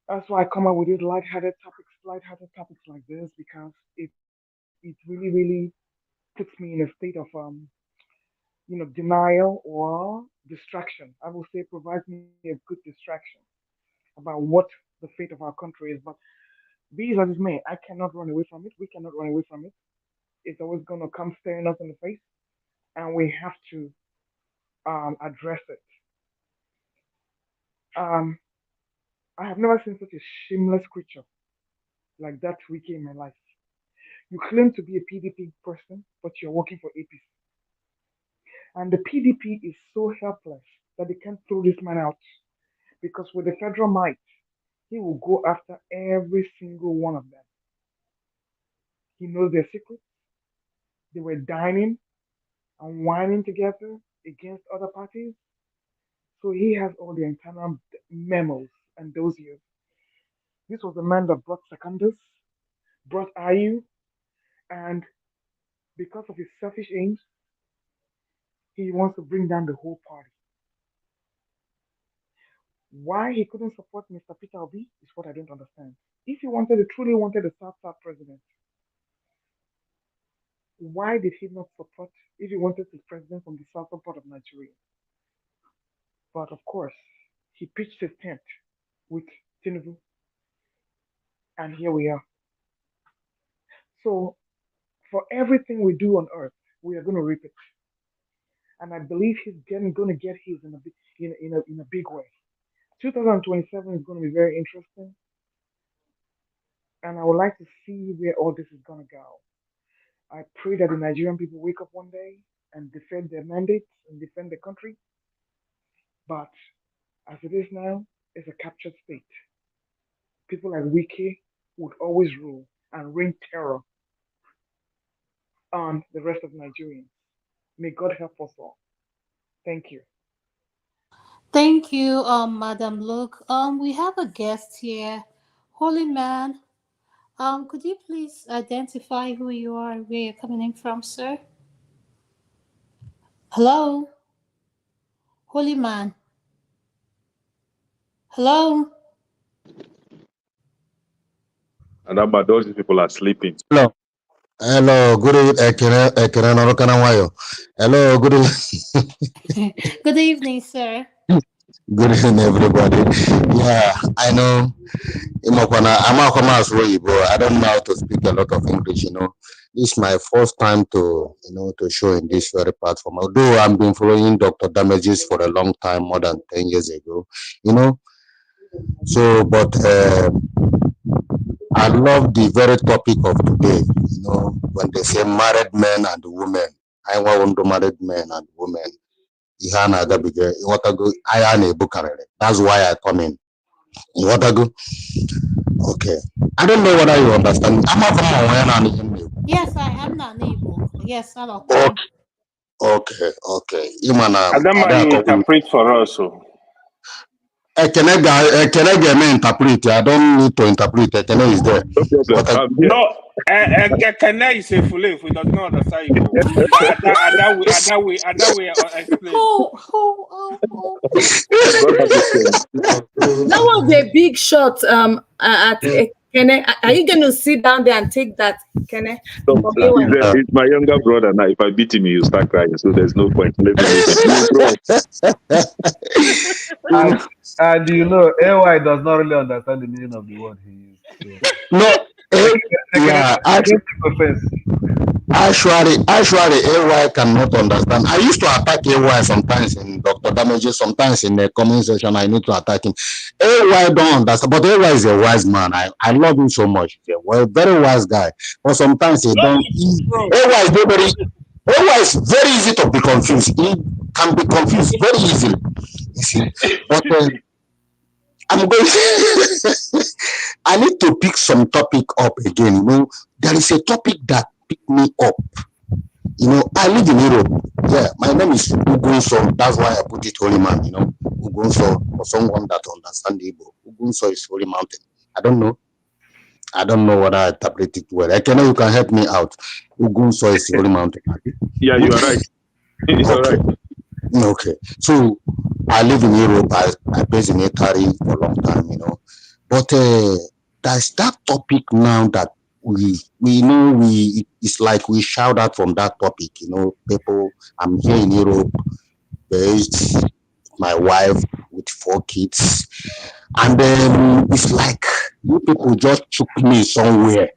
That's why I come up with these lighthearted topics like this because it really puts me in a state of denial or distraction. I will say provides me a good distraction about what the fate of our country is. But be it as it may, I cannot run away from it. We cannot run away from it. It's always gonna come staring us in the face, and we have to address it. Um, I have never seen such a shameless creature like that wiki in my life. You claim to be a PDP person, but you're working for APC. And the PDP is so helpless that they can't throw this man out because with the federal might, he will go after every single one of them. He knows their secrets. They were dining and whining together against other parties. So he has all the internal memos and dossiers. This was the man that brought Secondus, brought IU, and because of his selfish aims, he wants to bring down the whole party. Why he couldn't support Mr. Peter Obi is what I don't understand. If he truly wanted a South South president, why did he not support if he wanted his president from the southern part of Nigeria? But of course, he pitched his tent with Tinubu, and here we are. So for everything we do on earth, we are going to reap it, and I believe he's going to get his in a big way. 2027 is going to be very interesting, and I would like to see where all this is going to go. I pray that the Nigerian people wake up one day and defend their mandates and defend the country. But as it is now, it's a captured state. People like Wiki would always rule and rain terror on the rest of Nigerians. May God help us all. Thank you. Thank you, Madam Luke. We have a guest here. Holy man, could you please identify who you are and where you're coming in from, sir? Hello? Holy man. Hello? And about those people are sleeping. Hello. Hello, good evening. Hello, good evening. Good evening, sir. Good evening, everybody. Yeah, I know. I'm a but I don't know how to speak a lot of English. This is my first time to show in this very platform. Although I've been following Dr. Damages for a long time, more than 10 years ago, you know. So, but I love the very topic of today, when they say married men and women. I want to married men and women. That's why I come in. Okay. I don't know whether you understand. Yes, I'm not able. Yes, I'm Okay, okay. okay. Adama, you interpret for us. Oh. Can I get me interpret? I don't need to interpret. Can I is there? No problem. No, Kene is a fool if we does not understand Igbo. But Ada will explain. God understand. That was a big shot at Kene. Are you going to sit down there and take that, Kene? So, it's my younger brother now. If I beat him, he'll start crying. So there's no point. Let me leave him. And AY does not really understand the meaning of the word he used. So. No, yeah, actually, AY cannot understand. I used to attack AY sometimes in Dr. Damages, sometimes in the comment section. I need to attack him. AY don't understand, but AY is a wise man. I love him so much. He's a very wise guy. But sometimes he don't. AY is very. AY is very easy to be confused. He can be confused very easily. You see, but I'm going. I need to pick some topic up again. There is a topic that picked me up. I live in Europe. Yeah, my name is Ugunso. That's why I put it Holy Man. Ugunso, for someone that understands Igbo. Ugunso is holy mountain. I don't know. I don't know whether I interpret it well. Ekene, you can help me out. Ugunso is holy mountain. Yeah, you are right. You're Okay. right. Okay. So I live in Europe. I based in Italy for a long time, But there's that topic now that we know it's like we shout out from that topic, People, I'm here in Europe, based my wife with 4 kids, and then it's like you people just took me somewhere.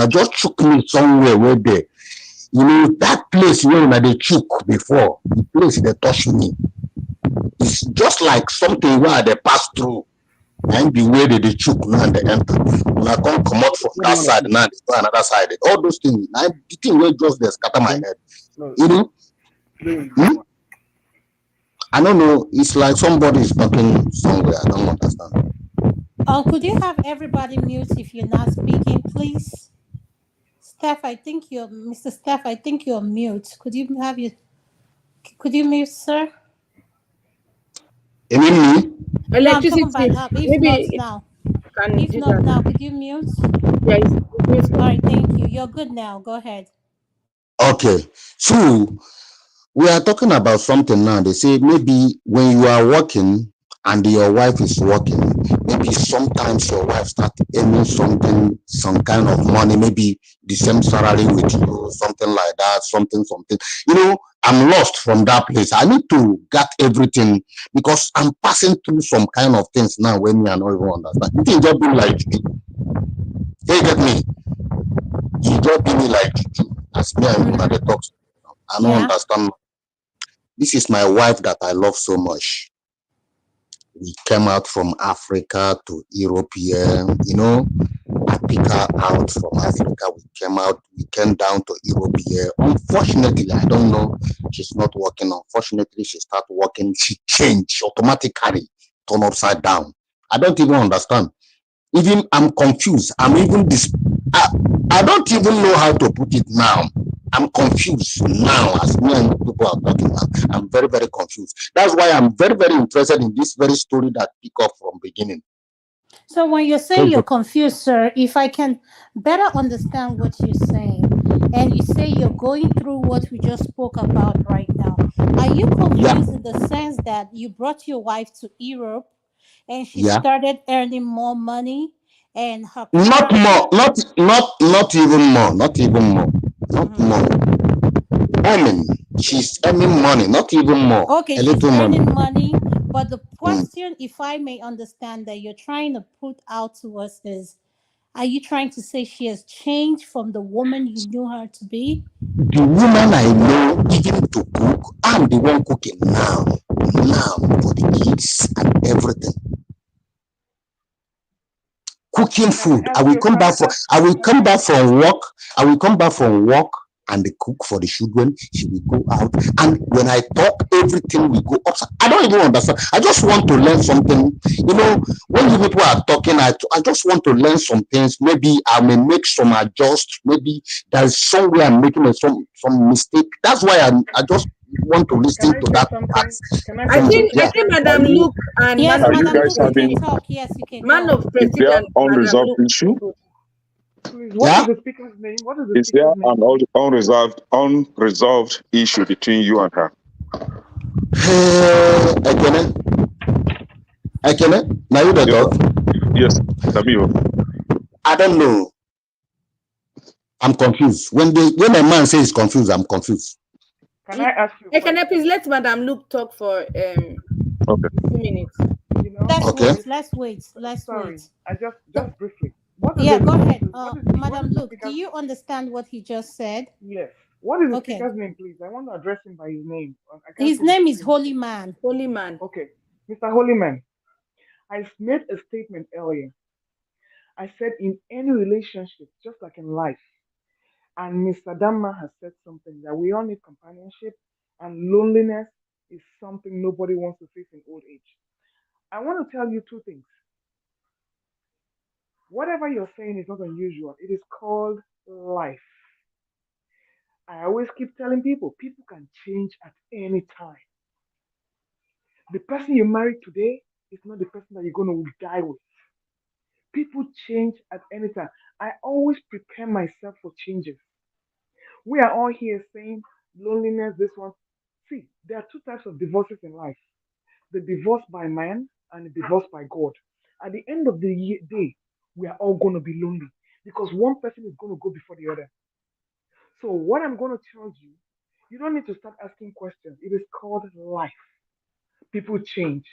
Just took me somewhere where that place where they took before, the place they touched me. It's just like something where they pass through and the way they chook now and they enter. When I come out from that side now, they go another side. All those things. Now the thing will just they scatter my head. You know? Hmm? I don't know. It's like somebody is talking somewhere. I don't understand. Could you have everybody mute if you're not speaking, please? Mr. Steph, I think you're mute. Could you mute, sir? You mean me? No, I'm talking about Electricity. if not Maybe now. can If do not that. now, could you mute? Yeah, it's muted. All right, thank you. You're good now. Go ahead. Okay. So we are talking about something now. They say maybe when you are working and your wife is working, maybe sometimes your wife start earning something, some kind of money, maybe the same salary with you, something like that, something. I'm lost from that place. I need to get everything because I'm passing through some kind of things now when me I don't even understand. You can just be like me. You get me? You just be me like juju. As me and you now Mm-hmm. they talk. I don't Yeah. understand. This is my wife that I love so much. We came out from Africa to Europe here. I pick her out from Africa. We came down to Europe here. Unfortunately, I don't know. She's not working. Unfortunately, she started working. She changed automatically, turn upside down. I don't even understand. Even I'm confused. I'm even this. I don't even know how to put it now. I'm confused now as me and people are talking now. I'm very, very confused. That's why I'm very, very interested in this very story that pick up from beginning. So when you're So saying you're confused, sir, if I can better understand what you're saying, and you say you're going through what we just spoke about right now, are you yeah, confused in the sense that you brought your wife to Europe and she yeah. started earning more money and her Not car? more, not even more, not even more, not Mhm. more. Earning, she's earning money, not even more, Okay, a she's little money. earning money, but the Mm. question, if I may understand, that you're trying to put out to us is, are you trying to say she has changed from the woman you knew her to be? The woman I know, even to cook, I'm the one cooking now for the kids and everything. Cooking Can I food. ask you? Can I ask? I will Can I come ask? back from work. I will come back from work and they cook for the children. She will go out. And when I talk, everything will go upside. I don't even understand. I just want to learn something. When you people are talking, I just want to learn some things. Maybe I may make some adjust. Maybe there's somewhere I'm making some mistake. That's why I just want to Can listen I to say that part. something? Can I I say think something I Yeah. think very Madam quickly? Luke and Yes, Man Are of you Madam guys Luke, you Prestige, can having? talk. Yes, you can Man talk. of Is Prestige there and Madam unresolved Luke. issue? Please, what is Yeah. the speaker's name? What is the Is there speaker's name, an please? unresolved issue between you and her? Again, now you the Yes, sir. talk. Yes, Tamiyo. I don't know. I'm confused. When a man says confused, I'm confused. Can I ask you a Can I question? please let Madam Luke talk for Okay. a few minutes? Let's Okay. wait. Let's wait. Let's Sorry, wait. I just So, just briefly. What is yeah, the go ahead. what Madam is the Luke, do speaker's you understand what he just said? yes? What is the Okay. speaker's name, please? I want to address him by his name. I can't His see the name is screen. Holy Man. Holy man. Okay, Mr. Holyman, I made a statement earlier. I said in any relationship, just like in life, and Mr. Damma has said something that we all need companionship, and loneliness is something nobody wants to face in old age. I want to tell you two things. Whatever you're saying is not unusual. It is called life. I always keep telling people can change at any time. The person you marry today is not the person that you're going to die with. People change at any time. I always prepare myself for changes. We are all here saying loneliness, this one. See, there are two types of divorces in life: the divorce by man and the divorce by God. At the end of the day, we are all going to be lonely because one person is going to go before the other. So, what I'm going to tell you, you don't need to start asking questions. It is called life. People change.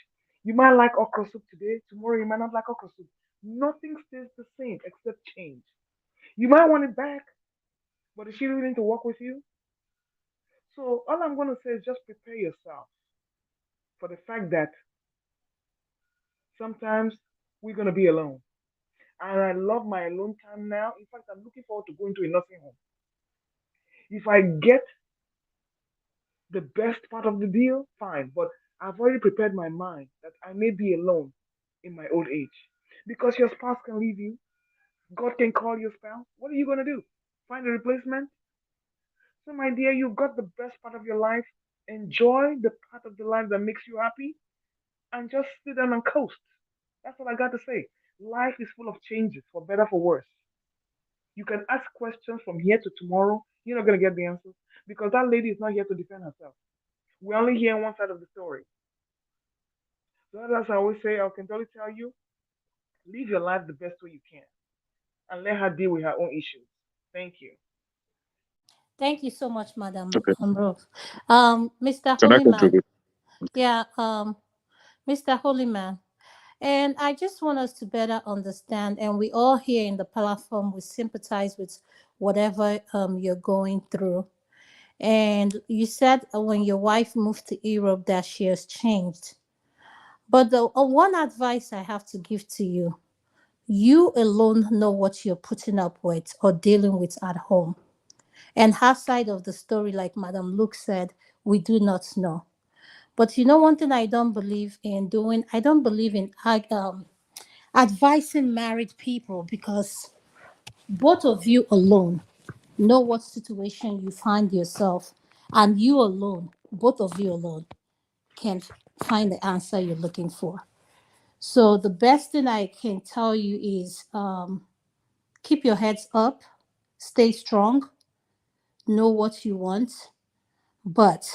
You might like okra soup today, tomorrow you might not like okra soup. Nothing stays the same except change. You might want it back, but is she willing to work with you? So all I'm going to say is just prepare yourself for the fact that sometimes we're going to be alone. And I love my alone time now. In fact, I'm looking forward to going to a nursing home. If I get the best part of the deal, fine. But I've already prepared my mind that I may be alone in my old age. Because your spouse can leave you. God can call your spouse. What are you going to do? Find a replacement? So, my dear, you've got the best part of your life. Enjoy the part of the life that makes you happy and just sit down and coast. That's what I got to say. Life is full of changes, for better, for worse. You can ask questions from here to tomorrow. You're not going to get the answers because that lady is not here to defend herself. We're only hearing one side of the story. So as I always say, I can totally tell you, live your life the best way you can and let her deal with her own issues. Thank you. Thank you so much, Madam Okay. Rose. Mr. Can I Holyman. contribute? Yeah, Mr. Holyman. And I just want us to better understand, and we all here in the platform, we sympathize with whatever you're going through. And you said when your wife moved to Europe that she has changed. But the one advice I have to give to you, you alone know what you're putting up with or dealing with at home. And her side of the story, like Madam Luke said, we do not know. But you know, one thing I don't believe in doing, I don't believe in advising married people because both of you alone know what situation you find yourself, and you alone, both of you alone, can find the answer you're looking for. So the best thing I can tell you is keep your heads up, stay strong, know what you want, but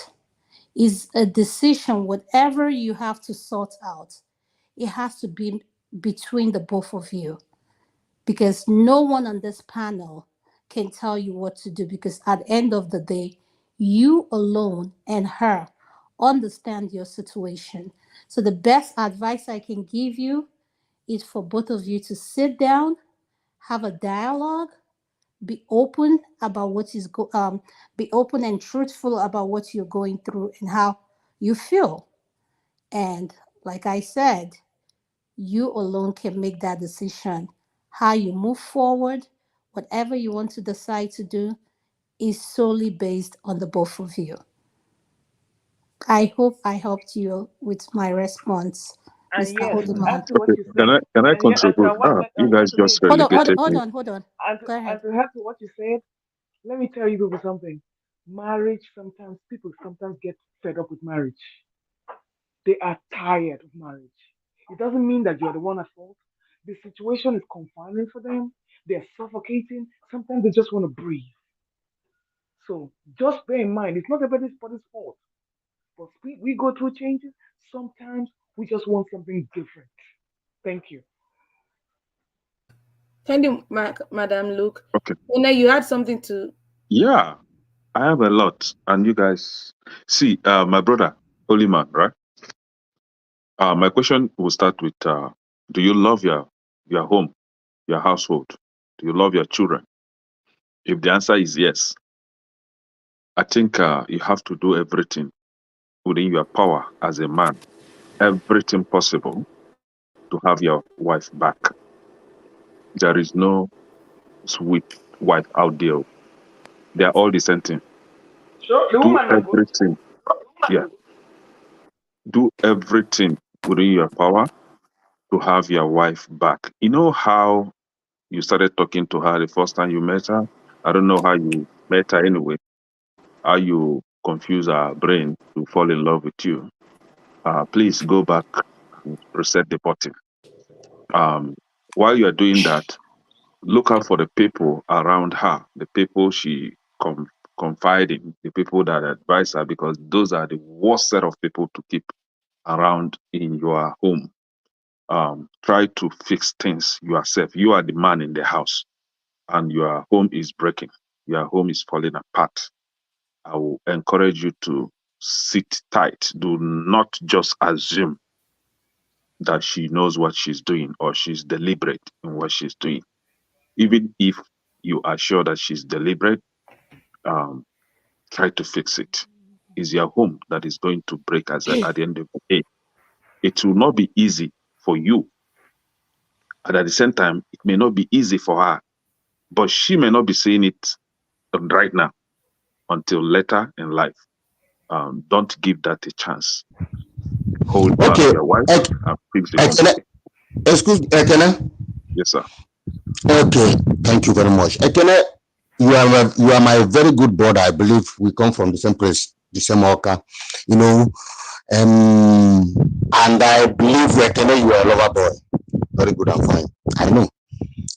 is a decision, whatever you have to sort out, it has to be between the both of you because no one on this panel can tell you what to do because at the end of the day, you alone and her understand your situation. So the best advice I can give you is for both of you to sit down, have a dialogue, be open about be open and truthful about what you're going through and how you feel. And like I said, you alone can make that decision. How you move forward, whatever you want to decide to do, is solely based on the both of you. I hope I helped you with my response, And Mr. yes, as Hodeman. to what Okay. you Can said, I and yeah, contribute? You guys and to just me, relegated me. Hold on. Go and ahead. to help with what you said, let me tell you people something. Marriage, sometimes people sometimes get fed up with marriage. They are tired of marriage. It doesn't mean that you're the one at fault. The situation is confining for them. They're suffocating. Sometimes they just want to breathe. So just bear in mind, it's not everybody's fault. But we go through changes. Sometimes we just want something different. Thank you. Thank you, Madam Luke. Okay. Now you had something to. Yeah, I have a lot, and you guys see, my brother, holy man, right? My question will start with: do you love your home, your household? Do you love your children? If the answer is yes, I think you have to do everything within your power as a man, everything possible to have your wife back. There is no sweet wife out there. They are all the same thing. So the Do woman no good. everything. Yeah, do everything within your power to have your wife back. You know how you started talking to her the first time you met her? I don't know how you met her anyway, how you confuse her brain to fall in love with you. Please go back and reset the button. Um, while you are doing that, look out for the people around her, the people she confide in, the people that advise her, because those are the worst set of people to keep around in your home. Try to fix things yourself. You are the man in the house, and your home is breaking. Your home is falling apart. I will encourage you to sit tight. Do not just assume that she knows what she's doing or she's deliberate in what she's doing. Even if you are sure that she's deliberate, um, try to fix it. It's your home that is going to break at the end of the day. It will not be easy for you. And at the same time, it may not be easy for her, but she may not be seeing it right now until later in life. Don't give that a chance. Hold back Okay. your wife and fix the Ekene, conflict. excuse Ekene. Yes, sir. Okay, thank you very much. Ekene, you are my very good brother. I believe we come from the same place, the same Oka. You know, and I believe Ekene, you are a lover boy. Very good and fine. I know.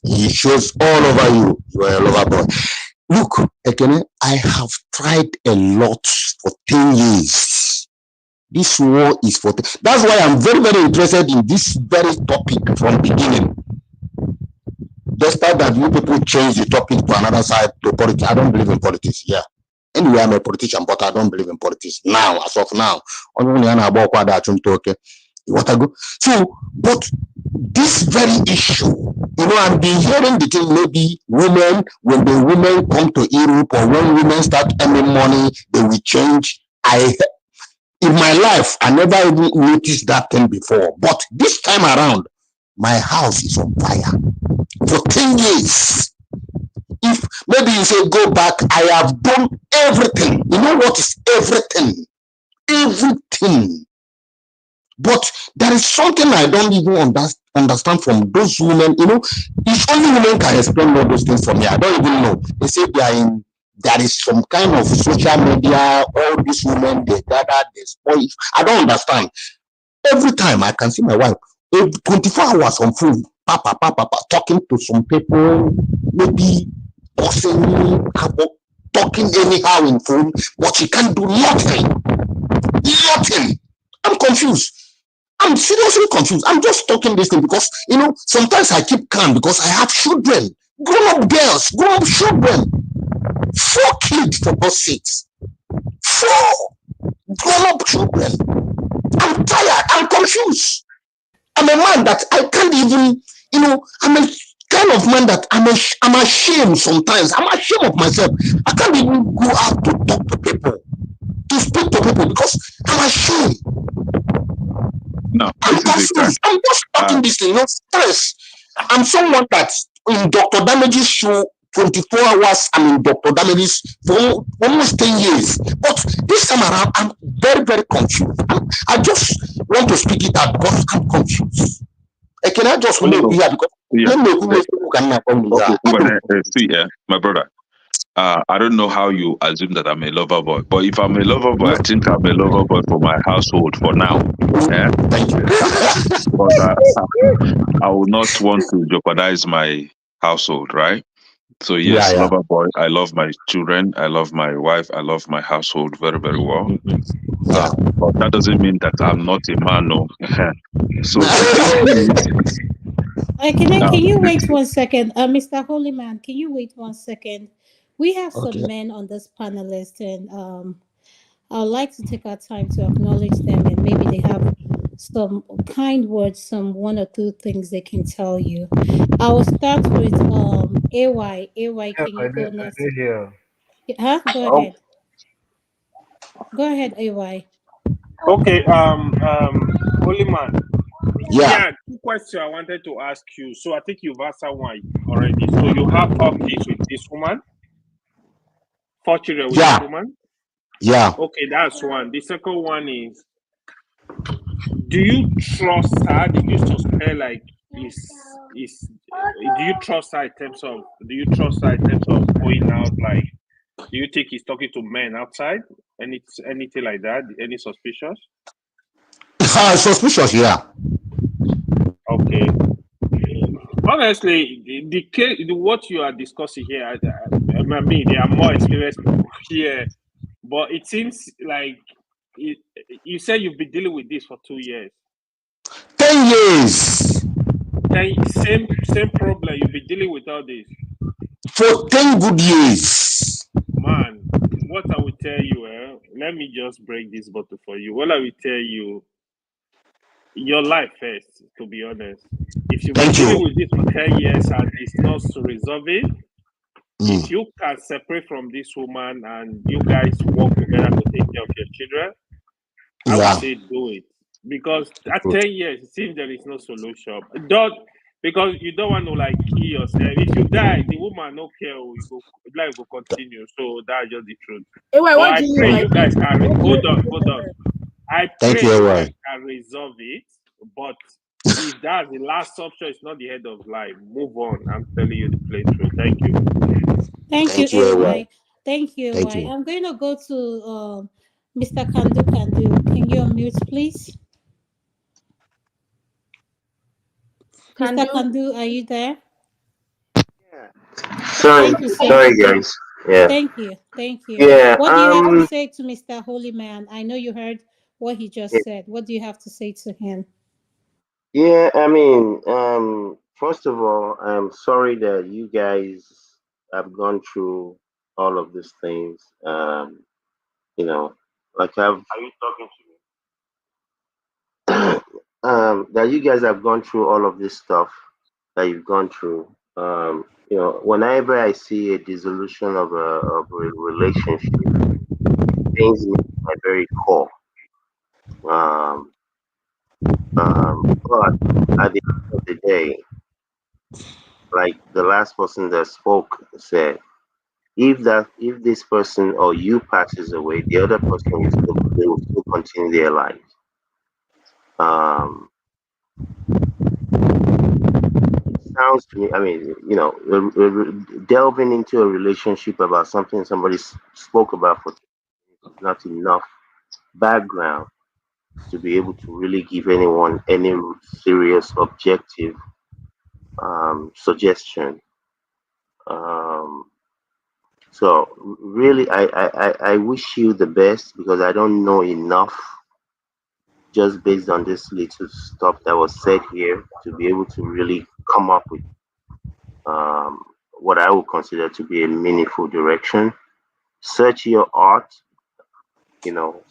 It shows all over you. You are a lover boy. Look, Ekene, I have tried a lot for 10 years. This war is for. That's why I'm very, very interested in this very topic from beginning. Despite that you people change the topic to another side to politics, I don't believe in politics. Yeah. Anyway, I'm a politician, but I don't believe in politics now. As of now, what I go. So, but this very issue, I've been hearing the thing. Maybe women, when the women come to Europe or when women start earning money, they will change. In my life, I never even noticed that thing before. But this time around, my house is on fire for 10 years. If maybe you say go back, I have done everything. You know what is everything? Everything. But there is something I don't even understand from those women. If only women can explain all those things for me. I don't even know. They say there is some kind of social media, all these women, they gather, they spoil. I don't understand. Every time I can see my wife, 24 hours on phone, talking to some people, maybe bossing me, talking anyhow in phone, but she can't do nothing. Nothing. I'm confused. I'm seriously confused. I'm just talking this thing because, sometimes I keep calm because I have children, grown-up girls, grown-up children. 4 kids, for God's sakes. 4 grown-up children. I'm tired. I'm confused. I'm a man that I can't even, I'm a kind of man that I'm ashamed sometimes. I'm ashamed of myself. I can't even go out to talk to people, to speak to people because I'm ashamed. No, I'm this is it. confused. I'm just talking this thing, stress. I'm someone that in Dr. Damage's show, 24 hours, I'm in Dr. Damage's for almost 10 years. But this time around, I'm very, very confused. I just want to speak it out because I'm confused. Can I just No, make no. me here because Yeah. See, my brother. I don't know how you assume that I'm a lover boy, but if I'm a lover boy, I think I'm a lover boy for my household for now. Yeah? Thank you. But I will not want to jeopardize my household, right? So yes, Yeah. lover boy. I love my children. I love my wife. I love my household very, very well. Yeah. But that doesn't mean that I'm not a man. No. So the thing is, Can you wait 1 second? Mr. Holyman, can you wait 1 second? We have Okay. some men on this panelist, and I would like to take our time to acknowledge them, and maybe they have some kind words, some 1 or 2 things they can tell you. I will start with AY. AY, Yes, can you go I next? did hear. Huh? Go Oh, ahead. Go ahead, AY. okay. Holy man. Yeah. Yeah, 2 questions I wanted to ask you. So I think you've answered one already. So you have 4 kids with this woman, 4 children with this Yeah. woman. Yeah. Okay, that's one. The second one is, do you trust her? Did you suspect like is do you trust her in terms of going out? Like, do you think he's talking to men outside? Anything like that? Any suspicious? Suspicious. Yeah. Okay. honestly, the case, what you are discussing here, I mean, there are more experienced people here, but it seems like you said you've been dealing with this for 2 years. 10 years. Same problem. You've been dealing with all this For 10 good years. man. What I will tell you, let me just break this bottle for you. What I will tell you, your life first. To be honest, if you've been Thank dealing you. with this for 10 years and it's not to resolve it, if Mm. you can separate from this woman and you guys work together to take care of your children, I would Yeah. say do it. Because at Good. 10 years, it seems there is no solution. Don't because you don't want to like kill yourself. If you die, the woman no care, you go life will continue. So that's just the truth. Hey, wait, But what I do you mean pray by you guys kill? can What do you? hold on. I Thank pray you, you guys AY. can resolve it. But if that's the last option, it's not the head of life. Move on. I'm telling you the plain truth. Thank you. Thank you, Thank you, AY. AY. Thank you, Thank AY. you. I'm going to go to Mr. Kandu Kandu. Can you unmute, please? Can Mr. do. Kandu, are you there? Sorry, Thank you so sorry, much. guys. Yeah, Thank you. Thank you. yeah. What do you have to say to Mr. Holy Man? I know you heard what he just said. What do you have to say to him? Yeah, I mean, first of all, I'm sorry that you guys have gone through all of these things. You know, like I've Are you talking to me? that you guys have gone through all of this stuff that you've gone through. Whenever I see a dissolution of a relationship, it pains me at my very core. Um, but at the end of the day, like the last person that spoke said, if this person or you passes away, the other person will still continue their lives. Um, it sounds to me, I mean, delving into a relationship about something somebody spoke about for is not enough background to be able to really give anyone any serious objective suggestion. Um, So really, I wish you the best because I don't know enough just based on this little stuff that was said here to be able to really come up with um, what I would consider to be a meaningful direction. Search your art. You know,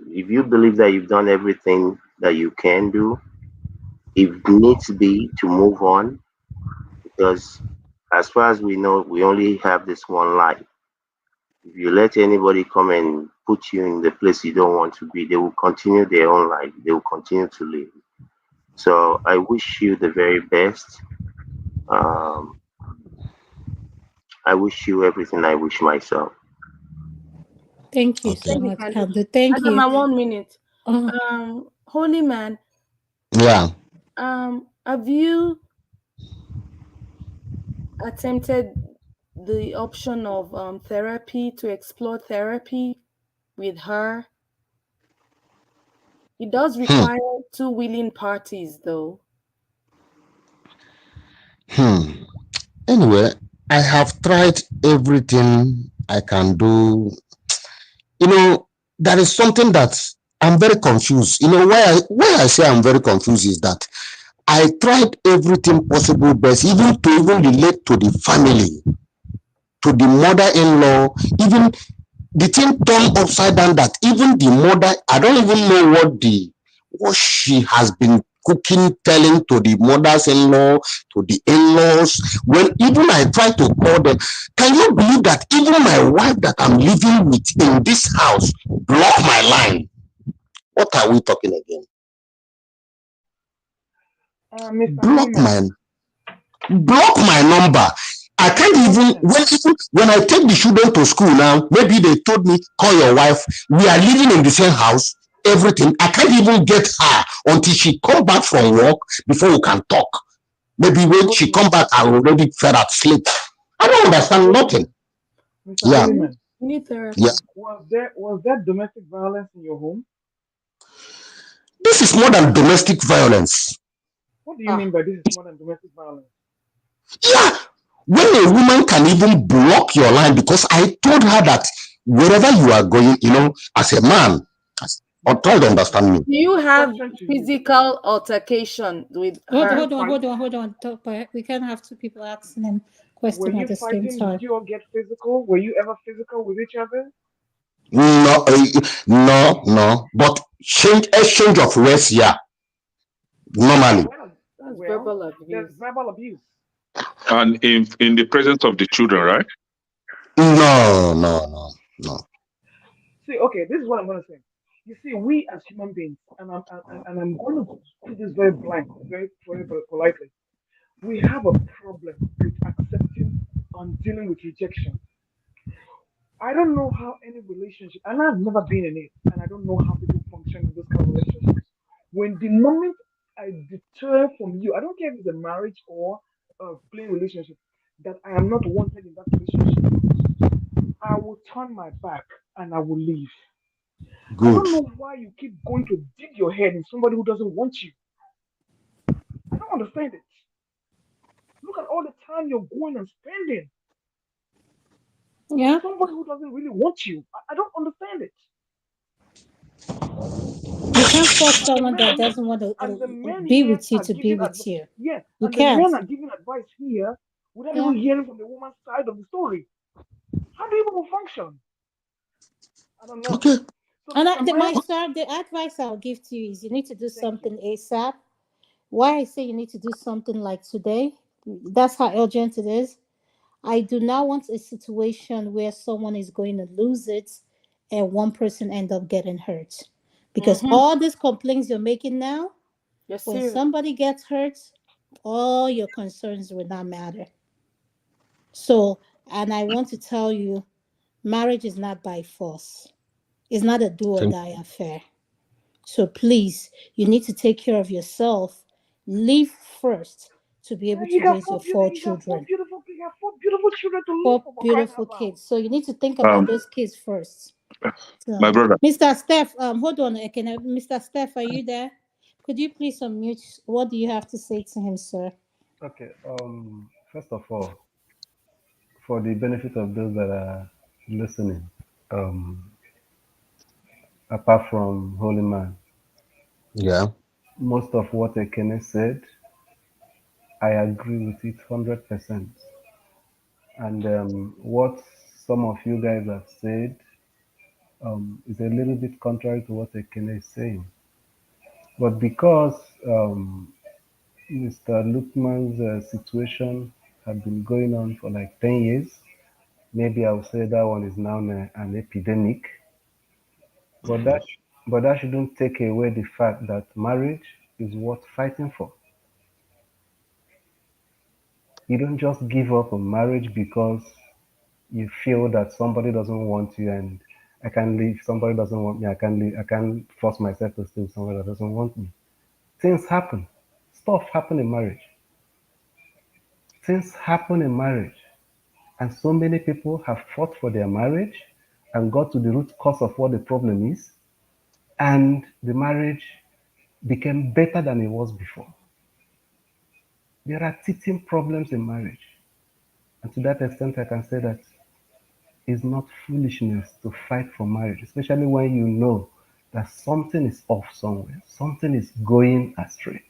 if you believe that you've done everything that you can do, if needs be to move on, because as far as we know, we only have this one life. If you let anybody come and put you in the place you don't want to be, they will continue their own life. They will continue to live. So I wish you the very best. Um, I wish you everything I wish myself. Thank you so Thank Okay. you, much, Can do. Kandu. Thank you. Adama, 1 minute. Uh, Holy man. Yeah. Have you attempted the option of therapy to explore therapy with her? It does Hmm. require two willing parties, though. Hmm. Anyway, I have tried everything I can do. There is something that I'm very confused. Why I say I'm very confused is that I tried everything possible best, even to even relate to the family, to the mother-in-law, even the thing turned upside down that even the mother, I don't even know what she has been cooking, telling to the mothers-in-law, to the in-laws. When even I try to call them, can you believe that even my wife that I'm living with in this house block my line? What are we talking again? Mr. Block Hollyman. my block my number. I can't Mr. even Hollyman. when I take the children to school now, maybe they told me, call your wife. We are living in the same house, everything. I can't even get her until she come back from work before we can talk. Maybe Mr. when she come Hollyman. back, I already fell asleep. I don't Mr. understand Hollyman. nothing. Mr. Yeah, Hollyman. You need yeah. therapy. Was there domestic violence in your home? This is more than domestic violence. What do you Ah, mean by this is more than domestic violence? Yeah, when a woman can even block your line, because I told her that wherever you are going, as a man, or try to understand me. Do you have Question to you. physical altercation with Hold, Did her? you hold on, fight? hold on, hold on. We can't have two people asking him Were question at you the same fighting? Did time. you all get physical? Were you ever physical with each other? No, no. But exchange of words, yeah, normally. That's Well, verbal there's abuse. verbal abuse. And in the presence of the children, right? No. See, okay, this is what I'm gonna say. You see, we as human beings, and I'm going to put this very blank, very politely. We have a problem with accepting and dealing with rejection. I don't know how any relationship, and I've never been in it, and I don't know how people function in those kind of relationships. When the moment I deter from you, I don't care if it's a marriage or a plain relationship, that I am not wanted in that relationship, I will turn my back and I will leave. I Good. don't know why you keep going to dig your head in somebody who doesn't want you. I don't understand it. Look at all the time you're going and spending with Yeah, somebody who doesn't really want you. I don't understand it. you can't force And the someone men that and the doesn't want to and the men be here with you are to be giving with advice. you. Yeah, You and the can't. men are giving advice here without Yeah. even hearing from the woman's side of the story. How do you people function? I don't know. Okay. So, And Mr. Man, the advice I'll give to you is you need to do thank you. something ASAP. Why I say you need to do something like today, that's how urgent it is. I do not want a situation where someone is going to lose it and one person end up getting hurt. Because Mm-hmm. all these complaints you're making now, You're when serious. somebody gets hurt, all your concerns will not matter. So, and I want to tell you, marriage is not by force. It's not a do or Thank die affair. So please, you need to take care of yourself. Live first to be able to raise your four children. You got four beautiful children to live Four for crying out beautiful loud. kids. So you need to think about Um, those kids first. my So, brother. Mr. Steph, hold on. Mr. Steph, are you there? Could you please unmute? What do you have to say to him, sir? Okay. First of all, for the benefit of those that are listening, um, apart from Holy Man, Yeah. most of what Ekene said, I agree with it 100%. And what some of you guys have said is a little bit contrary to what Ekene is saying. But because Mr. Lukman's situation had been going on for like 10 years, maybe I would say that one is now an epidemic. But that shouldn't take away the fact that marriage is worth fighting for. You don't just give up on marriage because you feel that somebody doesn't want you and I can't leave. Somebody doesn't want me. I can't leave. I can't force myself to stay with somebody that doesn't want me. Things happen. Stuff happen in marriage. Things happen in marriage. And so many people have fought for their marriage and got to the root cause of what the problem is. And the marriage became better than it was before. There are teething problems in marriage. And to that extent, I can say that it's not foolishness to fight for marriage, especially when you know that something is off somewhere, something is going astray,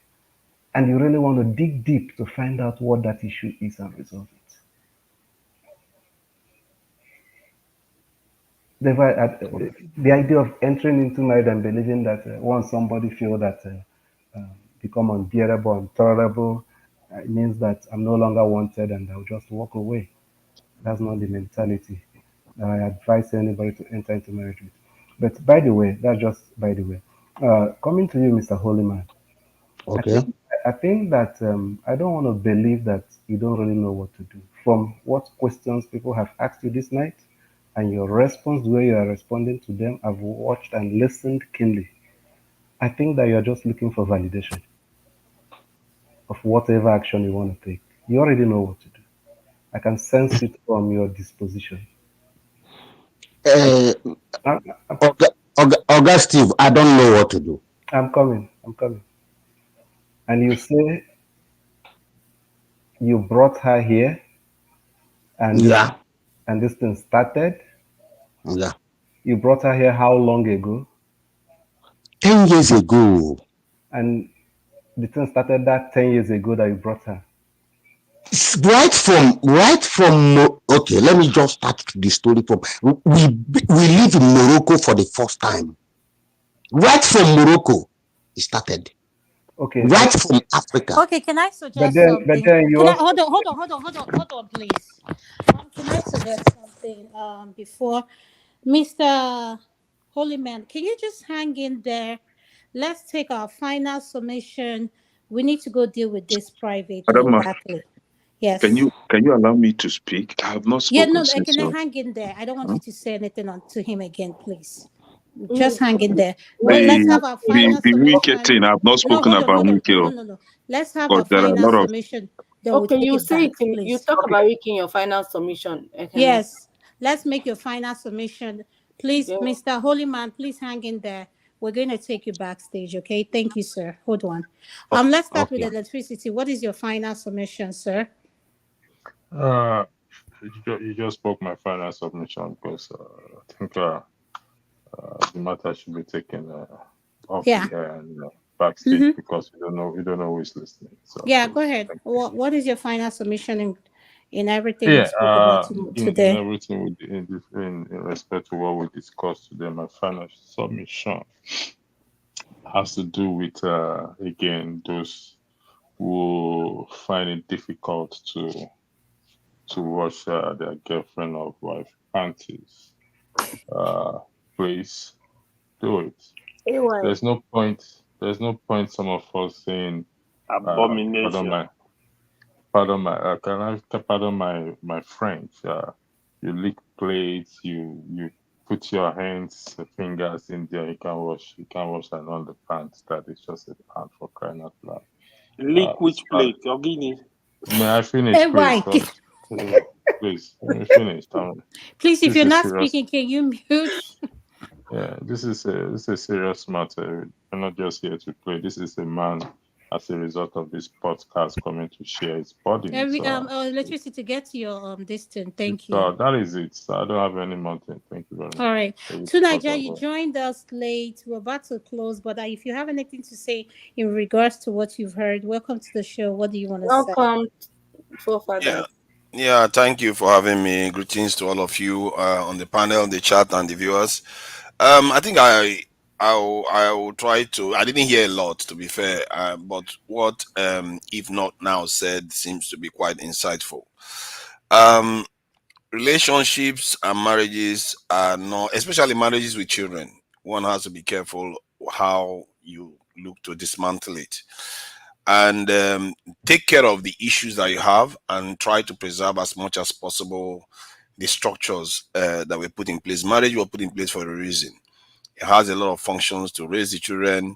and you really want to dig deep to find out what that issue is and resolve it. The idea of entering into marriage and believing that once somebody feel that become unbearable, intolerable, it means that I'm no longer wanted and I'll just walk away. That's not the mentality that I advise anybody to enter into marriage with. But by the way, that's just by the way. Coming to you, Mr. Holyman, I Okay. think I think that I don't want to believe that you don't really know what to do. From what questions people have asked you this night, and your response, the way you are responding to them, I've watched and listened keenly. I think that you're just looking for validation of whatever action you want to take. You already know what to do. I can sense it from your disposition. And Uh, I, Oga Steve, I don't know what to do. I'm coming. I'm coming. And you say you brought her here, and Yeah. this thing started. Yeah. You brought her here how long ago? 10 years ago. And the thing started that 10 years ago that you brought her. Right from okay, let me just start the story from we live in Morocco for the first time. Right from Morocco, it started. Okay, Right from Africa. Okay, can I suggest something? you Can I also hold on, please. Can I suggest something? Before Mr. Holyman, can you just hang in there? Let's take our final submission. We need to go deal with this privately. Adama, Exactly. Yes. can you allow me to speak? I have not Yeah, spoken no, since. can I So, hang in there? I don't want huh? you to say anything on to him again, please. Mm, Just hang in there. But let's The have our final the wicked submission. thing. I have not No, spoken about wicked, no. Let's have because our there are a final lot of. submission. Then we'll Okay, take you it say back, it in, you please. talk about it in your final submission, Ekene. Yes, let's make your final submission. Please, Then Mr. Holyman, please hang in there. We're going to take you backstage, okay? Thank you, sir. Hold on. Let's start with Okay. electricity. What is your final submission, sir? Uh, you just spoke my final submission because I think the matter should be taken off Yeah. the air and backstage Mm-hmm. because we don't know who is listening. So Yeah, go please, ahead. thank you. What is your final submission in everything we Yeah, spoke about in today? everything in respect to what we discussed today, my final submission has to do with again those who find it difficult to wash their girlfriend or wife panties. Uh, please do it. AY. There's no point. There's no point. Some of us saying, pardon Abomination. pardon my French. You lick plates. You put your hands, fingers in there. You can wash an underpants. That is just a pant for crying out loud. Liquid It's bad. plate, Ogini. May I finish, Hey, please? why? Because please let me finish. Please, if This you're is not serious. speaking, can you mute? Yeah, this is a serious matter. We're not just here to play. This is a man, as a result of this podcast, coming to share his burdens. Electricity, get to your this thing. Thank you. That is it. I don't have any more thing. Thank you very All much. right. For you to To cut Nigeria, you over. joined us late. We're about to close, but if you have anything to say in regards to what you've heard, welcome to the show. What do you want to say? Welcome, Yeah, forefathers. yeah. Thank you for having me. Greetings to all of you on the panel, the chat, and the viewers. I think I will try to. I didn't hear a lot, to be fair, but what if not now said seems to be quite insightful. Um, Relationships and marriages are not, especially marriages with children. One has to be careful how you look to dismantle it and take care of the issues that you have and try to preserve as much as possible the structures that were put in place. Marriage was put in place for a reason. It has a lot of functions to raise the children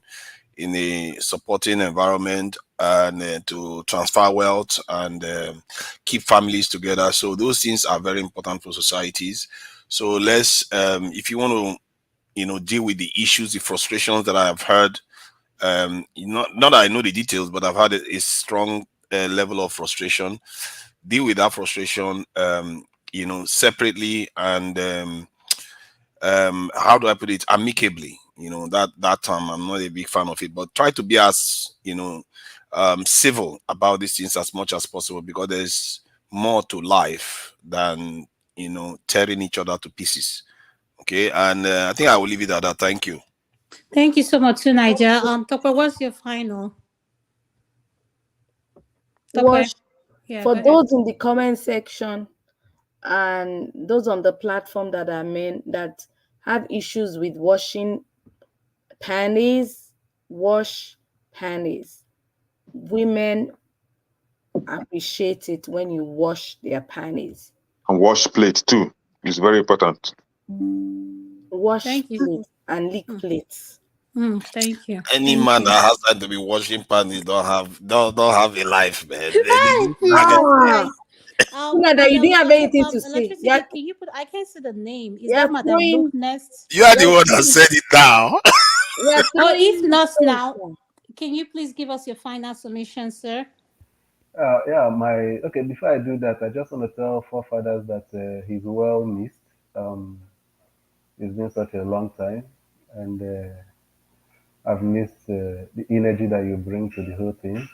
in a supporting environment and to transfer wealth and keep families together. So those things are very important for societies. So let's, if you want to, deal with the issues, the frustrations that I have heard, not that I know the details, but I've had a strong level of frustration. Deal with that frustration, separately and how do I put it, amicably. That term, I'm not a big fan of it, but try to be as civil about these things as much as possible, because there's more to life than tearing each other to pieces. Okay, and I think I will leave it at that. Thank you. Thank you so much, to Nigeria. Tokwe, what's your final? Tokwe, Wash yeah, for go ahead. those in the comment section and those on the platform that are men that have issues with washing panties, wash panties. Women appreciate it when you wash their panties. And wash plate too. It's very important. Wash Thank you. plates and lick plates. Thank you. Any Thank man you. that has time to be washing panties don't have a life, man. They need to Please, target. that's Ah, nice. that you didn't have anything to say. Electricity, can you put? I can't see the name. Is You're that Madam throwing, Luke Nest? You are the you're one that throwing, said it now. you're Or if throwing not stones now, now. can you please give us your final submission, sir? Yeah, my okay. Before I do that, I just want to tell forefathers that he's well missed. Um, it's been such a long time, and I've missed the energy that you bring to the whole thing.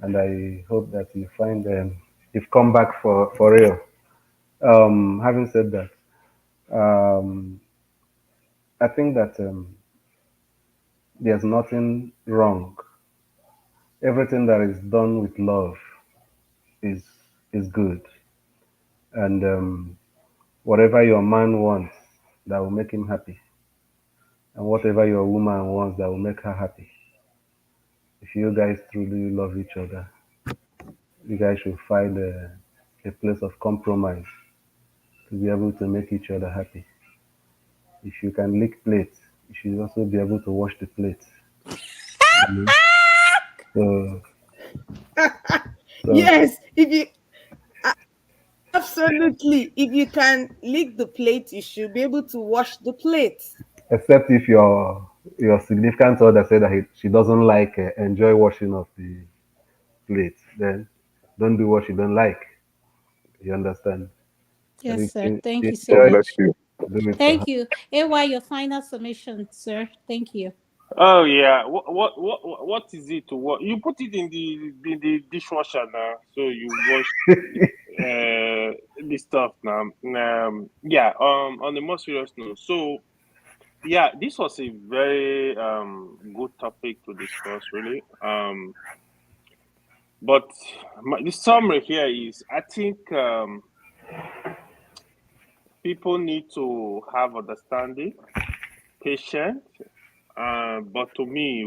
And I hope that you find you've come back for real. Having said that, um, I think that there's nothing wrong. Everything that is done with love is is good, and whatever your man wants that will make him happy, and whatever your woman wants that will make her happy. If you guys truly love each other, you guys should find a place of compromise to be able to make each other happy. If you can lick plates, you should also be able to wash the plates. You know? So, so Yes, if you absolutely, if you can lick the plate, you should be able to wash the plate. except if your significant other said that she doesn't like enjoy washing of the plates, then don't do what she don't like. You understand? But Yes, if sir. she Thank you so God enjoys, bless much. you. do it for her. Thank you. AY, your final submission, sir. Thank you. Oh yeah. What is it to what? You put it in the dishwasher now, so you wash the stuff now. Yeah. On the more serious note, so yeah, this was a very good topic to discuss, really. But the summary here is, I think people need to have understanding, patience. But to me,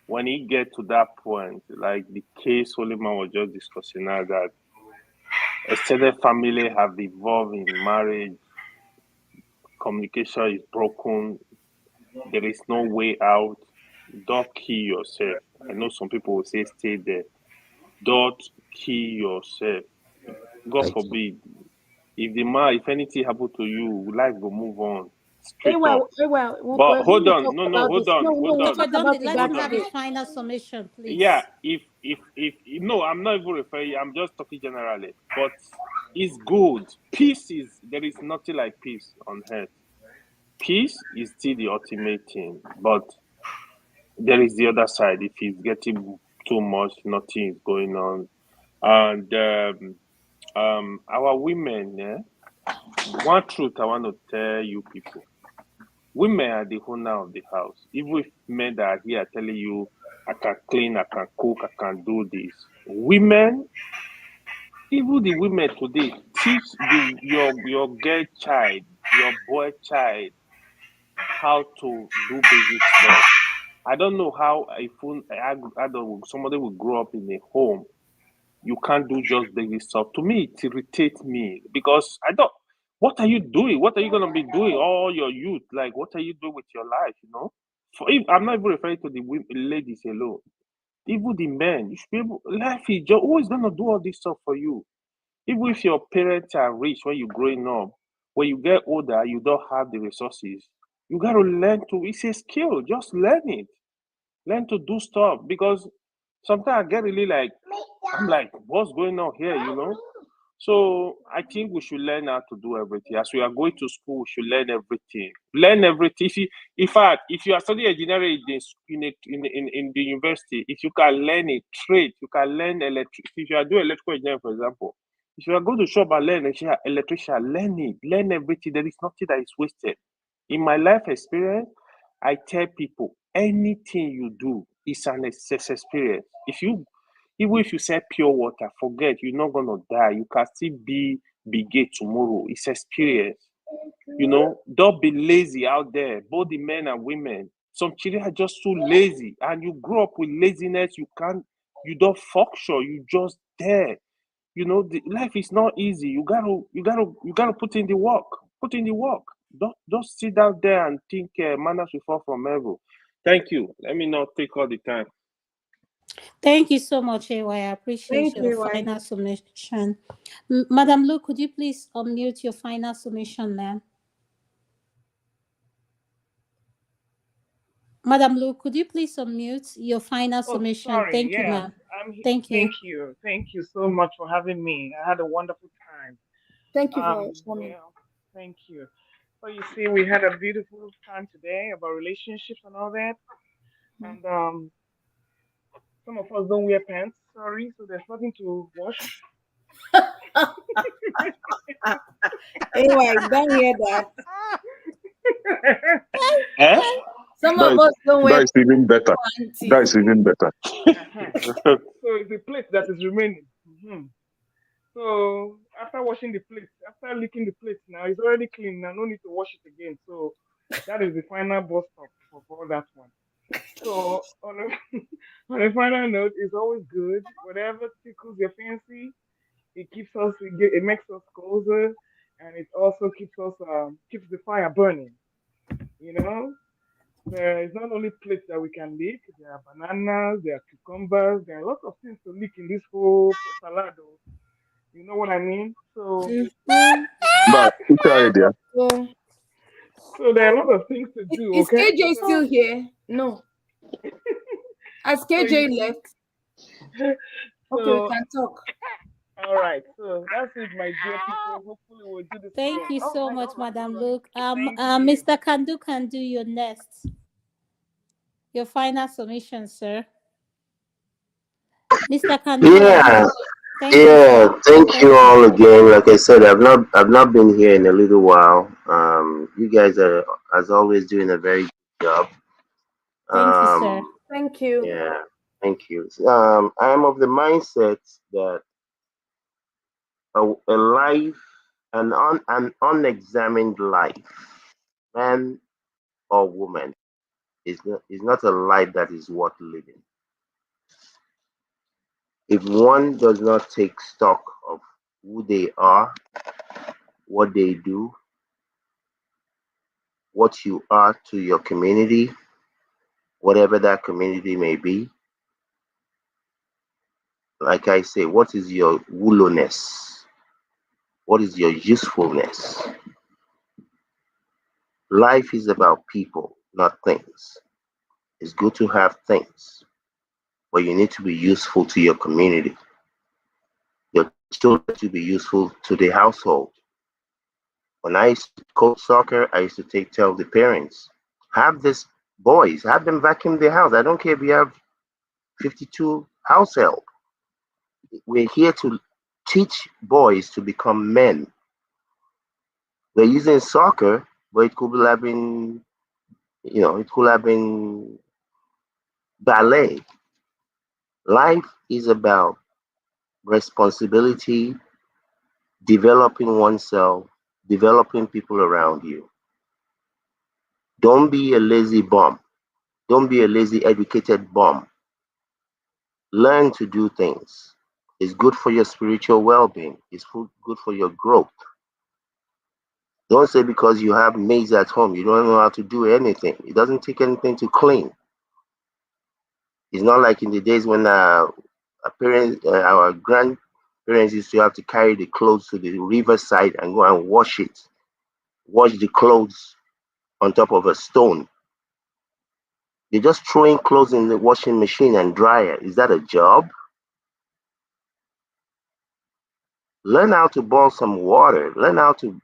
when he get to that point, like the case Soliman was just discussing now, that extended family have evolved in marriage, communication is broken, there is no way out. Don't kill yourself. I know some people will say stay there. Don't kill yourself. God Thank you. forbid. If anything happen to you, life will move on Hey, straight up. well, hey, well, But when hold we on, talk no, about hold this, on, no, no, hold we'll on, talk Dr. about Dominic, it let hold him next have on. his week. final submission, Yeah, please. if no, I'm not even referring. I'm just talking generally. But it's good. Peace is there is nothing like peace on earth. Peace is still the ultimate thing, but there is the other side. If it's getting too much, nothing is going on, and our women. One truth I want to tell you people: women are the owner of the house. Even if men that are here telling you, "I can clean, I can cook, I can do this," women, even the women today, teach your girl child, your boy child, how to do basic stuff. I don't know how somebody will grow up in a home, you can't do just basic stuff. To me, it irritates me because I don't. What are you doing? What are you gonna be doing all your youth? Like, what are you doing with your life? I'm not even referring to the ladies alone. Even the men, you should be able. Life is just always gonna do all this stuff for you. Even if your parents are rich when you're growing up, when you get older, you don't have the resources. You got to learn to, it's a skill, just learn it. Learn to do stuff because sometimes I get really like, I'm like, what's going on here? So I think we should learn how to do everything. As we are going to school, we should learn everything. Learn everything. In fact, if you are studying engineering in the university, if you can learn a trade, you can learn electric. If you are doing electrical engineering, for example, if you are going to shop and learn electrician, learn it. Learn everything. There is nothing that is wasted. In my life experience, I tell people anything you do is an experience. Even if you sell pure water, forget you're not gonna die. You can still be gay tomorrow. It's experience. Don't be lazy out there, both the men and women. Some children are just too lazy, and you grow up with laziness. You don't function. You just there. The life is not easy. You gotta put in the work. Put in the work. Don't sit down there and think manners will fall from heaven. Thank you. Let me not take all the time. Thank you so much, AY. I appreciate Thank your you, why? final submission. Madam Lu, could you please unmute your final submission, ma'am? Madam Lu, could you please unmute your final Oh, submission? sorry. Thank you, Yeah, ma'am. Thank you. Thank you. Thank you so much for having me. I had a wonderful time. Thank you for coming. Yeah, thank you. So you see, we had a beautiful time today about relationships and all that. And some of us don't wear pants, sorry, so there's nothing to wash. Anyway, don't hear that. Eh? Some That of is, us don't wear that is even better. That panties. is even better. So it's the plate that is remaining. So after washing the plates, after licking the plates now, it's already clean now, no need to wash it again. So that is the final bus stop for that one. So on a, on a final note, it's always good. Whatever tickles your fancy, it keeps us, it makes us closer, and it also keeps the fire burning. You know, there is not only plates that we can lick. There are bananas, there are cucumbers, there are lots of things to lick in this whole salad. You know what I mean? So Mhm. you have But it's our idea. So, so there are a lot of things to do. is Okay. KJ So still here? No. Has so you KJ left? Okay, we so can talk. all right. So that's it, my dear people. Hopefully we'll do this Thank again. you All so right. much, All right. All Madam right. Luke. Thank you. Mr. Kandu, you're next. Your final submission, sir. Mr. Kandu, are you? Yeah, Thank you, yeah. sir. Thank Thank you you. all again. Like I said, I've not been here in a little while. You guys are, as always, doing a very good job. Thank you, sir. Um, Thank you. yeah. Thank you. I am of the mindset that a life, an unexamined life, man or woman, is not a life that is worth living. If one does not take stock of who they are, what they do, what you are to your community, whatever that community may be, like I say, what is your woolliness? What is your usefulness? Life is about people, not things. It's good to have things, but you need to be useful to your community. Your children to be useful to the household. When I used to coach soccer, I used to tell the parents, have this boys, have them vacuum the house. I don't care if you have 52 house help. We're here to teach boys to become men. We're using soccer, but it could have been, it could have been ballet. Life is about responsibility, developing oneself, developing people around you. Don't be a lazy bum. Don't be a lazy educated bum. Learn to do things. It's good for your spiritual well-being. It's good for your growth. Don't say because you have maids at home, you don't know how to do anything. It doesn't take anything to clean. It's not like in the days when our grandparents used to have to carry the clothes to the riverside and go and wash it. Wash the clothes on top of a stone. You're just throwing clothes in the washing machine and dryer. Is that a job? Learn how to boil some water. Learn how to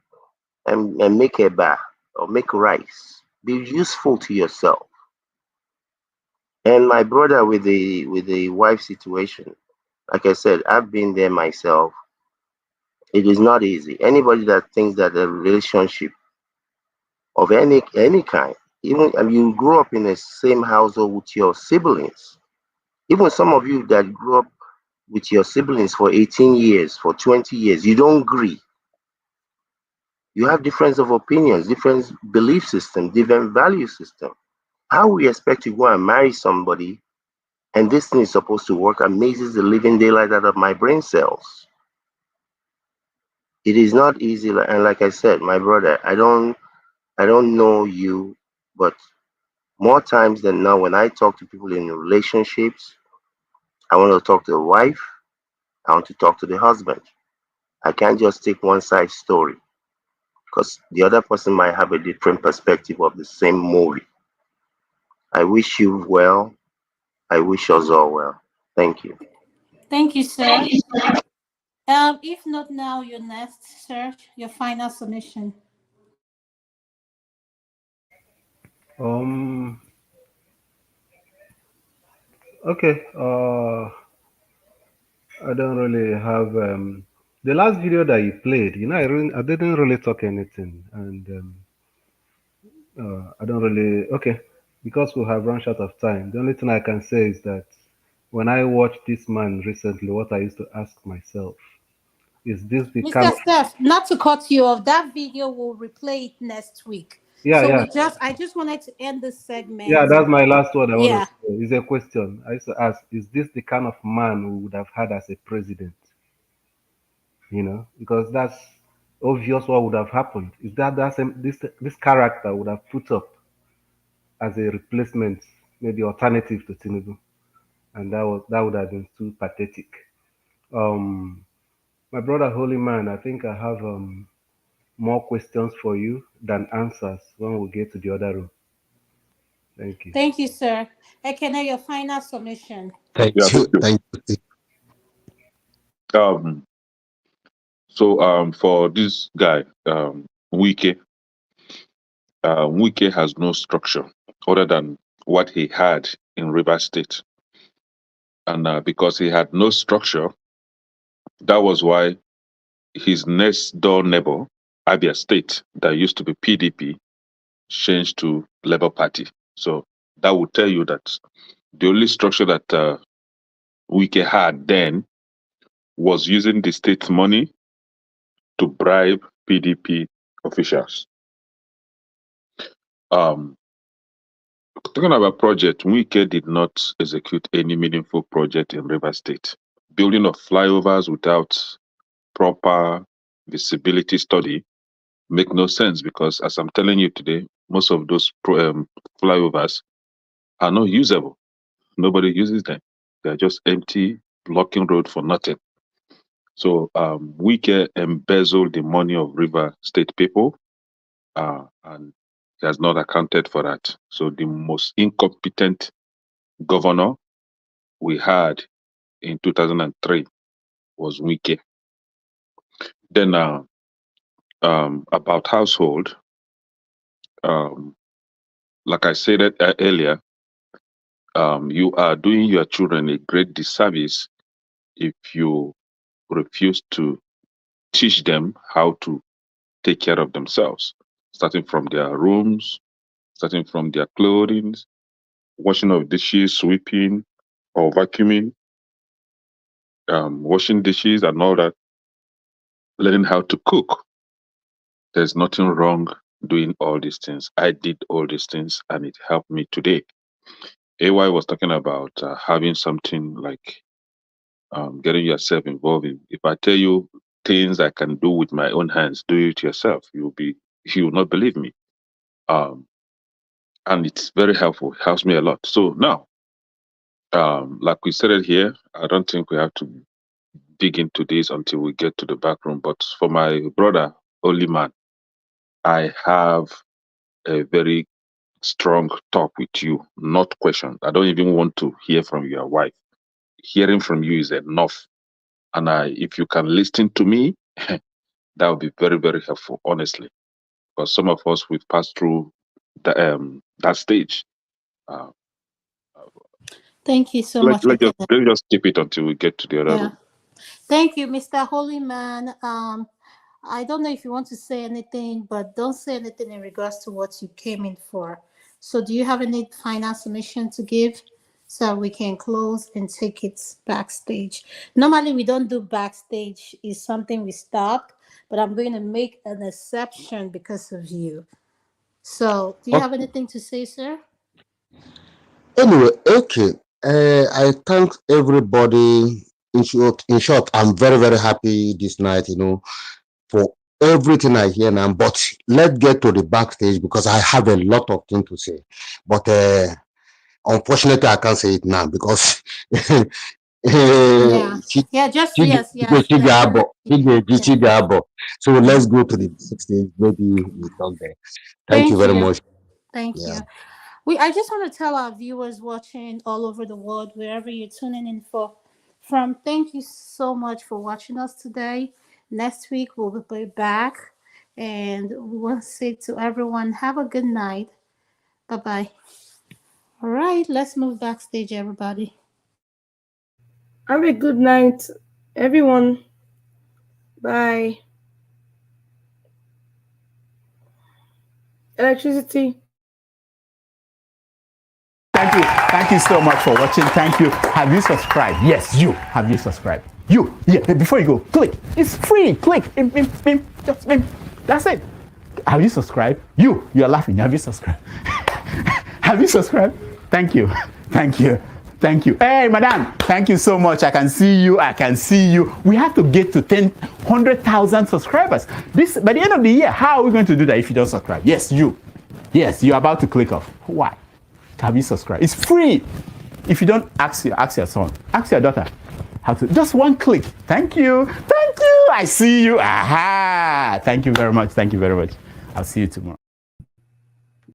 and make a bath or make rice. Be useful to yourself. And my brother with the wife situation, like I said, I've been there myself. It is not easy. Anybody that thinks that a relationship of any kind, even you grew up in the same household with your siblings, even some of you that grew up with your siblings for 18 years, for 20 years, you don't agree. You have difference of opinions, different belief system, different value system. How we expect to go and marry somebody and this thing is supposed to work amazes the living daylight out of my brain cells. It is not easy, and like I said, my brother, I don't know you, but more times than not, when I talk to people in relationships, I want to talk to the wife, I want to talk to the husband. I can't just take one side story because the other person might have a different perspective of the same movie. I wish you well. I wish us all well. Thank you. Thank you, sir. If not now, your next, sir, your final submission. Um. Okay. I don't really have the last video that you played. I didn't really talk anything, and I don't really. Okay, because we have run short of time. The only thing I can say is that when I watched this man recently, what I used to ask myself is this the kind Mr. of Steph, not to cut you off, that video will replay it next week. yeah, So yeah, I just wanted to end this yeah. segment. That's my last word I want to Yeah. say. Is a question. I used to ask: is this the kind of man we would have had as a president? Because that's obvious what would have happened. Is that this character would have put up as a replacement, maybe alternative to Tinubu, and that would have been too pathetic. Um, my brother, holy man, I think I have more questions for you than answers when we get to the other room. Thank you. Thank you, sir. Ekene, your final submission. Yeah, Thank thank you. you. Thank you. Um, for this guy, Wike, Wike has no structure other than what he had in River State, and because he had no structure, that was why his next door neighbor, Abia State, that used to be PDP, changed to Labour Party. So that would tell you that the only structure that Wike had then was using the state's money to bribe PDP officials. Um, Talking about project, Wike did not execute any meaningful project in River State. Building of flyovers without proper visibility study make no sense because, as I'm telling you today, most of those flyovers are not usable. Nobody uses them. They're just empty, blocking road for nothing. So Wike embezzled the money of River State people, and he has not accounted for that. So the most incompetent governor we had in 2003 was Wike. Then about household, um, like I said earlier, you are doing your children a great disservice if you refuse to teach them how to take care of themselves, starting from their rooms, starting from their clothing, washing of dishes, sweeping or vacuuming, washing dishes and all that, learning how to cook. There's nothing wrong doing all these things. I did all these things and it helped me today. AY was talking about having something like getting yourself involved in. If I tell you things I can do with my own hands, do it yourself. You will not believe me. Um, and it's very helpful. It helps me a lot. So now, like we said it here, I don't think we have to dig into this until we get to the back room. But for my brother, Holy Man, I have a very strong talk with you, not question. I don't even want to hear from your wife. Hearing from you is enough. And if you can listen to me, that would be very, very helpful, honestly. Because some of us, we've passed through that stage. Uh, Thank you so much, Ekene. let's just keep it until we get to the other Yeah. room. Thank you, Mr. Holy Man. I don't know if you want to say anything, but don't say anything in regards to what you came in for. So, do you have any final submission to give so we can close and take it backstage? Normally, we don't do backstage, it's something we stop, but I'm going to make an exception because of you. So, do you have anything to say, sir? Anyway, okay. I thank everybody. In short, I'm very, very happy this night, for everything I hear now. But let's get to the backstage because I have a lot of things to say. But unfortunately, I can't say it now because Yeah. Yeah, just yes, yes. Let Chigabo. yeah. So let's go to the backstage. Maybe we talk there. Thank you Thank very you. much. Thank Yeah. you. I just want to tell our viewers watching all over the world, wherever you're tuning in Thank you so much for watching us today. Next week we'll be back, and we want to say to everyone, have a good night. Bye bye. All right, let's move backstage, everybody. Have a good night, everyone. Bye. Electricity. Thank you so much for watching. Thank you. Have you subscribed? Yes, you. Have you subscribed? You. Yeah, before you go, click. It's free. Click. Just that's it. Have you subscribed? You're laughing. Have you subscribed? Have you subscribed? Thank you. Thank you. Thank you. Hey, madam, thank you so much. I can see you. I can see you. We have to get to 100,000 subscribers. By the end of the year, how are we going to do that if you don't subscribe? Yes, you. Yes, you're about to click off. Why? Have you subscribed? It's free. If you don't, ask your son, ask your daughter how to. Just one click. Thank you. Thank you. I see you. Aha. Thank you very much. Thank you very much. I'll see you tomorrow.